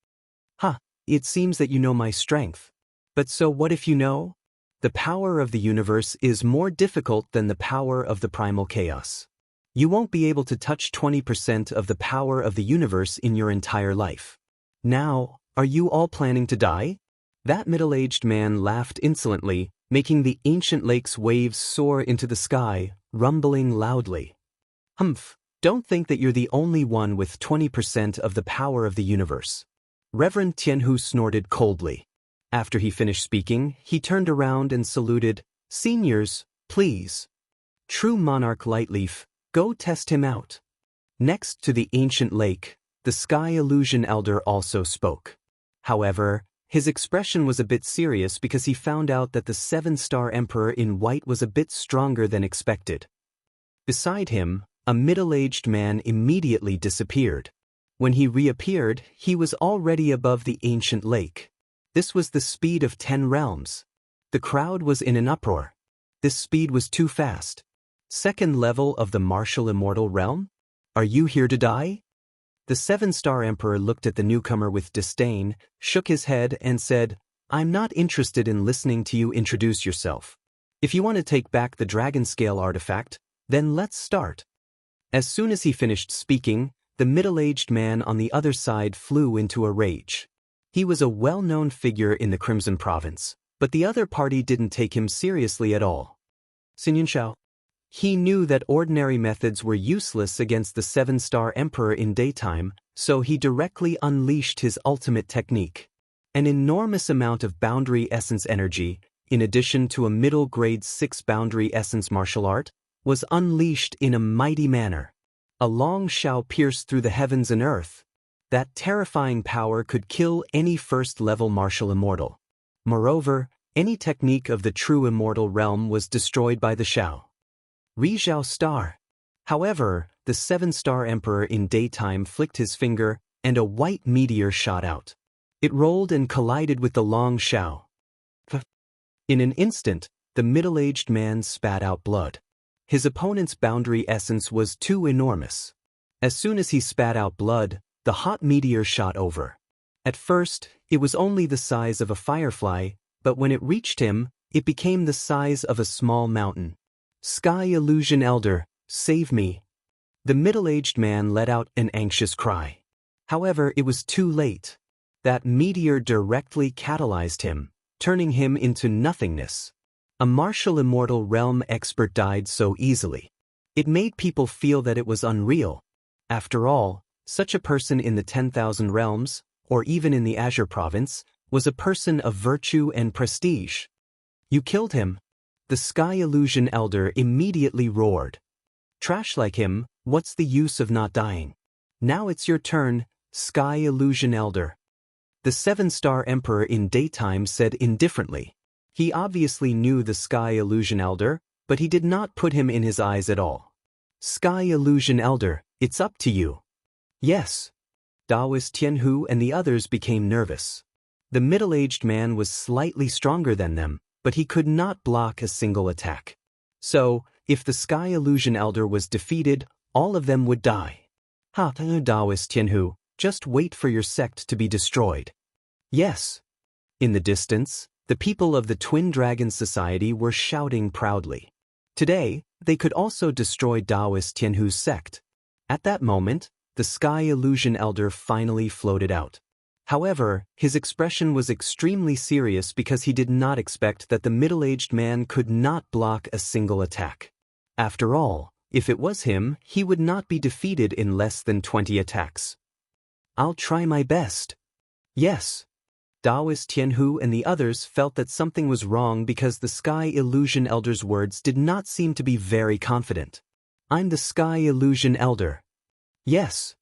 It seems that you know my strength. But so what if you know? The power of the universe is more difficult than the power of the primal chaos. You won't be able to touch 20% of the power of the universe in your entire life. Now, are you all planning to die? That middle-aged man laughed insolently, making the ancient lake's waves soar into the sky, rumbling loudly. Don't think that you're the only one with 20% of the power of the universe. Reverend Tianhu snorted coldly. After he finished speaking, he turned around and saluted, Seniors, please. True Monarch Lightleaf, go test him out. Next to the ancient lake, the Sky Illusion Elder also spoke. However, His expression was a bit serious because he found out that the 7-star Emperor in white was a bit stronger than expected. Beside him, a middle-aged man immediately disappeared. When he reappeared, he was already above the ancient lake. This was the speed of 10 realms. The crowd was in an uproar. This speed was too fast. Second level of the martial immortal realm? Are you here to die? The 7-star Emperor looked at the newcomer with disdain, shook his head, and said, "I'm not interested in listening to you introduce yourself. If you want to take back the dragon scale artifact, then let's start." As soon as he finished speaking, the middle-aged man on the other side flew into a rage. He was a well-known figure in the Crimson Province, but the other party didn't take him seriously at all. Xianxia. He knew that ordinary methods were useless against the 7-star Emperor in daytime, so he directly unleashed his ultimate technique. An enormous amount of boundary essence energy, in addition to a middle grade 6 boundary essence martial art, was unleashed in a mighty manner. A long shao pierced through the heavens and earth. That terrifying power could kill any first-level martial immortal. Moreover, any technique of the true immortal realm was destroyed by the shao. Rizhao Star. However, the 7-star Emperor in daytime flicked his finger, and a white meteor shot out. It rolled and collided with the long shao. In an instant, the middle-aged man spat out blood. His opponent's boundary essence was too enormous. As soon as he spat out blood, the hot meteor shot over. At first, it was only the size of a firefly, but when it reached him, it became the size of a small mountain. "Sky Illusion Elder, save me." The middle-aged man let out an anxious cry. However, it was too late. That meteor directly catalyzed him, turning him into nothingness. A martial immortal realm expert died so easily. It made people feel that it was unreal. After all, such a person in the 10,000 realms, or even in the Azure province, was a person of virtue and prestige. "You killed him." The Sky Illusion Elder immediately roared. "Trash like him, what's the use of not dying? Now it's your turn, Sky Illusion Elder." The 7-star Emperor in daytime said indifferently. He obviously knew the Sky Illusion Elder, but he did not put him in his eyes at all. "Sky Illusion Elder, it's up to you." "Yes." Daoist Tianhu and the others became nervous. The middle-aged man was slightly stronger than them, but he could not block a single attack. So, if the Sky Illusion Elder was defeated, all of them would die. "Ha, Daoist Tianhu, just wait for your sect to be destroyed." "Yes." In the distance, the people of the Twin Dragon Society were shouting proudly. Today, they could also destroy Daoist Tianhu's sect. At that moment, the Sky Illusion Elder finally floated out. However, his expression was extremely serious because he did not expect that the middle-aged man could not block a single attack. After all, if it was him, he would not be defeated in less than 20 attacks. "I'll try my best." "Yes." Daoist Tianhu and the others felt that something was wrong because the Sky Illusion Elder's words did not seem to be very confident. "I'm the Sky Illusion Elder." "Yes."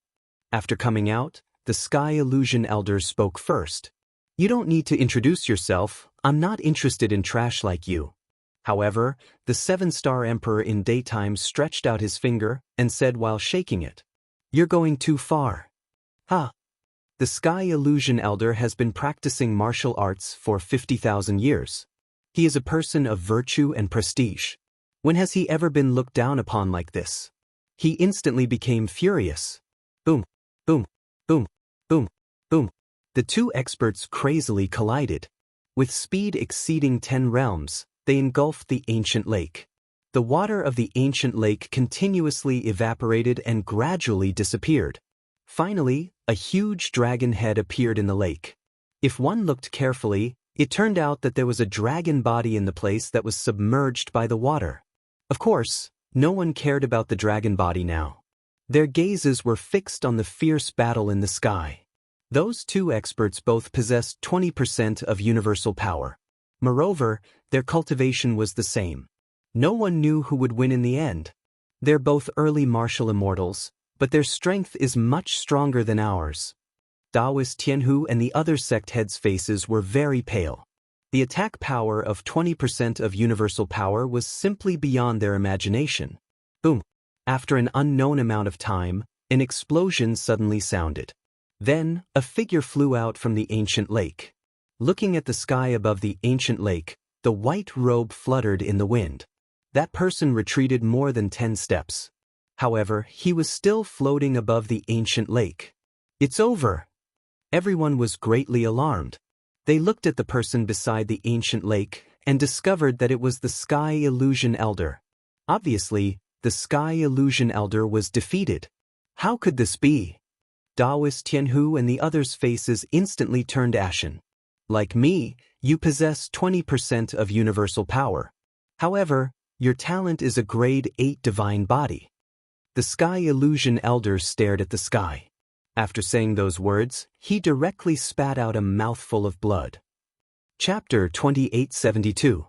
After coming out, the Sky Illusion Elder spoke first. "You don't need to introduce yourself, I'm not interested in trash like you." However, the 7-star Emperor in daytime stretched out his finger and said while shaking it, "You're going too far." "Ha." The Sky Illusion Elder has been practicing martial arts for 50,000 years. He is a person of virtue and prestige. When has he ever been looked down upon like this? He instantly became furious. Boom, boom, boom, boom, boom. The two experts crazily collided. With speed exceeding 10 realms, they engulfed the ancient lake. The water of the ancient lake continuously evaporated and gradually disappeared. Finally, a huge dragon head appeared in the lake. If one looked carefully, it turned out that there was a dragon body in the place that was submerged by the water. Of course, no one cared about the dragon body now. Their gazes were fixed on the fierce battle in the sky. Those two experts both possessed 20% of universal power. Moreover, their cultivation was the same. No one knew who would win in the end. They're both early martial immortals, but their strength is much stronger than ours. Daoist Tianhu and the other sect heads' faces were very pale. The attack power of 20% of universal power was simply beyond their imagination. Boom! After an unknown amount of time, an explosion suddenly sounded. Then, a figure flew out from the ancient lake. Looking at the sky above the ancient lake, the white robe fluttered in the wind. That person retreated more than 10 steps. However, he was still floating above the ancient lake. It's over! Everyone was greatly alarmed. They looked at the person beside the ancient lake and discovered that it was the Sky Illusion Elder. Obviously, the Sky Illusion Elder was defeated. How could this be? Daoist Tianhu and the others' faces instantly turned ashen. Like me, you possess 20% of universal power. However, your talent is a grade 8 divine body. The Sky Illusion Elder stared at the sky. After saying those words, he directly spat out a mouthful of blood. Chapter 2872.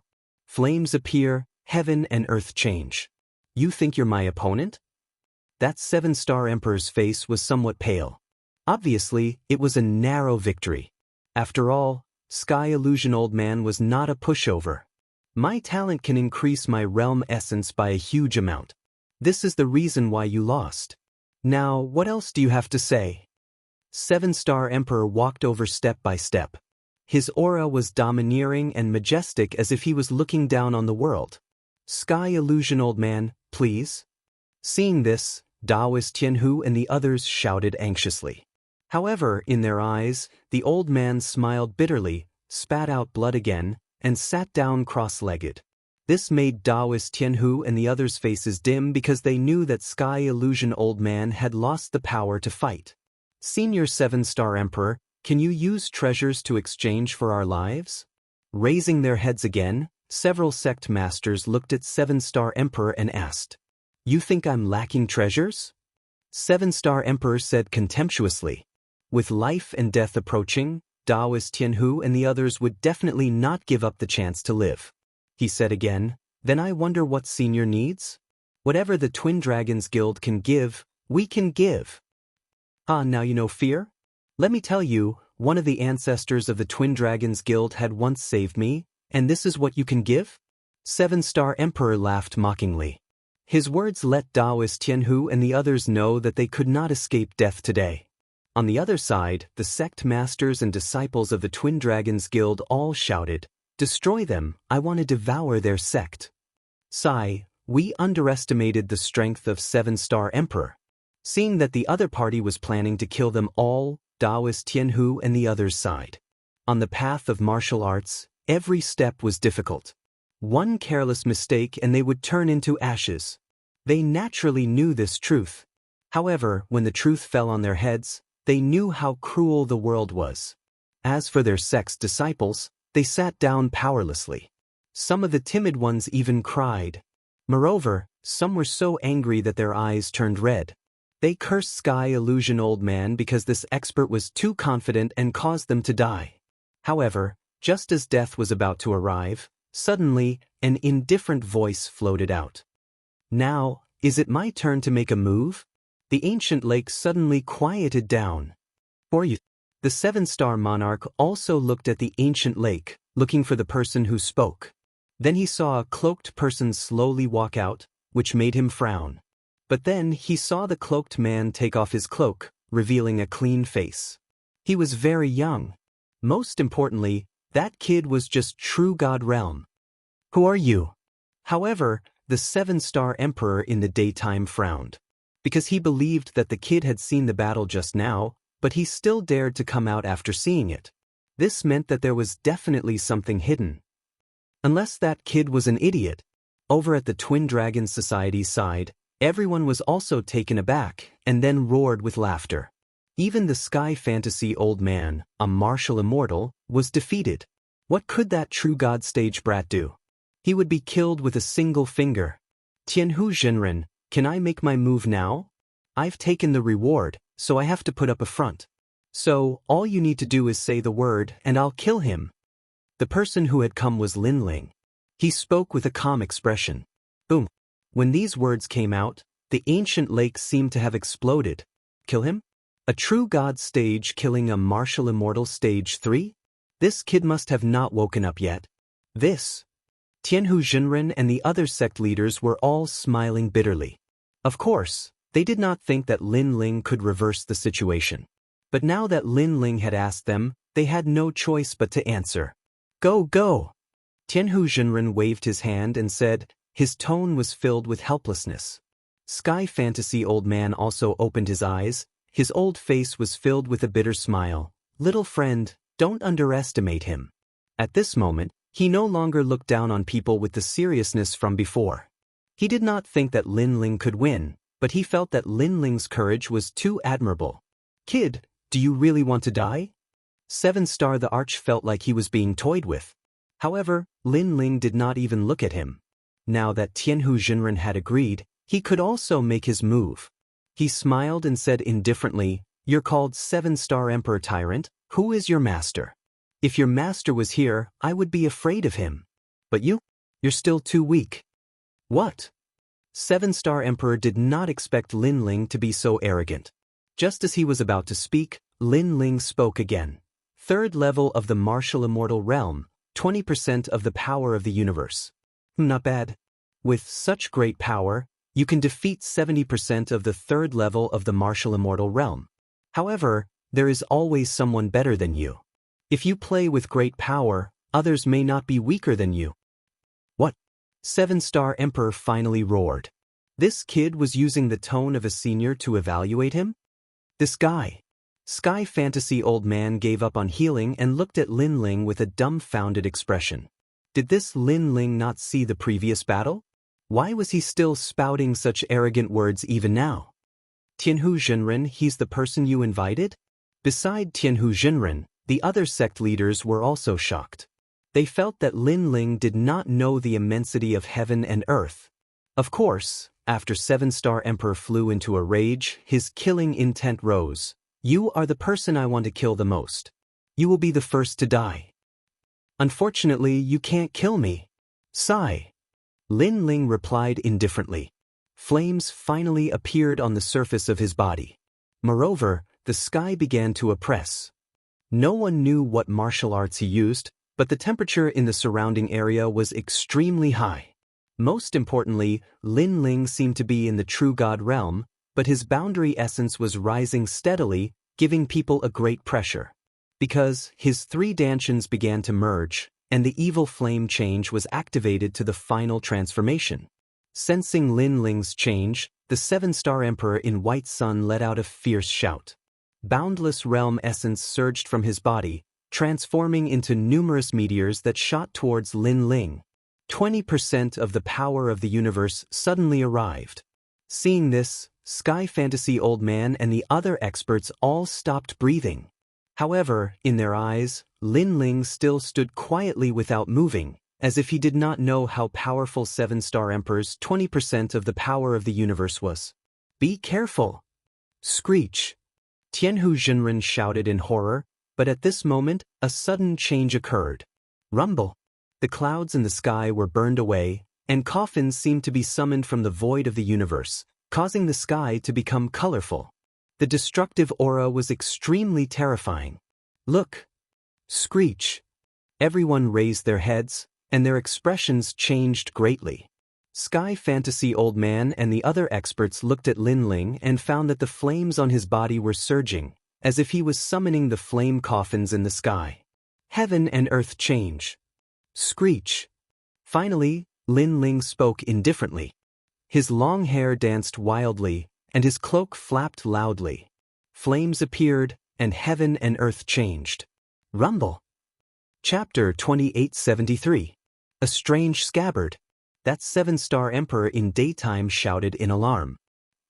Flames appear, heaven and earth change. You think you're my opponent? That 7-star Emperor's face was somewhat pale. Obviously, it was a narrow victory. After all, Sky Illusion Old Man was not a pushover. My talent can increase my realm essence by a huge amount. This is the reason why you lost. Now, what else do you have to say? 7-star Emperor walked over step by step. His aura was domineering and majestic as if he was looking down on the world. Sky Illusion Old Man, please. Seeing this, Daoist Tianhu and the others shouted anxiously. However, in their eyes, the old man smiled bitterly, spat out blood again, and sat down cross-legged. This made Daoist Tianhu and the others' faces dim because they knew that Sky Illusion Old Man had lost the power to fight. Senior 7-star Emperor, can you use treasures to exchange for our lives? Raising their heads again, several sect masters looked at 7-star Emperor and asked, You think I'm lacking treasures? 7-star Emperor said contemptuously. With life and death approaching, Daoist Tianhu and the others would definitely not give up the chance to live. He said again, Then I wonder what Senior needs? Whatever the Twin Dragons Guild can give, we can give. Now you know fear? Let me tell you, one of the ancestors of the Twin Dragons Guild had once saved me, and this is what you can give? 7-star Emperor laughed mockingly. His words let Daoist Tianhu and the others know that they could not escape death today. On the other side, the sect masters and disciples of the Twin Dragons Guild all shouted, Destroy them, I want to devour their sect. Sigh, we underestimated the strength of 7-star Emperor. Seeing that the other party was planning to kill them all, Daoist Tianhu and the others sighed. On the path of martial arts, every step was difficult. One careless mistake and they would turn into ashes. They naturally knew this truth. However, when the truth fell on their heads, they knew how cruel the world was. As for their sect's disciples, they sat down powerlessly. Some of the timid ones even cried. Moreover, some were so angry that their eyes turned red. They cursed Sky Illusion Old Man because this expert was too confident and caused them to die. However, just as death was about to arrive, suddenly, an indifferent voice floated out. Now, is it my turn to make a move? The ancient lake suddenly quieted down. For you. The 7-star monarch also looked at the ancient lake, looking for the person who spoke. Then he saw a cloaked person slowly walk out, which made him frown. But then he saw the cloaked man take off his cloak, revealing a clean face. He was very young. Most importantly, that kid was just true God realm. Who are you? However, the 7-star Emperor in the daytime frowned. Because he believed that the kid had seen the battle just now, but he still dared to come out after seeing it. This meant that there was definitely something hidden. Unless that kid was an idiot. Over at the Twin Dragon Society's side, everyone was also taken aback and then roared with laughter. Even the Sky Fantasy Old Man, a martial immortal, was defeated. What could that true god stage brat do? He would be killed with a single finger. Tianhu Zhenren, can I make my move now? I've taken the reward, so I have to put up a front. So, all you need to do is say the word and I'll kill him. The person who had come was Lin Ling. He spoke with a calm expression. Boom. When these words came out, the ancient lake seemed to have exploded. Kill him? A true god stage killing a martial immortal stage 3? This kid must have not woken up yet. This. Tianhu Zhenren and the other sect leaders were all smiling bitterly. Of course, they did not think that Lin Ling could reverse the situation. But now that Lin Ling had asked them, they had no choice but to answer. Go, go! Tianhu Zhenren waved his hand and said, his tone was filled with helplessness. Sky Fantasy Old Man also opened his eyes. His old face was filled with a bitter smile. Little friend, don't underestimate him. At this moment, he no longer looked down on people with the seriousness from before. He did not think that Lin Ling could win, but he felt that Lin Ling's courage was too admirable. Kid, do you really want to die? 7-star the Arch felt like he was being toyed with. However, Lin Ling did not even look at him. Now that Tianhu Zhenren had agreed, he could also make his move. He smiled and said indifferently, you're called 7-star Emperor Tyrant, who is your master? If your master was here, I would be afraid of him. But you're still too weak. What? 7-star Emperor did not expect Lin Ling to be so arrogant. Just as he was about to speak, Lin Ling spoke again. 3rd level of the martial immortal realm, 20% of the power of the universe. Not bad. With such great power, you can defeat 70% of the 3rd level of the martial immortal realm. However, there is always someone better than you. If you play with great power, others may not be weaker than you. What? 7-star Emperor finally roared. This kid was using the tone of a senior to evaluate him? This guy. Sky Fantasy Old Man gave up on healing and looked at Lin Ling with a dumbfounded expression. Did this Lin Ling not see the previous battle? Why was he still spouting such arrogant words even now? Tianhu Zhenren, he's the person you invited? Beside Tianhu Zhenren, the other sect leaders were also shocked. They felt that Lin Ling did not know the immensity of heaven and earth. Of course, after 7-star Emperor flew into a rage, his killing intent rose. You are the person I want to kill the most. You will be the first to die. Unfortunately, you can't kill me. Sigh. Lin Ling replied indifferently. Flames finally appeared on the surface of his body. Moreover, the sky began to oppress. No one knew what martial arts he used, but the temperature in the surrounding area was extremely high. Most importantly, Lin Ling seemed to be in the true god realm, but his boundary essence was rising steadily, giving people a great pressure. Because his 3 dantians began to merge, and the evil flame change was activated to the final transformation. Sensing Lin Ling's change, the 7-star Emperor in White Sun let out a fierce shout. Boundless realm essence surged from his body, transforming into numerous meteors that shot towards Lin Ling. 20% of the power of the universe suddenly arrived. Seeing this, Sky Fantasy Old Man and the other experts all stopped breathing. However, in their eyes, Lin Ling still stood quietly without moving, as if he did not know how powerful 7-star Emperor's 20% of the power of the universe was. Be careful! Screech! Tianhu Zhenren shouted in horror, but at this moment, a sudden change occurred. Rumble! The clouds in the sky were burned away, and coffins seemed to be summoned from the void of the universe, causing the sky to become colorful. The destructive aura was extremely terrifying. Look! Screech! Everyone raised their heads, and their expressions changed greatly. Sky Fantasy Old Man and the other experts looked at Lin Ling and found that the flames on his body were surging, as if he was summoning the flame coffins in the sky. Heaven and earth change. Screech! Finally, Lin Ling spoke indifferently. His long hair danced wildly, and his cloak flapped loudly. Flames appeared, and heaven and earth changed. Rumble! Chapter 2873. A Strange Scabbard. That 7-star Emperor in daytime shouted in alarm.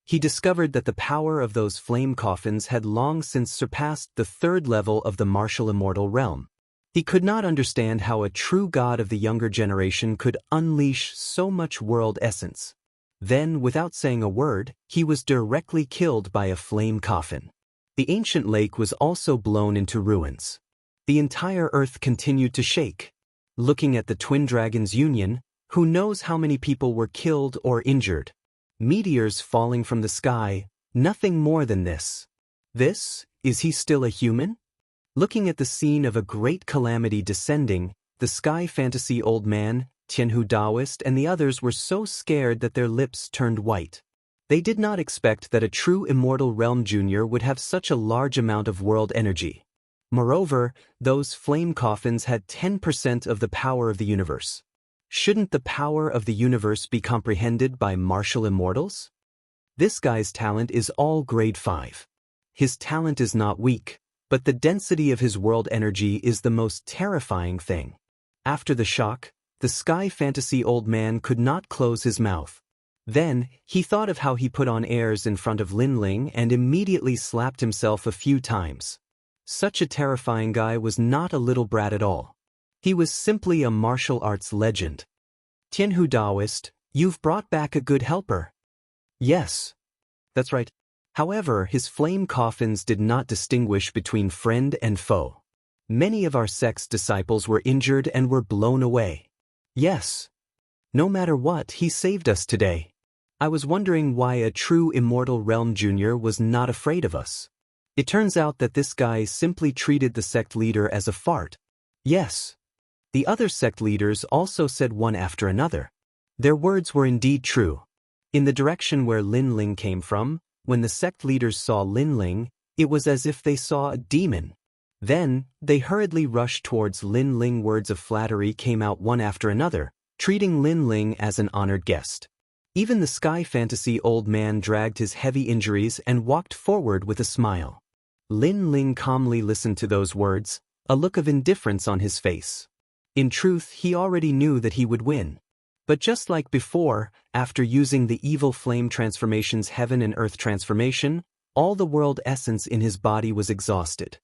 He discovered that the power of those flame coffins had long since surpassed the 3rd level of the martial immortal realm. He could not understand how a true god of the younger generation could unleash so much world essence. Then, without saying a word, he was directly killed by a flame coffin. The ancient lake was also blown into ruins. The entire earth continued to shake. Looking at the twin dragons' union, who knows how many people were killed or injured? Meteors falling from the sky, nothing more than this. Is he still a human? Looking at the scene of a great calamity descending, the sky fantasy old man, Tianhu Daoist, and the others were so scared that their lips turned white. They did not expect that a true immortal realm junior would have such a large amount of world energy. Moreover, those flame coffins had 10% of the power of the universe. Shouldn't the power of the universe be comprehended by martial immortals? This guy's talent is all grade 5. His talent is not weak, but the density of his world energy is the most terrifying thing. After the shock, the sky fantasy old man could not close his mouth. Then, he thought of how he put on airs in front of Lin Ling and immediately slapped himself a few times. Such a terrifying guy was not a little brat at all. He was simply a martial arts legend. Tianhu Daoist, you've brought back a good helper. Yes. That's right. However, his flame coffins did not distinguish between friend and foe. Many of our sect's disciples were injured and were blown away. Yes. No matter what, he saved us today. I was wondering why a true immortal realm junior was not afraid of us. It turns out that this guy simply treated the sect leader as a fart. Yes. The other sect leaders also said one after another. Their words were indeed true. In the direction where Lin Ling came from, when the sect leaders saw Lin Ling, it was as if they saw a demon. Then, they hurriedly rushed towards Lin Ling. Words of flattery came out one after another, treating Lin Ling as an honored guest. Even the sky fantasy old man dragged his heavy injuries and walked forward with a smile. Lin Ling calmly listened to those words, a look of indifference on his face. In truth, he already knew that he would win. But just like before, after using the evil flame transformation's heaven and earth transformation, all the world essence in his body was exhausted.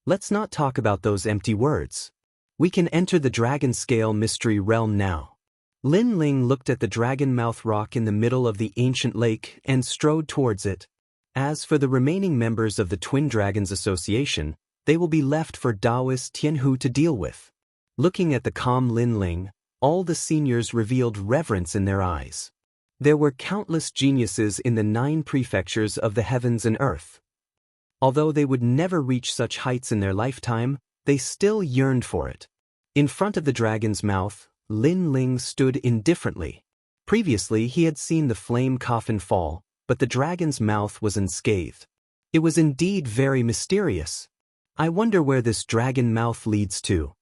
Let's not talk about those empty words. We can enter the dragon scale mystery realm now. Lin Ling looked at the dragon mouth rock in the middle of the ancient lake and strode towards it. As for the remaining members of the Twin Dragons Association, they will be left for Daoist Tianhu to deal with. Looking at the calm Lin Ling, all the seniors revealed reverence in their eyes. There were countless geniuses in the 9 prefectures of the heavens and earth. Although they would never reach such heights in their lifetime, they still yearned for it. In front of the dragon's mouth, Lin Ling stood indifferently. Previously he had seen the flame coffin fall, but the dragon's mouth was unscathed. It was indeed very mysterious. I wonder where this dragon mouth leads to.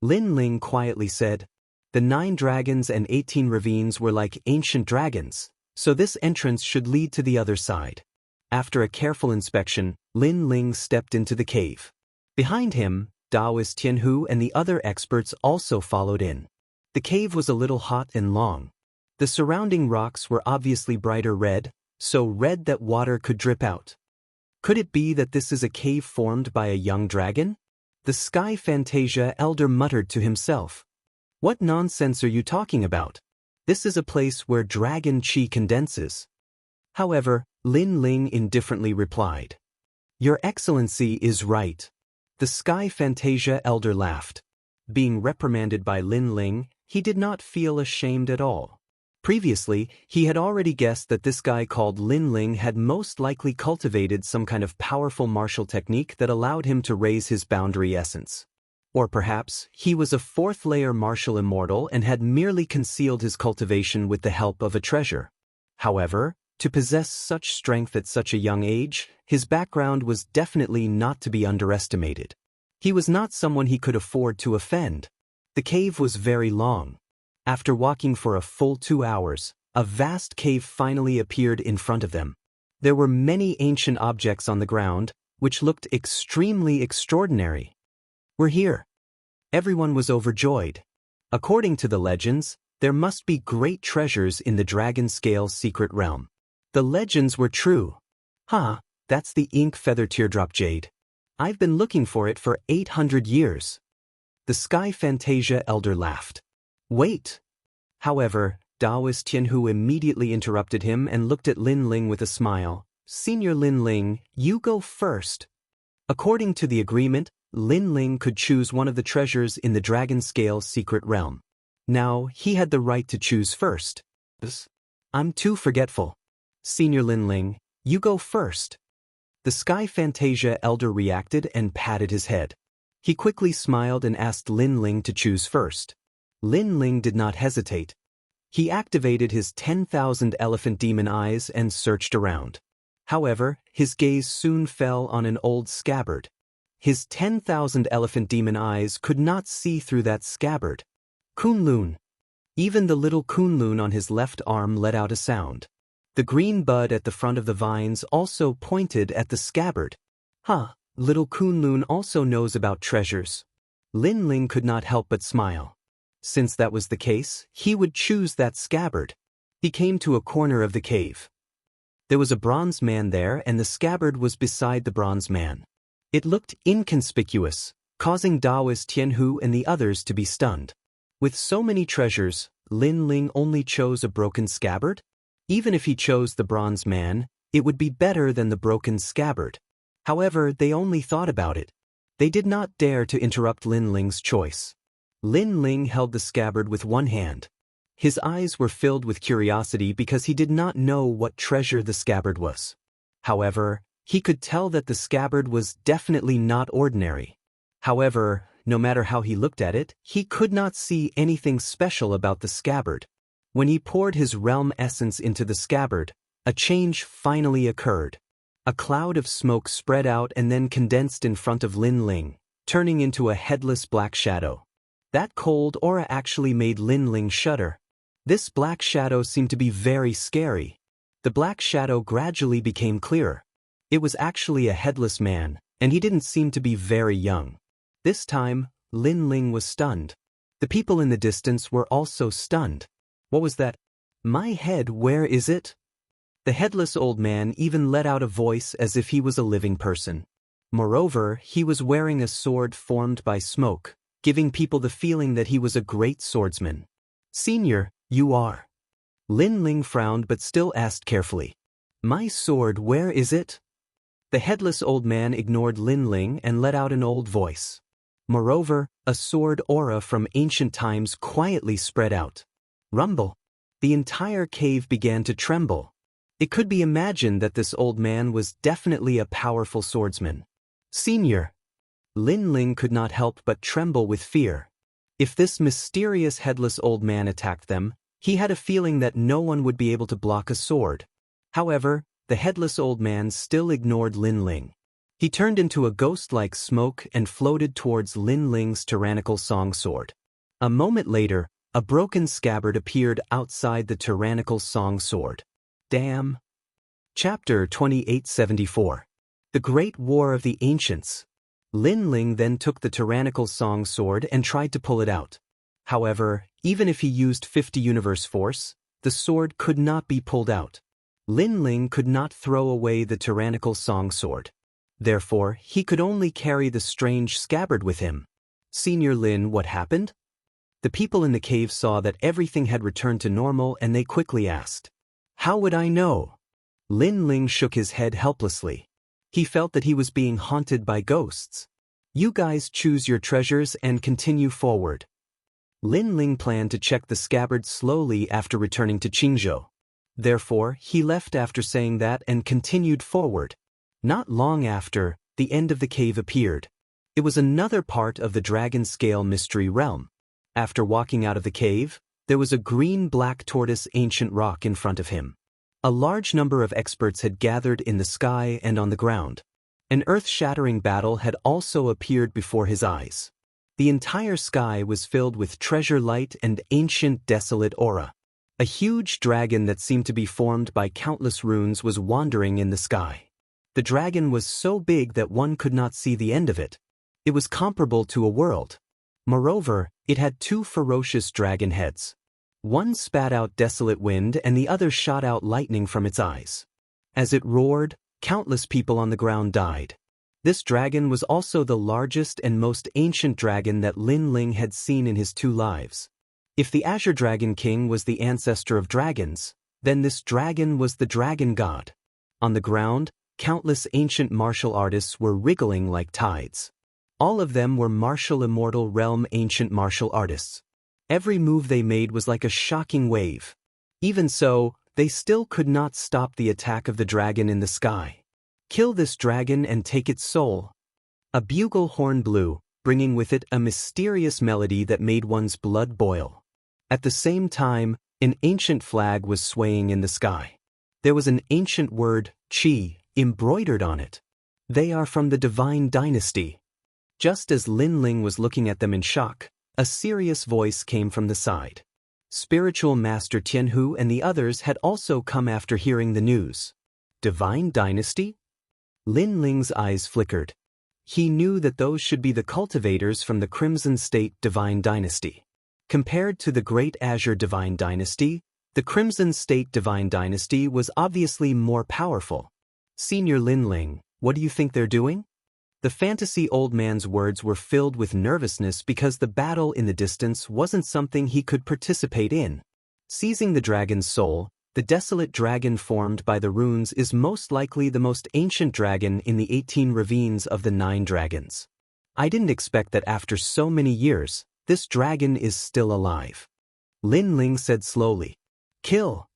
Lin Ling quietly said. The 9 dragons and 18 ravines were like ancient dragons, so this entrance should lead to the other side. After a careful inspection, Lin Ling stepped into the cave. Behind him, Daoist Tianhu and the other experts also followed in. The cave was a little hot and long. The surrounding rocks were obviously brighter red, so red that water could drip out. Could it be that this is a cave formed by a young dragon? The Sky Fantasia elder muttered to himself. What nonsense are you talking about? This is a place where dragon chi condenses. However, Lin Ling indifferently replied. Your Excellency is right. The Sky Fantasia elder laughed. Being reprimanded by Lin Ling, he did not feel ashamed at all. Previously, he had already guessed that this guy called Lin Ling had most likely cultivated some kind of powerful martial technique that allowed him to raise his boundary essence. Or perhaps, he was a 4th-layer martial immortal and had merely concealed his cultivation with the help of a treasure. However, to possess such strength at such a young age, his background was definitely not to be underestimated. He was not someone he could afford to offend. The cave was very long. After walking for a full 2 hours, a vast cave finally appeared in front of them. There were many ancient objects on the ground, which looked extremely extraordinary. We're here. Everyone was overjoyed. According to the legends, there must be great treasures in the dragon scale secret realm. The legends were true. That's the ink feather teardrop jade. I've been looking for it for 800 years. The Sky Fantasia elder laughed. Wait. However, Daoist Tianhu immediately interrupted him and looked at Lin Ling with a smile. Senior Lin Ling, you go first. According to the agreement, Lin Ling could choose one of the treasures in the dragon scale secret realm. Now, he had the right to choose first. I'm too forgetful. Senior Lin Ling, you go first. The Sky Fantasia elder reacted and patted his head. He quickly smiled and asked Lin Ling to choose first. Lin Ling did not hesitate. He activated his 10,000 elephant demon eyes and searched around. However, his gaze soon fell on an old scabbard. His 10,000 elephant demon eyes could not see through that scabbard. Kunlun. Even the little Kunlun on his left arm let out a sound. The green bud at the front of the vines also pointed at the scabbard. Little Kunlun also knows about treasures. Lin Ling could not help but smile. Since that was the case, he would choose that scabbard. He came to a corner of the cave. There was a bronze man there and the scabbard was beside the bronze man. It looked inconspicuous, causing Daoist Tianhu and the others to be stunned. With so many treasures, Lin Ling only chose a broken scabbard? Even if he chose the bronze man, it would be better than the broken scabbard. However, they only thought about it. They did not dare to interrupt Lin Ling's choice. Lin Ling held the scabbard with one hand. His eyes were filled with curiosity because he did not know what treasure the scabbard was. However, he could tell that the scabbard was definitely not ordinary. However, no matter how he looked at it, he could not see anything special about the scabbard. When he poured his realm essence into the scabbard, a change finally occurred. A cloud of smoke spread out and then condensed in front of Lin Ling, turning into a headless black shadow. That cold aura actually made Lin Ling shudder. This black shadow seemed to be very scary. The black shadow gradually became clearer. It was actually a headless man, and he didn't seem to be very young. This time, Lin Ling was stunned. The people in the distance were also stunned. What was that? My head, where is it? The headless old man even let out a voice as if he was a living person. Moreover, he was wearing a sword formed by smoke, giving people the feeling that he was a great swordsman. Senior, you are. Lin Ling frowned but still asked carefully. My sword, where is it? The headless old man ignored Lin Ling and let out an old voice. Moreover, a sword aura from ancient times quietly spread out. Rumble. The entire cave began to tremble. It could be imagined that this old man was definitely a powerful swordsman. Senior. Lin Ling could not help but tremble with fear. If this mysterious headless old man attacked them, he had a feeling that no one would be able to block a sword. However, the headless old man still ignored Lin Ling. He turned into a ghost-like smoke and floated towards Lin Ling's tyrannical song sword. A moment later, a broken scabbard appeared outside the tyrannical song sword. Damn. Chapter 2874. The Great War of the Ancients. Lin Ling then took the tyrannical song sword and tried to pull it out. However, even if he used 50 universe force, the sword could not be pulled out. Lin Ling could not throw away the tyrannical song sword. Therefore, he could only carry the strange scabbard with him. Senior Lin, what happened? The people in the cave saw that everything had returned to normal and they quickly asked. How would I know? Lin Ling shook his head helplessly. He felt that he was being haunted by ghosts. You guys choose your treasures and continue forward. Lin Ling planned to check the scabbard slowly after returning to Qingzhou. Therefore, he left after saying that and continued forward. Not long after, the end of the cave appeared. It was another part of the Dragon Scale Mystery Realm. After walking out of the cave, there was a green-black tortoise ancient rock in front of him. A large number of experts had gathered in the sky and on the ground. An earth-shattering battle had also appeared before his eyes. The entire sky was filled with treasure light and ancient desolate aura. A huge dragon that seemed to be formed by countless runes was wandering in the sky. The dragon was so big that one could not see the end of it. It was comparable to a world. Moreover, it had two ferocious dragon heads. One spat out desolate wind and the other shot out lightning from its eyes. As it roared, countless people on the ground died. This dragon was also the largest and most ancient dragon that Lin Ling had seen in his 2 lives. If the Azure Dragon King was the ancestor of dragons, then this dragon was the dragon god. On the ground, countless ancient martial artists were wriggling like tides. All of them were martial immortal realm ancient martial artists. Every move they made was like a shocking wave. Even so, they still could not stop the attack of the dragon in the sky. Kill this dragon and take its soul. A bugle horn blew, bringing with it a mysterious melody that made one's blood boil. At the same time, an ancient flag was swaying in the sky. There was an ancient word, qi, embroidered on it. They are from the divine dynasty. Just as Lin Ling was looking at them in shock, a serious voice came from the side. Spiritual Master Tianhu and the others had also come after hearing the news. Divine dynasty? Lin Ling's eyes flickered. He knew that those should be the cultivators from the Crimson State Divine Dynasty. Compared to the Great Azure Divine Dynasty, the Crimson State Divine Dynasty was obviously more powerful. Senior Lin Ling, what do you think they're doing? The fantasy old man's words were filled with nervousness because the battle in the distance wasn't something he could participate in. Seizing the dragon's soul, the desolate dragon formed by the runes is most likely the most ancient dragon in the 18 ravines of the 9 dragons. I didn't expect that after so many years, this dragon is still alive. Lin Ling said slowly. Kill.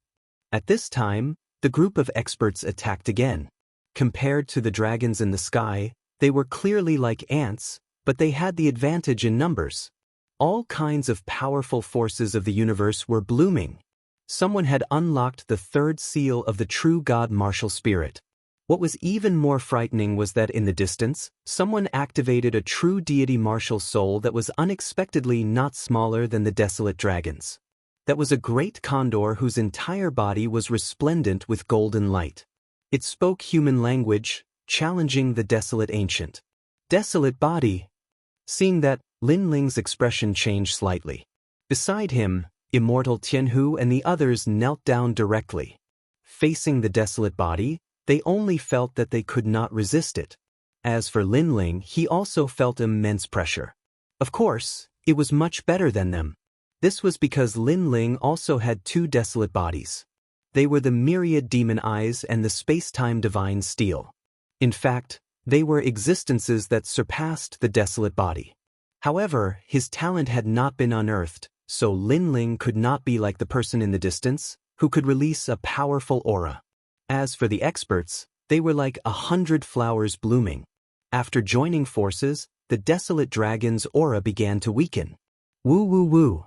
At this time, the group of experts attacked again. Compared to the dragons in the sky, they were clearly like ants, but they had the advantage in numbers. All kinds of powerful forces of the universe were blooming. Someone had unlocked the 3rd seal of the true God martial spirit. What was even more frightening was that in the distance, someone activated a true deity martial soul that was unexpectedly not smaller than the desolate dragons. That was a great condor whose entire body was resplendent with golden light. It spoke human language, challenging the desolate ancient. Desolate body. Seeing that, Lin Ling's expression changed slightly. Beside him, Immortal Tianhu and the others knelt down directly. Facing the desolate body, they only felt that they could not resist it. As for Lin Ling, he also felt immense pressure. Of course, it was much better than them. This was because Lin Ling also had 2 desolate bodies. They were the myriad demon eyes and the space-time divine steel. In fact, they were existences that surpassed the desolate body. However, his talent had not been unearthed, so Lin Ling could not be like the person in the distance, who could release a powerful aura. As for the experts, they were like 100 flowers blooming. After joining forces, the desolate dragon's aura began to weaken. Woo woo woo.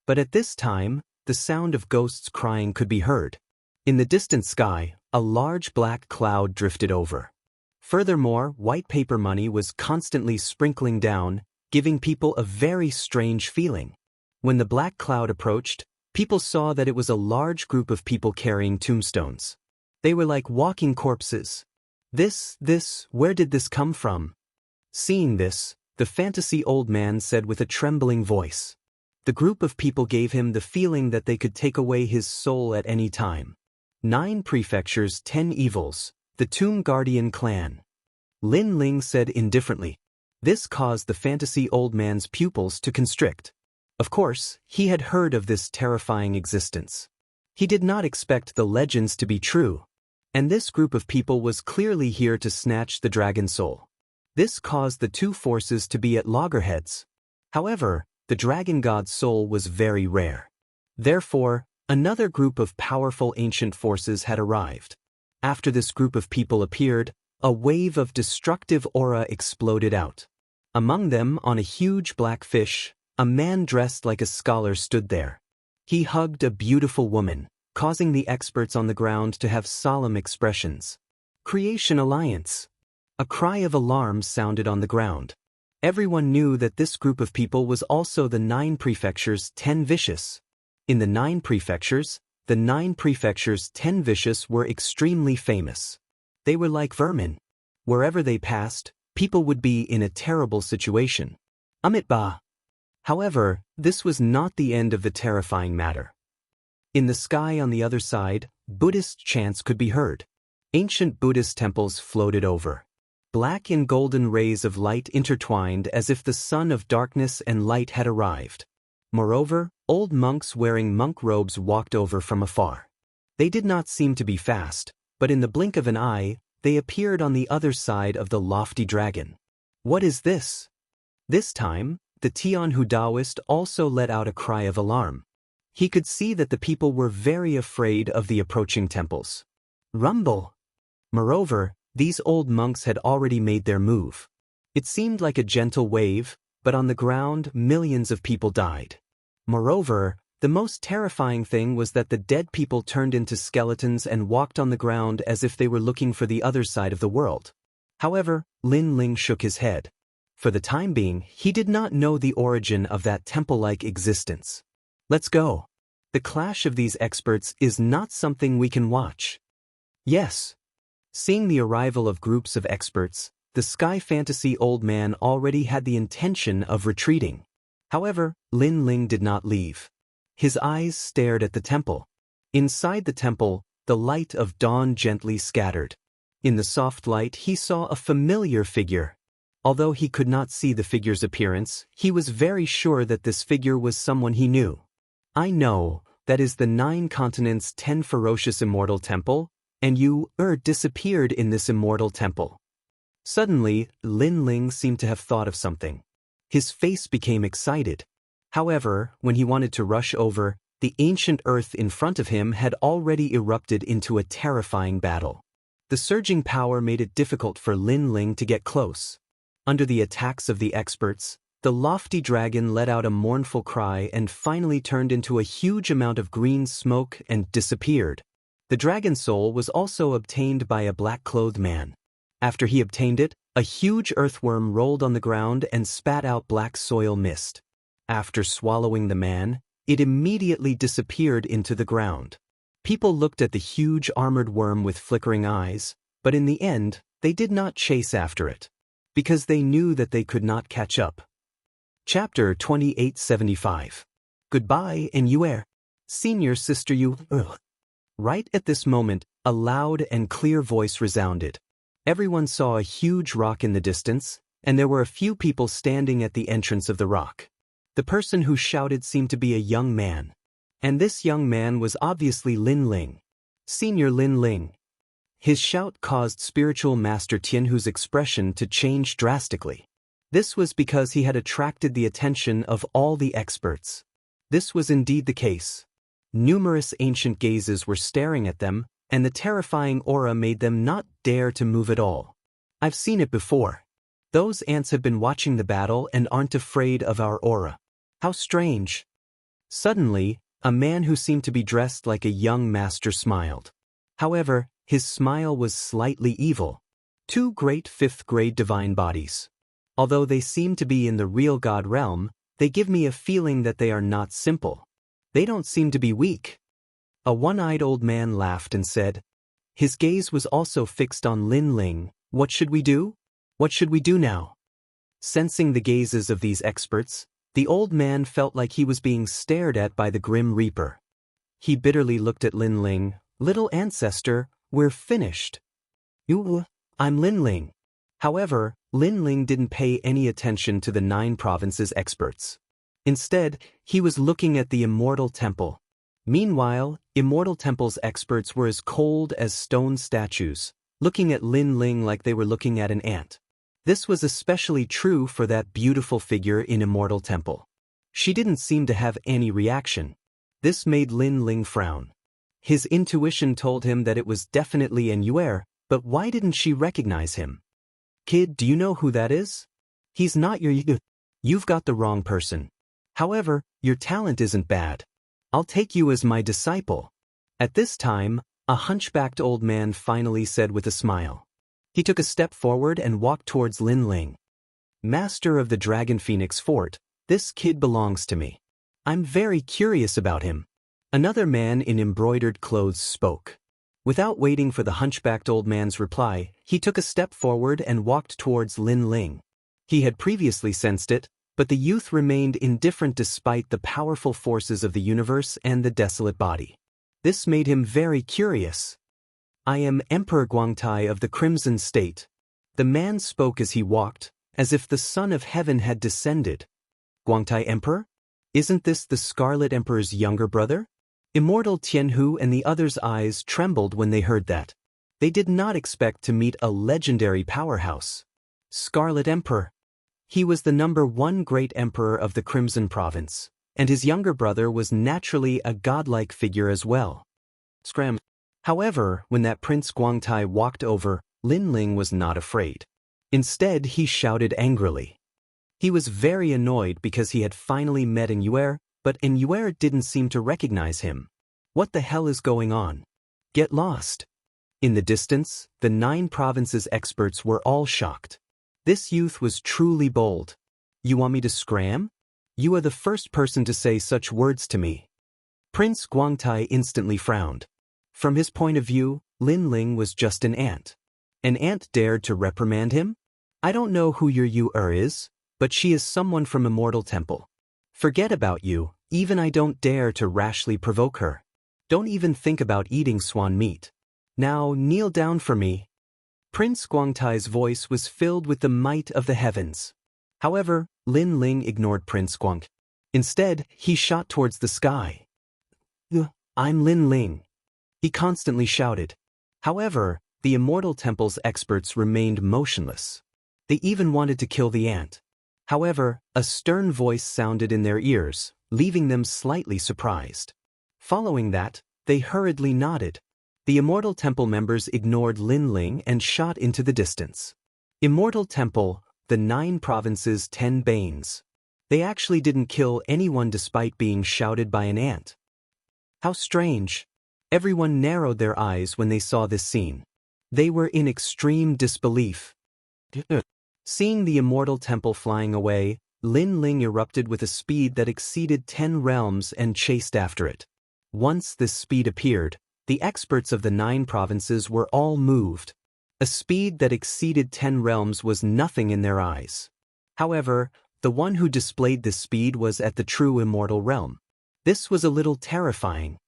But at this time, the sound of ghosts crying could be heard. In the distant sky, a large black cloud drifted over. Furthermore, white paper money was constantly sprinkling down, giving people a very strange feeling. When the black cloud approached, people saw that it was a large group of people carrying tombstones. They were like walking corpses. Where did this come from? Seeing this, the fantasy old man said with a trembling voice. The group of people gave him the feeling that they could take away his soul at any time. 9 prefectures, 10 evils, the Tomb Guardian clan. Lin Ling said indifferently. This caused the fantasy old man's pupils to constrict. Of course, he had heard of this terrifying existence. He did not expect the legends to be true. And this group of people was clearly here to snatch the dragon soul. This caused the 2 forces to be at loggerheads. However, the dragon god's soul was very rare. Therefore, another group of powerful ancient forces had arrived. After this group of people appeared, a wave of destructive aura exploded out. Among them, on a huge black fish, a man dressed like a scholar stood there. He hugged a beautiful woman, causing the experts on the ground to have solemn expressions. Creation Alliance. A cry of alarm sounded on the ground. Everyone knew that this group of people was also the 9 prefectures 10 vicious. In the 9 prefectures, the 9 prefectures 10 vicious were extremely famous. They were like vermin. Wherever they passed, people would be in a terrible situation. Amitba. However, this was not the end of the terrifying matter. In the sky on the other side, Buddhist chants could be heard. Ancient Buddhist temples floated over. Black and golden rays of light intertwined as if the sun of darkness and light had arrived. Moreover, old monks wearing monk robes walked over from afar. They did not seem to be fast, but in the blink of an eye, they appeared on the other side of the lofty dragon. What is this? This time, the Tianhu Daoist also let out a cry of alarm. He could see that the people were very afraid of the approaching temples. Rumble! Moreover, These old monks had already made their move. It seemed like a gentle wave, but on the ground millions of people died. Moreover, the most terrifying thing was that the dead people turned into skeletons and walked on the ground as if they were looking for the other side of the world. However, Lin Ling shook his head. For the time being, he did not know the origin of that temple-like existence. Let's go. The clash of these experts is not something we can watch. Yes. Seeing the arrival of groups of experts, the sky fantasy old man already had the intention of retreating. However, Lin Ling did not leave. His eyes stared at the temple. Inside the temple, the light of dawn gently scattered. In the soft light he saw a familiar figure. Although he could not see the figure's appearance, he was very sure that this figure was someone he knew. I know, that is the 9 continents 10 ferocious immortal temple, and you disappeared in this immortal temple. Suddenly, Lin Ling seemed to have thought of something. His face became excited. However, when he wanted to rush over, the ancient earth in front of him had already erupted into a terrifying battle. The surging power made it difficult for Lin Ling to get close. Under the attacks of the experts, the lofty dragon let out a mournful cry and finally turned into a huge amount of green smoke and disappeared. The dragon soul was also obtained by a black-clothed man. After he obtained it, a huge earthworm rolled on the ground and spat out black soil mist. After swallowing the man, it immediately disappeared into the ground. People looked at the huge armored worm with flickering eyes, but in the end, they did not chase after it, because they knew that they could not catch up. Chapter 2875. Goodbye, and you senior sister you. Right at this moment, a loud and clear voice resounded. Everyone saw a huge rock in the distance, and there were a few people standing at the entrance of the rock. The person who shouted seemed to be a young man. And this young man was obviously Lin Ling. Senior Lin Ling. His shout caused spiritual master Tianhu's expression to change drastically. This was because he had attracted the attention of all the experts. This was indeed the case. Numerous ancient gazes were staring at them, and the terrifying aura made them not dare to move at all. I've seen it before. Those ants have been watching the battle and aren't afraid of our aura. How strange. Suddenly, a man who seemed to be dressed like a young master smiled. However, his smile was slightly evil. 2 great 5th-grade divine bodies. Although they seem to be in the real God realm, they give me a feeling that they are not simple. They don't seem to be weak. A one-eyed old man laughed and said. His gaze was also fixed on Lin Ling. What should we do? What should we do now? Sensing the gazes of these experts, the old man felt like he was being stared at by the Grim Reaper. He bitterly looked at Lin Ling. Little ancestor, we're finished. I'm Lin Ling. However, Lin Ling didn't pay any attention to the 9 provinces experts. Instead, he was looking at the Immortal Temple. Meanwhile, Immortal Temple's experts were as cold as stone statues, looking at Lin Ling like they were looking at an ant. This was especially true for that beautiful figure in Immortal Temple. She didn't seem to have any reaction. This made Lin Ling frown. His intuition told him that it was definitely an Yuer, but why didn't she recognize him? Kid, do you know who that is? He's not your Yu. You've got the wrong person. However, your talent isn't bad. I'll take you as my disciple. At this time, a hunchbacked old man finally said with a smile. He took a step forward and walked towards Lin Ling. Master of the Dragon Phoenix Fort, this kid belongs to me. I'm very curious about him. Another man in embroidered clothes spoke. Without waiting for the hunchbacked old man's reply, he took a step forward and walked towards Lin Ling. He had previously sensed it, but the youth remained indifferent despite the powerful forces of the universe and the desolate body. This made him very curious. I am Emperor Guangtai of the Crimson State. The man spoke as he walked, as if the Son of Heaven had descended. Guangtai Emperor? Isn't this the Scarlet Emperor's younger brother? Immortal Tianhu and the others' eyes trembled when they heard that. They did not expect to meet a legendary powerhouse. Scarlet Emperor. He was the #1 great emperor of the Crimson Province, and his younger brother was naturally a godlike figure as well. Scram. However, when that Prince Guangtai walked over, Lin Ling was not afraid. Instead, he shouted angrily. He was very annoyed because he had finally met Inyuer, but Inyuer didn't seem to recognize him. What the hell is going on? Get lost. In the distance, the 9 provinces experts were all shocked. This youth was truly bold. You want me to scram? You are the first person to say such words to me. Prince Guangtai instantly frowned. From his point of view, Lin Ling was just an ant. An ant dared to reprimand him? I don't know who your Yu-er is, but she is someone from Immortal Temple. Forget about you, even I don't dare to rashly provoke her. Don't even think about eating swan meat. Now kneel down for me. Prince Guangtai's voice was filled with the might of the heavens. However, Lin Ling ignored Prince Guang. Instead, he shot towards the sky. I'm Lin Ling. He constantly shouted. However, the Immortal Temple's experts remained motionless. They even wanted to kill the ant. However, a stern voice sounded in their ears, leaving them slightly surprised. Following that, they hurriedly nodded. The Immortal Temple members ignored Lin Ling and shot into the distance. Immortal Temple, the 9 provinces' 10 banes. They actually didn't kill anyone despite being shouted by an ant. How strange. Everyone narrowed their eyes when they saw this scene. They were in extreme disbelief. Seeing the Immortal Temple flying away, Lin Ling erupted with a speed that exceeded 10 realms and chased after it. Once this speed appeared, the experts of the 9 provinces were all moved. A speed that exceeded 10 realms was nothing in their eyes. However, the one who displayed this speed was at the true immortal realm. This was a little terrifying.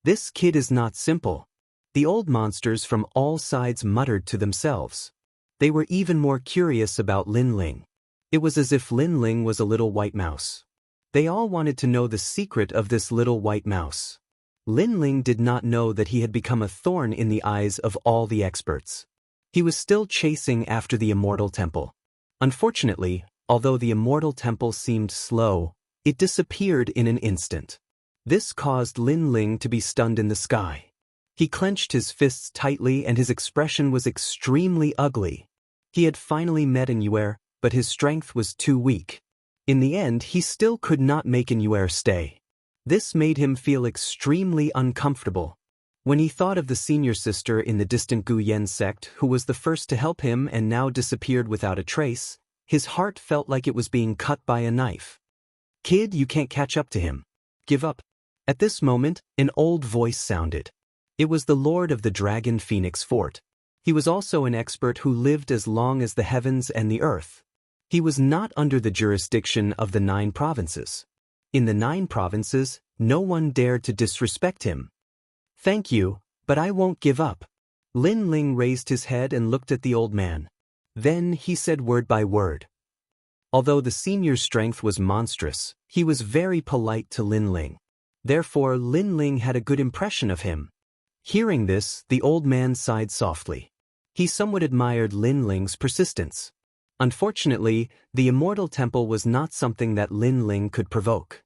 This kid is not simple. The old monsters from all sides muttered to themselves. They were even more curious about Lin Ling. It was as if Lin Ling was a little white mouse. They all wanted to know the secret of this little white mouse. Lin Ling did not know that he had become a thorn in the eyes of all the experts. He was still chasing after the Immortal Temple. Unfortunately, although the Immortal Temple seemed slow, it disappeared in an instant. This caused Lin Ling to be stunned in the sky. He clenched his fists tightly and his expression was extremely ugly. He had finally met Inyuer, but his strength was too weak. In the end, he still could not make Inyuer stay. This made him feel extremely uncomfortable. When he thought of the senior sister in the distant Gu Yen sect who was the first to help him and now disappeared without a trace, his heart felt like it was being cut by a knife. Kid, you can't catch up to him. Give up. At this moment, an old voice sounded. It was the Lord of the Dragon Phoenix Fort. He was also an expert who lived as long as the heavens and the earth. He was not under the jurisdiction of the 9 provinces. In the 9 provinces, no one dared to disrespect him. Thank you, but I won't give up. Lin Ling raised his head and looked at the old man. Then he said word by word. Although the senior's strength was monstrous, he was very polite to Lin Ling. Therefore, Lin Ling had a good impression of him. Hearing this, the old man sighed softly. He somewhat admired Lin Ling's persistence. Unfortunately, the Immortal Temple was not something that Lin Ling could provoke.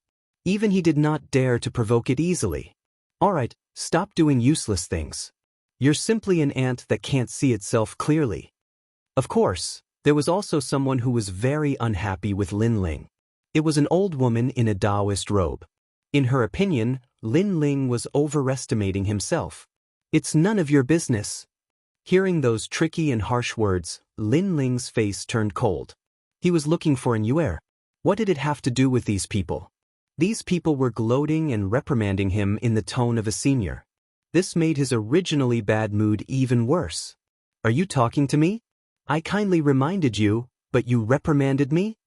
Even he did not dare to provoke it easily. Alright, stop doing useless things. You're simply an ant that can't see itself clearly. Of course, there was also someone who was very unhappy with Lin Ling. It was an old woman in a Daoist robe. In her opinion, Lin Ling was overestimating himself. It's none of your business. Hearing those tricky and harsh words, Lin Ling's face turned cold. He was looking for Inyuer. What did it have to do with these people? These people were gloating and reprimanding him in the tone of a senior. This made his originally bad mood even worse. Are you talking to me? I kindly reminded you, but you reprimanded me?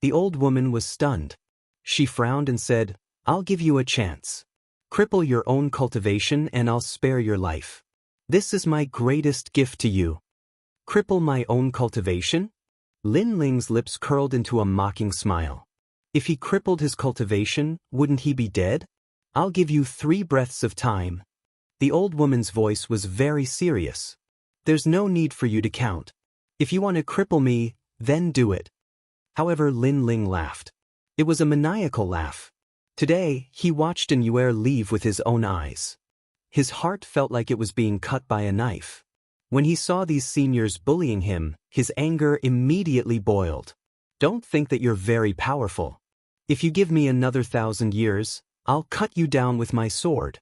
The old woman was stunned. She frowned and said, I'll give you a chance. Cripple your own cultivation and I'll spare your life. This is my greatest gift to you. Cripple my own cultivation? Lin Ling's lips curled into a mocking smile. If he crippled his cultivation, wouldn't he be dead? I'll give you 3 breaths of time. The old woman's voice was very serious. There's no need for you to count. If you want to cripple me, then do it. However, Lin Ling laughed. It was a maniacal laugh. Today, he watched Inyuer leave with his own eyes. His heart felt like it was being cut by a knife. When he saw these seniors bullying him, his anger immediately boiled. Don't think that you're very powerful. If you give me another 1,000 years, I'll cut you down with my sword.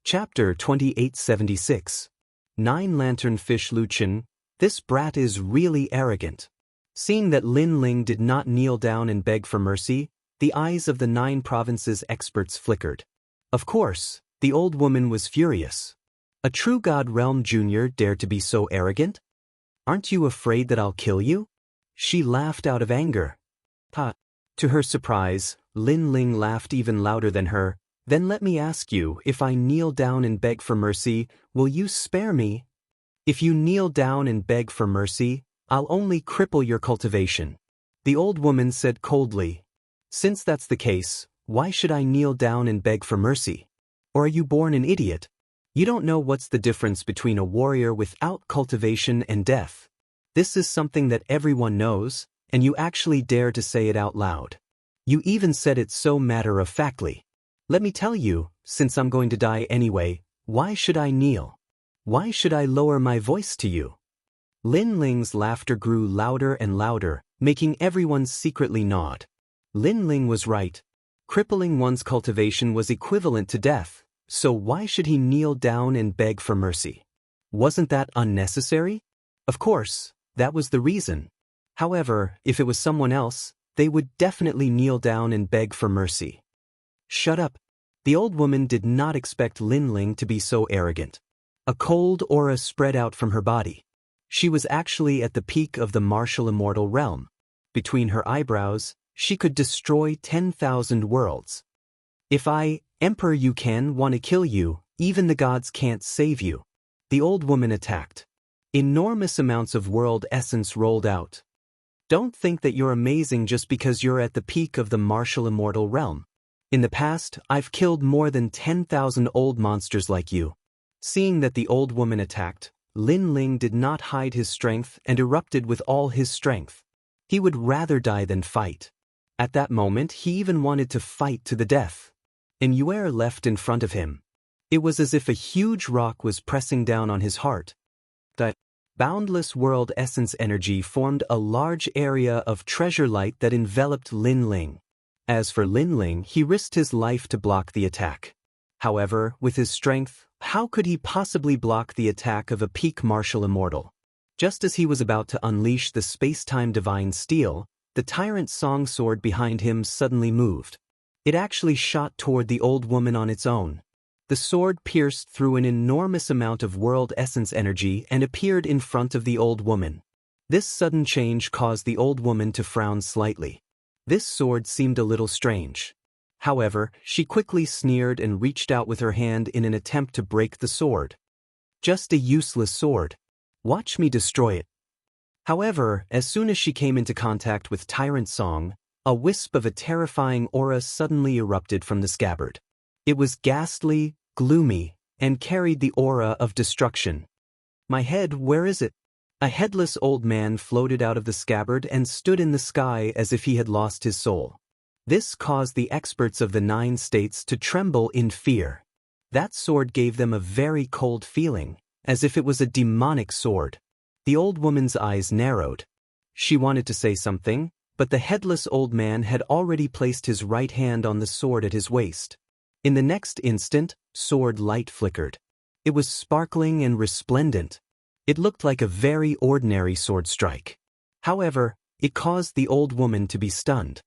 Chapter 2876. 9 Lantern Fish Luchin, this brat is really arrogant. Seeing that Lin Ling did not kneel down and beg for mercy, the eyes of the 9 provinces experts flickered. Of course, the old woman was furious. A true God Realm Junior dared to be so arrogant? Aren't you afraid that I'll kill you? She laughed out of anger. Ha! To her surprise, Lin Ling laughed even louder than her. Then let me ask you, if I kneel down and beg for mercy, will you spare me? If you kneel down and beg for mercy, I'll only cripple your cultivation. The old woman said coldly. Since that's the case, why should I kneel down and beg for mercy? Or are you born an idiot? You don't know what's the difference between a warrior without cultivation and death. This is something that everyone knows, and you actually dare to say it out loud. You even said it so matter-of-factly. Let me tell you, since I'm going to die anyway, why should I kneel? Why should I lower my voice to you? Lin Ling's laughter grew louder and louder, making everyone secretly nod. Lin Ling was right. Crippling one's cultivation was equivalent to death, so why should he kneel down and beg for mercy? Wasn't that unnecessary? Of course, that was the reason. However, if it was someone else, they would definitely kneel down and beg for mercy. Shut up. The old woman did not expect Lin Ling to be so arrogant. A cold aura spread out from her body. She was actually at the peak of the martial immortal realm. Between her eyebrows, she could destroy 10,000 worlds. If I, Emperor Yukan, want to kill you, even the gods can't save you. The old woman attacked. Enormous amounts of world essence rolled out. Don't think that you're amazing just because you're at the peak of the martial immortal realm. In the past, I've killed more than 10,000 old monsters like you. Seeing that the old woman attacked, Lin Ling did not hide his strength and erupted with all his strength. He would rather die than fight. At that moment, he even wanted to fight to the death. And Yuer left in front of him. It was as if a huge rock was pressing down on his heart. That boundless world essence energy formed a large area of treasure light that enveloped Lin Ling. As for Lin Ling, he risked his life to block the attack. However, with his strength, how could he possibly block the attack of a peak martial immortal? Just as he was about to unleash the space-time divine steel, the tyrant song sword behind him suddenly moved. It actually shot toward the old woman on its own. The sword pierced through an enormous amount of world essence energy and appeared in front of the old woman. This sudden change caused the old woman to frown slightly. This sword seemed a little strange. However, she quickly sneered and reached out with her hand in an attempt to break the sword. Just a useless sword. Watch me destroy it. However, as soon as she came into contact with Tyrant Song, a wisp of a terrifying aura suddenly erupted from the scabbard. It was ghastly, gloomy, and carried the aura of destruction. My head, where is it? A headless old man floated out of the scabbard and stood in the sky as if he had lost his soul. This caused the experts of the 9 states to tremble in fear. That sword gave them a very cold feeling, as if it was a demonic sword. The old woman's eyes narrowed. She wanted to say something, but the headless old man had already placed his right hand on the sword at his waist. In the next instant, sword light flickered. It was sparkling and resplendent. It looked like a very ordinary sword strike. However, it caused the old woman to be stunned.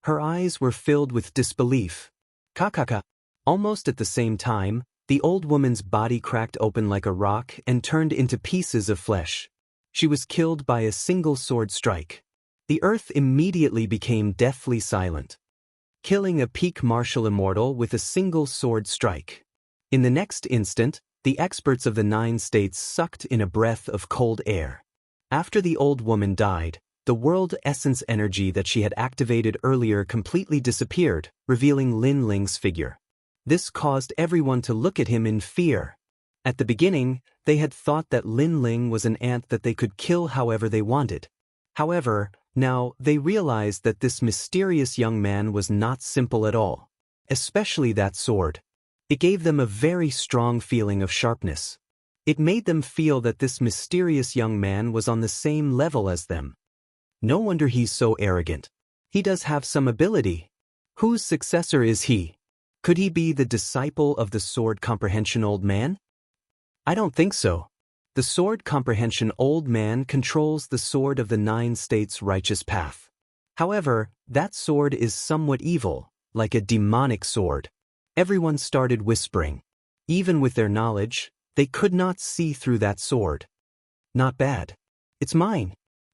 Her eyes were filled with disbelief. Kakaka. Almost at the same time, the old woman's body cracked open like a rock and turned into pieces of flesh. She was killed by a single sword strike. The earth immediately became deathly silent. Killing a peak martial immortal with a single sword strike. In the next instant, the experts of the 9 states sucked in a breath of cold air. After the old woman died, the world essence energy that she had activated earlier completely disappeared, revealing Lin Ling's figure. This caused everyone to look at him in fear. At the beginning, they had thought that Lin Ling was an ant that they could kill however they wanted. However, now they realized that this mysterious young man was not simple at all. Especially that sword. It gave them a very strong feeling of sharpness. It made them feel that this mysterious young man was on the same level as them. No wonder he's so arrogant. He does have some ability. Whose successor is he? Could he be the disciple of the Sword Comprehension Old Man? I don't think so. The Sword Comprehension Old Man controls the sword of the 9 states righteous path. However, that sword is somewhat evil, like a demonic sword. Everyone started whispering. Even with their knowledge, they could not see through that sword. Not bad. It's mine.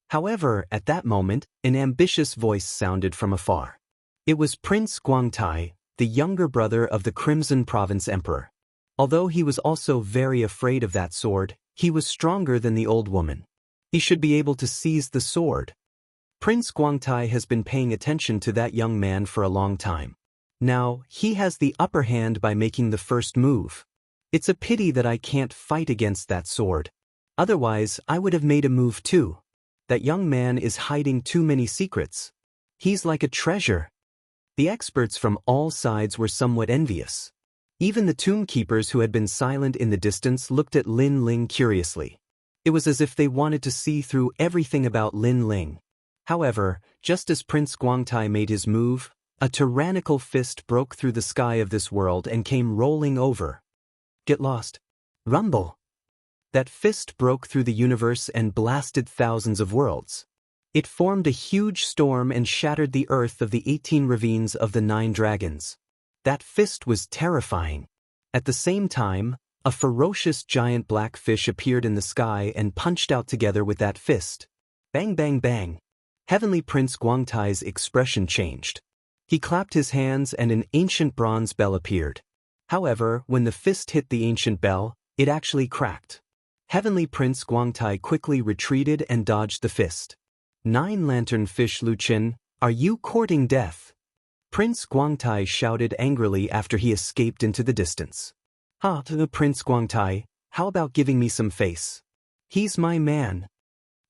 However, at that moment, an ambitious voice sounded from afar. It was Prince Guangtai, the younger brother of the Crimson Province Emperor. Although he was also very afraid of that sword, he was stronger than the old woman. He should be able to seize the sword. Prince Guangtai has been paying attention to that young man for a long time. Now, he has the upper hand by making the first move. It's a pity that I can't fight against that sword. Otherwise, I would have made a move too. That young man is hiding too many secrets. He's like a treasure. The experts from all sides were somewhat envious. Even the tomb keepers who had been silent in the distance looked at Lin Ling curiously. It was as if they wanted to see through everything about Lin Ling. However, just as Prince Guangtai made his move, a tyrannical fist broke through the sky of this world and came rolling over. Get lost. Rumble. That fist broke through the universe and blasted thousands of worlds. It formed a huge storm and shattered the earth of the 18 ravines of the 9 dragons. That fist was terrifying. At the same time, a ferocious giant black fish appeared in the sky and punched out together with that fist. Bang bang bang. Heavenly Prince Guangtai's expression changed. He clapped his hands and an ancient bronze bell appeared. However, when the fist hit the ancient bell, it actually cracked. Heavenly Prince Guangtai quickly retreated and dodged the fist. 9 Lantern Fish Luchin, are you courting death? Prince Guangtai shouted angrily after he escaped into the distance. Prince Guangtai, how about giving me some face? He's my man.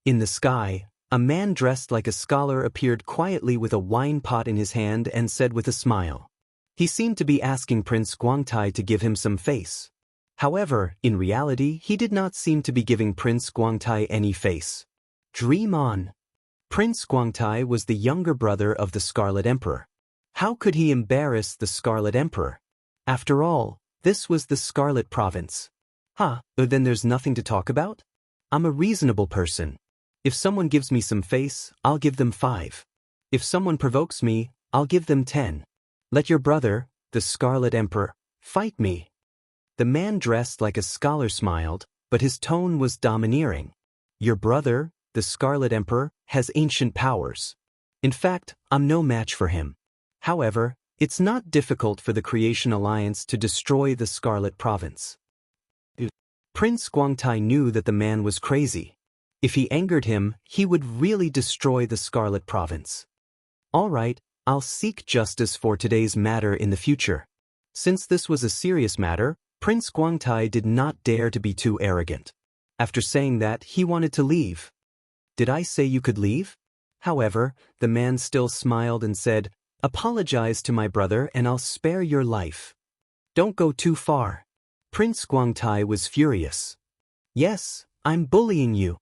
In the sky, a man dressed like a scholar appeared quietly with a wine pot in his hand and said with a smile. He seemed to be asking Prince Guangtai to give him some face. However, in reality, he did not seem to be giving Prince Guangtai any face. Dream on. Prince Guangtai was the younger brother of the Scarlet Emperor. How could he embarrass the Scarlet Emperor? After all, this was the Scarlet Province. Then there's nothing to talk about? I'm a reasonable person. If someone gives me some face, I'll give them 5. If someone provokes me, I'll give them 10. Let your brother, the Scarlet Emperor, fight me. The man dressed like a scholar smiled, but his tone was domineering. Your brother, the Scarlet Emperor, has ancient powers. In fact, I'm no match for him. However, it's not difficult for the Creation Alliance to destroy the Scarlet Province. Prince Guangtai knew that the man was crazy. If he angered him, he would really destroy the Scarlet Province. All right, I'll seek justice for today's matter in the future. Since this was a serious matter, Prince Guangtai did not dare to be too arrogant. After saying that, he wanted to leave. Did I say you could leave? However, the man still smiled and said, apologize to my brother and I'll spare your life. Don't go too far. Prince Guangtai was furious. Yes, I'm bullying you.